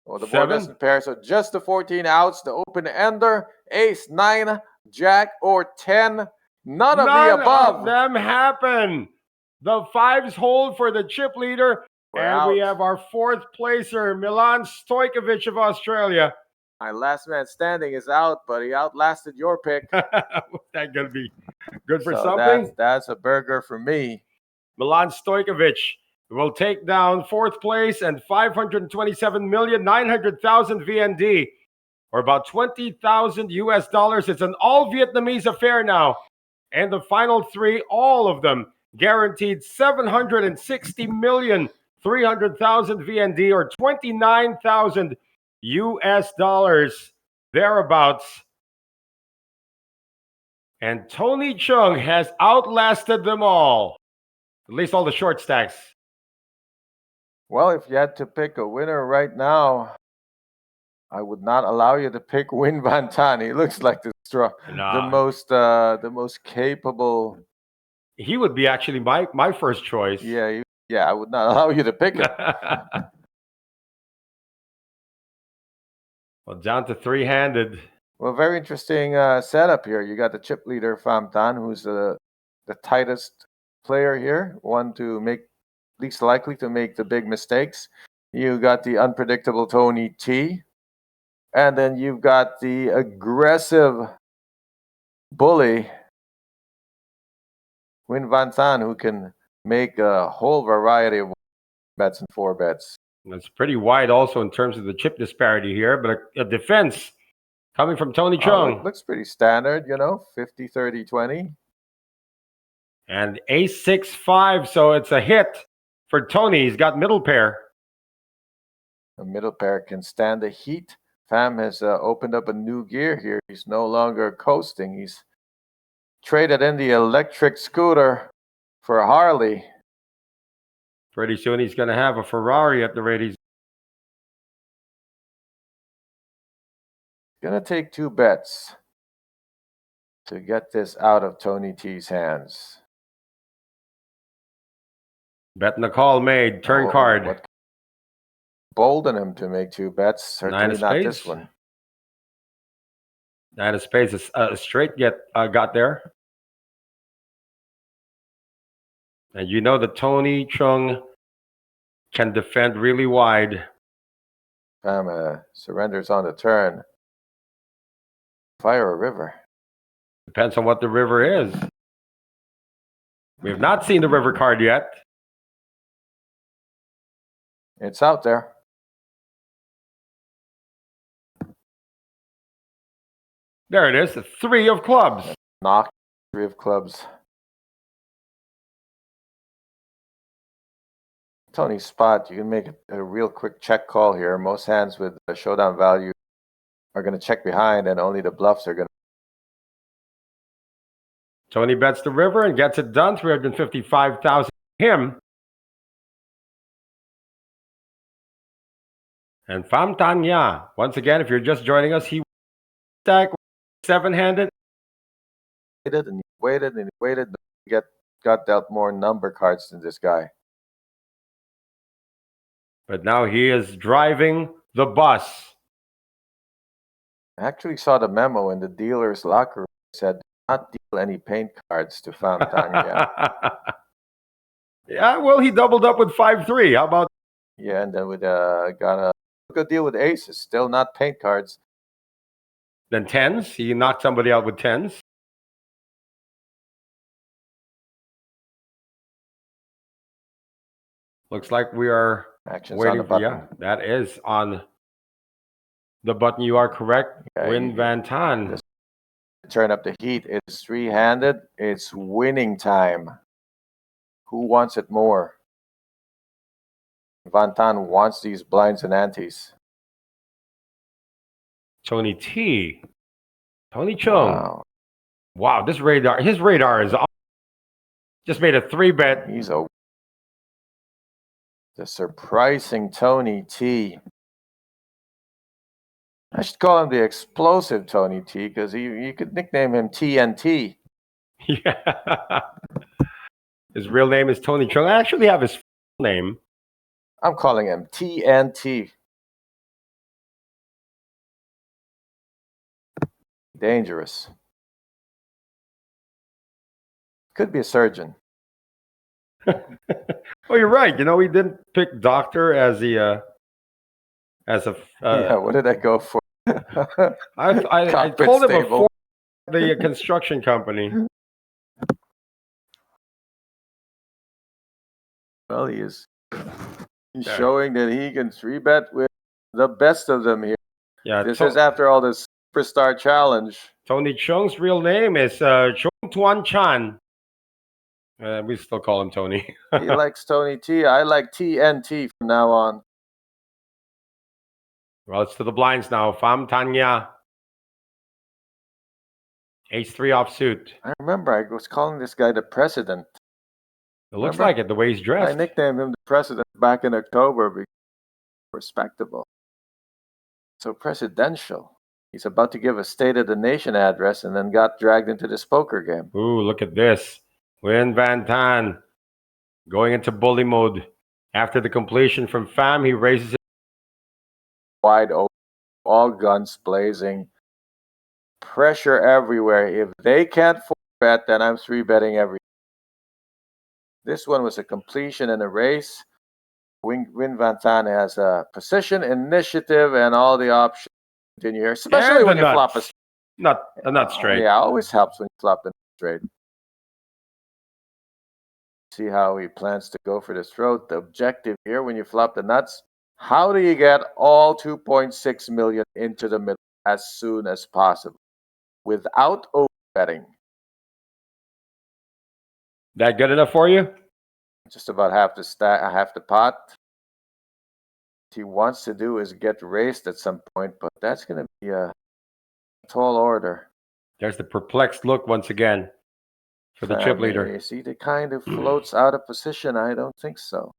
Well, the board doesn't pair, so just the 14 outs. The open-ender, ace, 9, jack, or 10. None of the above. Of them happen. The 5s hold for the chip leader. We have our 4th placer, Milan Stojkovic of Australia. My last man standing is out, but he outlasted your pick. That's going to be good for something. That's a burger for me. Milan Stojkovic will take down 4th place and 527,900,000 VND, or about 20,000 US dollars. It's an all Vietnamese affair now. And the final 3, all of them guaranteed 760,300,000 VND, or 29,000 US dollars, thereabouts. And Tony Chung has outlasted them all. At least all the short stacks. Well, if you had to pick a winner right now, I would not allow you to pick Win Van Tan. He looks like the most capable. He would be actually my first choice. Yeah, I would not allow you to pick him. Well, down to 3-handed. Well, very interesting setup here. You got the chip leader, Pham Tan, who's the tightest player here, one to make least likely to make the big mistakes. You got the unpredictable Tony T, and then you've got the aggressive bully Win Van Tan, who can make a whole variety of bets and 4 bets. It's pretty wide also in terms of the chip disparity here, but a defense coming from Tony Chung. It looks pretty standard, 50, 30, 20. And ace 6-5, so it's a hit for Tony. He's got middle pair. The middle pair can stand the heat. Pham has opened up a new gear here. He's no longer coasting. He's traded in the electric scooter for Harley. Pretty soon he's going to have a Ferrari at the rate he's going to take 2 bets to get this out of Tony T's hands. Bet and the call made. Turn card. What bolden him to make 2 bets? Certainly not this one. 9 of spades. A straight got there. And you know that Tony Chung can defend really wide. Pham surrenders on the turn. Fire a river. Depends on what the river is. We have not seen the river card yet. It's out there. There it is. The 3 of clubs. Knock. 3 of clubs. Tony's spot, you can make a real quick check call here. Most hands with a showdown value are going to check behind, and only the bluffs are going to. Tony bets the river and gets it done. 355,000 him. And Pham Tanya, once again, if you're just joining us, he stack 7-handed. Waited and he waited and he waited. Got dealt more number cards than this guy. But now he is driving the bus. I actually saw the memo in the dealer's locker room. It said, "Do not deal any paint cards to Pham Tanya." Yeah, well, he doubled up with 5-3. How about? Yeah, and then got a good deal with aces. Still not paint cards. Then 10s. He knocked somebody out with 10s. Looks like we are Action's waiting on the button. Yeah, that is on the button. You are correct. Okay. Win Van Tan. Turn up the heat. It's 3-handed. It's winning time. Who wants it more? Van Tan wants these blinds and antes. Tony T. Tony Chung. Wow, his radar is off. Just made a 3-bet. He's the surprising Tony T. I should call him the explosive Tony T, because you could nickname him TNT. Yeah. His real name is Tony Chung. I actually have his full name. I'm calling him TNT. Dangerous. Could be a surgeon. Oh, you're right. We didn't pick doctor as the Yeah, what did I go for? I told him before the construction company. Well, he's showing that he can 3-bet with the best of them here. Yeah, this is after all this superstar challenge. Tony Chung's real name is Chung Tuan Chan. We still call him Tony. He likes Tony T. I like TNT from now on. Well, it's to the blinds now. Pham Tanya. Ace-3 offsuit. I remember I was calling this guy the president. It looks like it, the way he's dressed. I nicknamed him the president back in October because respectable. So presidential. He's about to give a State of the Nation address and then got dragged into this poker game. Ooh, look at this. Win Van Tan going into bully mode. After the completion from Pham, he raises it wide open, all guns blazing, pressure everywhere. If they can't 4-bet, then I'm 3-betting everything. This one was a completion in a race. Win Van Tan has a position, initiative, and all the options. Continue here, especially when you flop a nut straight. Yeah, always helps when you flop the straight. See how he plans to go for this throat. The objective here, when you flop the nuts, How do you get all 2.6 million into the middle as soon as possible without overbetting? That good enough for you? Just about half the pot. What he wants to do is get raced at some point, but that's going to be a tall order. There's the perplexed look once again for the chip leader. Is he the kind who floats out of position? I don't think so.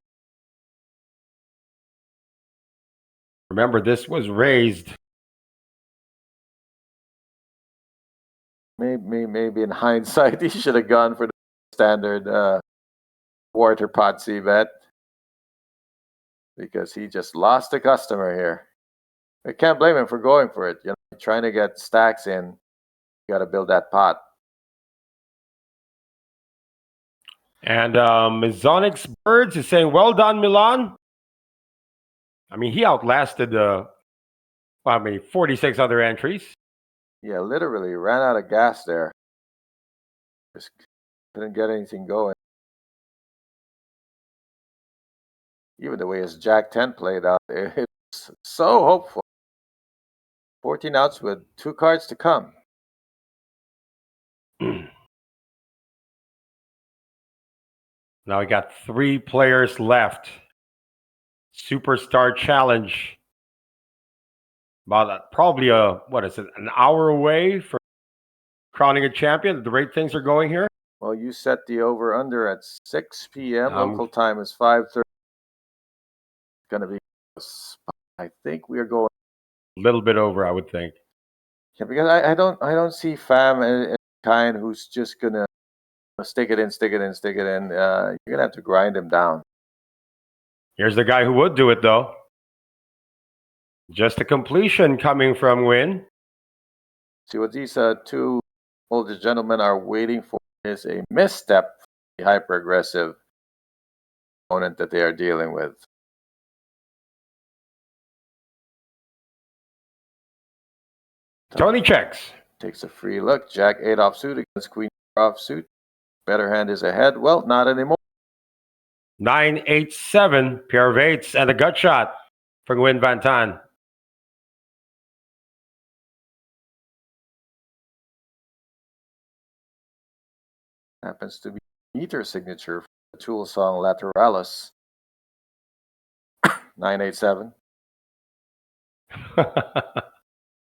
Remember, this was raised. Maybe in hindsight, he should have gone for the standard quarter pot C bet because he just lost a customer here. I can't blame him for going for it. Trying to get stacks in, you got to build that pot. And Mizonix Birds is saying, well done, Milan. I mean, he outlasted 46 other entries. Yeah, literally ran out of gas there. Just couldn't get anything going. Even the way his Jack 10 played out, it was so hopeful. 14 outs with 2 cards to come. Now we got 3 players left. Superstar Challenge. About probably an hour away from crowning a champion at the rate things are going here. Well, you set the over-under at 6 p.m. Local time is 5:30. It's going to be, I think we are going a little bit over, I would think. Yeah, because I don't see Fam as kind who's just going to stick it in. You're going to have to grind him down. Here's the guy who would do it, though. Just a completion coming from Win. See, what these 2 older gentlemen are waiting for is a misstep, the hyper-aggressive opponent that they are dealing with. Tony checks. Takes a free look. Jack 8 offsuit against Queen offsuit. Better hand is ahead. Well, not anymore. 9-8-7, pair of 8s, and a gut shot from Nguyen Van Tan. Happens to be meter signature for the Tool song Lateralis. 9-8-7.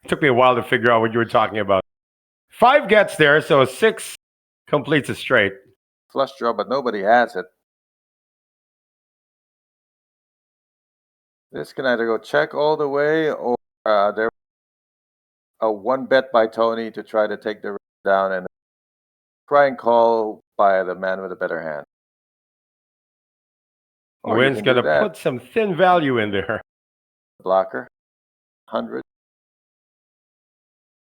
Took me a while to figure out what you were talking about. 5 gets there, so 6 completes a straight. Flush draw, but nobody has it. This can either go check all the way, or there a 1 bet by Tony to try to take the down and try and call by the man with a better hand. Wynn's going to put some thin value in there. Blocker, 100.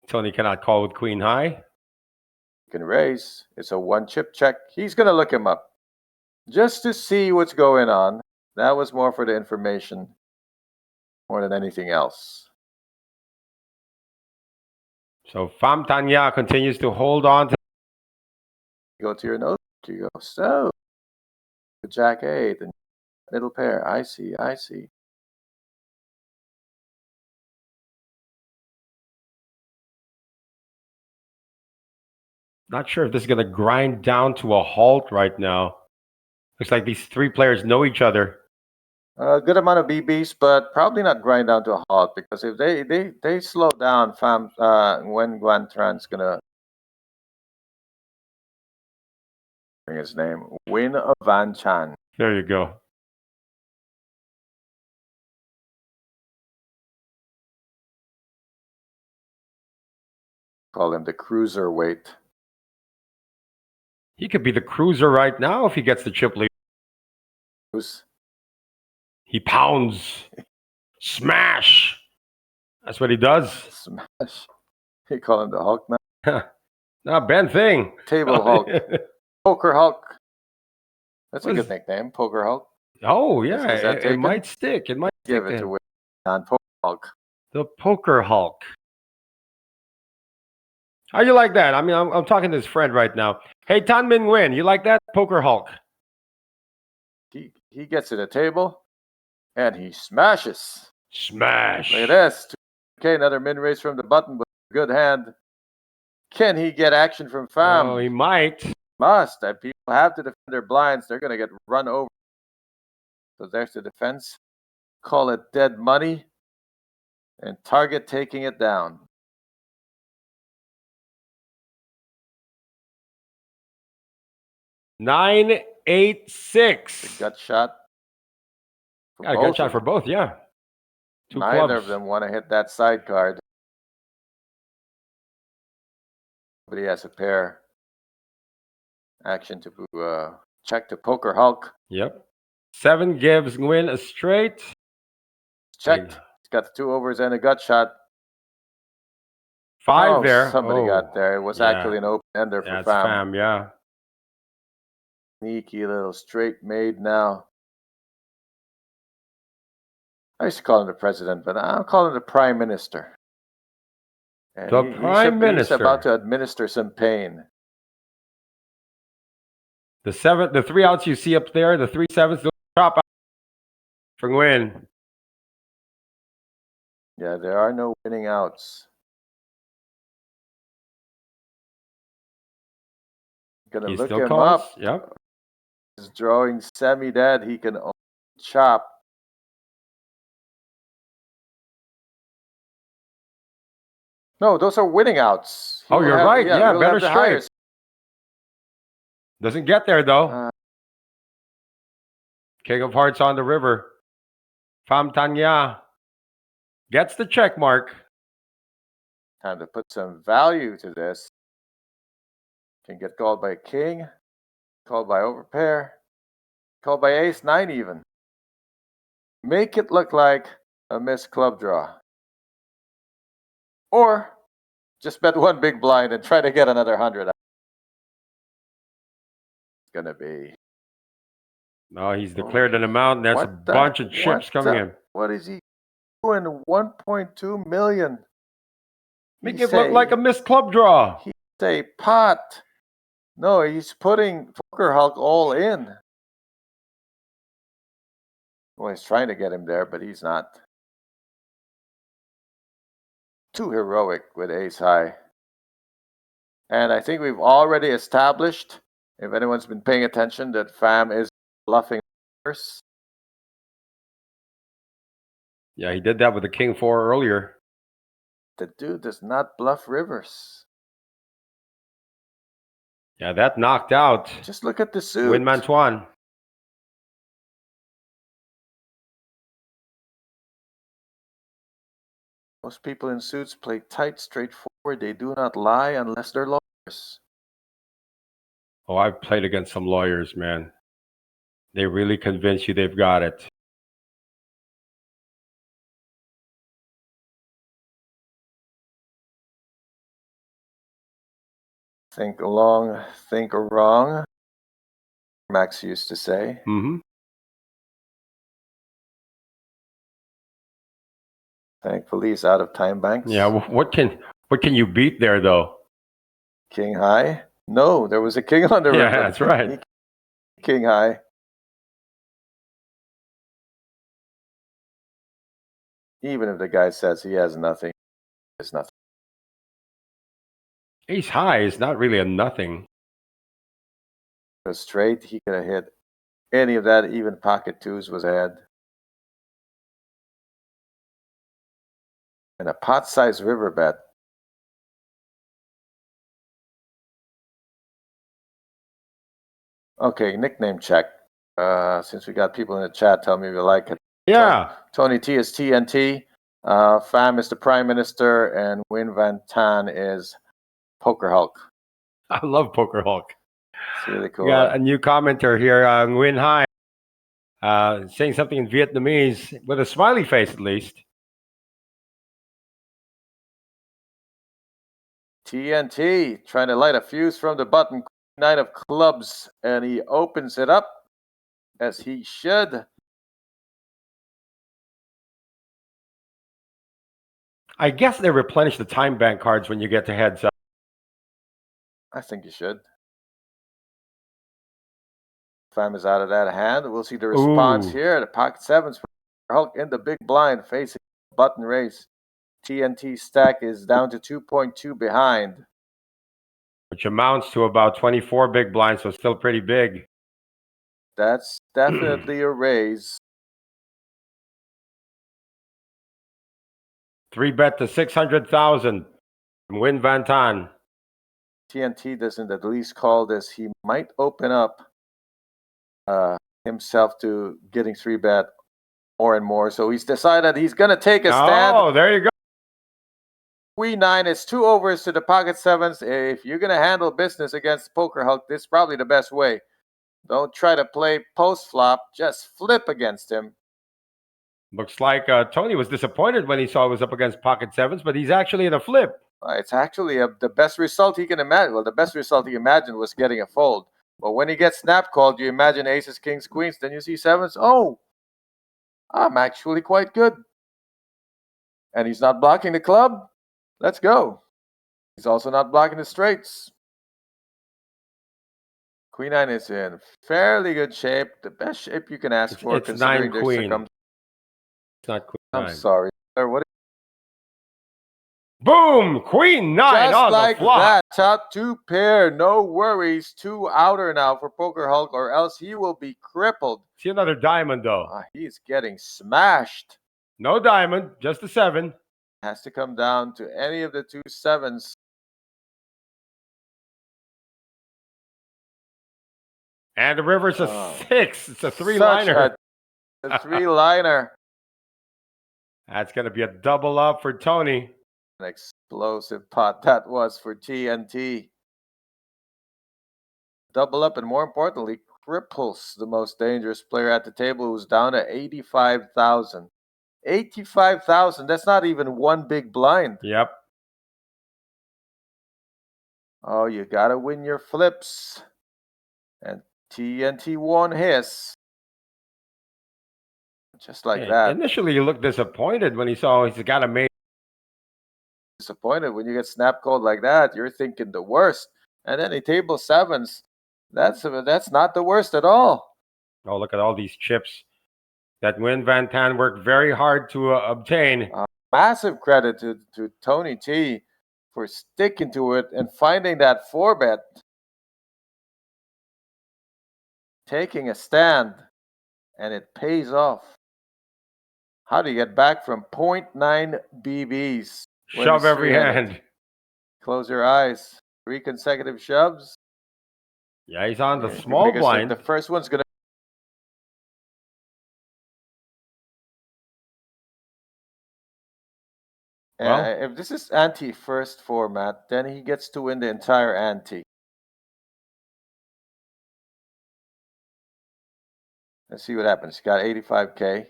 Tony cannot call with Queen High. You can raise. It's a 1-chip check. He's going to look him up just to see what's going on. That was more for the information, more than anything else. So Pham Tanya continues to hold on to. Go to your note. You go. So, Jack 8 and middle pair. I see. Not sure if this is going to grind down to a halt right now. Looks like these 3 players know each other. A good amount of BBs, but probably not grind down to a halt, because if they slow down, when Guantran's gonna bring his name, Win Van Chan. There you go. Call him the cruiserweight. He could be the cruiser right now if he gets the chip lead. He pounds. Smash. That's what he does. Smash. You call him the Hulk man? No, Ben Thing. Table Hulk. Poker Hulk. That's a good nickname, Poker Hulk. Oh, yeah. It might stick. It might give it to Poker Hulk. The Poker Hulk. How you like that? I mean, I'm talking to his friend right now. Hey, Tan Min Nguyen, you like that? Poker Hulk. He gets to the table. And he smashes. Smash. Look at this. Okay, another min raise from the button with a good hand. Can he get action from Pham? Oh, he might. Must. And people have to defend their blinds. They're going to get run over. So there's the defense. Call it dead money. And target taking it down. 9-8-6. Gut shot. Got a gut shot for both, yeah. Neither clubs. of them want to hit that side card. Nobody has a pair. Action to check to Poker Hulk. Yep. 7 gives Nguyen a straight. Checked. He's got the 2 overs and a gut shot. 5 there. Somebody got there. It was actually an open ender for That's Pham. Pham, yeah. Sneaky little straight made now. I used to call him the president, but I'll call him the prime minister. And The prime minister. He's about to administer some pain. The 3 outs you see up there, the 3 sevens, those chop out for Nguyen. Yeah, there are no winning outs. Gonna He look still him calls. up. Yep. He's drawing semi-dead. He can only chop. No, those are winning outs. Oh, you're right. Yeah, better straight. Doesn't get there, though. King of Hearts on the river. Pham Tanya gets the check mark. Time to put some value to this. Can get called by king, called by overpair, called by ace-9 even. Make it look like a missed club draw. Or just bet 1 big blind and try to get another 100. It's gonna be. No, he's declared an amount. That's a bunch of chips coming in. What is he doing? 1.2 million. Make it look like a missed club draw. He's a pot. No, he's putting Poker Hulk all in. Well, he's trying to get him there, but he's not. Too heroic with ace high. And I think we've already established, if anyone's been paying attention, that Pham is bluffing first. Yeah, he did that with the king 4 earlier. The dude does not bluff rivers. Yeah, that knocked out. Just look at the suit. Win Mantuan. Most people in suits play tight, straightforward. They do not lie unless they're lawyers. Oh, I've played against some lawyers, man. They really convince you they've got it. Think long, think wrong. Max used to say. Mm-hmm. Thankfully, he's out of time banks. Yeah, what can you beat there, though? King high? No, there was a king on the river. Yeah, that's right. King high. Even if the guy says he has nothing, it's nothing. Ace high is not really a nothing. Go straight, he could have hit any of that. Even pocket 2s was ahead. And a pot-sized river bet. Okay, nickname check. Since we got people in the chat, tell me if you like it. Yeah. Tony T is TNT. Pham is the Prime Minister, and Win Van Tan is Poker Hulk. I love Poker Hulk. It's really cool. We got a new commenter here, Nguyen Hai, saying something in Vietnamese with a smiley face, at least. TNT trying to light a fuse from the button. 9 of clubs, and he opens it up as he should. I guess they replenish the time bank cards when you get to heads up. I think you should. Pham is out of that hand. We'll see the response here. The pocket 7s Hulk in the big blind facing button race. TNT stack is down to 2.2 behind. Which amounts to about 24 big blinds, so still pretty big. That's definitely a raise. 3-bet to 600,000 from Win Van Tan. TNT doesn't at least call this. He might open up himself to getting 3-bet more and more. So he's decided he's going to take a stand. Oh, there you go. Queen 9 is 2 overs to the pocket 7s. If you're going to handle business against Poker Hulk, this is probably the best way. Don't try to play post flop. Just flip against him. Looks like Tony was disappointed when he saw it was up against pocket 7s, but he's actually in a flip. It's actually the best result he can imagine. Well, the best result he imagined was getting a fold. But when he gets snap called, you imagine aces, kings, queens. Then you see 7s. Oh, I'm actually quite good. And he's not blocking the club. Let's go. He's also not blocking the straights. Queen 9 is in fairly good shape. The best shape you can ask for. It's 9 queen. It's not queen 9. I'm sorry. What? Boom! Queen 9 Just on like the flop. that. Top 2 pair. No worries. 2 outer now for Poker Hulk, or else he will be crippled. See another diamond, though. He's getting smashed. No diamond, just a 7. Has to come down to any of the 2 7s. And the river's a 6. It's a 3-liner. A 3-liner. That's going to be a double up for Tony. An explosive pot that was for TNT. Double up, and more importantly, cripples the most dangerous player at the table, who's down to 85,000. 85,000. That's not even one big blind. Yep. Oh, you got to win your flips. And TNT won his. Just like that. Initially, he looked disappointed when he saw he's got a mate. Disappointed when you get snap called like that. You're thinking the worst. And then he table 7s. That's not the worst at all. Oh, look at all these chips that Win Van Tan worked very hard to obtain. Massive credit to Tony T for sticking to it and finding that 4-bet. Taking a stand, and it pays off. How do you get back from 0.9 BBs? Shove every hand. Close your eyes. 3 consecutive shoves. Yeah, he's on the small blind. The first one's going to... if this is ante-first format, then he gets to win the entire ante. Let's see what happens. He got 85K.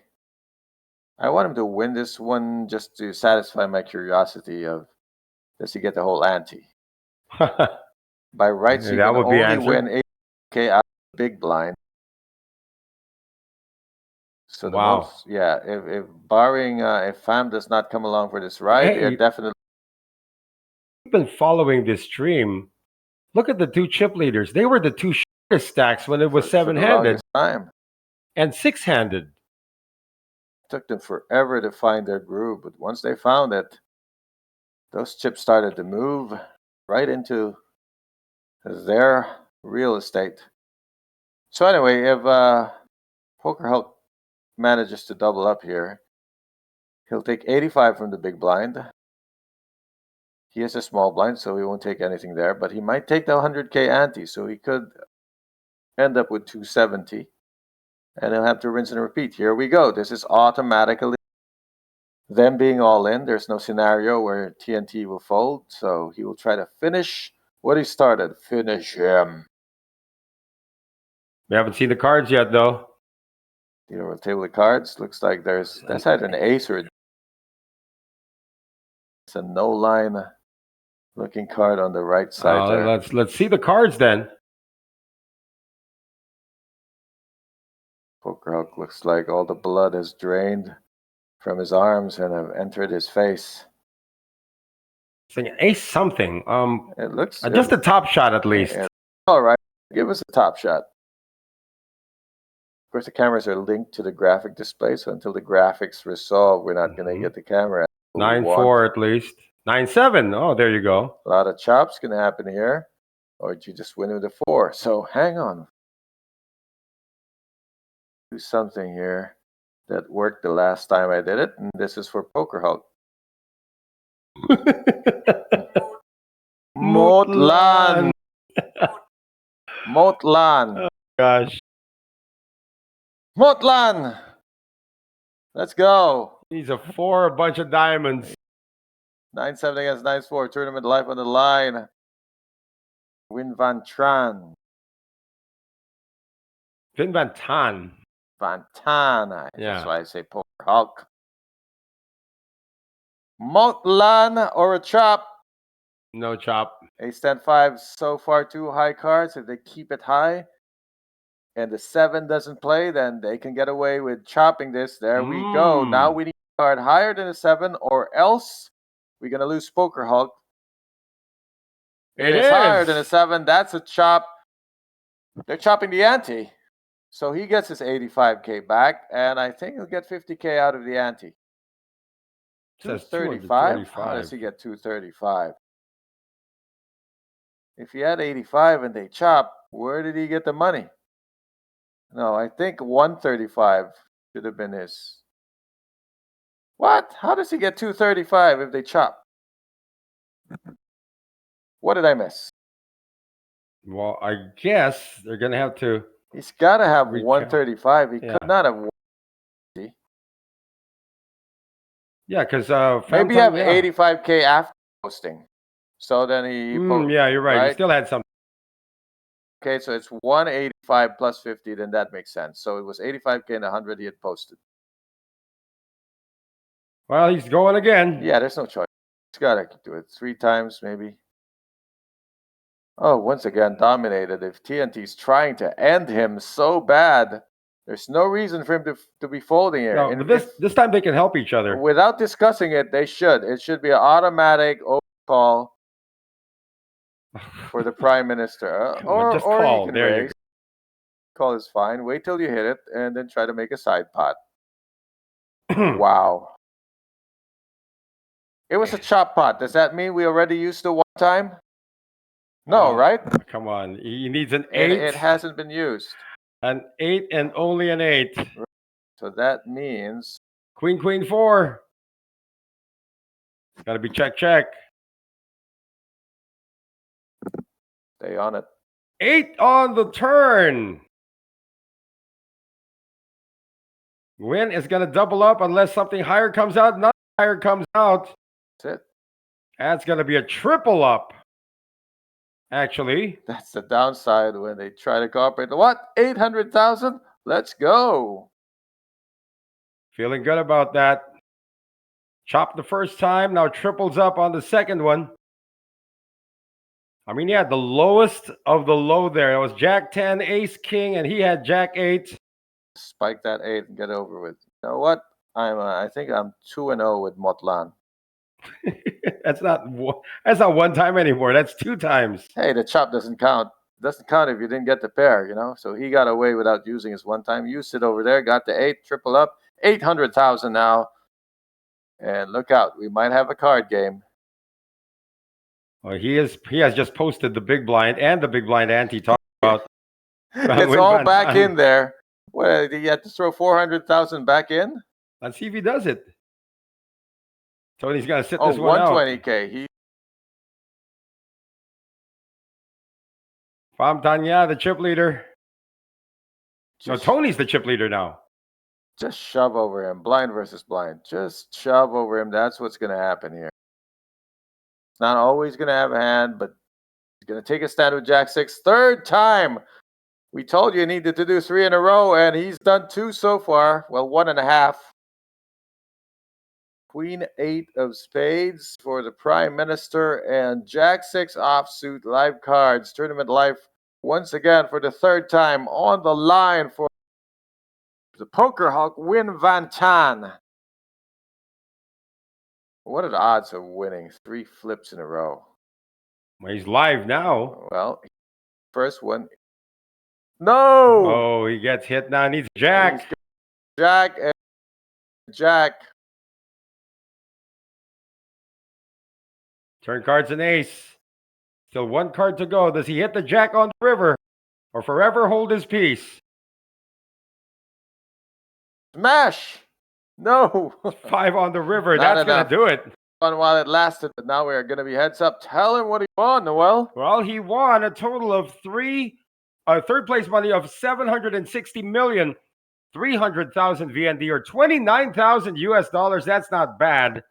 I want him to win this one just to satisfy my curiosity of, does he get the whole ante? By rights, he can only win 80K out of the big blind. So the most, if barring if Fam does not come along for this ride, they're definitely. We've been following this stream. Look at the 2 chip leaders. They were the 2 shortest stacks when it was 7-handed and 6-handed. Took them forever to find their groove, but once they found it, those chips started to move right into their real estate. So anyway, if Poker Hulk manages to double up here, he'll take 85 from the big blind. He has a small blind, so he won't take anything there, but he might take the 100K ante, so he could end up with 270. And he'll have to rinse and repeat. Here we go. This is automatically them being all in. There's no scenario where TNT will fold, so he will try to finish what he started. Finish him. We haven't seen the cards yet, though. We'll table the cards. Looks like that's either an ace or it's a no-line looking card on the right side there. Let's see the cards then. Poker Hulk looks like all the blood has drained from his arms and have entered his face. It's an ace something. It looks just a top shot at least. All right, give us a top shot. Of course, the cameras are linked to the graphic display, so until the graphics resolve, we're not going to get the camera. 9-4 at least. 9-7. Oh, there you go. A lot of chops can happen here, or you just win with a 4. So hang on. Do something here that worked the last time I did it, and this is for Poker Hulk. Motlan. Motlan. Gosh. Motlan. Let's go. He's a 4, a bunch of diamonds. 9-7 against 9-4. Tournament life on the line. Win Van Tran. Vin Van Tan. Van Tan. Yeah. That's why I say Poker Hulk. Motlan or a chop. No chop. Ace 10-5 so far 2 high cards. If they keep it high and the 7 doesn't play, then they can get away with chopping this. There we go. Now we need a card higher than a 7, or else we're going to lose Poker Hulk. It is higher than a 7. That's a chop. They're chopping the ante. So he gets his 85K back, and I think he'll get 50K out of the ante. 235? How does he get 235? If he had 85 and they chop, where did he get the money? No, I think 135 should have been his. What? How does he get 235 if they chop? What did I miss? Well, I guess they're going to have to. He's got to have 135. He could not have. Yeah, because maybe have 85K after posting. So then he. Yeah, you're right. He still had some. Okay, so it's 185 plus 50. Then that makes sense. So it was 85K and 100 he had posted. Well, he's going again. Yeah, there's no choice. He's got to do it 3 times, maybe. Oh, once again, dominated. If TNT's trying to end him so bad, there's no reason for him to be folding here. No, but this time they can help each other. Without discussing it, they should. It should be an automatic call for the Prime Minister. Or call. He can there raise. you go. Call is fine. Wait till you hit it, and then try to make a side pot. Wow. It was a chop pot. Does that mean we already used the one time? No, right? Come on. He needs an 8. It hasn't been used. An 8 and only an 8. So that means Queen, 4. It's got to be check. Stay on it. 8 on the turn. Win is going to double up unless something higher comes out. Nothing higher comes out. That's it. That's going to be a triple up. Actually, that's the downside when they try to cooperate. What? 800,000? Let's go. Feeling good about that. Chopped the first time, now triples up on the second one. I mean, he had the lowest of the low there. It was Jack 10, Ace King, and he had Jack 8. Spike that 8 and get over with. You know what? I think I'm 2-0 with Motlan. That's not one time anymore. That's 2 times. Hey, the chop doesn't count. It doesn't count if you didn't get the pair, you know. So he got away without using his one time. Used it over there, got the 8, triple up, 800,000 now. And look out, we might have a card game. Well, he has just posted the big blind and the big blind ante talk about. It's all back in there. What, did you have to throw 400,000 back in? Let's see if he does it. Tony's got to sit this one 120K. Famtanya, the chip leader. No, Tony's the chip leader now. Just shove over him. Blind versus blind. Just shove over him. That's what's going to happen here. It's not always going to have a hand, but he's going to take a stand with Jack 6. 3rd time. We told you he needed to do 3 in a row, and he's done 2 so far. Well, 1.5. Queen 8 of spades for the Prime Minister, and Jack 6 offsuit live cards. Tournament life once again for the 3rd time on the line for the Poker Hulk, Win Van Tan. What are the odds of winning 3 flips in a row? Well, he's live now. Well, first one, No. Oh, he gets hit now. Needs jack. Jack and Jack. Turn card's an ace. Still one card to go. Does he hit the jack on the river or forever hold his peace? Smash. No. 5 on the river. Not That's going to do it. Fun while it lasted, but now we're going to be heads up. Tell him what he won, Noel. Well, he won a total of third place money of 760,300,000 VND or 29,000 US dollars. That's not bad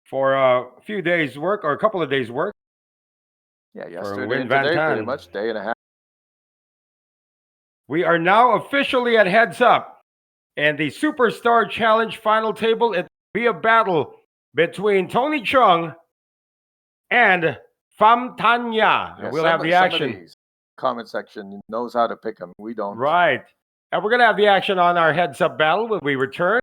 for a few days' work or a couple of days' work. Yeah, Win yesterday and Van today, Tan. pretty much day and a half. We are now officially at heads up, and the Superstar Challenge final table, it will be a battle between Tony Chung and Pham Tanya. Yeah, We'll have the action. Comment section knows how to pick them. We don't. Right. And we're going to have the action on our heads up battle when we return.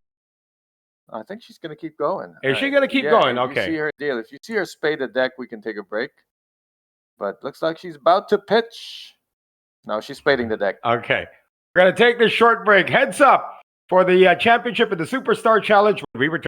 I think she's going to keep going. Is she going to keep going? If Okay. you see her deal. If you see her spade a deck, we can take a break. But looks like she's about to pitch. No, she's spading the deck. Okay. We're going to take this short break. Heads up for the championship of the Superstar Challenge when we return.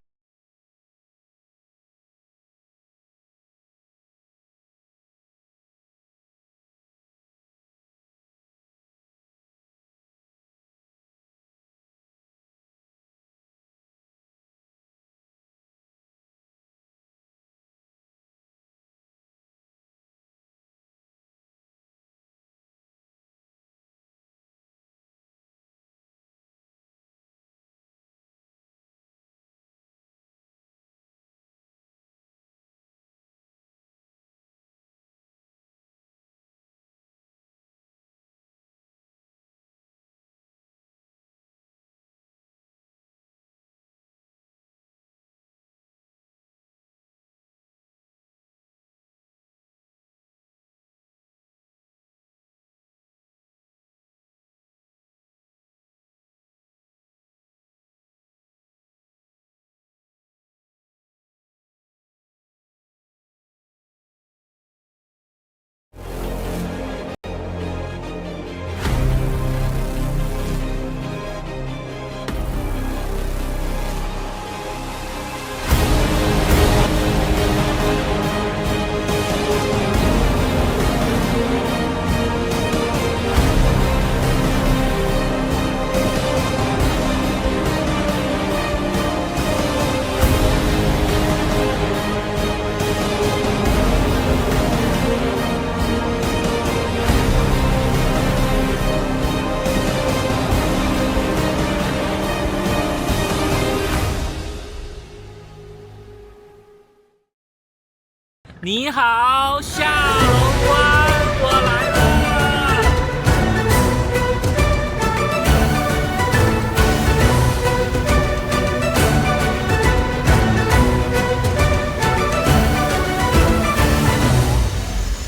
你好，下龙湾，我来了。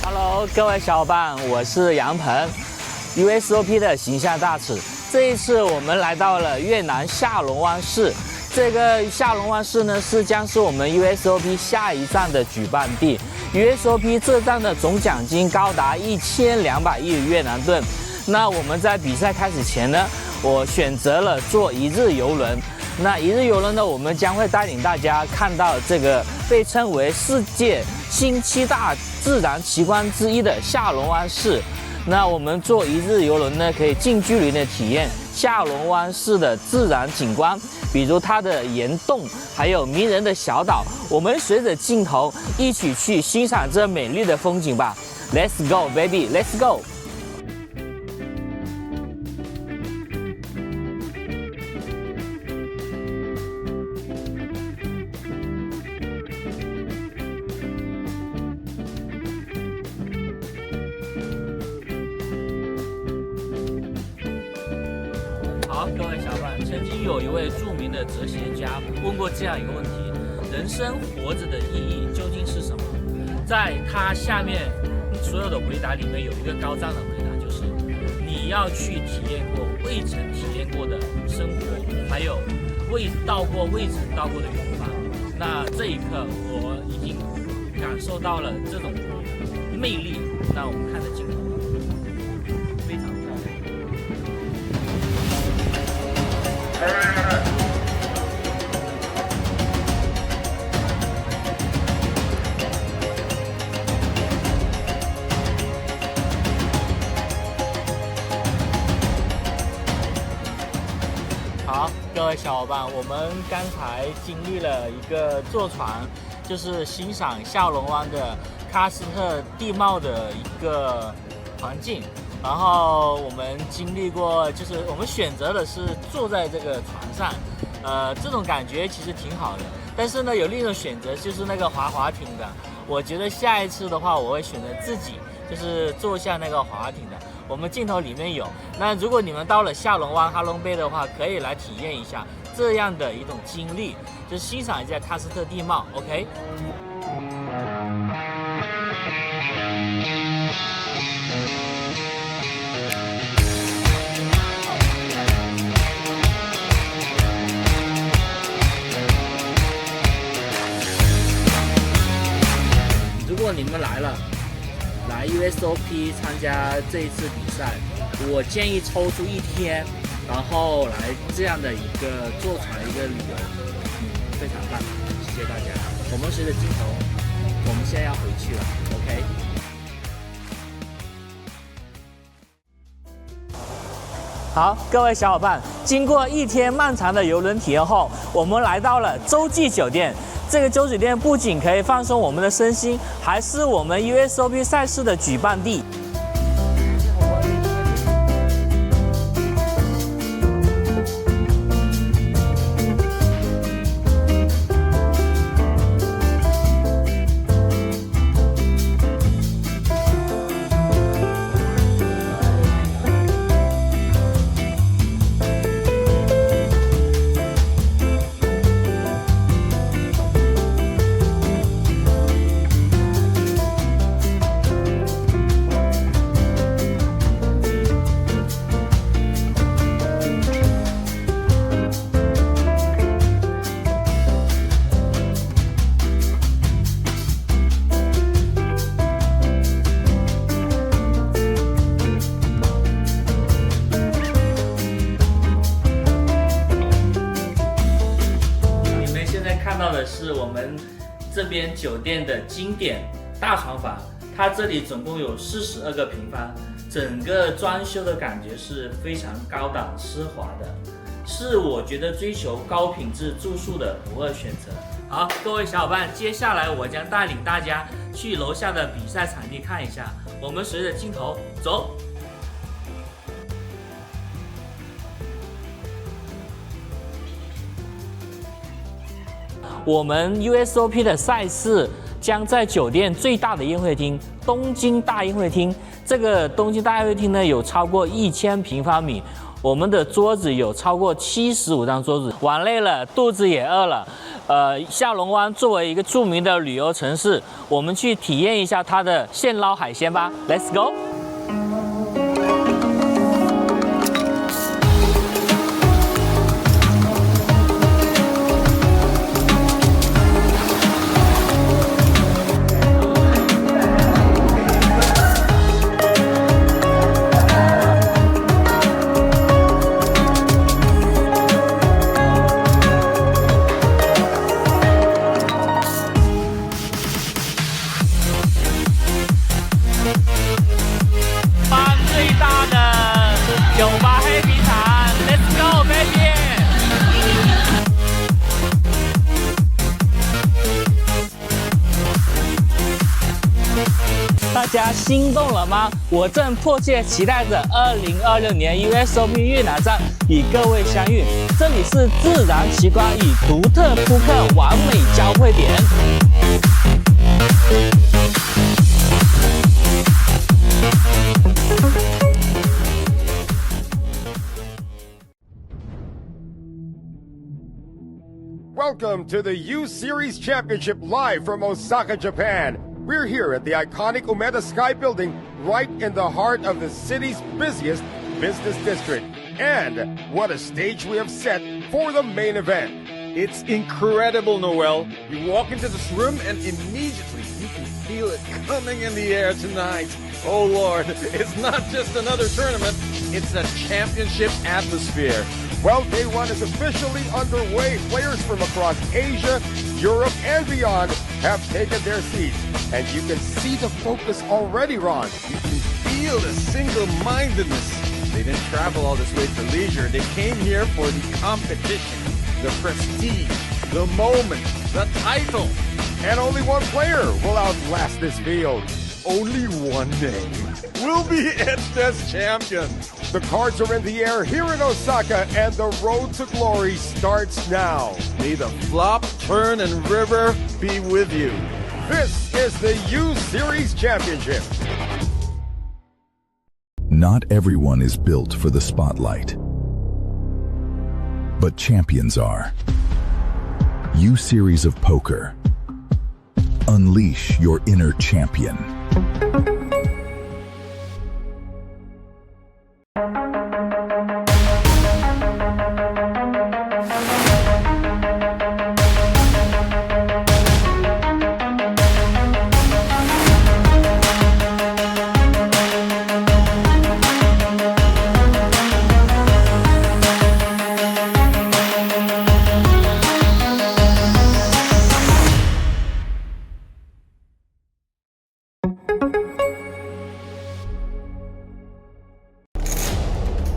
Hello， 各位小伙伴，我是杨鹏 ，USOP 的形象大使。这一次我们来到了越南下龙湾市。这个下龙湾市呢，将是我们 USOP 下一站的举办地。USOP 这站的总奖金高达1200亿越南盾。那我们在比赛开始前呢，我选择了坐一日游轮。那一日游轮呢，我们将会带领大家看到这个被称为世界新7大自然奇观之一的下龙湾市。那我们坐一日游轮呢，可以近距离的体验下龙湾市的自然景观，比如它的岩洞，还有迷人的小岛。我们随着镜头一起去欣赏这美丽的风景吧。Let's go, baby, let's go！好，各位小伙伴，曾经有一位著名的哲学家问过这样一个问题：人生活着的意义究竟是什么？在他下面所有的回答里面有一个高赞的回答，就是你要去体验过未曾体验过的生活，还有未曾到过的远方。那这一刻，我已经感受到了这种魅力。那我们看着镜头。各位小伙伴，我们刚才经历了一个坐船，就是欣赏下龙湾的喀斯特地貌的一个环境。然后我们经历过，就是我们选择的是坐在这个船上，这种感觉其实挺好的。但是呢，有另一种选择就是那个滑艇的。我觉得下一次的话，我会选择自己就是坐下那个滑艇的。我们镜头里面有。那如果你们到了下龙湾、哈龙贝的话，可以来体验一下这样的一种经历，就是欣赏一下喀斯特地貌。OK。如果你们来 USOP 参加这一次比赛，我建议抽出一天，然后来这样的一个坐船一个旅游，非常棒，谢谢大家。我们随着镜头，我们现在要回去了 ，OK。好，各位小伙伴，经过一天漫长的游轮体验后，我们来到了洲际酒店。这个洲酒店不仅可以放松我们的身心，还是我们 USOP 赛事的举办地。是我们这边酒店的经典大床房，它这里总共有42个平方，整个装修的感觉是非常高档奢华的，是我觉得追求高品质住宿的不二选择。好，各位小伙伴，接下来我将带领大家去楼下的比赛场地看一下，我们随着镜头走。我们 USOP 的赛事将在酒店最大的宴会厅——东京大宴会厅。这个东京大宴会厅呢，有超过1000平方米，我们的桌子有超过75张桌子。玩累了，肚子也饿了。下龙湾作为一个著名的旅游城市，我们去体验一下它的现捞海鲜吧。Let's go！大家心动了吗？我正迫切期待着2026年 USOP 越南站与各位相遇。这里是自然奇观与独特扑克完美交汇点。Welcome to the U Series Championship live from Osaka, Japan. We're here at the iconic Umeda Sky Building, right in the heart of the city's busiest business district. And what a stage we have set for the main event. It's incredible, Noel. You walk into this room and immediately you can feel it coming in the air tonight. Oh Lord, it's not just another tournament, it's a championship atmosphere. Well, day one is officially underway. Players from across Asia, Europe, and beyond have taken their seats. And you can see the focus already, Ron. You can feel the single-mindedness. They didn't travel all this way for leisure. They came here for the competition, the prestige, the moment, the title. And only one player will outlast this field. Only one name will be etched as champion. The cards are in the air here in Osaka, and the road to glory starts now. May the flop, turn, and river be with you. This is the U-Series Championship. Not everyone is built for the spotlight, but champions are. U-Series of Poker. Unleash your inner champion.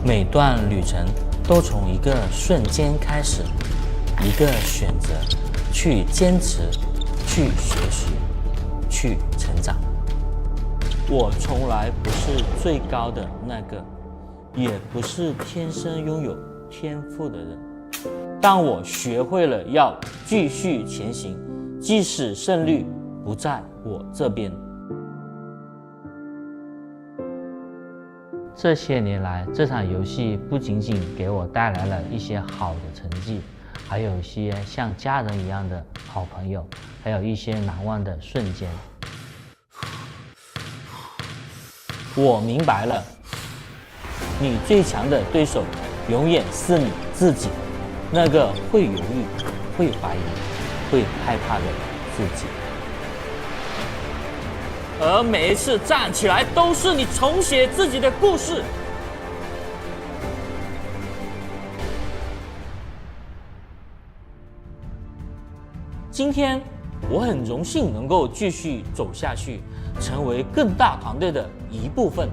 每段旅程都从一个瞬间开始，一个选择，去坚持，去学习，去成长。我从来不是最高的那个，也不是天生拥有天赋的人，但我学会了要继续前行，即使胜率不在我这边。这些年来，这场游戏不仅仅给我带来了一些好的成绩，还有一些像家人一样的好朋友，还有一些难忘的瞬间。我明白了，你最强的对手永远是你自己，那个会犹豫、会怀疑、会害怕的自己。而每一次站起来，都是你重写自己的故事。今天，我很荣幸能够继续走下去，成为更大团队的一部分。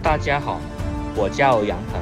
大家好，我叫杨鹏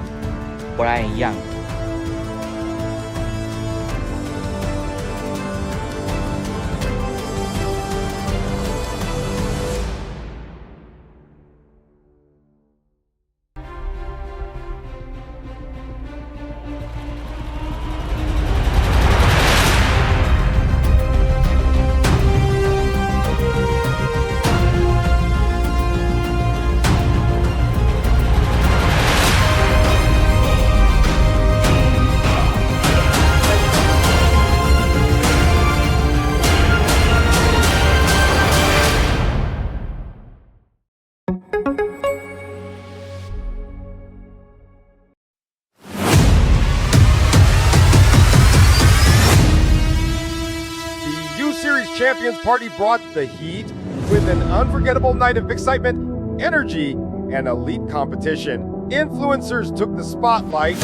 ，Brian Young。Champions Party brought the heat with an unforgettable night of excitement, energy, and elite competition. Influencers took the spotlight,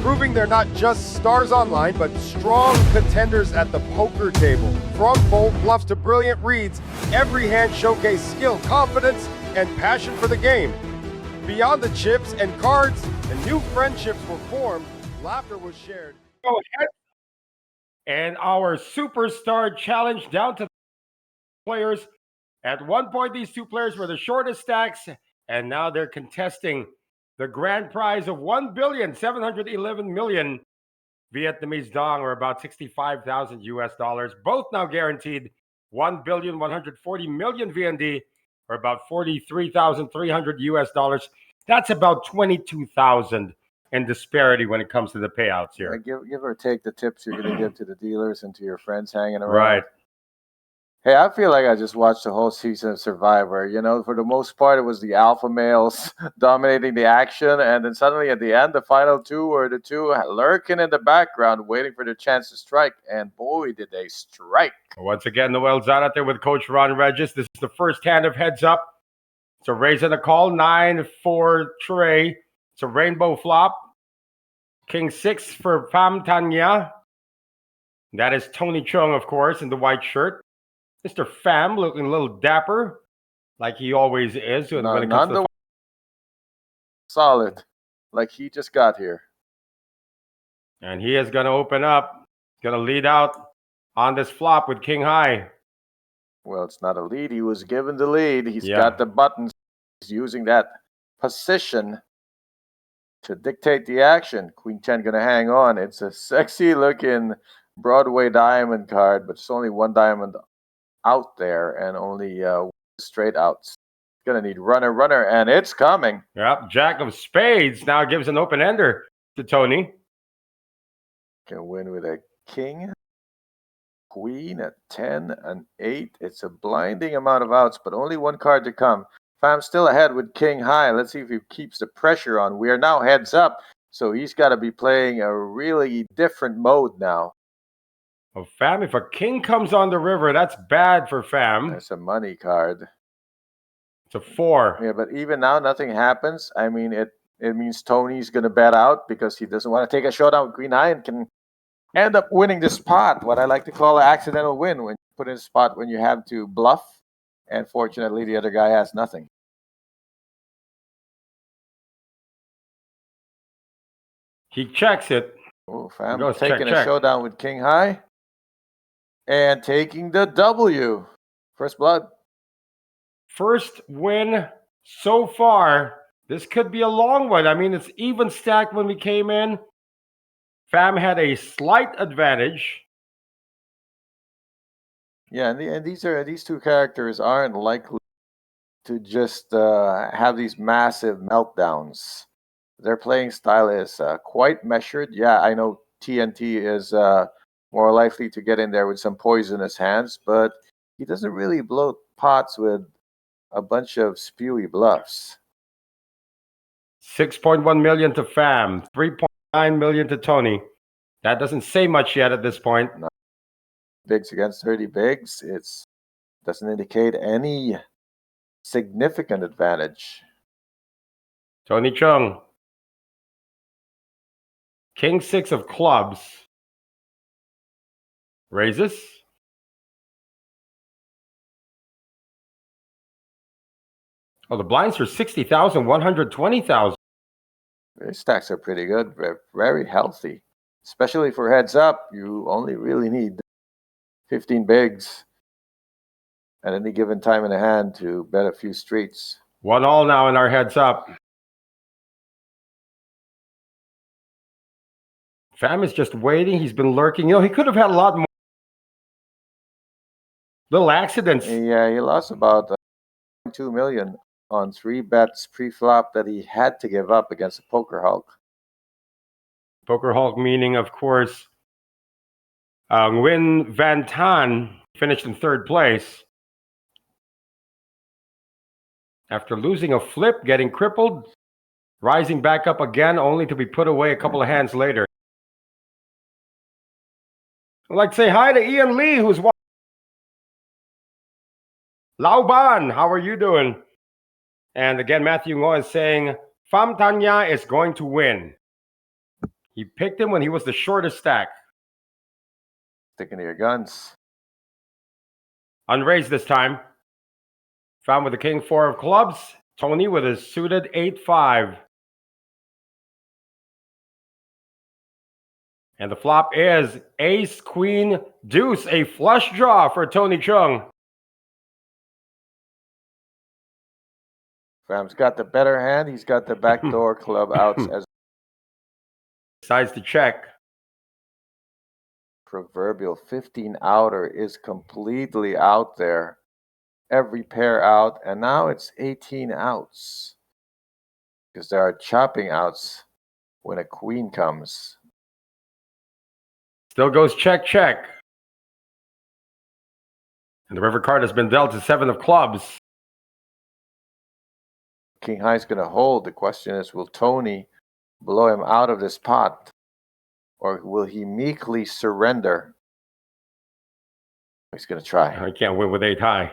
proving they're not just stars online, but strong contenders at the poker table. From bold bluffs to brilliant reads, every hand showcased skill, confidence, and passion for the game. Beyond the chips and cards, and new friendships were formed, laughter was shared. Go ahead. And our superstar challenge down to players. At one point, these two players were the shortest stacks, and now they're contesting the grand prize of 1,711,000,000 Vietnamese dong, or about 65,000 US dollars. Both now guaranteed 1,140,000,000 VND, or about 43,300 US dollars. That's about 22,000 in disparity when it comes to the payouts here. Give or take the tips you're going to give to the dealers and to your friends hanging around. Right. Hey, I feel like I just watched the whole season of Survivor. You know, for the most part, it was the alpha males dominating the action. And then suddenly at the end, the final two were the two lurking in the background, waiting for their chance to strike. And boy, did they strike. Once again, Noel Zanate with Coach Ron Regis. This is the first hand of heads up. It's a raise and a call, 9-4 Trey. It's a rainbow flop. King 6 for Pham Tanya. That is Tony Chung, of course, in the white shirt. Mr. Pham looking a little dapper, like he always is when it comes to the solid, like he just got here. And he is going to open up. He's going to lead out on this flop with king high. Well, it's not a lead. He was given the lead. He's Yeah. got the buttons. He's using that position to dictate the action. Queen 10 going to hang on. It's a sexy looking Broadway diamond card, but it's only one diamond out there and only straight outs. Going to need runner, and it's coming. Yep, jack of spades now gives an open-ender to Tony. Can win with a king, queen, a 10, an 8. It's a blinding amount of outs, but only one card to come. Pham still ahead with king high. Let's see if he keeps the pressure on. We are now heads up, so he's got to be playing a really different mode now. Oh, Pham, if a king comes on the river, that's bad for Pham. That's a money card. It's a 4. Yeah, but even now, nothing happens. I mean, it means Tony's going to bet out because he doesn't want to take a showdown with queen high and can end up winning the spot, what I like to call an accidental win, when you put in a spot when you have to bluff, and fortunately the other guy has nothing. He checks it. Oh, Pham Goes taking check. a showdown with king high and taking the W. First blood. First win so far. This could be a long one. I mean, it's even stacked when we came in. Pham had a slight advantage. Yeah, and these two characters aren't likely to just have these massive meltdowns. Their playing style is quite measured. Yeah, I know TNT is more likely to get in there with some poisonous hands, but he doesn't really blow pots with a bunch of spewy bluffs. 6.1 million to Pham, 3.9 million to Tony. That doesn't say much yet at this point. No. Bigs against 30 bigs. It doesn't indicate any significant advantage. Tony Chung. King 6 of clubs. Raises. Oh, the blinds are 60,000, 120,000. Their stacks are pretty good, very healthy. Especially for heads up, you only really need 15 bigs at any given time in the hand to bet a few streets. 1-all now in our heads up. Pham is just waiting. He's been lurking. You know, he could have had a lot more little accidents. Yeah, he lost about 2 million on 3 bets pre-flop that he had to give up against the Poker Hulk. Poker Hulk meaning, of course, Nguyen Van Tan finished in 3rd place. After losing a flip, getting crippled, rising back up again, only to be put away a couple of hands later. I'd like to say hi to Ian Lee, who's watching. Lao Ban, how are you doing? And again, Matthew Ngo is saying, Pham Tanya is going to win. He picked him when he was the shortest stack. Sticking to your guns. Unraised this time. Pham with the king 4 of clubs. Tony with his suited 8-5. And the flop is ace, queen, deuce, a flush draw for Tony Chung. Pham's got the better hand. He's got the backdoor club outs as Decides to check. proverbial 15 outer is completely out there. Every pair out, and now it's 18 outs because there are chopping outs when a queen comes. Still goes check, check. And the river card has been dealt to 7 of clubs. King high's going to hold. The question is, will Tony blow him out of this pot, or will he meekly surrender? He's going to try. I can't win with 8 high.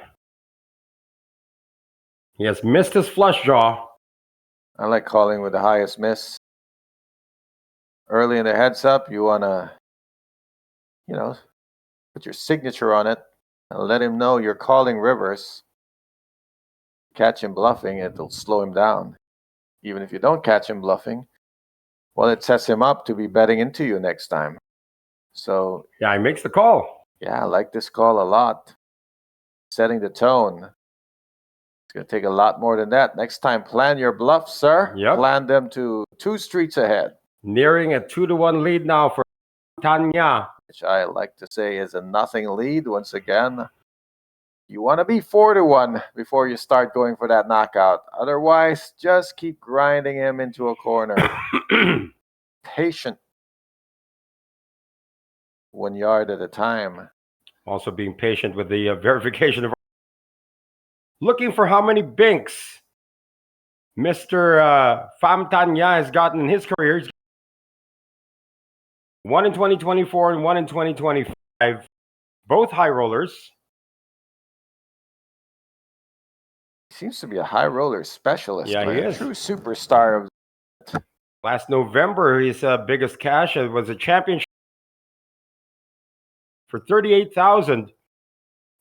He has missed his flush draw. I like calling with the highest miss. Early in the heads up, you want to, put your signature on it and let him know you're calling rivers. Catch him bluffing, it'll slow him down. even if you don't catch him bluffing, well, it sets him up to be betting into you next time. So Yeah, he makes the call. yeah, I like this call a lot. Setting the tone. It's going to take a lot more than that. Next time, plan your bluffs, sir. Yep. Plan them to 2 streets ahead. Nearing a 2-1 lead now for Tanya. Which I like to say is a nothing lead once again. You want to be 4-1 before you start going for that knockout. Otherwise, just keep grinding him into a corner. Patient. 1 yard at a time. Also being patient with the verification of. Looking for how many binks Mr. Pham Tanya has gotten in his career. He's 1 in 2024 and 1 in 2025. Both high rollers. Seems to be a high roller specialist. Yeah, he is. A true superstar. Last November, his biggest cash was a championship for $38,000,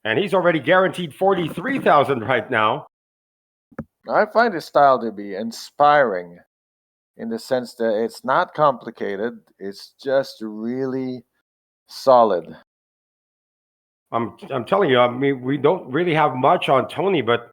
and he's already guaranteed $43,000 right now. I find his style to be inspiring in the sense that it's not complicated. It's just really solid. I'm telling you, I mean, we don't really have much on Tony, but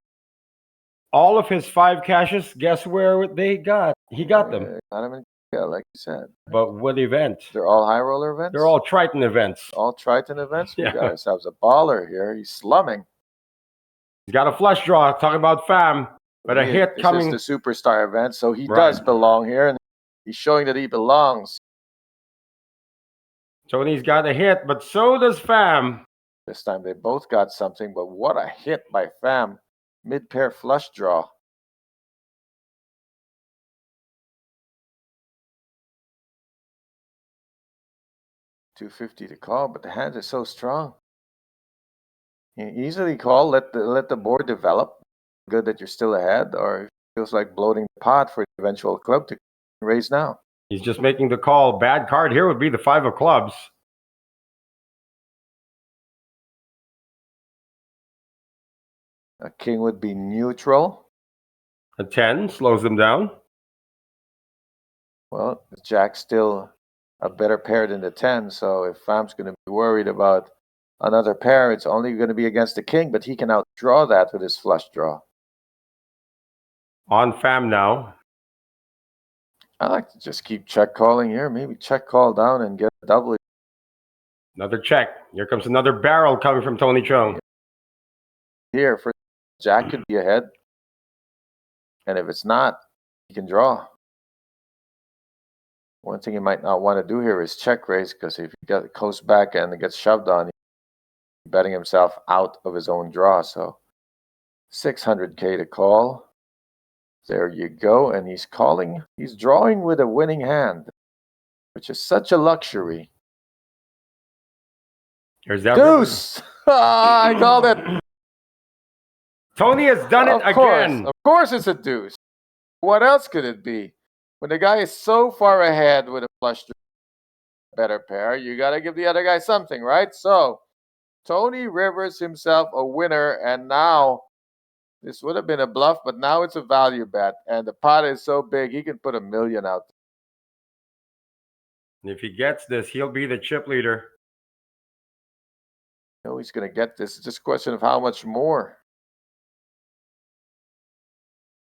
all of his 5 cashes, guess where they got? He got them. Got him in, yeah, like you said. But what event? They're all high roller events? They're all Triton events. All Triton events? We Yeah. got ourselves a baller here. He's slumming. He's got a flush draw, talking about Pham, but a hit coming. This is the superstar event, so he Right. does belong here, and he's showing that he belongs. Tony's got a hit, but so does Pham. This time they both got something, but what a hit by Pham. Mid-pair flush draw. $250 to call, but the hands are so strong. You easily call, let the board develop. Good that you're still ahead, or it feels like bloating the pot for the eventual club to raise now. He's just making the call. Bad card here would be the 5 of clubs. A king would be neutral. A 10 slows them down. Well, the jack's still a better pair than the 10, so if Pham's going to be worried about another pair, it's only going to be against the king, but he can outdraw that with his flush draw. On Pham now. I like to just keep check calling here. Maybe check call down and get a double. Another check. Here comes another barrel coming from Tony Chung. Here, for jack could be ahead. And if it's not, he can draw. One thing he might not want to do here is check raise, because if he goes back and it gets shoved on, he's betting himself out of his own draw. So $600K to call. There you go. And he's calling. He's drawing with a winning hand, which is such a luxury. Here's that Deuce! I called it. Tony has done it again. Of course it's a deuce. What else could it be? When the guy is so far ahead with a flush better pair, you got to give the other guy something, right? So Tony Rivers himself a winner, and now this would have been a bluff, but now it's a value bet, and the pot is so big he can put $1 million out. If he gets this, he'll be the chip leader. You know he's going to get this. It's just a question of how much more.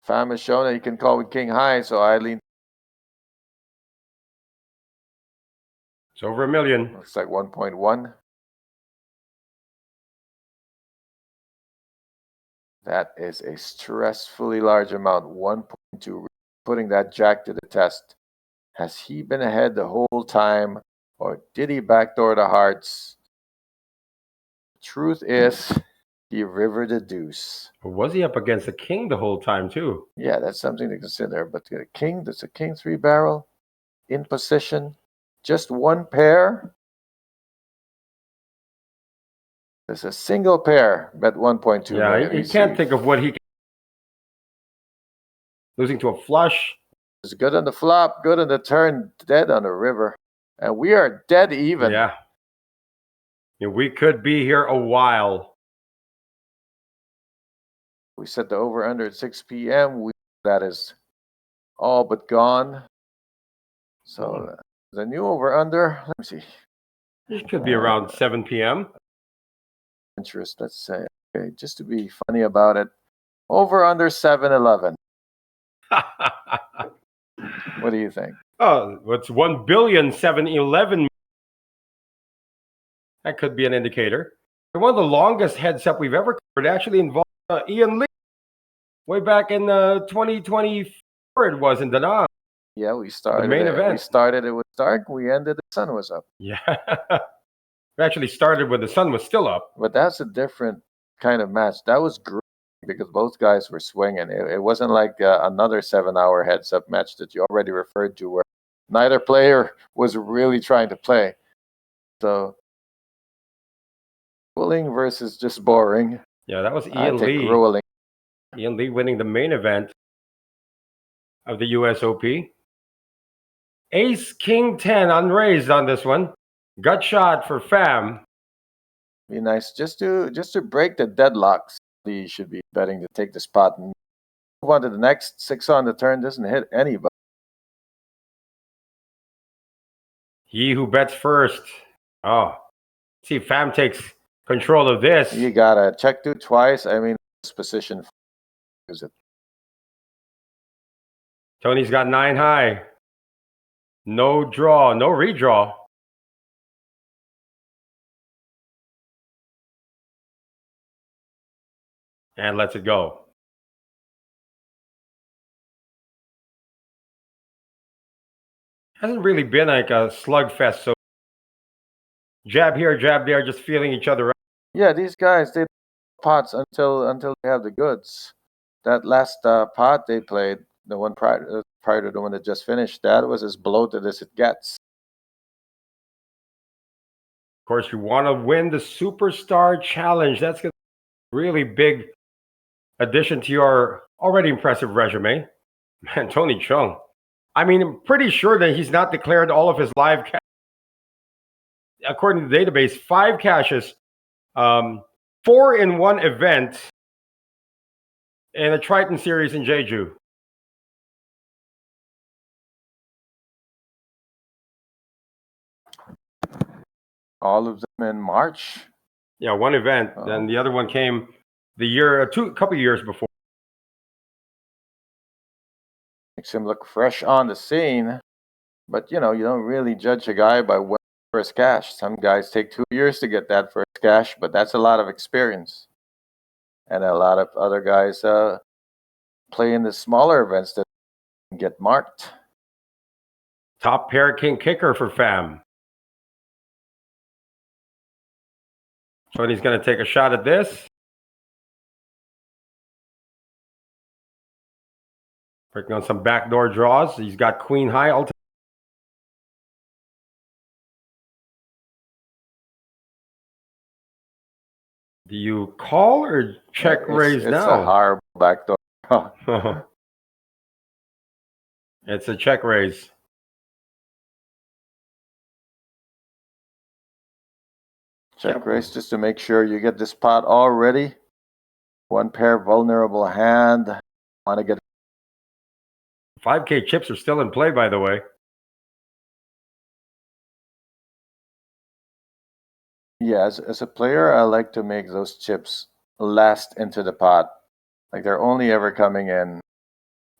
Pham has shown that he can call with king high, so I lean. It's over $1 million. Looks like 1.1. That is a stressfully large amount. 1.2. Putting that jack to the test. Has he been ahead the whole time, or did he backdoor the hearts? Truth is, he rivered a deuce. Or was he up against the king the whole time too? Yeah, that's something to consider. But the king, there's a king 3 barrel in position. Just one pair. There's a single pair, bet 1.2. Yeah, you can't think of what he can. Losing to a flush. It's good on the flop, good on the turn, dead on the river. And we are dead even. Yeah. We could be here a while. We set the over-under at 6 p.m. That is all but gone. So the new over-under, let me see. It could be around 7 p.m. Interest, let's say. Okay, just to be funny about it. Over-under 7-11. What do you think? Oh, it's 1,711,000,000. That could be an indicator. One of the longest heads up we've ever covered actually involved Ian Lee. Way back in 2024 it was in Da Nang. Yeah, we started the main event. We started it was dark. We ended the sun was up. Yeah. We actually started when the sun was still up. But that's a different kind of match. That was great because both guys were swinging. It wasn't like another 7-hour heads-up match that you already referred to where neither player was really trying to play. So, ruling versus just boring. Yeah, that was I Ian take Lee. ruling. Ian Lee winning the main event of the USOP. Ace King 10 unraised on this one. Gut shot for Fam. Be nice just to break the deadlocks. He should be betting to take the spot and move on to the next. 6 on the turn doesn't hit anybody. He who bets first. Oh, see if Fam takes control of this. You gotta check two twice. I mean, this position. Use it. Tony's got 9 high. No draw, no redraw. And lets it go. Hasn't really been like a slugfest. So jab here, jab there, just feeling each other out. Yeah, these guys, they pots until they have the goods. That last pot they played, the one prior to the one that just finished, that was as bloated as it gets. Of course, you want to win the Superstar Challenge. That's going to be a really big addition to your already impressive resume. Man, Tony Chung. I mean, I'm pretty sure that he's not declared all of his live cash. According to the database, 5 cashes, 4 in one event, and a Triton series in Jeju. All of them in March. Yeah, one event. Then the other one came a couple of years before. Makes him look fresh on the scene. But, you don't really judge a guy by when first cash. Some guys take 2 years to get that first cash, but that's a lot of experience. And a lot of other guys play in the smaller events that get marked. Top pair king kicker for Fam. Tony's going to take a shot at this. Working on some backdoor draws. He's got queen high ultimate. Do you call or check raise it's now? It's a horrible backdoor. It's a check raise. Check raise just to make sure you get this pot all ready. One pair vulnerable hand. Want to get 5K chips are still in play, by the way. Yeah, as a player, I like to make those chips last into the pot. Like they're only ever coming in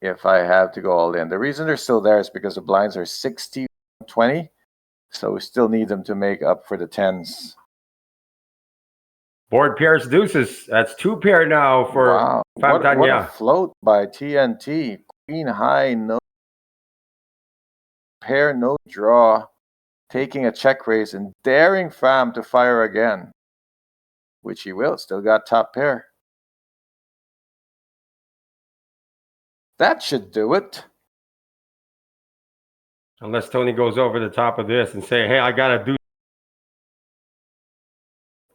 if I have to go all in. The reason they're still there is because the blinds are 60-20, so we still need them to make up for the tens. Board pairs deuces. That's 2 pair now for wow. What a float by TNT. Queen high, no pair, no draw. Taking a check raise and daring Fam to fire again. Which he will. Still got top pair. That should do it. Unless Tony goes over the top of this and say, hey, I got to do.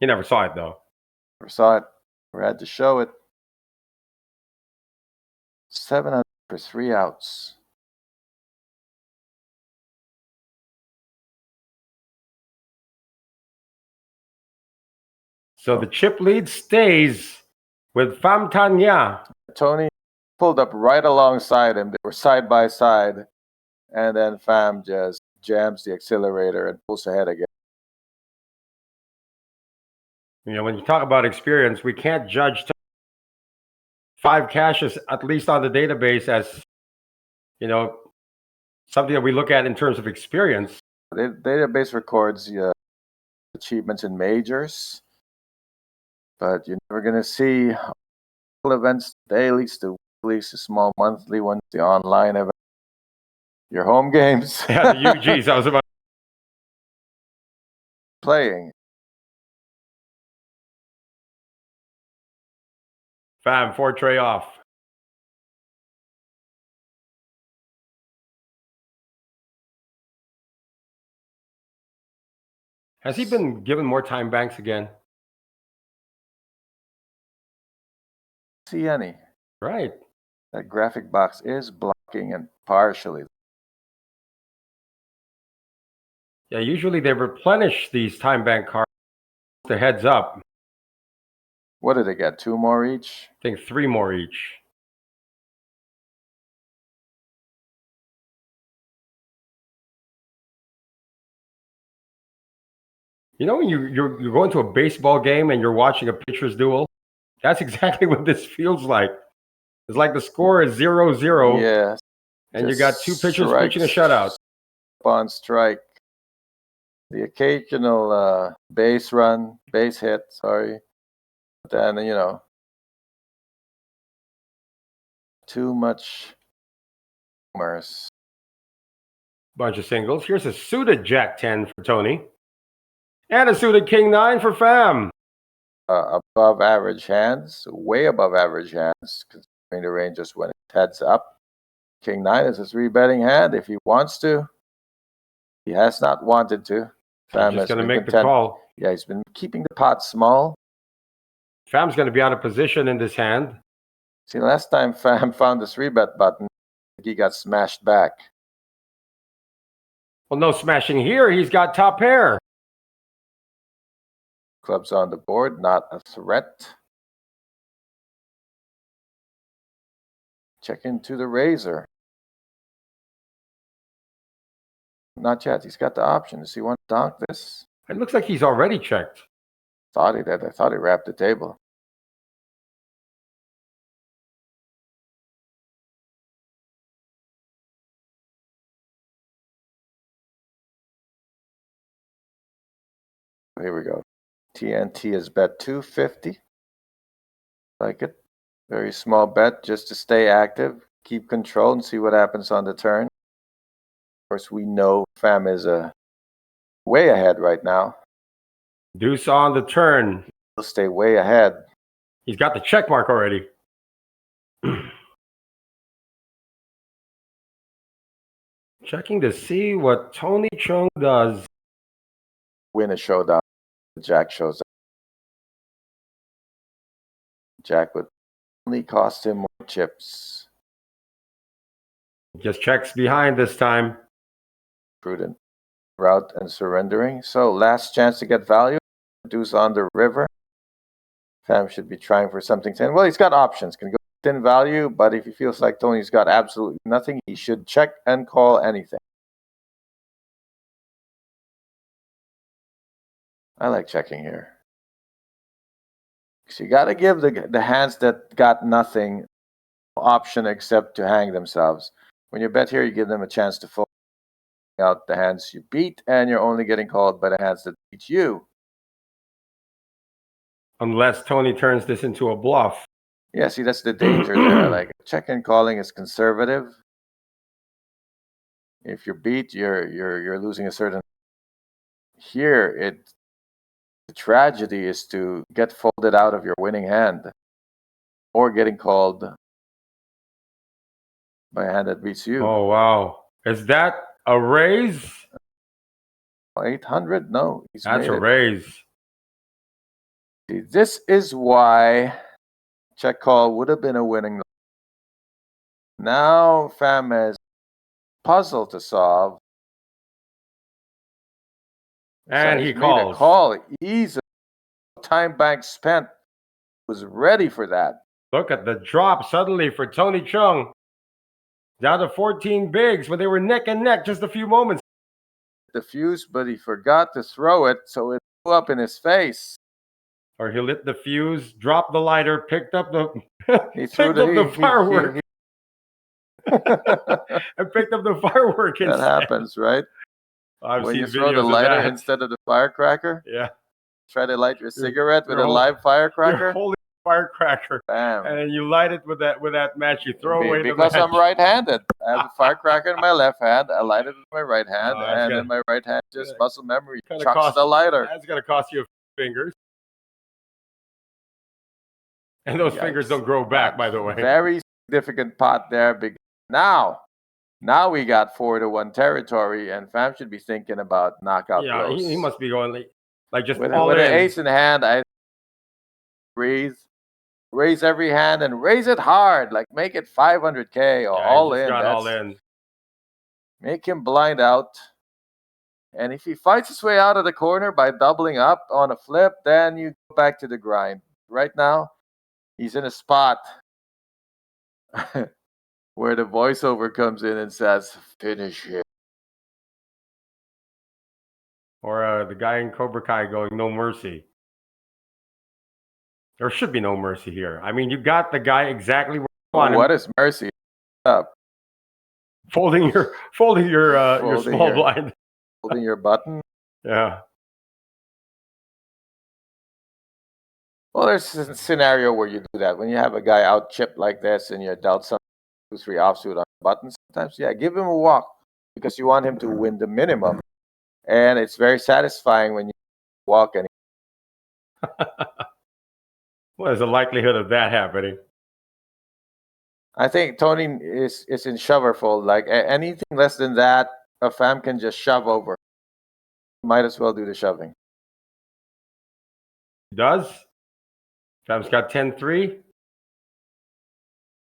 He never saw it, though. Never saw it. We had to show it. 700 for 3 outs. So the chip lead stays with Pham Thanh Nha. Tony pulled up right alongside him. They were side by side. And then Fam just jams the accelerator and pulls ahead again. You know, when you talk about experience, we can't judge 5 caches, at least on the database, as, you know, something that we look at in terms of experience. The database records achievements in majors, but you're never going to see all events, dailies, the weeklies, the small monthly ones, the online events, your home games. Yeah, the UGs. I was about playing. Fam, 4 tray off. Has he been given more time banks again? See any? Right. That graphic box is blocking and partially. Yeah, usually they replenish these time bank cards to heads up. What did they get? 2 more each? I think 3 more each. You know, when you're going to a baseball game and you're watching a pitcher's duel, that's exactly what this feels like. It's like the score is 0-0. Yes. And you got 2 pitchers pitching a shutout. On strike. The occasional base hit, sorry. But then, you know, too much commerce. Bunch of singles. Here's a suited Jack 10 for Tony. And a suited King 9 for Fam. Above average hands, way above average hands, considering the ranges when it heads up. King 9 is a 3-betting hand if he wants to. He has not wanted to. Fam just going to make the call. Yeah, he's been keeping the pot small. Fam's going to be out of position in this hand. See, last time Fam found the 3-bet button, he got smashed back. Well, no smashing here. He's got top pair. Clubs on the board, not a threat. Check into the razor. Not yet. He's got the option. Does he want to donk this? It looks like he's already checked. Thought he did. I thought he wrapped the table. Here we go. TNT is bet 250. Like it. Very small bet just to stay active, keep control, and see what happens on the turn. Of course, we know Fam is way ahead right now. Deuce on the turn. He'll stay way ahead. He's got the check mark already. Checking to see what Tony Chung does. Win a showdown. Jack shows up. Jack would only cost him more chips. Just checks behind this time. Prudent route and surrendering. So last chance to get value. Deuce on the river. Fam should be trying for something 10. Well, he's got options. Can go thin value, but if he feels like Tony's got absolutely nothing, he should check and call anything. I like checking here. So you got to give the hands that got nothing option except to hang themselves. When you bet here, you give them a chance to fold out the hands you beat, and you're only getting called by the hands that beat you. Unless Tony turns this into a bluff. Yeah, see, that's the danger there. Like, check and calling is conservative. If you're beat, you're losing a certain. Here, the tragedy is to get folded out of your winning hand, or getting called by a hand that beats you. Oh wow! Is that a raise? 800? No, that's a raise. See, this is why check call would have been a winning. Now Fam has puzzle to solve. And so he called. A call. Easy. Time bank spent. Was ready for that. Look at the drop suddenly for Tony Chung. Down to 14 bigs when they were neck and neck just a few moments. The fuse, but he forgot to throw it, so it blew up in his face. Or he lit the fuse, dropped the lighter, picked up the He threw the firework. And picked up the firework That instead. happens, right? I've when seen you throw the videos of lighter that. instead of the firecracker. Yeah. Try to light your cigarette with a live You're firecracker. holding a firecracker. Bam. And then you light it with that match. You throw away the match. Because I'm right-handed. I have the firecracker in my left hand. I light it with my right hand, and in my right hand, just muscle memory chucks the lighter. That's going to cost you a few fingers. And those fingers don't grow back, by the way. Very significant pot there. Now we got 4-1 territory, and Fam should be thinking about knockout blows. Yeah, he must be going like just with all an in. ace in hand. I raise every hand and raise it hard, like make it 500K or all in. All in. Make him blind out. And if he fights his way out of the corner by doubling up on a flip, then you go back to the grind. Right now, he's in a spot where the voiceover comes in and says, finish him. Or the guy in Cobra Kai going, no mercy. There should be no mercy here. I mean, you got the guy exactly where you want him. What is mercy? Up. Folding your small blind. Holding your button? Yeah. Well, there's a scenario where you do that. When you have a guy out chipped like this and you're dealt some 2-3 offsuit on buttons, sometimes, give him a walk because you want him to win the minimum. And it's very satisfying when you walk and What is the likelihood of that happening? I think Tony is in shover fold. Like anything less than that, a Fam can just shove over. Might as well do the shoving. He does? Fam's got 10-3.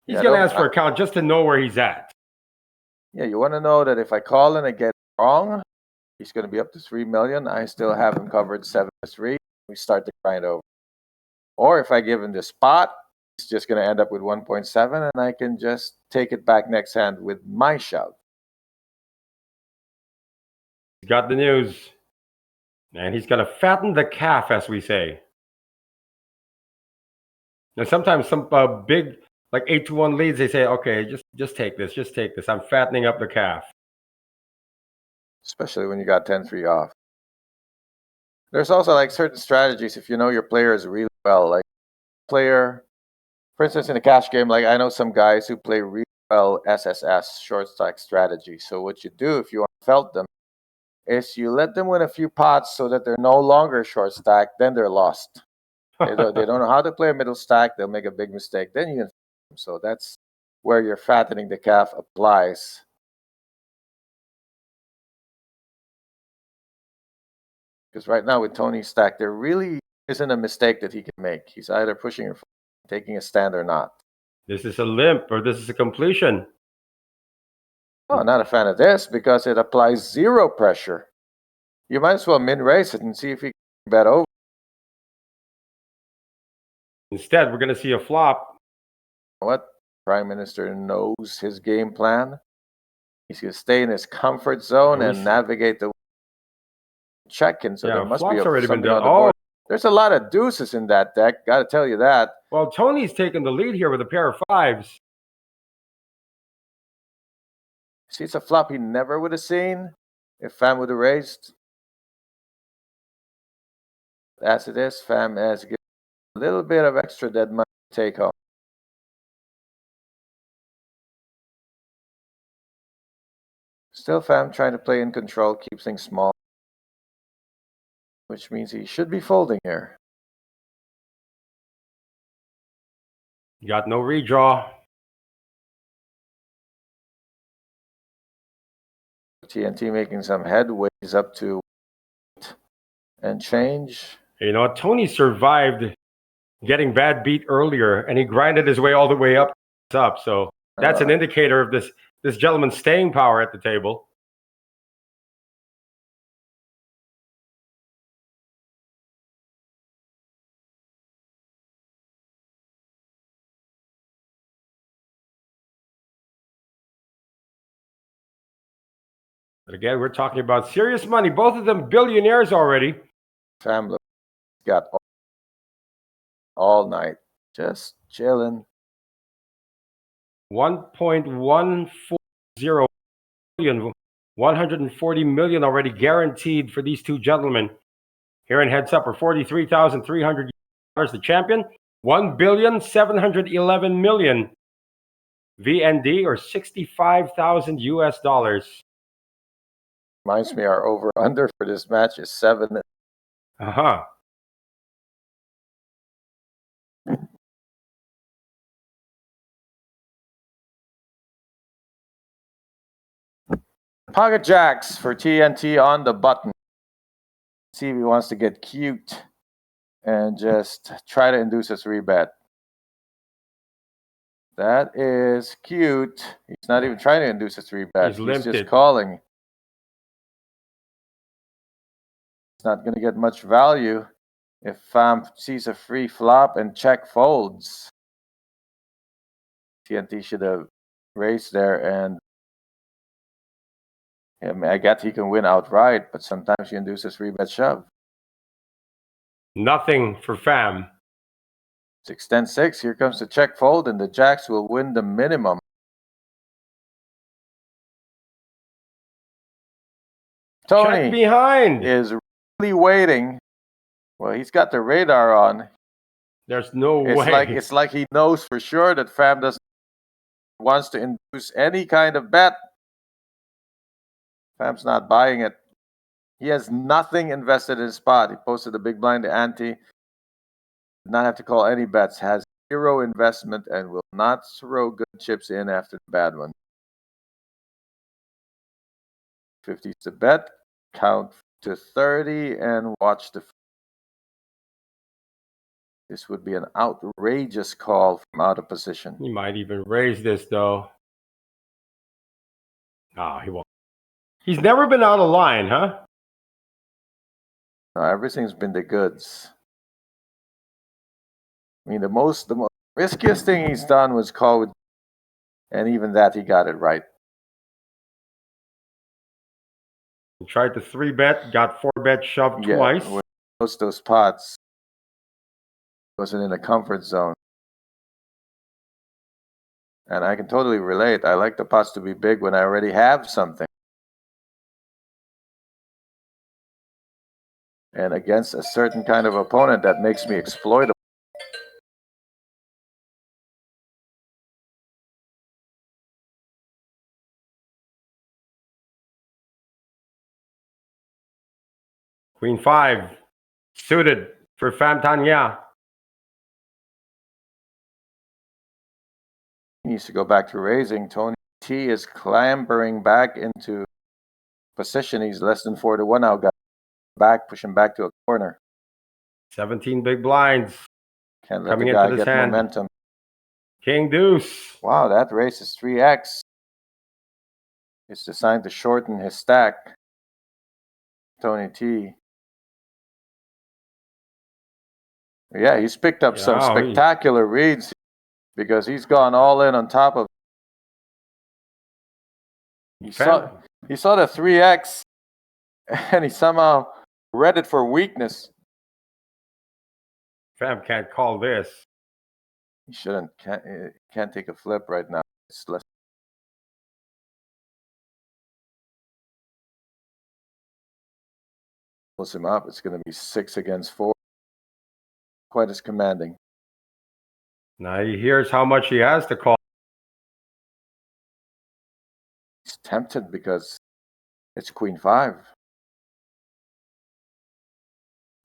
He's going to ask for a count just to know where he's at. Yeah, you want to know that if I call and I get it wrong, he's going to be up to 3 million. I still have him covered 7-3. We start the grind over. Or if I give him the spot, he's just going to end up with 1.7, and I can just take it back next hand with my shove. He's got the news. And he's going to fatten the calf, as we say. Now, sometimes some big, like 8-1 leads, they say, okay, just take this, just take this. I'm fattening up the calf. Especially when you got 10-3 off. There's also like certain strategies if you know your players really well. Like player, for instance, in a cash game, like I know some guys who play really well SSS, short stack strategy. So what you do if you want to felt them is you let them win a few pots so that they're no longer short stack, then they're lost. They don't know how to play a middle stack. They'll make a big mistake. Then you can. So that's where your fattening the calf applies. Because right now with Tony's stack, there really isn't a mistake that he can make. He's either pushing or taking a stand or not. This is a limp or this is a completion. Oh, not a fan of this because it applies zero pressure. You might as well min-raise it and see if he can bet over. Instead, we're going to see a flop. What? Prime Minister knows his game plan. He's going to stay in his comfort zone and navigate the check-in. So there must be already been done. Oh, there's a lot of deuces in that deck. Got to tell you that. Well, Tony's taking the lead here with a pair of fives. See, it's a flop he never would have seen if Fam would have raised. As it is, Fam has given a little bit of extra dead money to take home. Still, Fam trying to play in control, keep things small, which means he should be folding here. You got no redraw. TNT making some headways up to and change. You know, Tony survived getting bad beat earlier, and he grinded his way all the way up. So that's an indicator of this gentleman's staying power at the table. But again, we're talking about serious money. Both of them billionaires already. Family got all night, just chilling. 1.140 billion, 140 million already guaranteed for these two gentlemen. Here in heads up are $43,300. The champion, $1,711,000,000 VND, or $65,000. Reminds me, our over under for this match is 7. Uh-huh. Pocket jacks for TNT on the button. See if he wants to get cute and just try to induce a 3-bet. That is cute. He's not even trying to induce a 3-bet. He's just calling. It's not going to get much value if Fam sees a free flop and check folds. TNT should have raised there, and I guess he can win outright, but sometimes he induces 3-bet shove. Nothing for Fam. 6-10-6. Here comes the check fold, and the jacks will win the minimum. Tony check behind is really waiting. Well, he's got the radar on. There's no way. It's like he knows for sure that Fam wants to induce any kind of bet. Fam's not buying it. He has nothing invested in his spot. He posted a big blind to ante. Did not have to call any bets. Has 0 investment and will not throw good chips in after the bad one. 50's the bet. Count to 30 and watch the. This would be an outrageous call from out of position. He might even raise this, though. He won't. He's never been out of line, huh? No, everything's been the goods. I mean, the most riskiest thing he's done was call with, and even that he got it right. He tried to 3-bet, got 4-bet shoved twice. When those pots wasn't in a comfort zone. And I can totally relate. I like the pots to be big when I already have something. And against a certain kind of opponent that makes me exploitable. Queen 5, suited for Pham Thanh Nha. He needs to go back to raising. Tony T is clambering back into position. He's less than 4-1 now. Got back, push him back to a corner. 17 big blinds. Can't let the guy get momentum. King Deuce. Wow, that race is 3x. It's designed to shorten his stack. Tony T. Yeah, he's picked up some spectacular reads because he's gone all in on top of. He saw the 3x and he somehow read it for weakness. Fam can't call this. He can't take a flip right now. It's less. Pulls him up. It's going to be 6 against 4. Quite as commanding. Now he hears how much he has to call. He's tempted because it's Queen 5.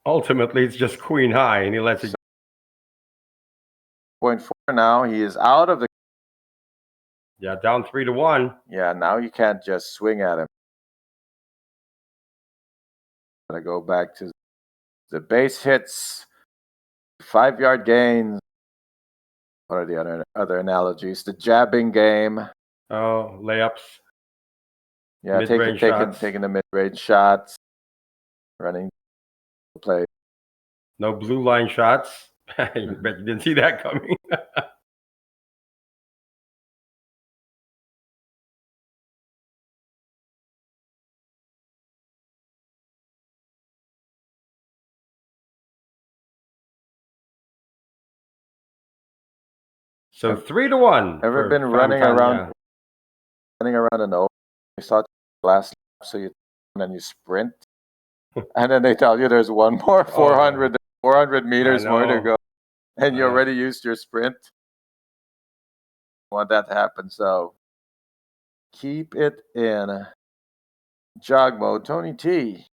Ultimately, it's just Queen High, and he lets it go. 0.4 now. He is out of the. Yeah, down 3-1. Yeah, now you can't just swing at him. Gotta go back to the base hits, 5-yard gains. What are the other analogies? The jabbing game. Oh, layups. Yeah, taking the mid-range shots, running play. No blue line shots. Bet you didn't see that coming. So 3-1. Ever been running around an oval? You thought last lap, so you turn and you sprint, and then they tell you there's one more 400 meters more to go, and you already used your sprint. Want that to happen, so keep it in jog mode. Tony T.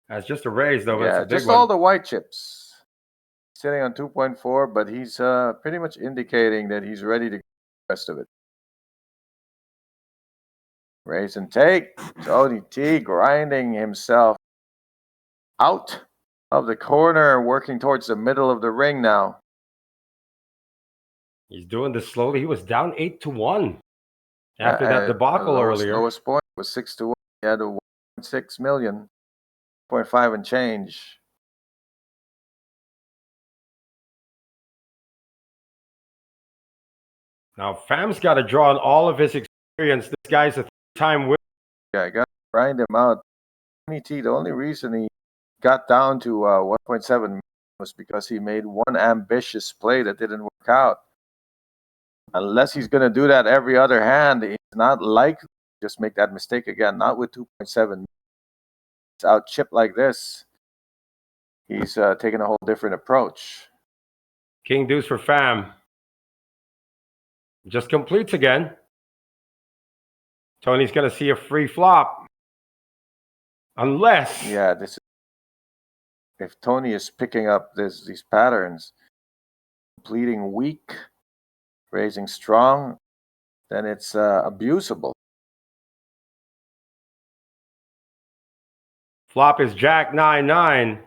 That's just a raise, though. Yeah, That's a big just one. all the white chips. Sitting on 2.4, but he's pretty much indicating that he's ready to get the rest of it. Raise and take. Tony T grinding himself out of the corner, working towards the middle of the ring now. He's doing this slowly. He was down 8-1 after that debacle earlier. Lowest point was 6-1. He had a 1.6 million, 0.5 and change. Now, Fam's got to draw on all of his experience. This guy's a three-time winner. Yeah, I got to grind him out. Tony T, the only reason he got down to 1.7 million was because he made one ambitious play that didn't work out. Unless he's going to do that every other hand, he's not likely to just make that mistake again. Not with 2.7. It's out chipped like this. He's taking a whole different approach. King deuce for Fam. Just completes again. Tony's going to see a free flop. Unless... Yeah, this is... If Tony is picking up these patterns, completing weak, raising strong, then it's abusable. Flop is Jack 9-9.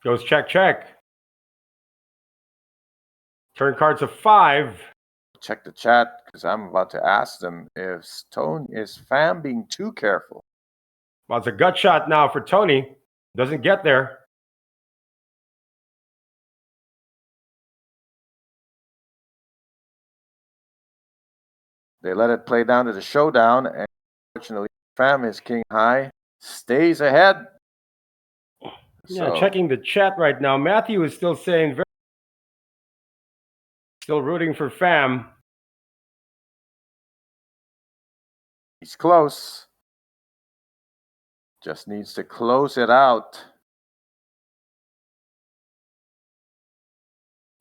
Goes check, check. Turn cards of 5. Check the chat, because I'm about to ask them if Fam being too careful. Well, it's a gut shot now for Tony. Doesn't get there. They let it play down to the showdown, and unfortunately, Fam, his king high, stays ahead. Yeah, checking the chat right now. Matthew is still saying, still rooting for Fam. He's close. Just needs to close it out.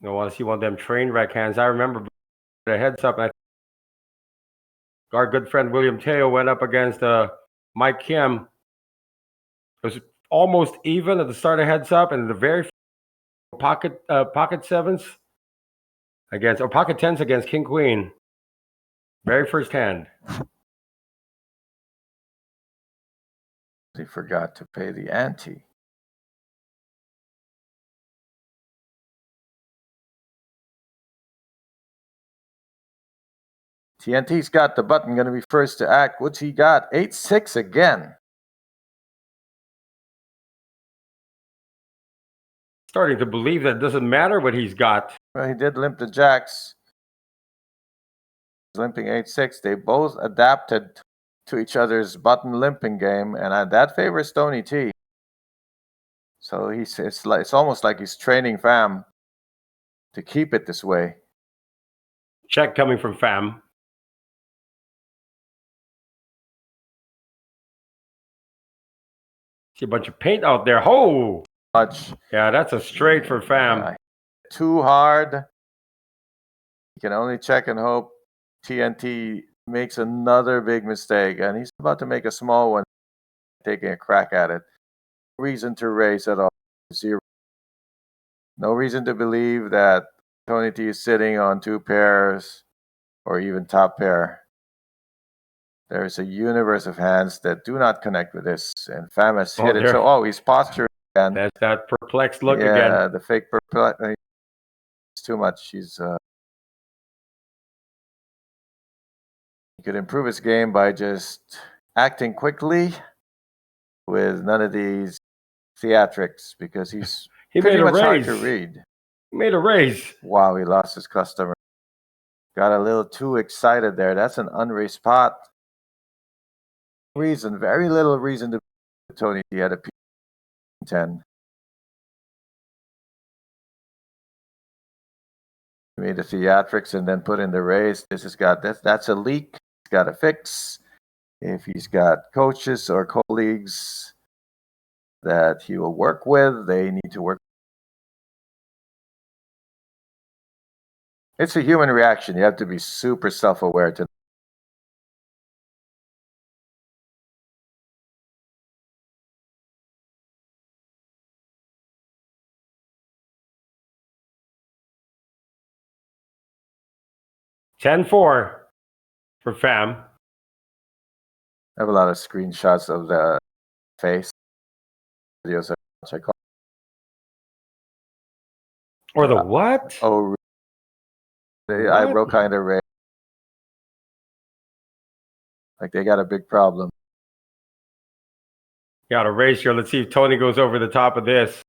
I want to see one of them train wreck hands. I remember the heads up. Our good friend William Teo went up against Mike Kim. It was almost even at the start of heads up, and the very pocket sevens against, or pocket tens against King Queen. Very first hand. He forgot to pay the ante. TNT's got the button, going to be first to act. What's he got? 8-6 again. Starting to believe that it doesn't matter what he's got. Well, he did limp the jacks. He's limping 8-6. They both adapted to each other's button limping game, and that favors Tony T. So it's almost like he's training Fam to keep it this way. Check coming from Fam. See a bunch of paint out there. Oh! Much. Yeah, that's a straight for Fam. Too hard. You can only check and hope TNT makes another big mistake, and he's about to make a small one, taking a crack at it. No reason to raise at all. 0. No reason to believe that Tony T is sitting on 2 pairs or even top pair. There's a universe of hands that do not connect with this, and Fam has hit it. So, he's posturing again. That's that perplexed look again. Yeah, the fake perplexed. It's too much. He could improve his game by just acting quickly with none of these theatrics, because he's pretty much hard to read. He made a raise. Wow, he lost his customer. Got a little too excited there. That's an unraised pot. Very little reason to Tony. He had a P10. made the theatrics and then put in the race. This has got that's a leak. He's got to fix. If he's got coaches or colleagues that he will work with, they need to work. It's a human reaction. You have to be super self-aware to. Ten four for Fam. I have a lot of screenshots of the face videos. I call. Or the what? Oh, the eyebrow kind of raise. Like they got a big problem. Got a race here. Let's see if Tony goes over the top of this.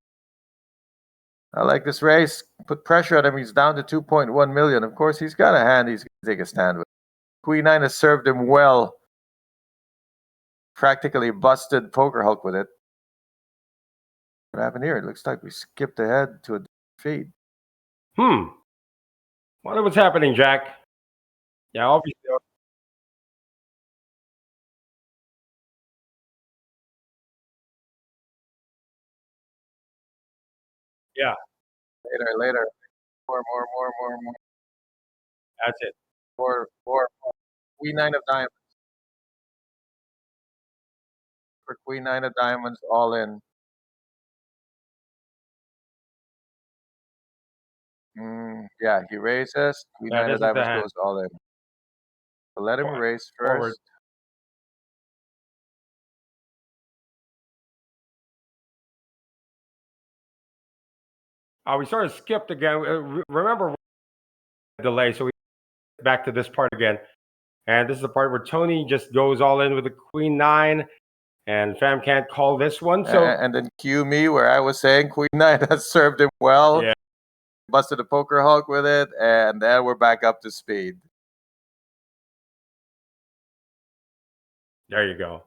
I like this race. Put pressure on him. He's down to 2.1 million. Of course, he's got a hand. He's going to take a stand with. Queen 9 has served him well. Practically busted Poker Hulk with it. What happened here? It looks like we skipped ahead to a feed. Wonder what's happening, Jack. Yeah, obviously. Yeah. Later. More. That's it. More. Queen 9 of diamonds. For Queen 9 of diamonds, all in. Yeah, he raises. Queen 9 of diamonds goes all in. So let him raise first. Forward. We sort of skipped again. Remember delay, so we back to this part again. And this is the part where Tony just goes all in with the Queen 9, and Fam can't call this one. So and then cue me where I was saying Queen 9 has served him well. Yeah. Busted a Poker Hulk with it, and then we're back up to speed. There you go.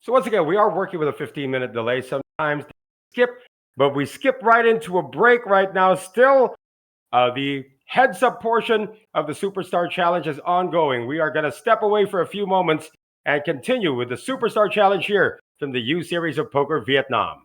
So once again, we are working with a 15-minute delay. Sometimes skip, but we skip right into a break right now. Still, the heads-up portion of the Superstar Challenge is ongoing. We are going to step away for a few moments and continue with the Superstar Challenge here from the U Series of Poker Vietnam.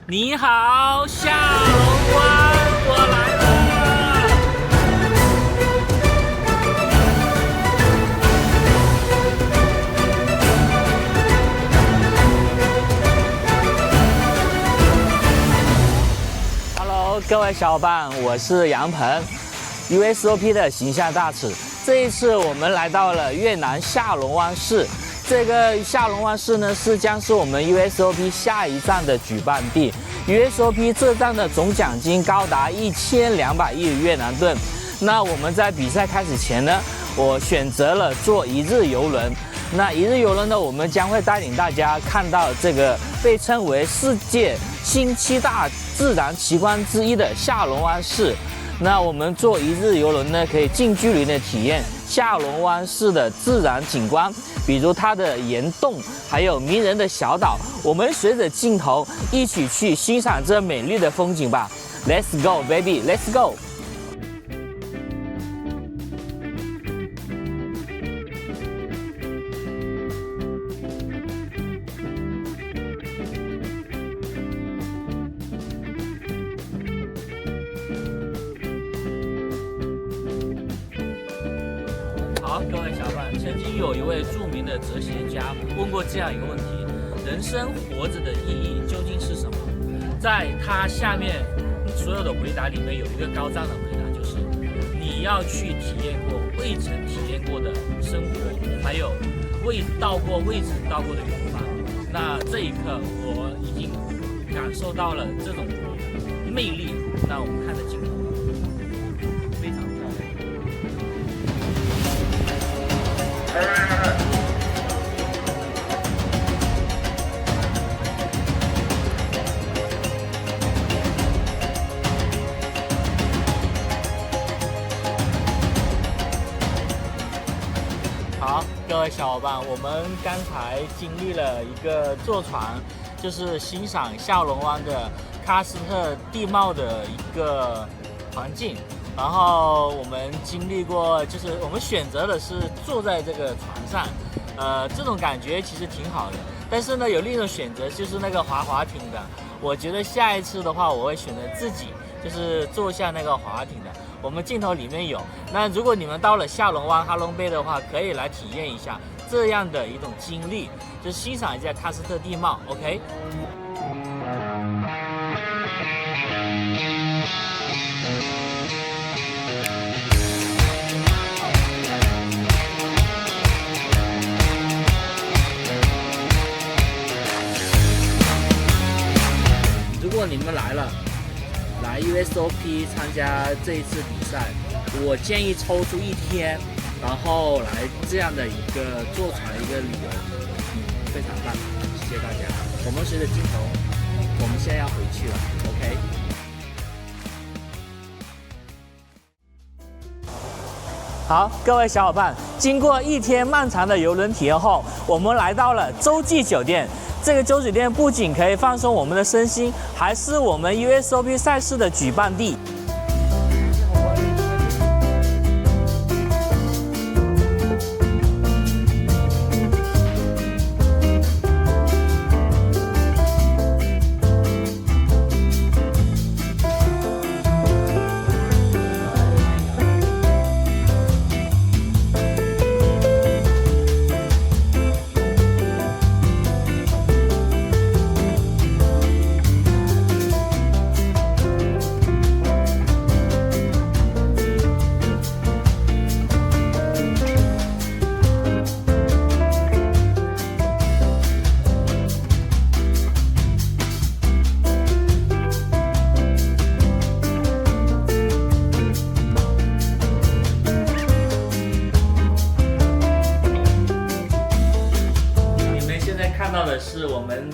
你好，下龙湾，我来了。Hello， 各位小伙伴，我是杨鹏 ，USOP 的形象大使。这一次我们来到了越南下龙湾市。这个下龙湾市呢，将是我们 USOP 下一站的举办地。USOP 这站的总奖金高达1200亿越南盾。那我们在比赛开始前呢，我选择了坐一日游轮。那一日游轮呢，我们将会带领大家看到这个被称为世界新7大自然奇观之一的下龙湾市。那我们坐一日游轮呢，可以近距离的体验下龙湾市的自然景观，比如它的岩洞，还有迷人的小岛。我们随着镜头一起去欣赏这美丽的风景吧。Let's go, baby, let's go！好，各位小伙伴，曾经有一位著名的哲学家问过这样一个问题：人生活着的意义究竟是什么？在他下面所有的回答里面有一个高赞的回答，就是你要去体验过未曾体验过的生活，还有未曾到过的远方。那这一刻，我已经感受到了这种魅力。那我们看着镜头，非常漂亮。好，各位小伙伴，我们刚才经历了一个坐船，就是欣赏下龙湾的喀斯特地貌的一个环境。然后我们经历过，就是我们选择的是坐在这个船上，这种感觉其实挺好的。但是呢，有另一种选择就是那个滑艇的。我觉得下一次的话，我会选择自己就是坐下那个滑艇的。我们镜头里面有。那如果你们到了下龙湾、哈龙贝的话，可以来体验一下这样的一种经历，就是欣赏一下喀斯特地貌。OK。如果你们来 USOP 参加这一次比赛，我建议抽出一天，然后来这样的一个坐船一个旅游，非常棒，谢谢大家。我们随着镜头，我们现在要回去了 ，OK。好，各位小伙伴，经过一天漫长的游轮体验后，我们来到了洲际酒店。这个洲酒店不仅可以放松我们的身心，还是我们 USOP 赛事的举办地。是我们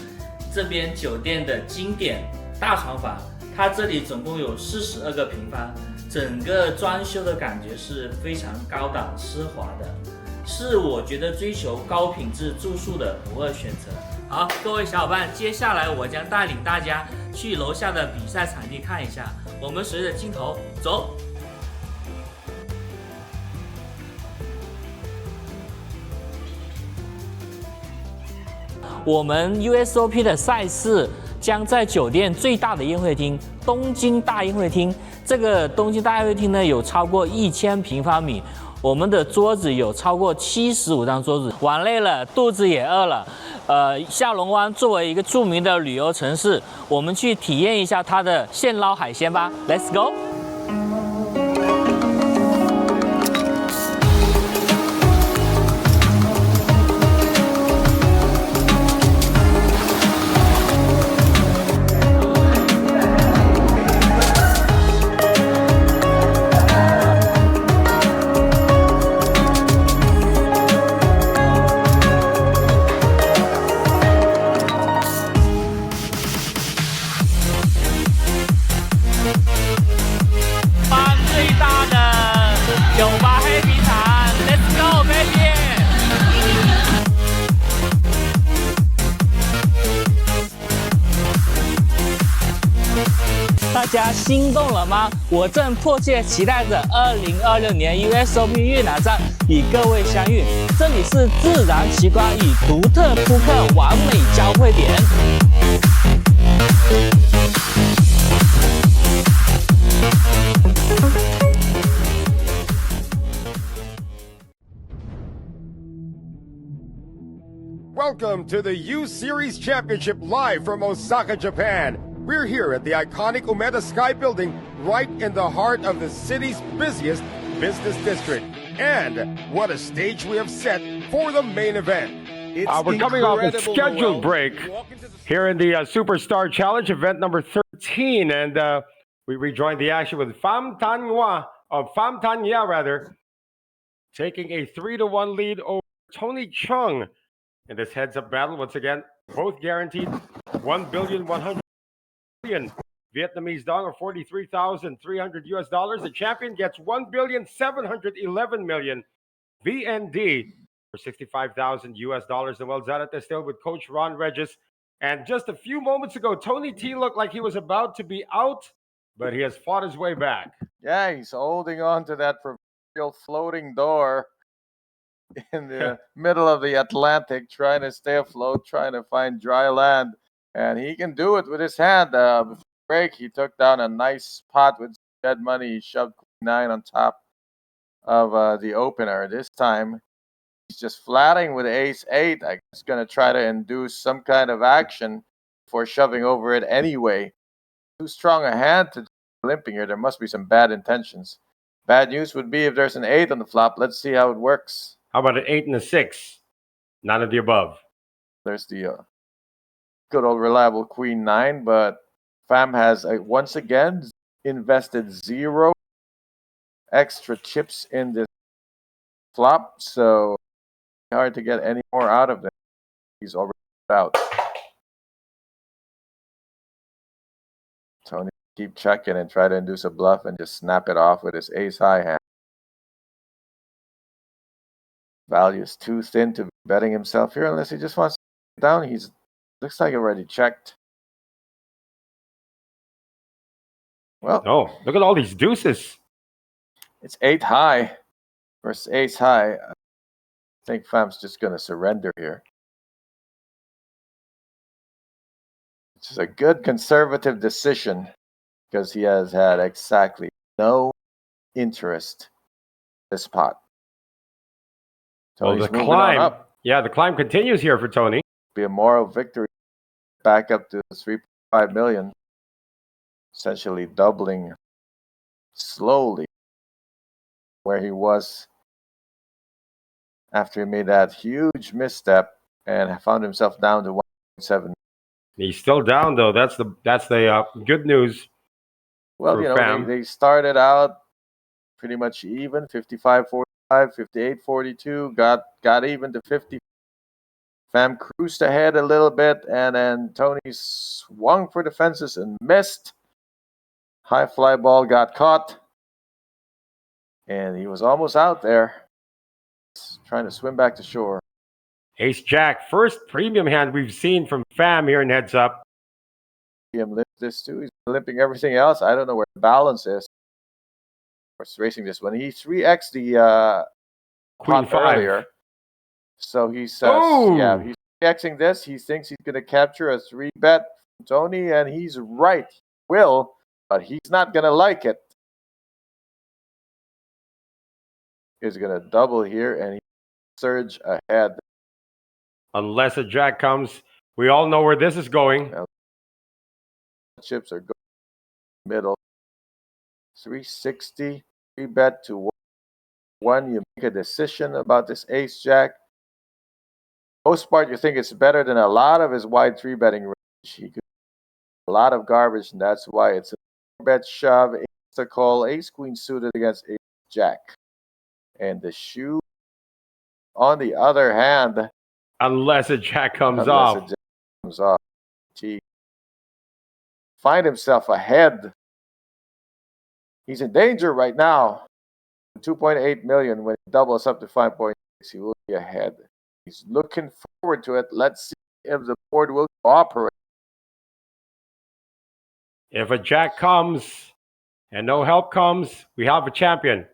这边酒店的经典大床房，它这里总共有42个平方，整个装修的感觉是非常高档奢华的，是我觉得追求高品质住宿的不二选择。好，各位小伙伴，接下来我将带领大家去楼下的比赛场地看一下，我们随着镜头走。我们 USOP 的赛事将在酒店最大的宴会厅——东京大宴会厅。这个东京大宴会厅呢，有超过1000平方米。我们的桌子有超过75张桌子。玩累了，肚子也饿了。下龙湾作为一个著名的旅游城市，我们去体验一下它的现捞海鲜吧。Let's go！大家心动了吗？我正迫切期待着2026年 Usop 越南站与各位相遇。这里是自然奇观与独特扑克完美交汇点。Welcome to the U Series Championship live from Osaka, Japan. We're here at the iconic Umeda Sky Building, right in the heart of the city's busiest business district. And what a stage we have set for the main event. We're coming off a scheduled break here in the Superstar Challenge, event number 13. And we rejoined the action with Pham Thanh rather, taking a 3-1 lead over Tony Chung in this heads-up battle. Once again, both guaranteed $1,100,000,000 Vietnamese dong, or $43,300. The champion gets $1,711,000,000 VND for $65,000. And well, Zanate still with Coach Ron Regis. And just a few moments ago, Tony T looked like he was about to be out, but he has fought his way back. Yeah, he's holding on to that proverbial floating door in the middle of the Atlantic, trying to stay afloat, trying to find dry land. And he can do it with his hand. Before break, he took down a nice pot with dead money. He shoved Queen 9 on top of the opener. This time, he's just flatting with Ace 8. I guess going to try to induce some kind of action before shoving over it anyway. Too strong a hand to limping here. There must be some bad intentions. Bad news would be if there's an 8 on the flop. Let's see how it works. How about an 8 and a 6? None of the above. There's the good old reliable Queen 9, but Pham has once again invested 0 extra chips in this flop, so hard to get any more out of them. He's already out. Tony keep checking and try to induce a bluff and just snap it off with his ace high hand. Value is too thin to be betting himself here unless he just wants to get down. He's looks like already checked. Well, oh, look at all these deuces. It's 8 high versus ace high. I think Pham's just going to surrender here. Which is a good conservative decision because he has had exactly no interest in this pot. Tony's the climb. Up. Yeah, the climb continues here for Tony. Be a moral victory. Back up to 3.5 million. Essentially doubling slowly where he was after he made that huge misstep and found himself down to 1.7. He's still down though. That's the good news. Well, you know, they started out pretty much even, 55-45, 58-42, got even to 50. Pham cruised ahead a little bit, and then Tony swung for the fences and missed. High fly ball got caught, and he was almost out there, trying to swim back to shore. Ace Jack, first premium hand we've seen from Pham here in heads up. Him limp this too. He's limping everything else. I don't know where the balance is. He's racing this one. He 3x the Queen 5 earlier. So he's he's 3xing this. He thinks he's going to capture a 3-bet Tony, and he's right. He will, but he's not going to like it. He's going to double here, and he surge ahead. Unless a jack comes, we all know where this is going. Well, chips are going middle. 360, 3-bet to 1. You make a decision about this ace-jack. Most part, you think it's better than a lot of his wide 3-betting range. He could a lot of garbage, and that's why it's a 4-bet shove, ace to call, ace-queen suited against ace-jack. And the shoe, on the other hand, unless a jack comes off. He find himself ahead. He's in danger right now. 2.8 million. When he doubles up to 5.6, he will be ahead. He's looking forward to it. Let's see if the board will cooperate. If a jack comes and no help comes, we have a champion.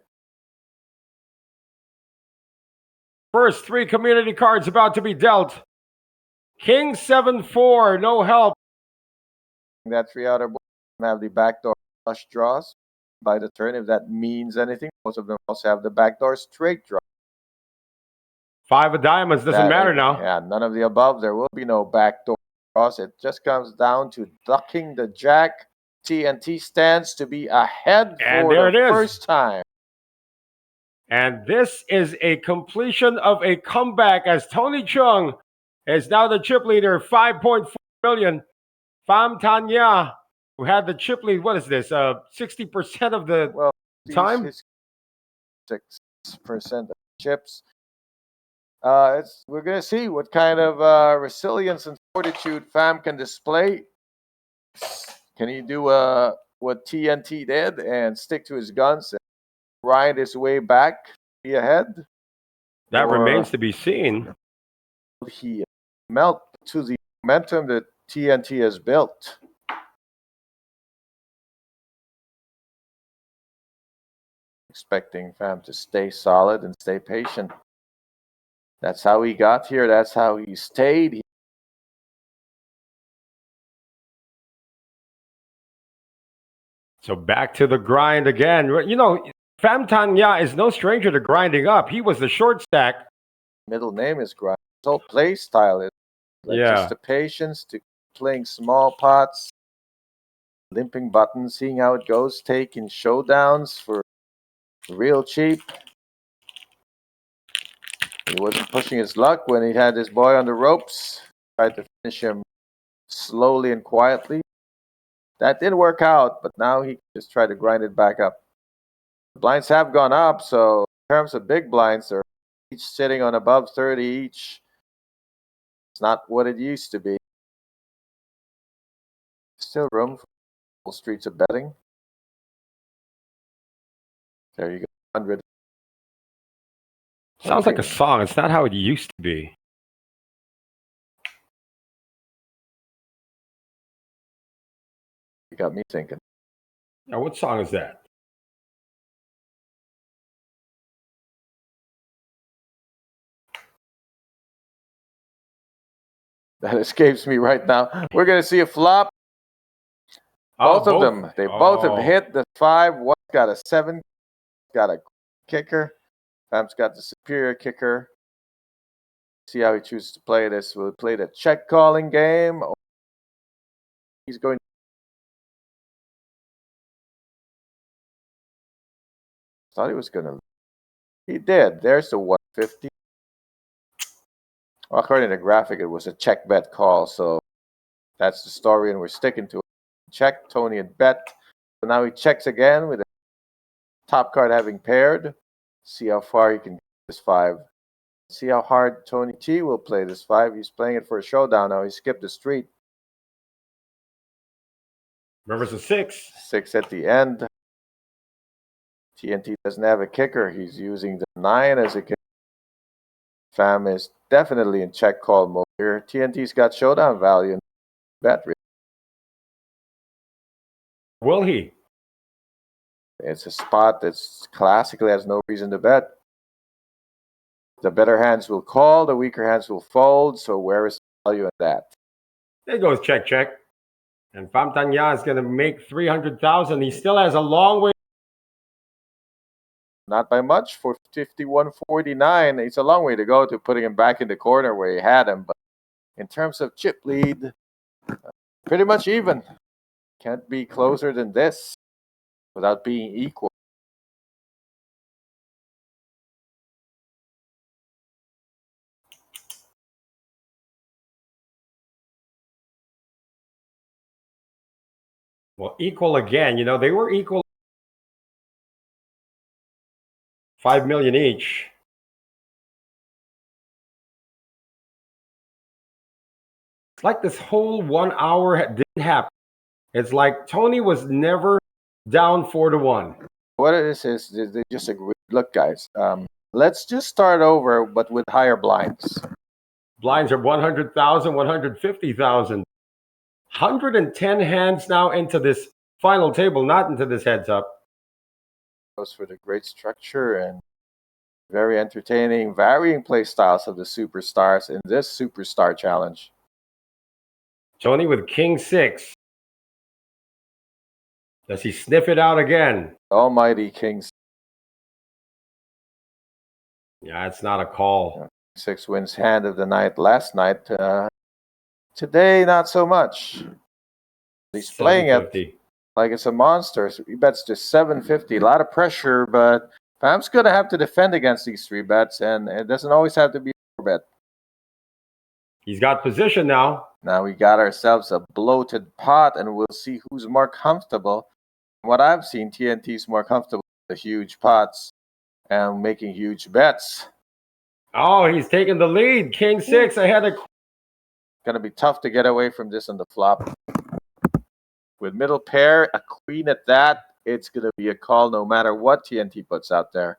First 3 community cards about to be dealt. King 7-4, no help. That 3 outer board have the backdoor flush draws by the turn, if that means anything. Most of them also have the backdoor straight draw. 5 of diamonds, doesn't matter now. Yeah, none of the above. There will be no backdoor draws. It just comes down to ducking the jack. TNT stands to be ahead And for there the it is. first time. And this is a completion of a comeback as Tony Chung is now the chip leader, 5.4 million. Pham Thanh Ya, who had the chip lead, what is this, 60% of the time? 6% of chips. We're going to see what kind of resilience and fortitude Pham can display. Can he do what TNT did and stick to his guns and grind his way back, be ahead? That or remains to be seen. will he melt to the momentum that TNT has built? Expecting Pham to stay solid and stay patient. That's how he got here. That's how he stayed. So back to the grind again. You know, Pham Thanh Ya is no stranger to grinding up. He was the short stack. Middle name is grind. His whole play style is just the patience to playing small pots, limping buttons, seeing how it goes, taking showdowns for real cheap. He wasn't pushing his luck when he had his boy on the ropes. Tried to finish him slowly and quietly. That didn't work out, but now he just tried to grind it back up. The blinds have gone up, so in terms of big blinds, they're each sitting on above 30 each. It's not what it used to be. Still room for full streets of betting. There you go, 100. Sounds like a song. It's not how it used to be. You got me thinking. Now, what song is that? That escapes me right now. We're going to see a flop. Both of them. They both have hit the 5. One's got a 7. Got a kicker. Pham's got the superior kicker. See how he chooses to play this. Will he play the check calling game? Or he's going. Thought he was going to. He did. There's the 150. Well, according to the graphic, it was a check bet call. So that's the story, and we're sticking to it. Check, Tony, and bet. So now he checks again with the top card having paired. See how far he can get this 5. See how hard Tony T will play this 5. He's playing it for a showdown now. He skipped the street. Remember, it's a 6. 6 at the end. TNT doesn't have a kicker. He's using the 9 as a kicker. Pham is definitely in check call mode here. TNT's got showdown value in bet. Will he? It's a spot that's classically has no reason to bet. The better hands will call, the weaker hands will fold. So where is the value in that? There goes check, check. And Famtanya is going to make 300,000. He still has a long way. Not by much for 51.49. It's a long way to go to putting him back in the corner where he had him. But in terms of chip lead, pretty much even. Can't be closer than this without being equal. Well, equal again. You know, they were equal. 5 million each. It's like this whole 1 hour didn't happen. It's like Tony was never down 4-1. What it is they just agree. Look, guys, let's just start over, but with higher blinds. Blinds are 100,000, 150,000. 110 hands now into this final table, not into this heads up. Goes for the great structure and very entertaining, varying play styles of the superstars in this superstar challenge. Tony with King 6. Does he sniff it out again? Almighty Kings. Yeah, it's not a call. 6 wins hand of the night last night. Today, not so much. He's playing it like it's a monster. So he bets just 750. A lot of pressure, but Fam's going to have to defend against these 3 bets, and it doesn't always have to be a 4-bet. He's got position now. Now we got ourselves a bloated pot, and we'll see who's more comfortable. What I've seen, TNT's more comfortable with the huge pots and making huge bets. Oh, he's taking the lead. King 6 ahead of. Going to be tough to get away from this on the flop. With middle pair, a queen at that, it's going to be a call no matter what TNT puts out there.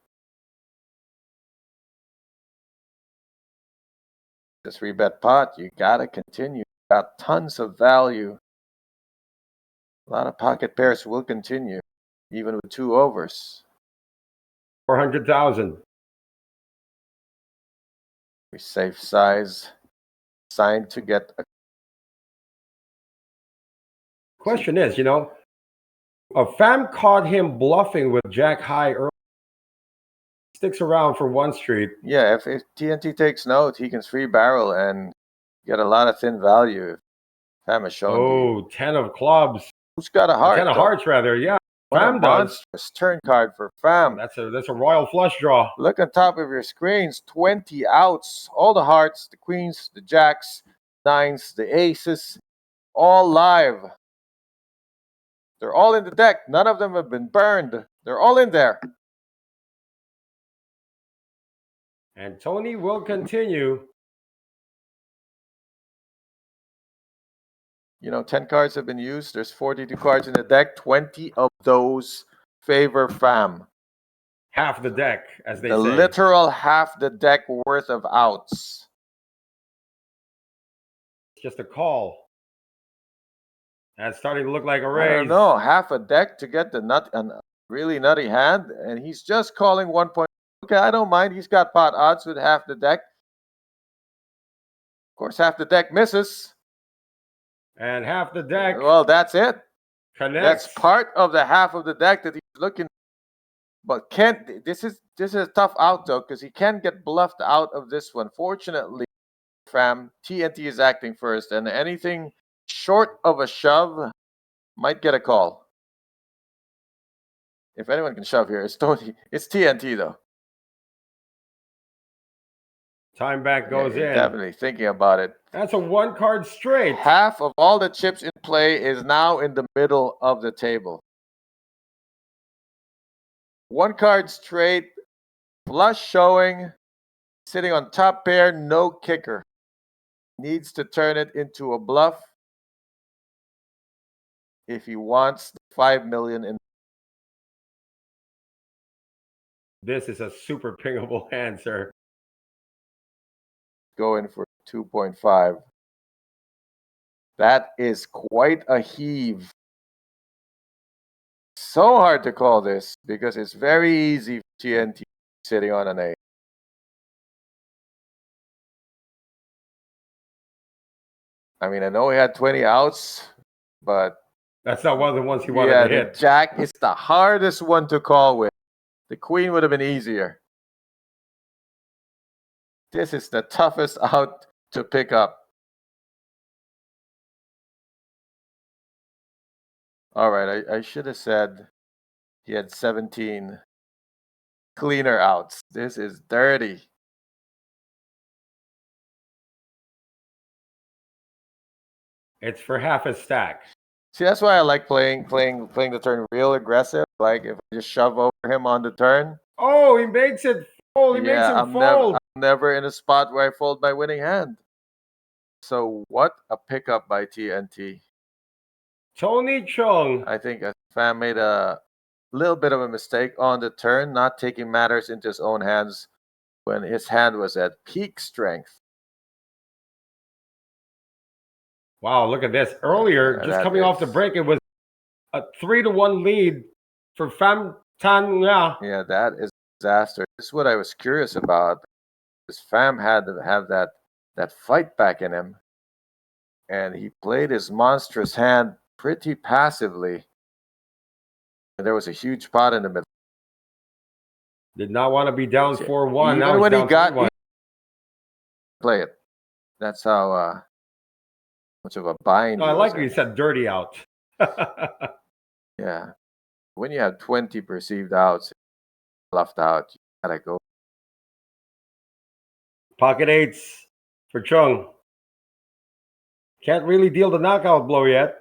The 3-bet pot, you got to continue. Got tons of value. A lot of pocket pairs will continue, even with 2 overs. 400,000. We safe size. Signed to get a. Question is, you know, Fam caught him bluffing with Jack High early. Sticks around for 1 street. Yeah, if TNT takes note, he can 3-barrel and get a lot of thin value. Fam has shown. Oh, 10 of clubs. Who's got a heart? 10 of hearts, rather. Yeah, Fam does. Turn card for Fam. That's a royal flush draw. Look on top of your screens. 20 outs. All the hearts, the queens, the jacks, 9s, the aces, all live. They're all in the deck. None of them have been burned. They're all in there. And Tony will continue. You know, 10 cards have been used. There's 42 cards in the deck. 20 of those favor Fam. Half the deck, as they say. The literal half the deck worth of outs. It's just a call. That's starting to look like a raise. I don't know. Half a deck to get the really nutty hand, and he's just calling 1 point. Okay, I don't mind. He's got pot odds with half the deck. Of course, half the deck misses. And half the deck. Well, that's it. Connects. That's part of the half of the deck that he's looking. But can't. This is a tough out though, because he can get bluffed out of this one. Fortunately, Fam, TNT is acting first, and anything short of a shove might get a call. If anyone can shove here, it's Tony. It's TNT though. Time back goes in. Definitely thinking about it. That's a 1-card straight. Half of all the chips in play is now in the middle of the table. 1-card straight, flush showing, sitting on top pair, no kicker. Needs to turn it into a bluff if he wants the 5 million in. This is a super pingable hand, sir. Going for 2.5. That is quite a heave. So hard to call this because it's very easy for TNT sitting on an 8. I mean, I know he had 20 outs. but That's not one of the ones he wanted yeah, to the hit. jack is the hardest one to call with. The queen would have been easier. This is the toughest out to pick up. All right, I should have said he had 17 cleaner outs. This is dirty. It's for half a stack. See, that's why I like playing the turn real aggressive. Like if I just shove over him on the turn. Oh, he makes it fold. He makes him fold. I'm never in a spot where I fold my winning hand. So what a pickup by TNT. Tony Chung. I think Pham made a little bit of a mistake on the turn, not taking matters into his own hands when his hand was at peak strength. Wow, look at this. Earlier, just coming off the break, it was a 3-1 lead for Pham Tan Nga. Yeah, that is a disaster. This is what I was curious about. Because Pham had to have that fight back in him. And he played his monstrous hand pretty passively. And there was a huge pot in the middle. Did not want to be down 4-1. Even Now when he's he down 3-1. Play it. That's how much of a bind. No, I like when you said dirty out. Yeah. When you have 20 perceived outs, left out, you gotta go. Pocket eights for Chung. Can't really deal the knockout blow yet.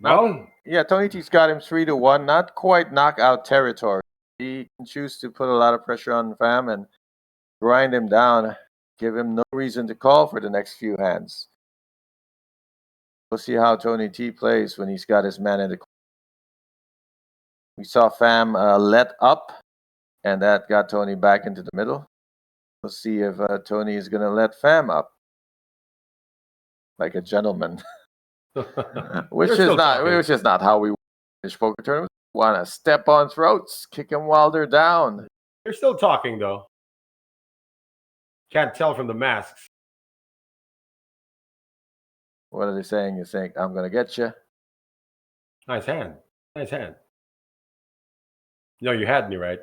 Well, yeah, Tony T's got him 3-1. Not quite knockout territory. He can choose to put a lot of pressure on Pham and grind him down, give him no reason to call for the next few hands. We'll see how Tony T plays when he's got his man in the corner. We saw Pham let up, and that got Tony back into the middle. We'll see if Tony is going to let Pham up like a gentleman. which is not how we finish poker tournaments. Want to step on throats, kick them while they're down. They're still talking though. Can't tell from the masks. What are they saying? You think I'm gonna get you? Nice hand. Nice hand. No, you had me right.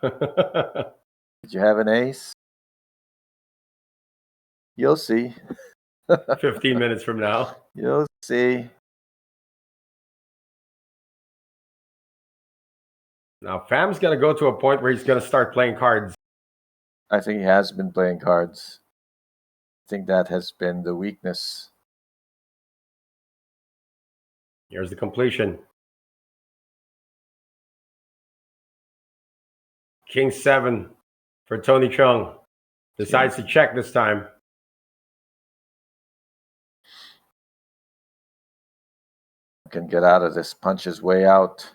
Did you have an ace? You'll see. 15 minutes from now. You'll see. Now, Pham's going to go to a point where he's going to start playing cards. I think he has been playing cards. I think that has been the weakness. Here's the completion. King 7 for Tony Chung. Decides to check this time. Can get out of this, punch his way out.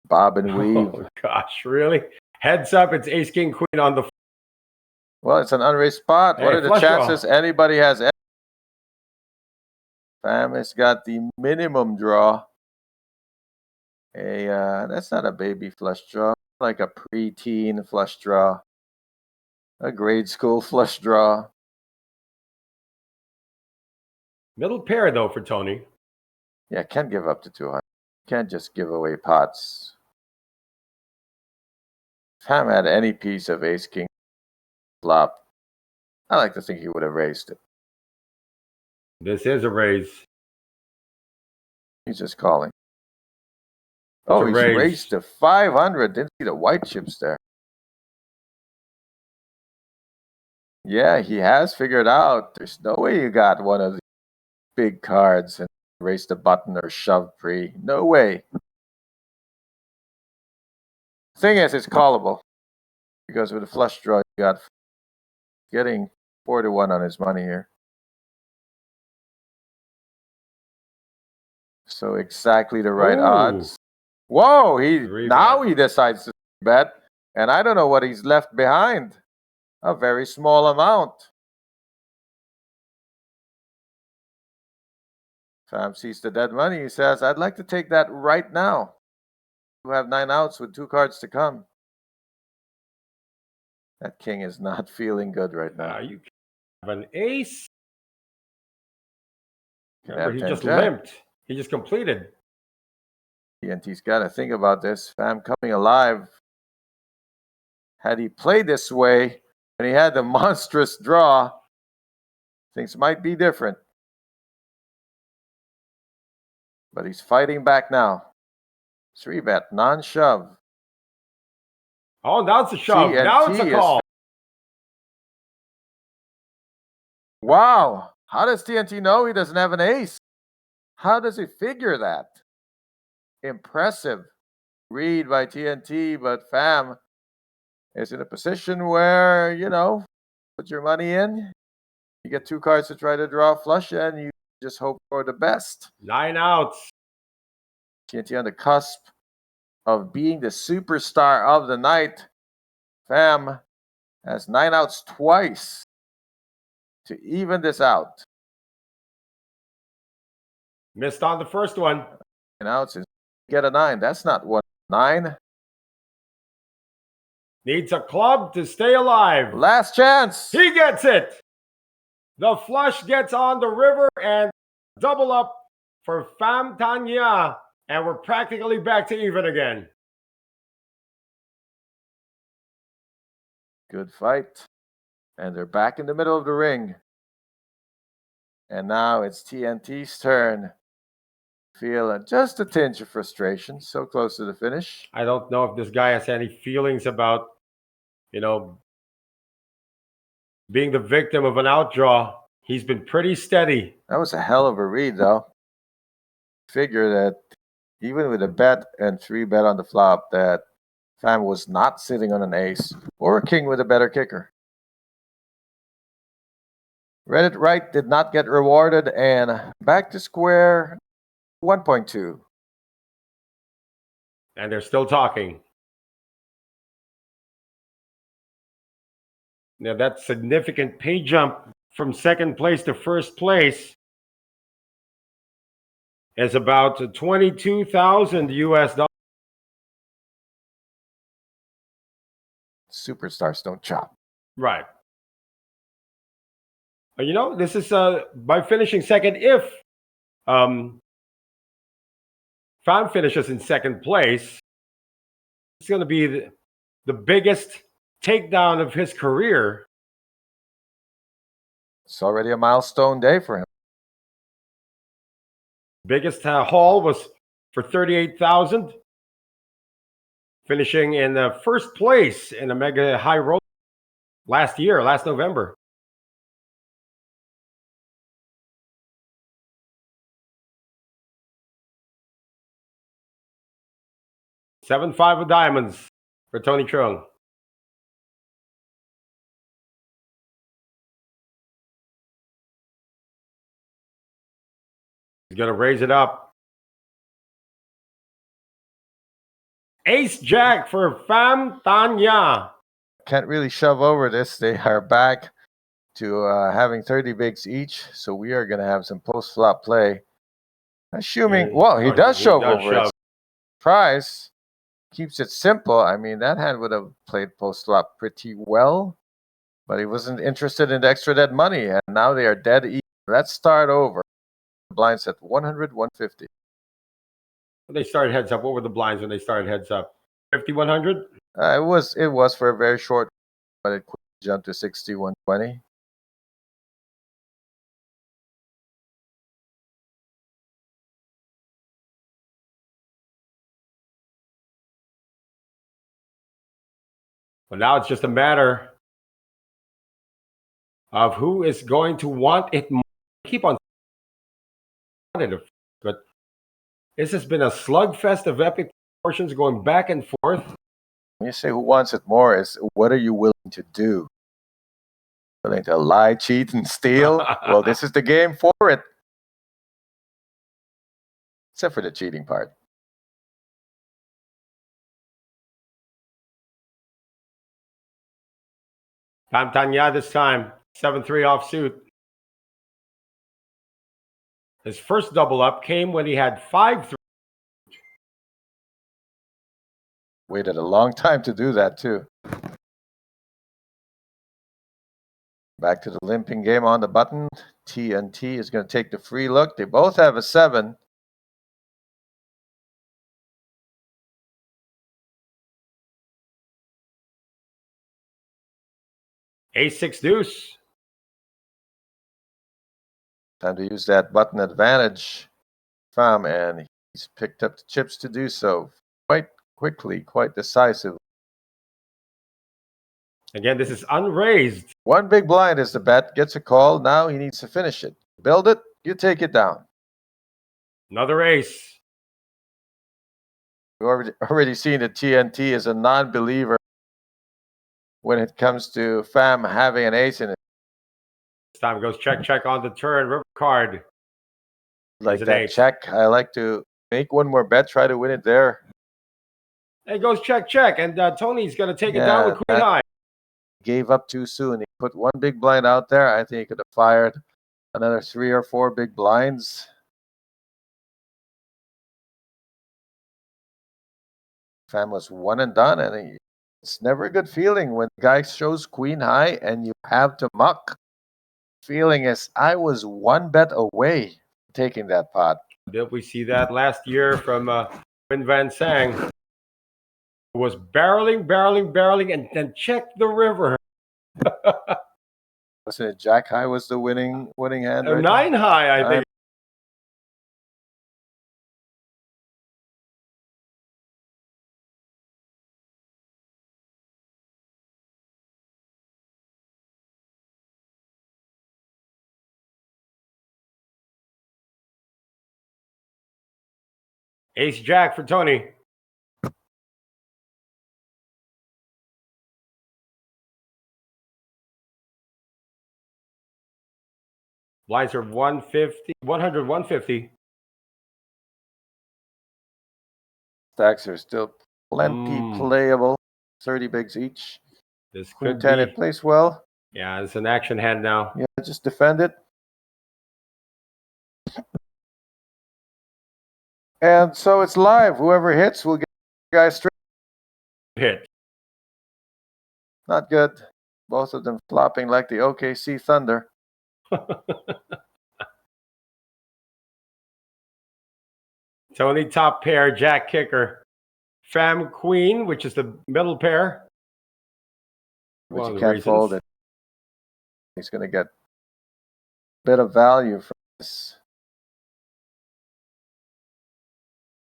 Bob and weave. Oh, gosh, really? Heads up, it's Ace, King, Queen on the... Well, it's an unraised spot. What are the chances anybody has... Pham has got the minimum draw. That's not a baby flush draw. Like a preteen flush draw. A grade school flush draw. Middle pair, though, for Tony. Yeah, can't give up to 200. Can't just give away pots. If Pham had any piece of ace king flop, I like to think he would have raised it. This is a raise. He's just calling. Oh, he's raised to 500. Didn't see the white chips there. Yeah, he has figured out there's no way you got one of the big cards and raise the button or shove pre. No way. Thing is, it's callable. Because with a flush draw, you got getting 4-1 on his money here. So exactly the right odds. Whoa, now he decides to bet. And I don't know what he's left behind. A very small amount. Pham sees the dead money. He says, I'd like to take that right now. You have 9 outs with 2 cards to come. That king is not feeling good right now. You have an ace. Remember, he 10 just jack. limped. He just completed. TNT's got to think about this. Fam coming alive. Had he played this way and he had the monstrous draw, things might be different. But he's fighting back now. 3-bet, non-shove. Oh, now it's a shove. TNT Now it's a call. Wow. How does TNT know he doesn't have an ace? How does he figure that? Impressive read by TNT, but Fam is in a position where, put your money in. You get 2 cards to try to draw a flush, and you just hope for the best. 9 outs. TNT on the cusp of being the superstar of the night. Fam has 9 outs twice to even this out. Missed on the first one. 9 outs is get a 9. That's not 1-9. Needs a club to stay alive. Last chance. He gets it. The flush gets on the river and double up for Pham Thanh Nha. And we're practically back to even again. Good fight. And they're back in the middle of the ring. And now it's TNT's turn. Feeling just a tinge of frustration. So close to the finish. I don't know if this guy has any feelings about, being the victim of an outdraw. He's been pretty steady. That was a hell of a read, though. Figure that even with a bet and 3-bet on the flop, that Pham was not sitting on an ace or a king with a better kicker. Read it right, did not get rewarded, and back to square 1.2. And they're still talking. Now that significant pay jump from second place to first place is about 22,000 US dollars. Superstars don't chop. Right. This is by finishing second. If Pham finishes in second place, it's going to be the biggest takedown of his career. It's already a milestone day for him. Biggest haul was for 38,000, finishing in first place in a mega high roll last November. $7-5 of diamonds for Tony Chung. He's going to raise it up. Ace Jack for Pham Thanh Nha. Can't really shove over this. They are back to having 30 bigs each, so we are going to have some post-flop play. Assuming, he does shove over it. Price keeps it simple. I mean, that hand would have played post-flop pretty well, but he wasn't interested in the extra dead money, and now they are dead even. Let's start over. Blinds at 100, 150. When they started heads up, what were the blinds when they started heads up? 50, 100? It was for a very short, but it quickly jumped to 60, 120. Well, now it's just a matter of who is going to want it more. Keep on it, but this has been a slugfest of epic proportions going back and forth. When you say who wants it more, is what are you willing to do? Willing to lie, cheat, and steal? Well, this is the game for it. Except for the cheating part. Pham Thanh Nha this time, 7-3 offsuit. His first double up came when he had 5-3. Waited a long time to do that, too. Back to the limping game on the button. TNT is going to take the free look. They both have a 7. Ace-6 deuce. Time to use that button advantage, Pham, and he's picked up the chips to do so quite quickly, quite decisively. Again, this is unraised. One big blind is the bet, gets a call. Now he needs to finish it. Build it, you take it down. Another ace. We've already seen that TNT is a non-believer when it comes to Pham having an ace in it. This time goes check on the turn. River card. Like an that ace. check. I like to make one more bet, try to win it there. It goes check. And Tony's going to take it down with queen high. Gave up too soon. He put one big blind out there. I think he could have fired another 3 or 4 big blinds. Pham was one and done, and it's never a good feeling when the guy shows queen high and you have to muck. Feeling is I was one bet away from taking that pot. Did we see that last year from Win Van Sang? Who was barreling, and then checked the river. Wasn't it Jack high was the winning hand? Right? 9 high, I think. Ace Jack for Tony. Blinds are 150, 100, 150. Stacks are still plenty playable. 30 bigs each. This Queen could 10, be. it plays well. Yeah, it's an action hand now. Yeah, just defend it. And so it's live. Whoever hits will get the guy straight. Hit. Not good. Both of them flopping like the OKC Thunder. Tony top pair, Jack kicker. Pham queen, which is the middle pair. Which you can't fold it. He's going to get a bit of value from this.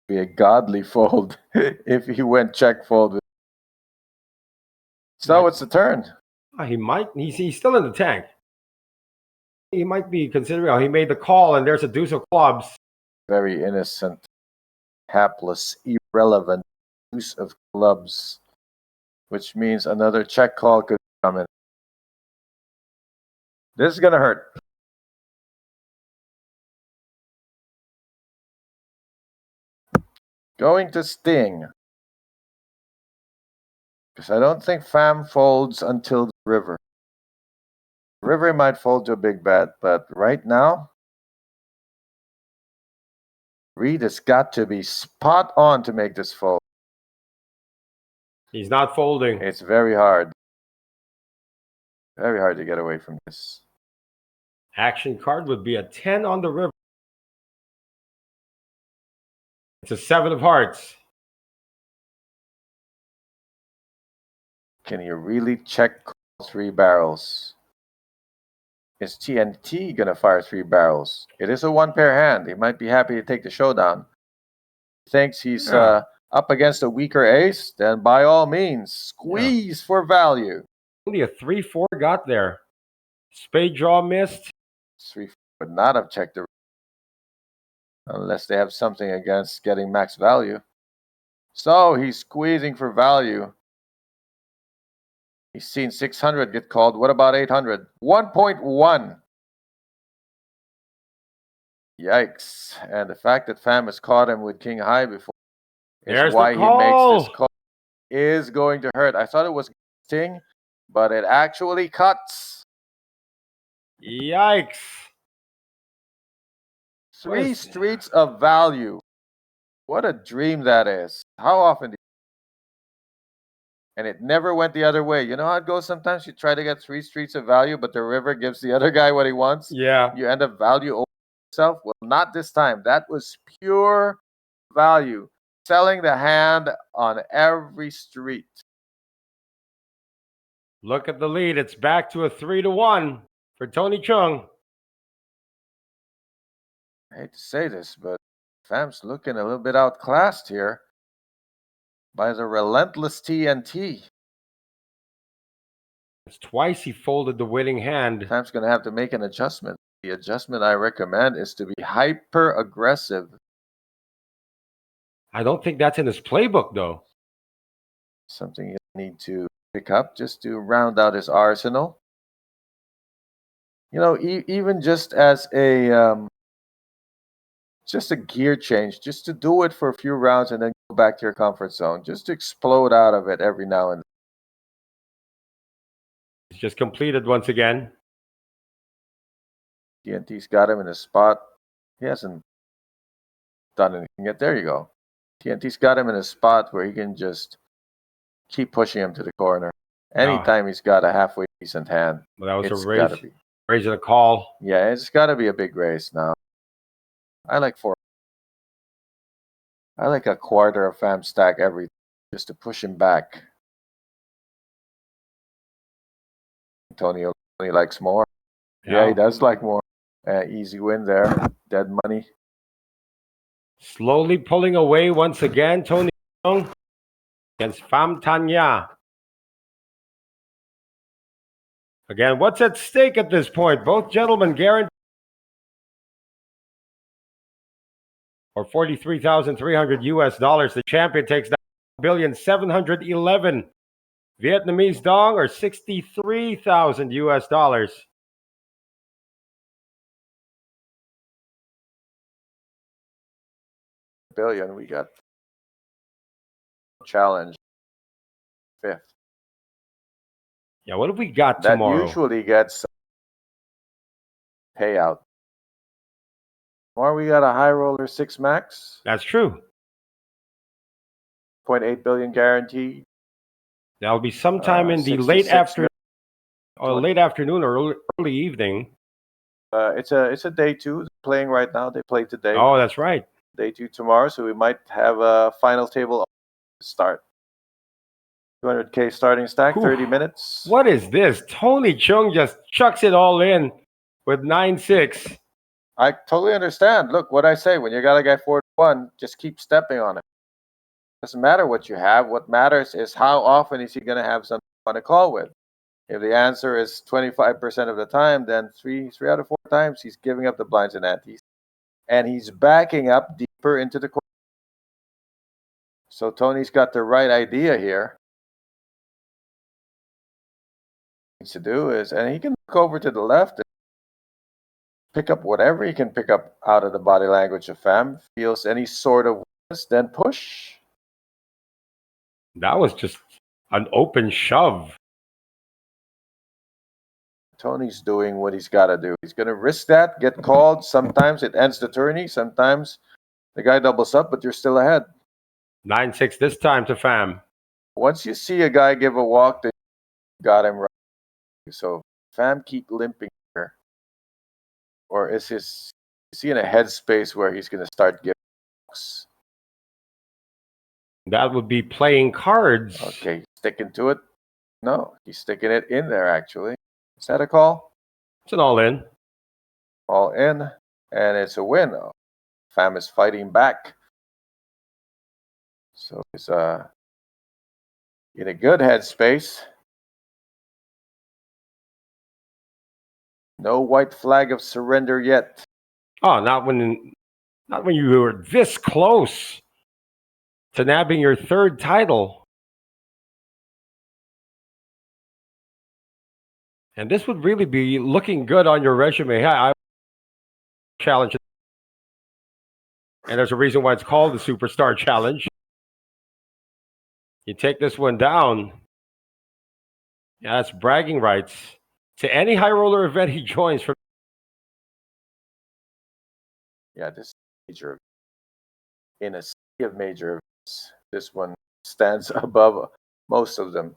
Be a godly fold if he went check fold. So it's the turn. He might. He's still in the tank. He might be considering. He made the call, and there's a deuce of clubs. Very innocent, hapless, irrelevant deuce of clubs, which means another check call could come in. This is gonna hurt. Going to sting. Because I don't think Pham folds until the river. River might fold to a big bet, but right now, Reed has got to be spot on to make this fold. He's not folding. It's very hard. Very hard to get away from this. Action card would be a 10 on the river. It's a 7 of hearts. Can you really check 3 barrels? Is TNT going to fire 3 barrels? It is a 1-pair hand. He might be happy to take the showdown. Thinks he's up against a weaker ace, then by all means, squeeze for value. Only a 3-4 got there. Spade draw missed. 3 would not have checked the unless they have something against getting max value. So he's squeezing for value. He's seen 600 get called. What about 800? 1.1. Yikes. And the fact that Pham has caught him with king high before is why he makes this call. Is going to hurt. I thought it was sting, but it actually cuts. Yikes. 3 streets of value. What a dream that is. How often do And it never went the other way. You know how it goes sometimes? You try to get 3 streets of value, but the river gives the other guy what he wants. Yeah. You end up value over yourself. Well, not this time. That was pure value. Selling the hand on every street. Look at the lead. It's back to a 3-1 for Tony Chung. I hate to say this, but Fam's looking a little bit outclassed here by the relentless TNT. It's twice he folded the winning hand. Fam's going to have to make an adjustment. The adjustment I recommend is to be hyper aggressive. I don't think that's in his playbook, though. Something you need to pick up just to round out his arsenal. You know, even just as a gear change, just to do it for a few rounds and then go back to your comfort zone, just to explode out of it every now and then. It's just completed once again. TNT's got him in a spot. He hasn't done anything yet. There you go. TNT's got him in a spot where he can just keep pushing him to the corner. Anytime he's got a halfway decent hand. Well, that was a gotta raise. be. Raise and a call. Yeah, it's got to be a big raise now. I like a quarter of Fam stack every just to push him back. Tony likes more. Yeah, he does like more. Easy win there. Dead money. Slowly pulling away once again, Tony Chung against Pham Tanya. Again, what's at stake at this point? Both gentlemen guaranteed or $43,300 US. The champion takes down $1,711,000 Vietnamese dong, or $63,000 US. Billion, we got challenge 5th. Yeah, what have we got That tomorrow? usually gets payout. Tomorrow we got a high roller 6 max. That's true. 0.8 billion guaranteed. That'll be sometime in the late afternoon or early evening. It's a day 2 playing right now. They play today. Oh, that's right. Day 2 tomorrow, so we might have a final table start. 200K starting stack, 30 minutes. What is this? Tony Chung just chucks it all in with 9-6. I totally understand. Look, what I say, when you got a guy 4-1, just keep stepping on it. Doesn't matter what you have. What matters is how often is he going to have something on a call with. If the answer is 25% of the time, then three out of 4 times he's giving up the blinds and antes. And he's backing up deeper into the corner. So Tony's got the right idea here. What he needs to do is, and he can look over to the left and pick up whatever he can pick up out of the body language of Fam. Feels any sort of weakness, then push. That was just an open shove. Tony's doing what he's got to do. He's going to risk that, get called. Sometimes it ends the tourney. Sometimes the guy doubles up, but you're still ahead. 9-6 this time to Fam. Once you see a guy give a walk, then you got him right. So Fam keep limping here. Or is he in a headspace where he's going to start giving walks? That would be playing cards. Okay, sticking to it? No, he's sticking it in there, actually. Is that a call? It's an all-in. All in, and it's a win. Fam is fighting back. So he's in a good headspace. No white flag of surrender yet. Oh, not when you were this close to nabbing your 3rd title. And this would really be looking good on your resume. I challenge it. And there's a reason why it's called the Superstar Challenge. You take this one down. Yeah, that's bragging rights to any high roller event he joins from. Yeah, this is major. In a sea of major events, this one stands above Most of them.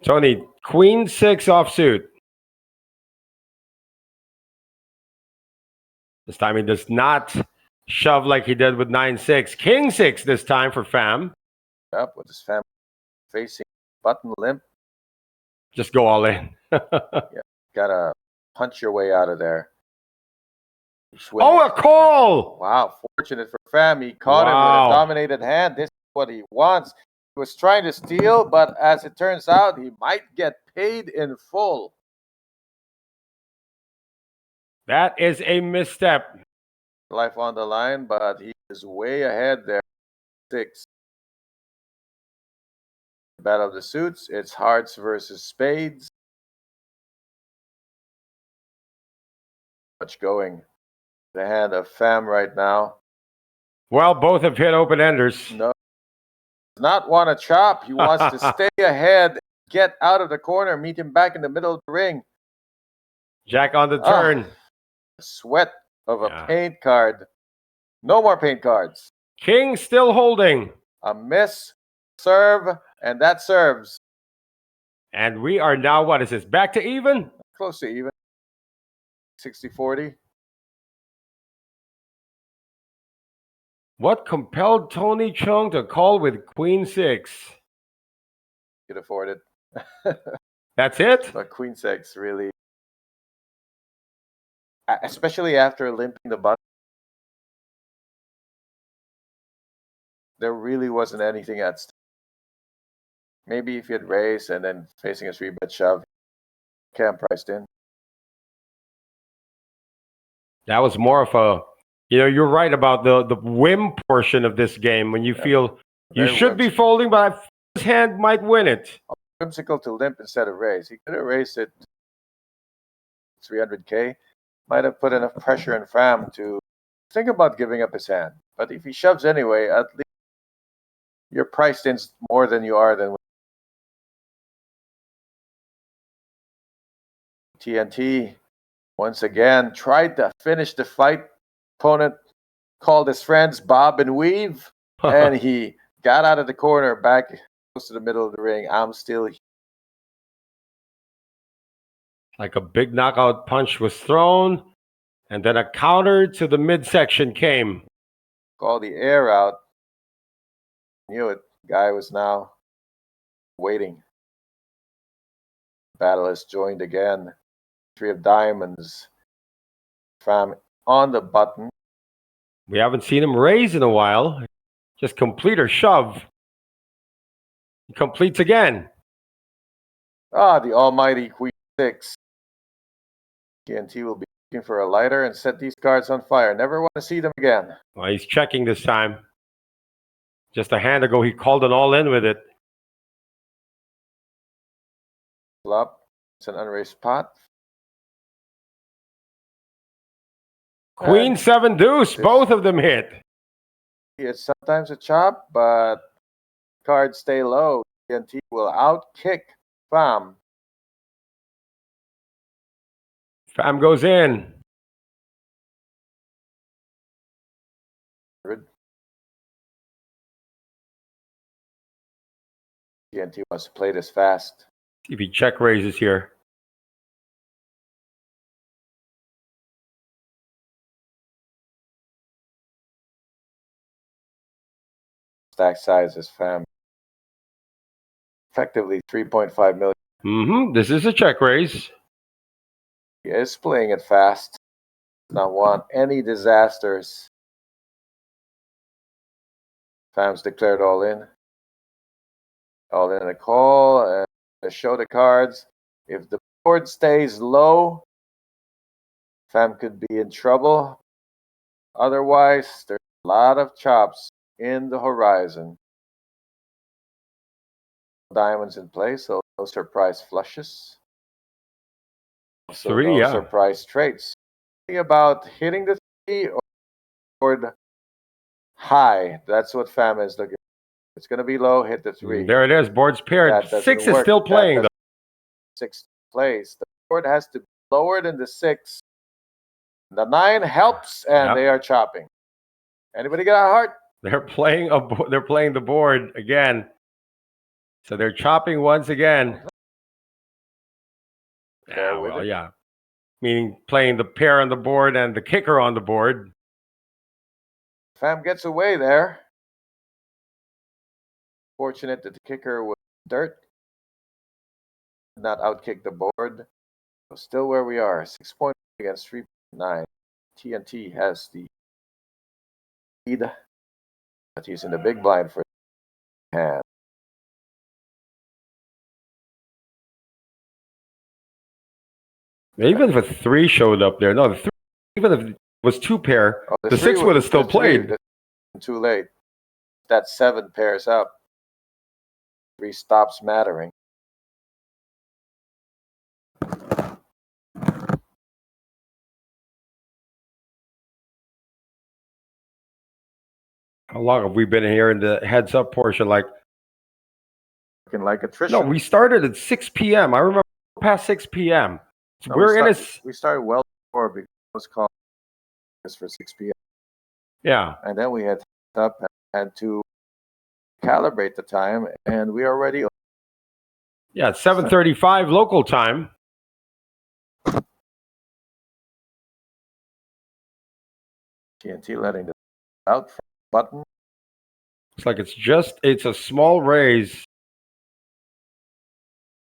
Tony, queen 6 offsuit. This time he does not shove like he did with 9-6. King 6 this time for Fam. Up with his family facing button limp. Just go all in. Gotta punch your way out of there. Oh, a call! Wow, fortunate for Fam. He caught him with a dominated hand. This is what he wants. He was trying to steal, but as it turns out, he might get paid in full. That is a misstep. Life on the line, but he is way ahead there. 6. Battle of the suits. It's hearts versus spades. Much going. The hand of Fam right now. Well, both have hit open enders. No, does not want to chop. He wants to stay ahead, get out of the corner, meet him back in the middle of the ring. Jack on the turn. Sweat of a paint card. No more paint cards. King still holding. A miss, serve, and that serves. And we are now, what is this, back to even? Close to even. 60-40. What compelled Tony Chung to call with queen 6? Could afford it. That's it? But queen 6 really, especially after limping the button, there really wasn't anything at stake. Maybe if you had raised and then facing a 3-bet shove, Cam priced in. That was more of a, you're right about the whim portion of this game when you feel you should be folding, but his hand might win it. Whimsical to limp instead of raise. He could have raised it 300K. Might have put enough pressure on Fam to think about giving up his hand. But if he shoves anyway, at least you're priced in more than you are than TNT. Once again, tried to finish the fight. Opponent called his friends Bob and Weave, and he got out of the corner back close to the middle of the ring. I'm still here. Like a big knockout punch was thrown, and then a counter to the midsection came. Call the air out. Knew it. Guy was now waiting. Battle has joined again. 3 of diamonds. Fam on the button. We haven't seen him raise in a while. Just complete or shove. He completes again. The almighty queen 6. TNT will be looking for a lighter and set these cards on fire. Never want to see them again. Well, he's checking this time. Just a hand ago, he called an all-in with it. Flop. It's an unraised pot. Queen 7 deuce. Both of them hit. It's sometimes a chop, but cards stay low. TNT will outkick Fam. Fam goes in. TNT wants to play this fast. If he check raises here. Stack size is Fam. Effectively 3.5 million. This is a check raise. He is playing it fast. Does not want any disasters. Fam's declared all in. All in a call. Show the cards. If the board stays low, Fam could be in trouble. Otherwise, there's a lot of chops in the horizon. Diamonds in play, so no surprise flushes. So 3, no surprise trades. About hitting the 3 or high. That's what Fam is looking. It's going to be low, hit the 3. There it is. Board's paired. 6 is still playing, though. 6 plays. The board has to be lower than the 6. The 9 helps, and they are chopping. Anybody got a heart? They're playing the board again. So they're chopping once again. Pair with it. Yeah. Meaning playing the pair on the board and the kicker on the board. Fam gets away there. Fortunate that the kicker was dirt. Did not outkick the board. So still where we are. 6 points against 3.9. TNT has the lead. But he's in the big blind for the hand. Even if a 3 showed up there, no, the 3, even if it was 2 pair, the 6 would have still played. Too late. That 7 pairs up. 3 stops mattering. How long have we been here in the heads up portion? Like attrition. No, we started at 6 p.m. I remember past 6 p.m. So no, we started well before because it was called for 6 p.m. Yeah. And then we had up and had to calibrate the time, and we are ready. Yeah, it's 7:35 local time. TNT letting the out button. It's like it's a small raise.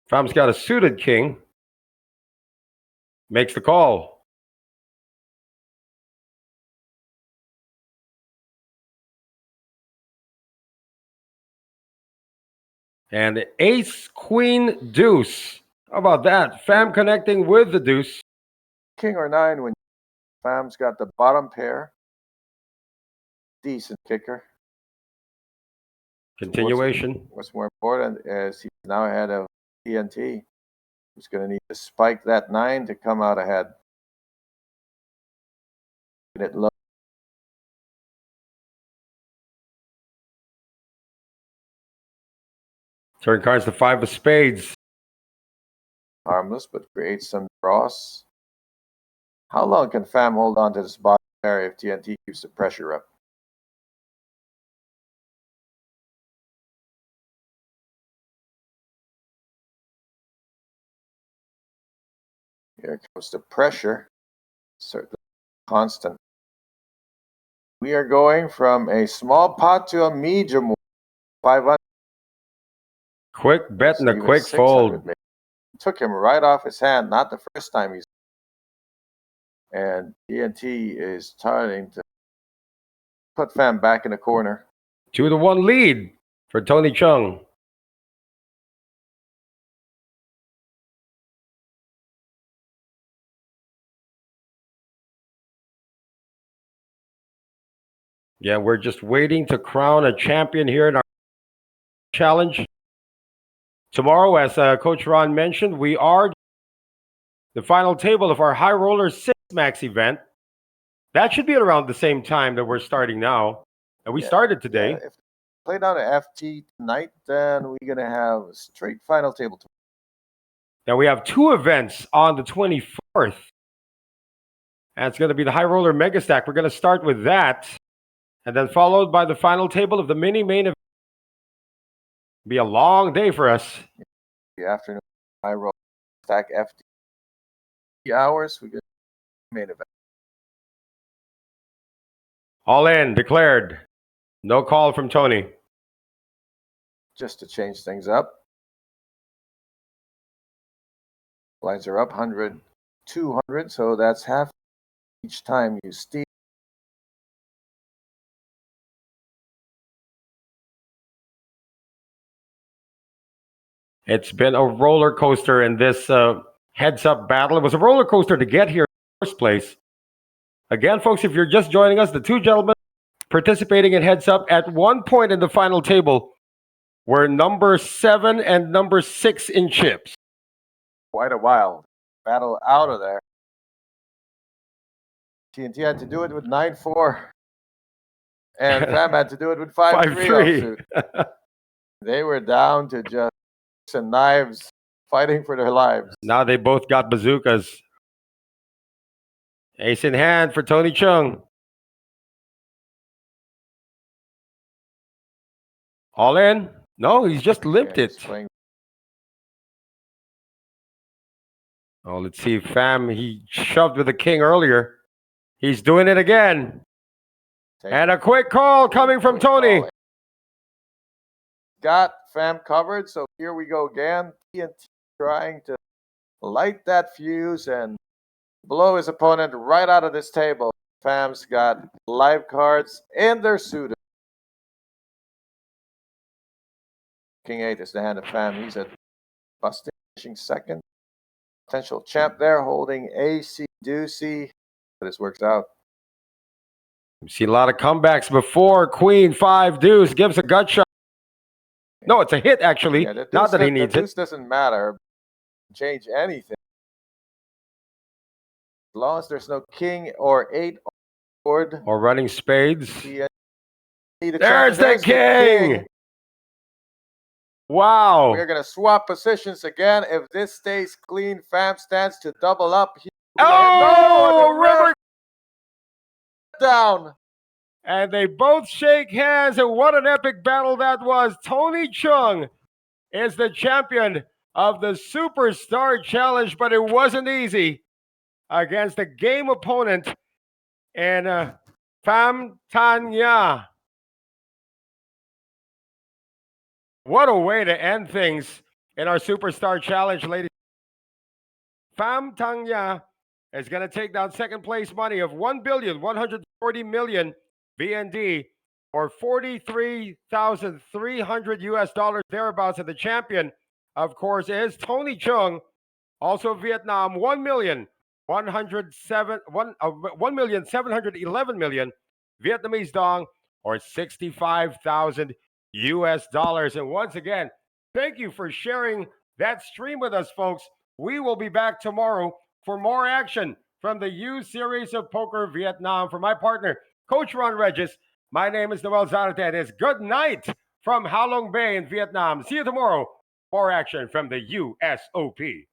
Fam's got a suited king. Makes the call. And ace, queen, deuce. How about that? Fam connecting with the deuce. King or 9 when Fam's got the bottom pair. Decent kicker. Continuation. What's more important is he's now ahead of TNT. He's going to need to spike that 9 to come out ahead. It low. Turn cards to 5 of spades. Harmless, but creates some draws. How long can Fam hold on to this bottom pair if TNT keeps the pressure up? Here comes the pressure. Certainly constant. We are going from a small pot to a medium 500. Quick bet and a quick fold. Took him right off his hand, not the first time he's. And TNT is starting to put Fam back in the corner. 2-1 lead for Tony Chung. Yeah, we're just waiting to crown a champion here in our challenge. Tomorrow, as Coach Ron mentioned, we are the final table of our High Roller 6 Max event. That should be at around the same time that we're starting now. And we started today. Yeah, if we play down to FT tonight, then we're going to have a straight final table tomorrow. Now we have 2 events on the 24th. And it's going to be the High Roller Mega Stack. We're going to start with that. And then followed by the final table of the mini main event. It'll be a long day for us. The afternoon High Roller Stack FT hours. We get main event. All in, declared. No call from Tony. Just to change things up. Blinds are up 100, 200, so that's half each time you steal. It's been a roller coaster in this heads-up battle. It was a roller coaster to get here in the first place. Again, folks, if you're just joining us, the 2 gentlemen participating in heads-up at one point in the final table were number 7 and number 6 in chips. Quite a while. Battle out of there. TNT had to do it with 9-4. And Fam had to do it with 5-3. They were down to just and knives fighting for their lives. Now they both got bazookas. Ace in hand for Tony Chung. All in. No, he's just limped Yeah, it. he's playing. Oh, let's see. Pham, he shoved with the king earlier. He's doing it again. And a quick call coming from Tony. Got Pham covered, so here we go again. TNT trying to light that fuse and blow his opponent right out of this table. Pham's got live cards in their suit. King 8 is the hand of Pham. He's at busting, finishing second. Potential champ there, holding AC Deucey. This works out. We see a lot of comebacks before. Queen 5 deuce gives a gut shot. No, it's a hit, actually. Yeah, Not that he needs the it. deuce doesn't matter. Change anything. As long as there's no king or 8 on board. Or running spades. There's the king! Wow. We're going to swap positions again. If this stays clean, Pham stands to double up. Oh, river down. And they both shake hands, and what an epic battle that was. Tony Chung is the champion of the Superstar Challenge, but it wasn't easy against a game opponent in Pham Tanya. What a way to end things in our Superstar Challenge, ladies. Pham Tanya is going to take down second place money of $1,140,000,000 BND, or 43,300 US dollars thereabouts. And the champion, of course, is Tony Chung, also Vietnam, 1,711,000 Vietnamese dong, or 65,000 US dollars. And once again, thank you for sharing that stream with us, folks. We will be back tomorrow for more action from the U Series of Poker Vietnam. For my partner, Coach Ron Regis, my name is Noel Zarate. It's good night from Ha Long Bay in Vietnam. See you tomorrow. More action from the USOP.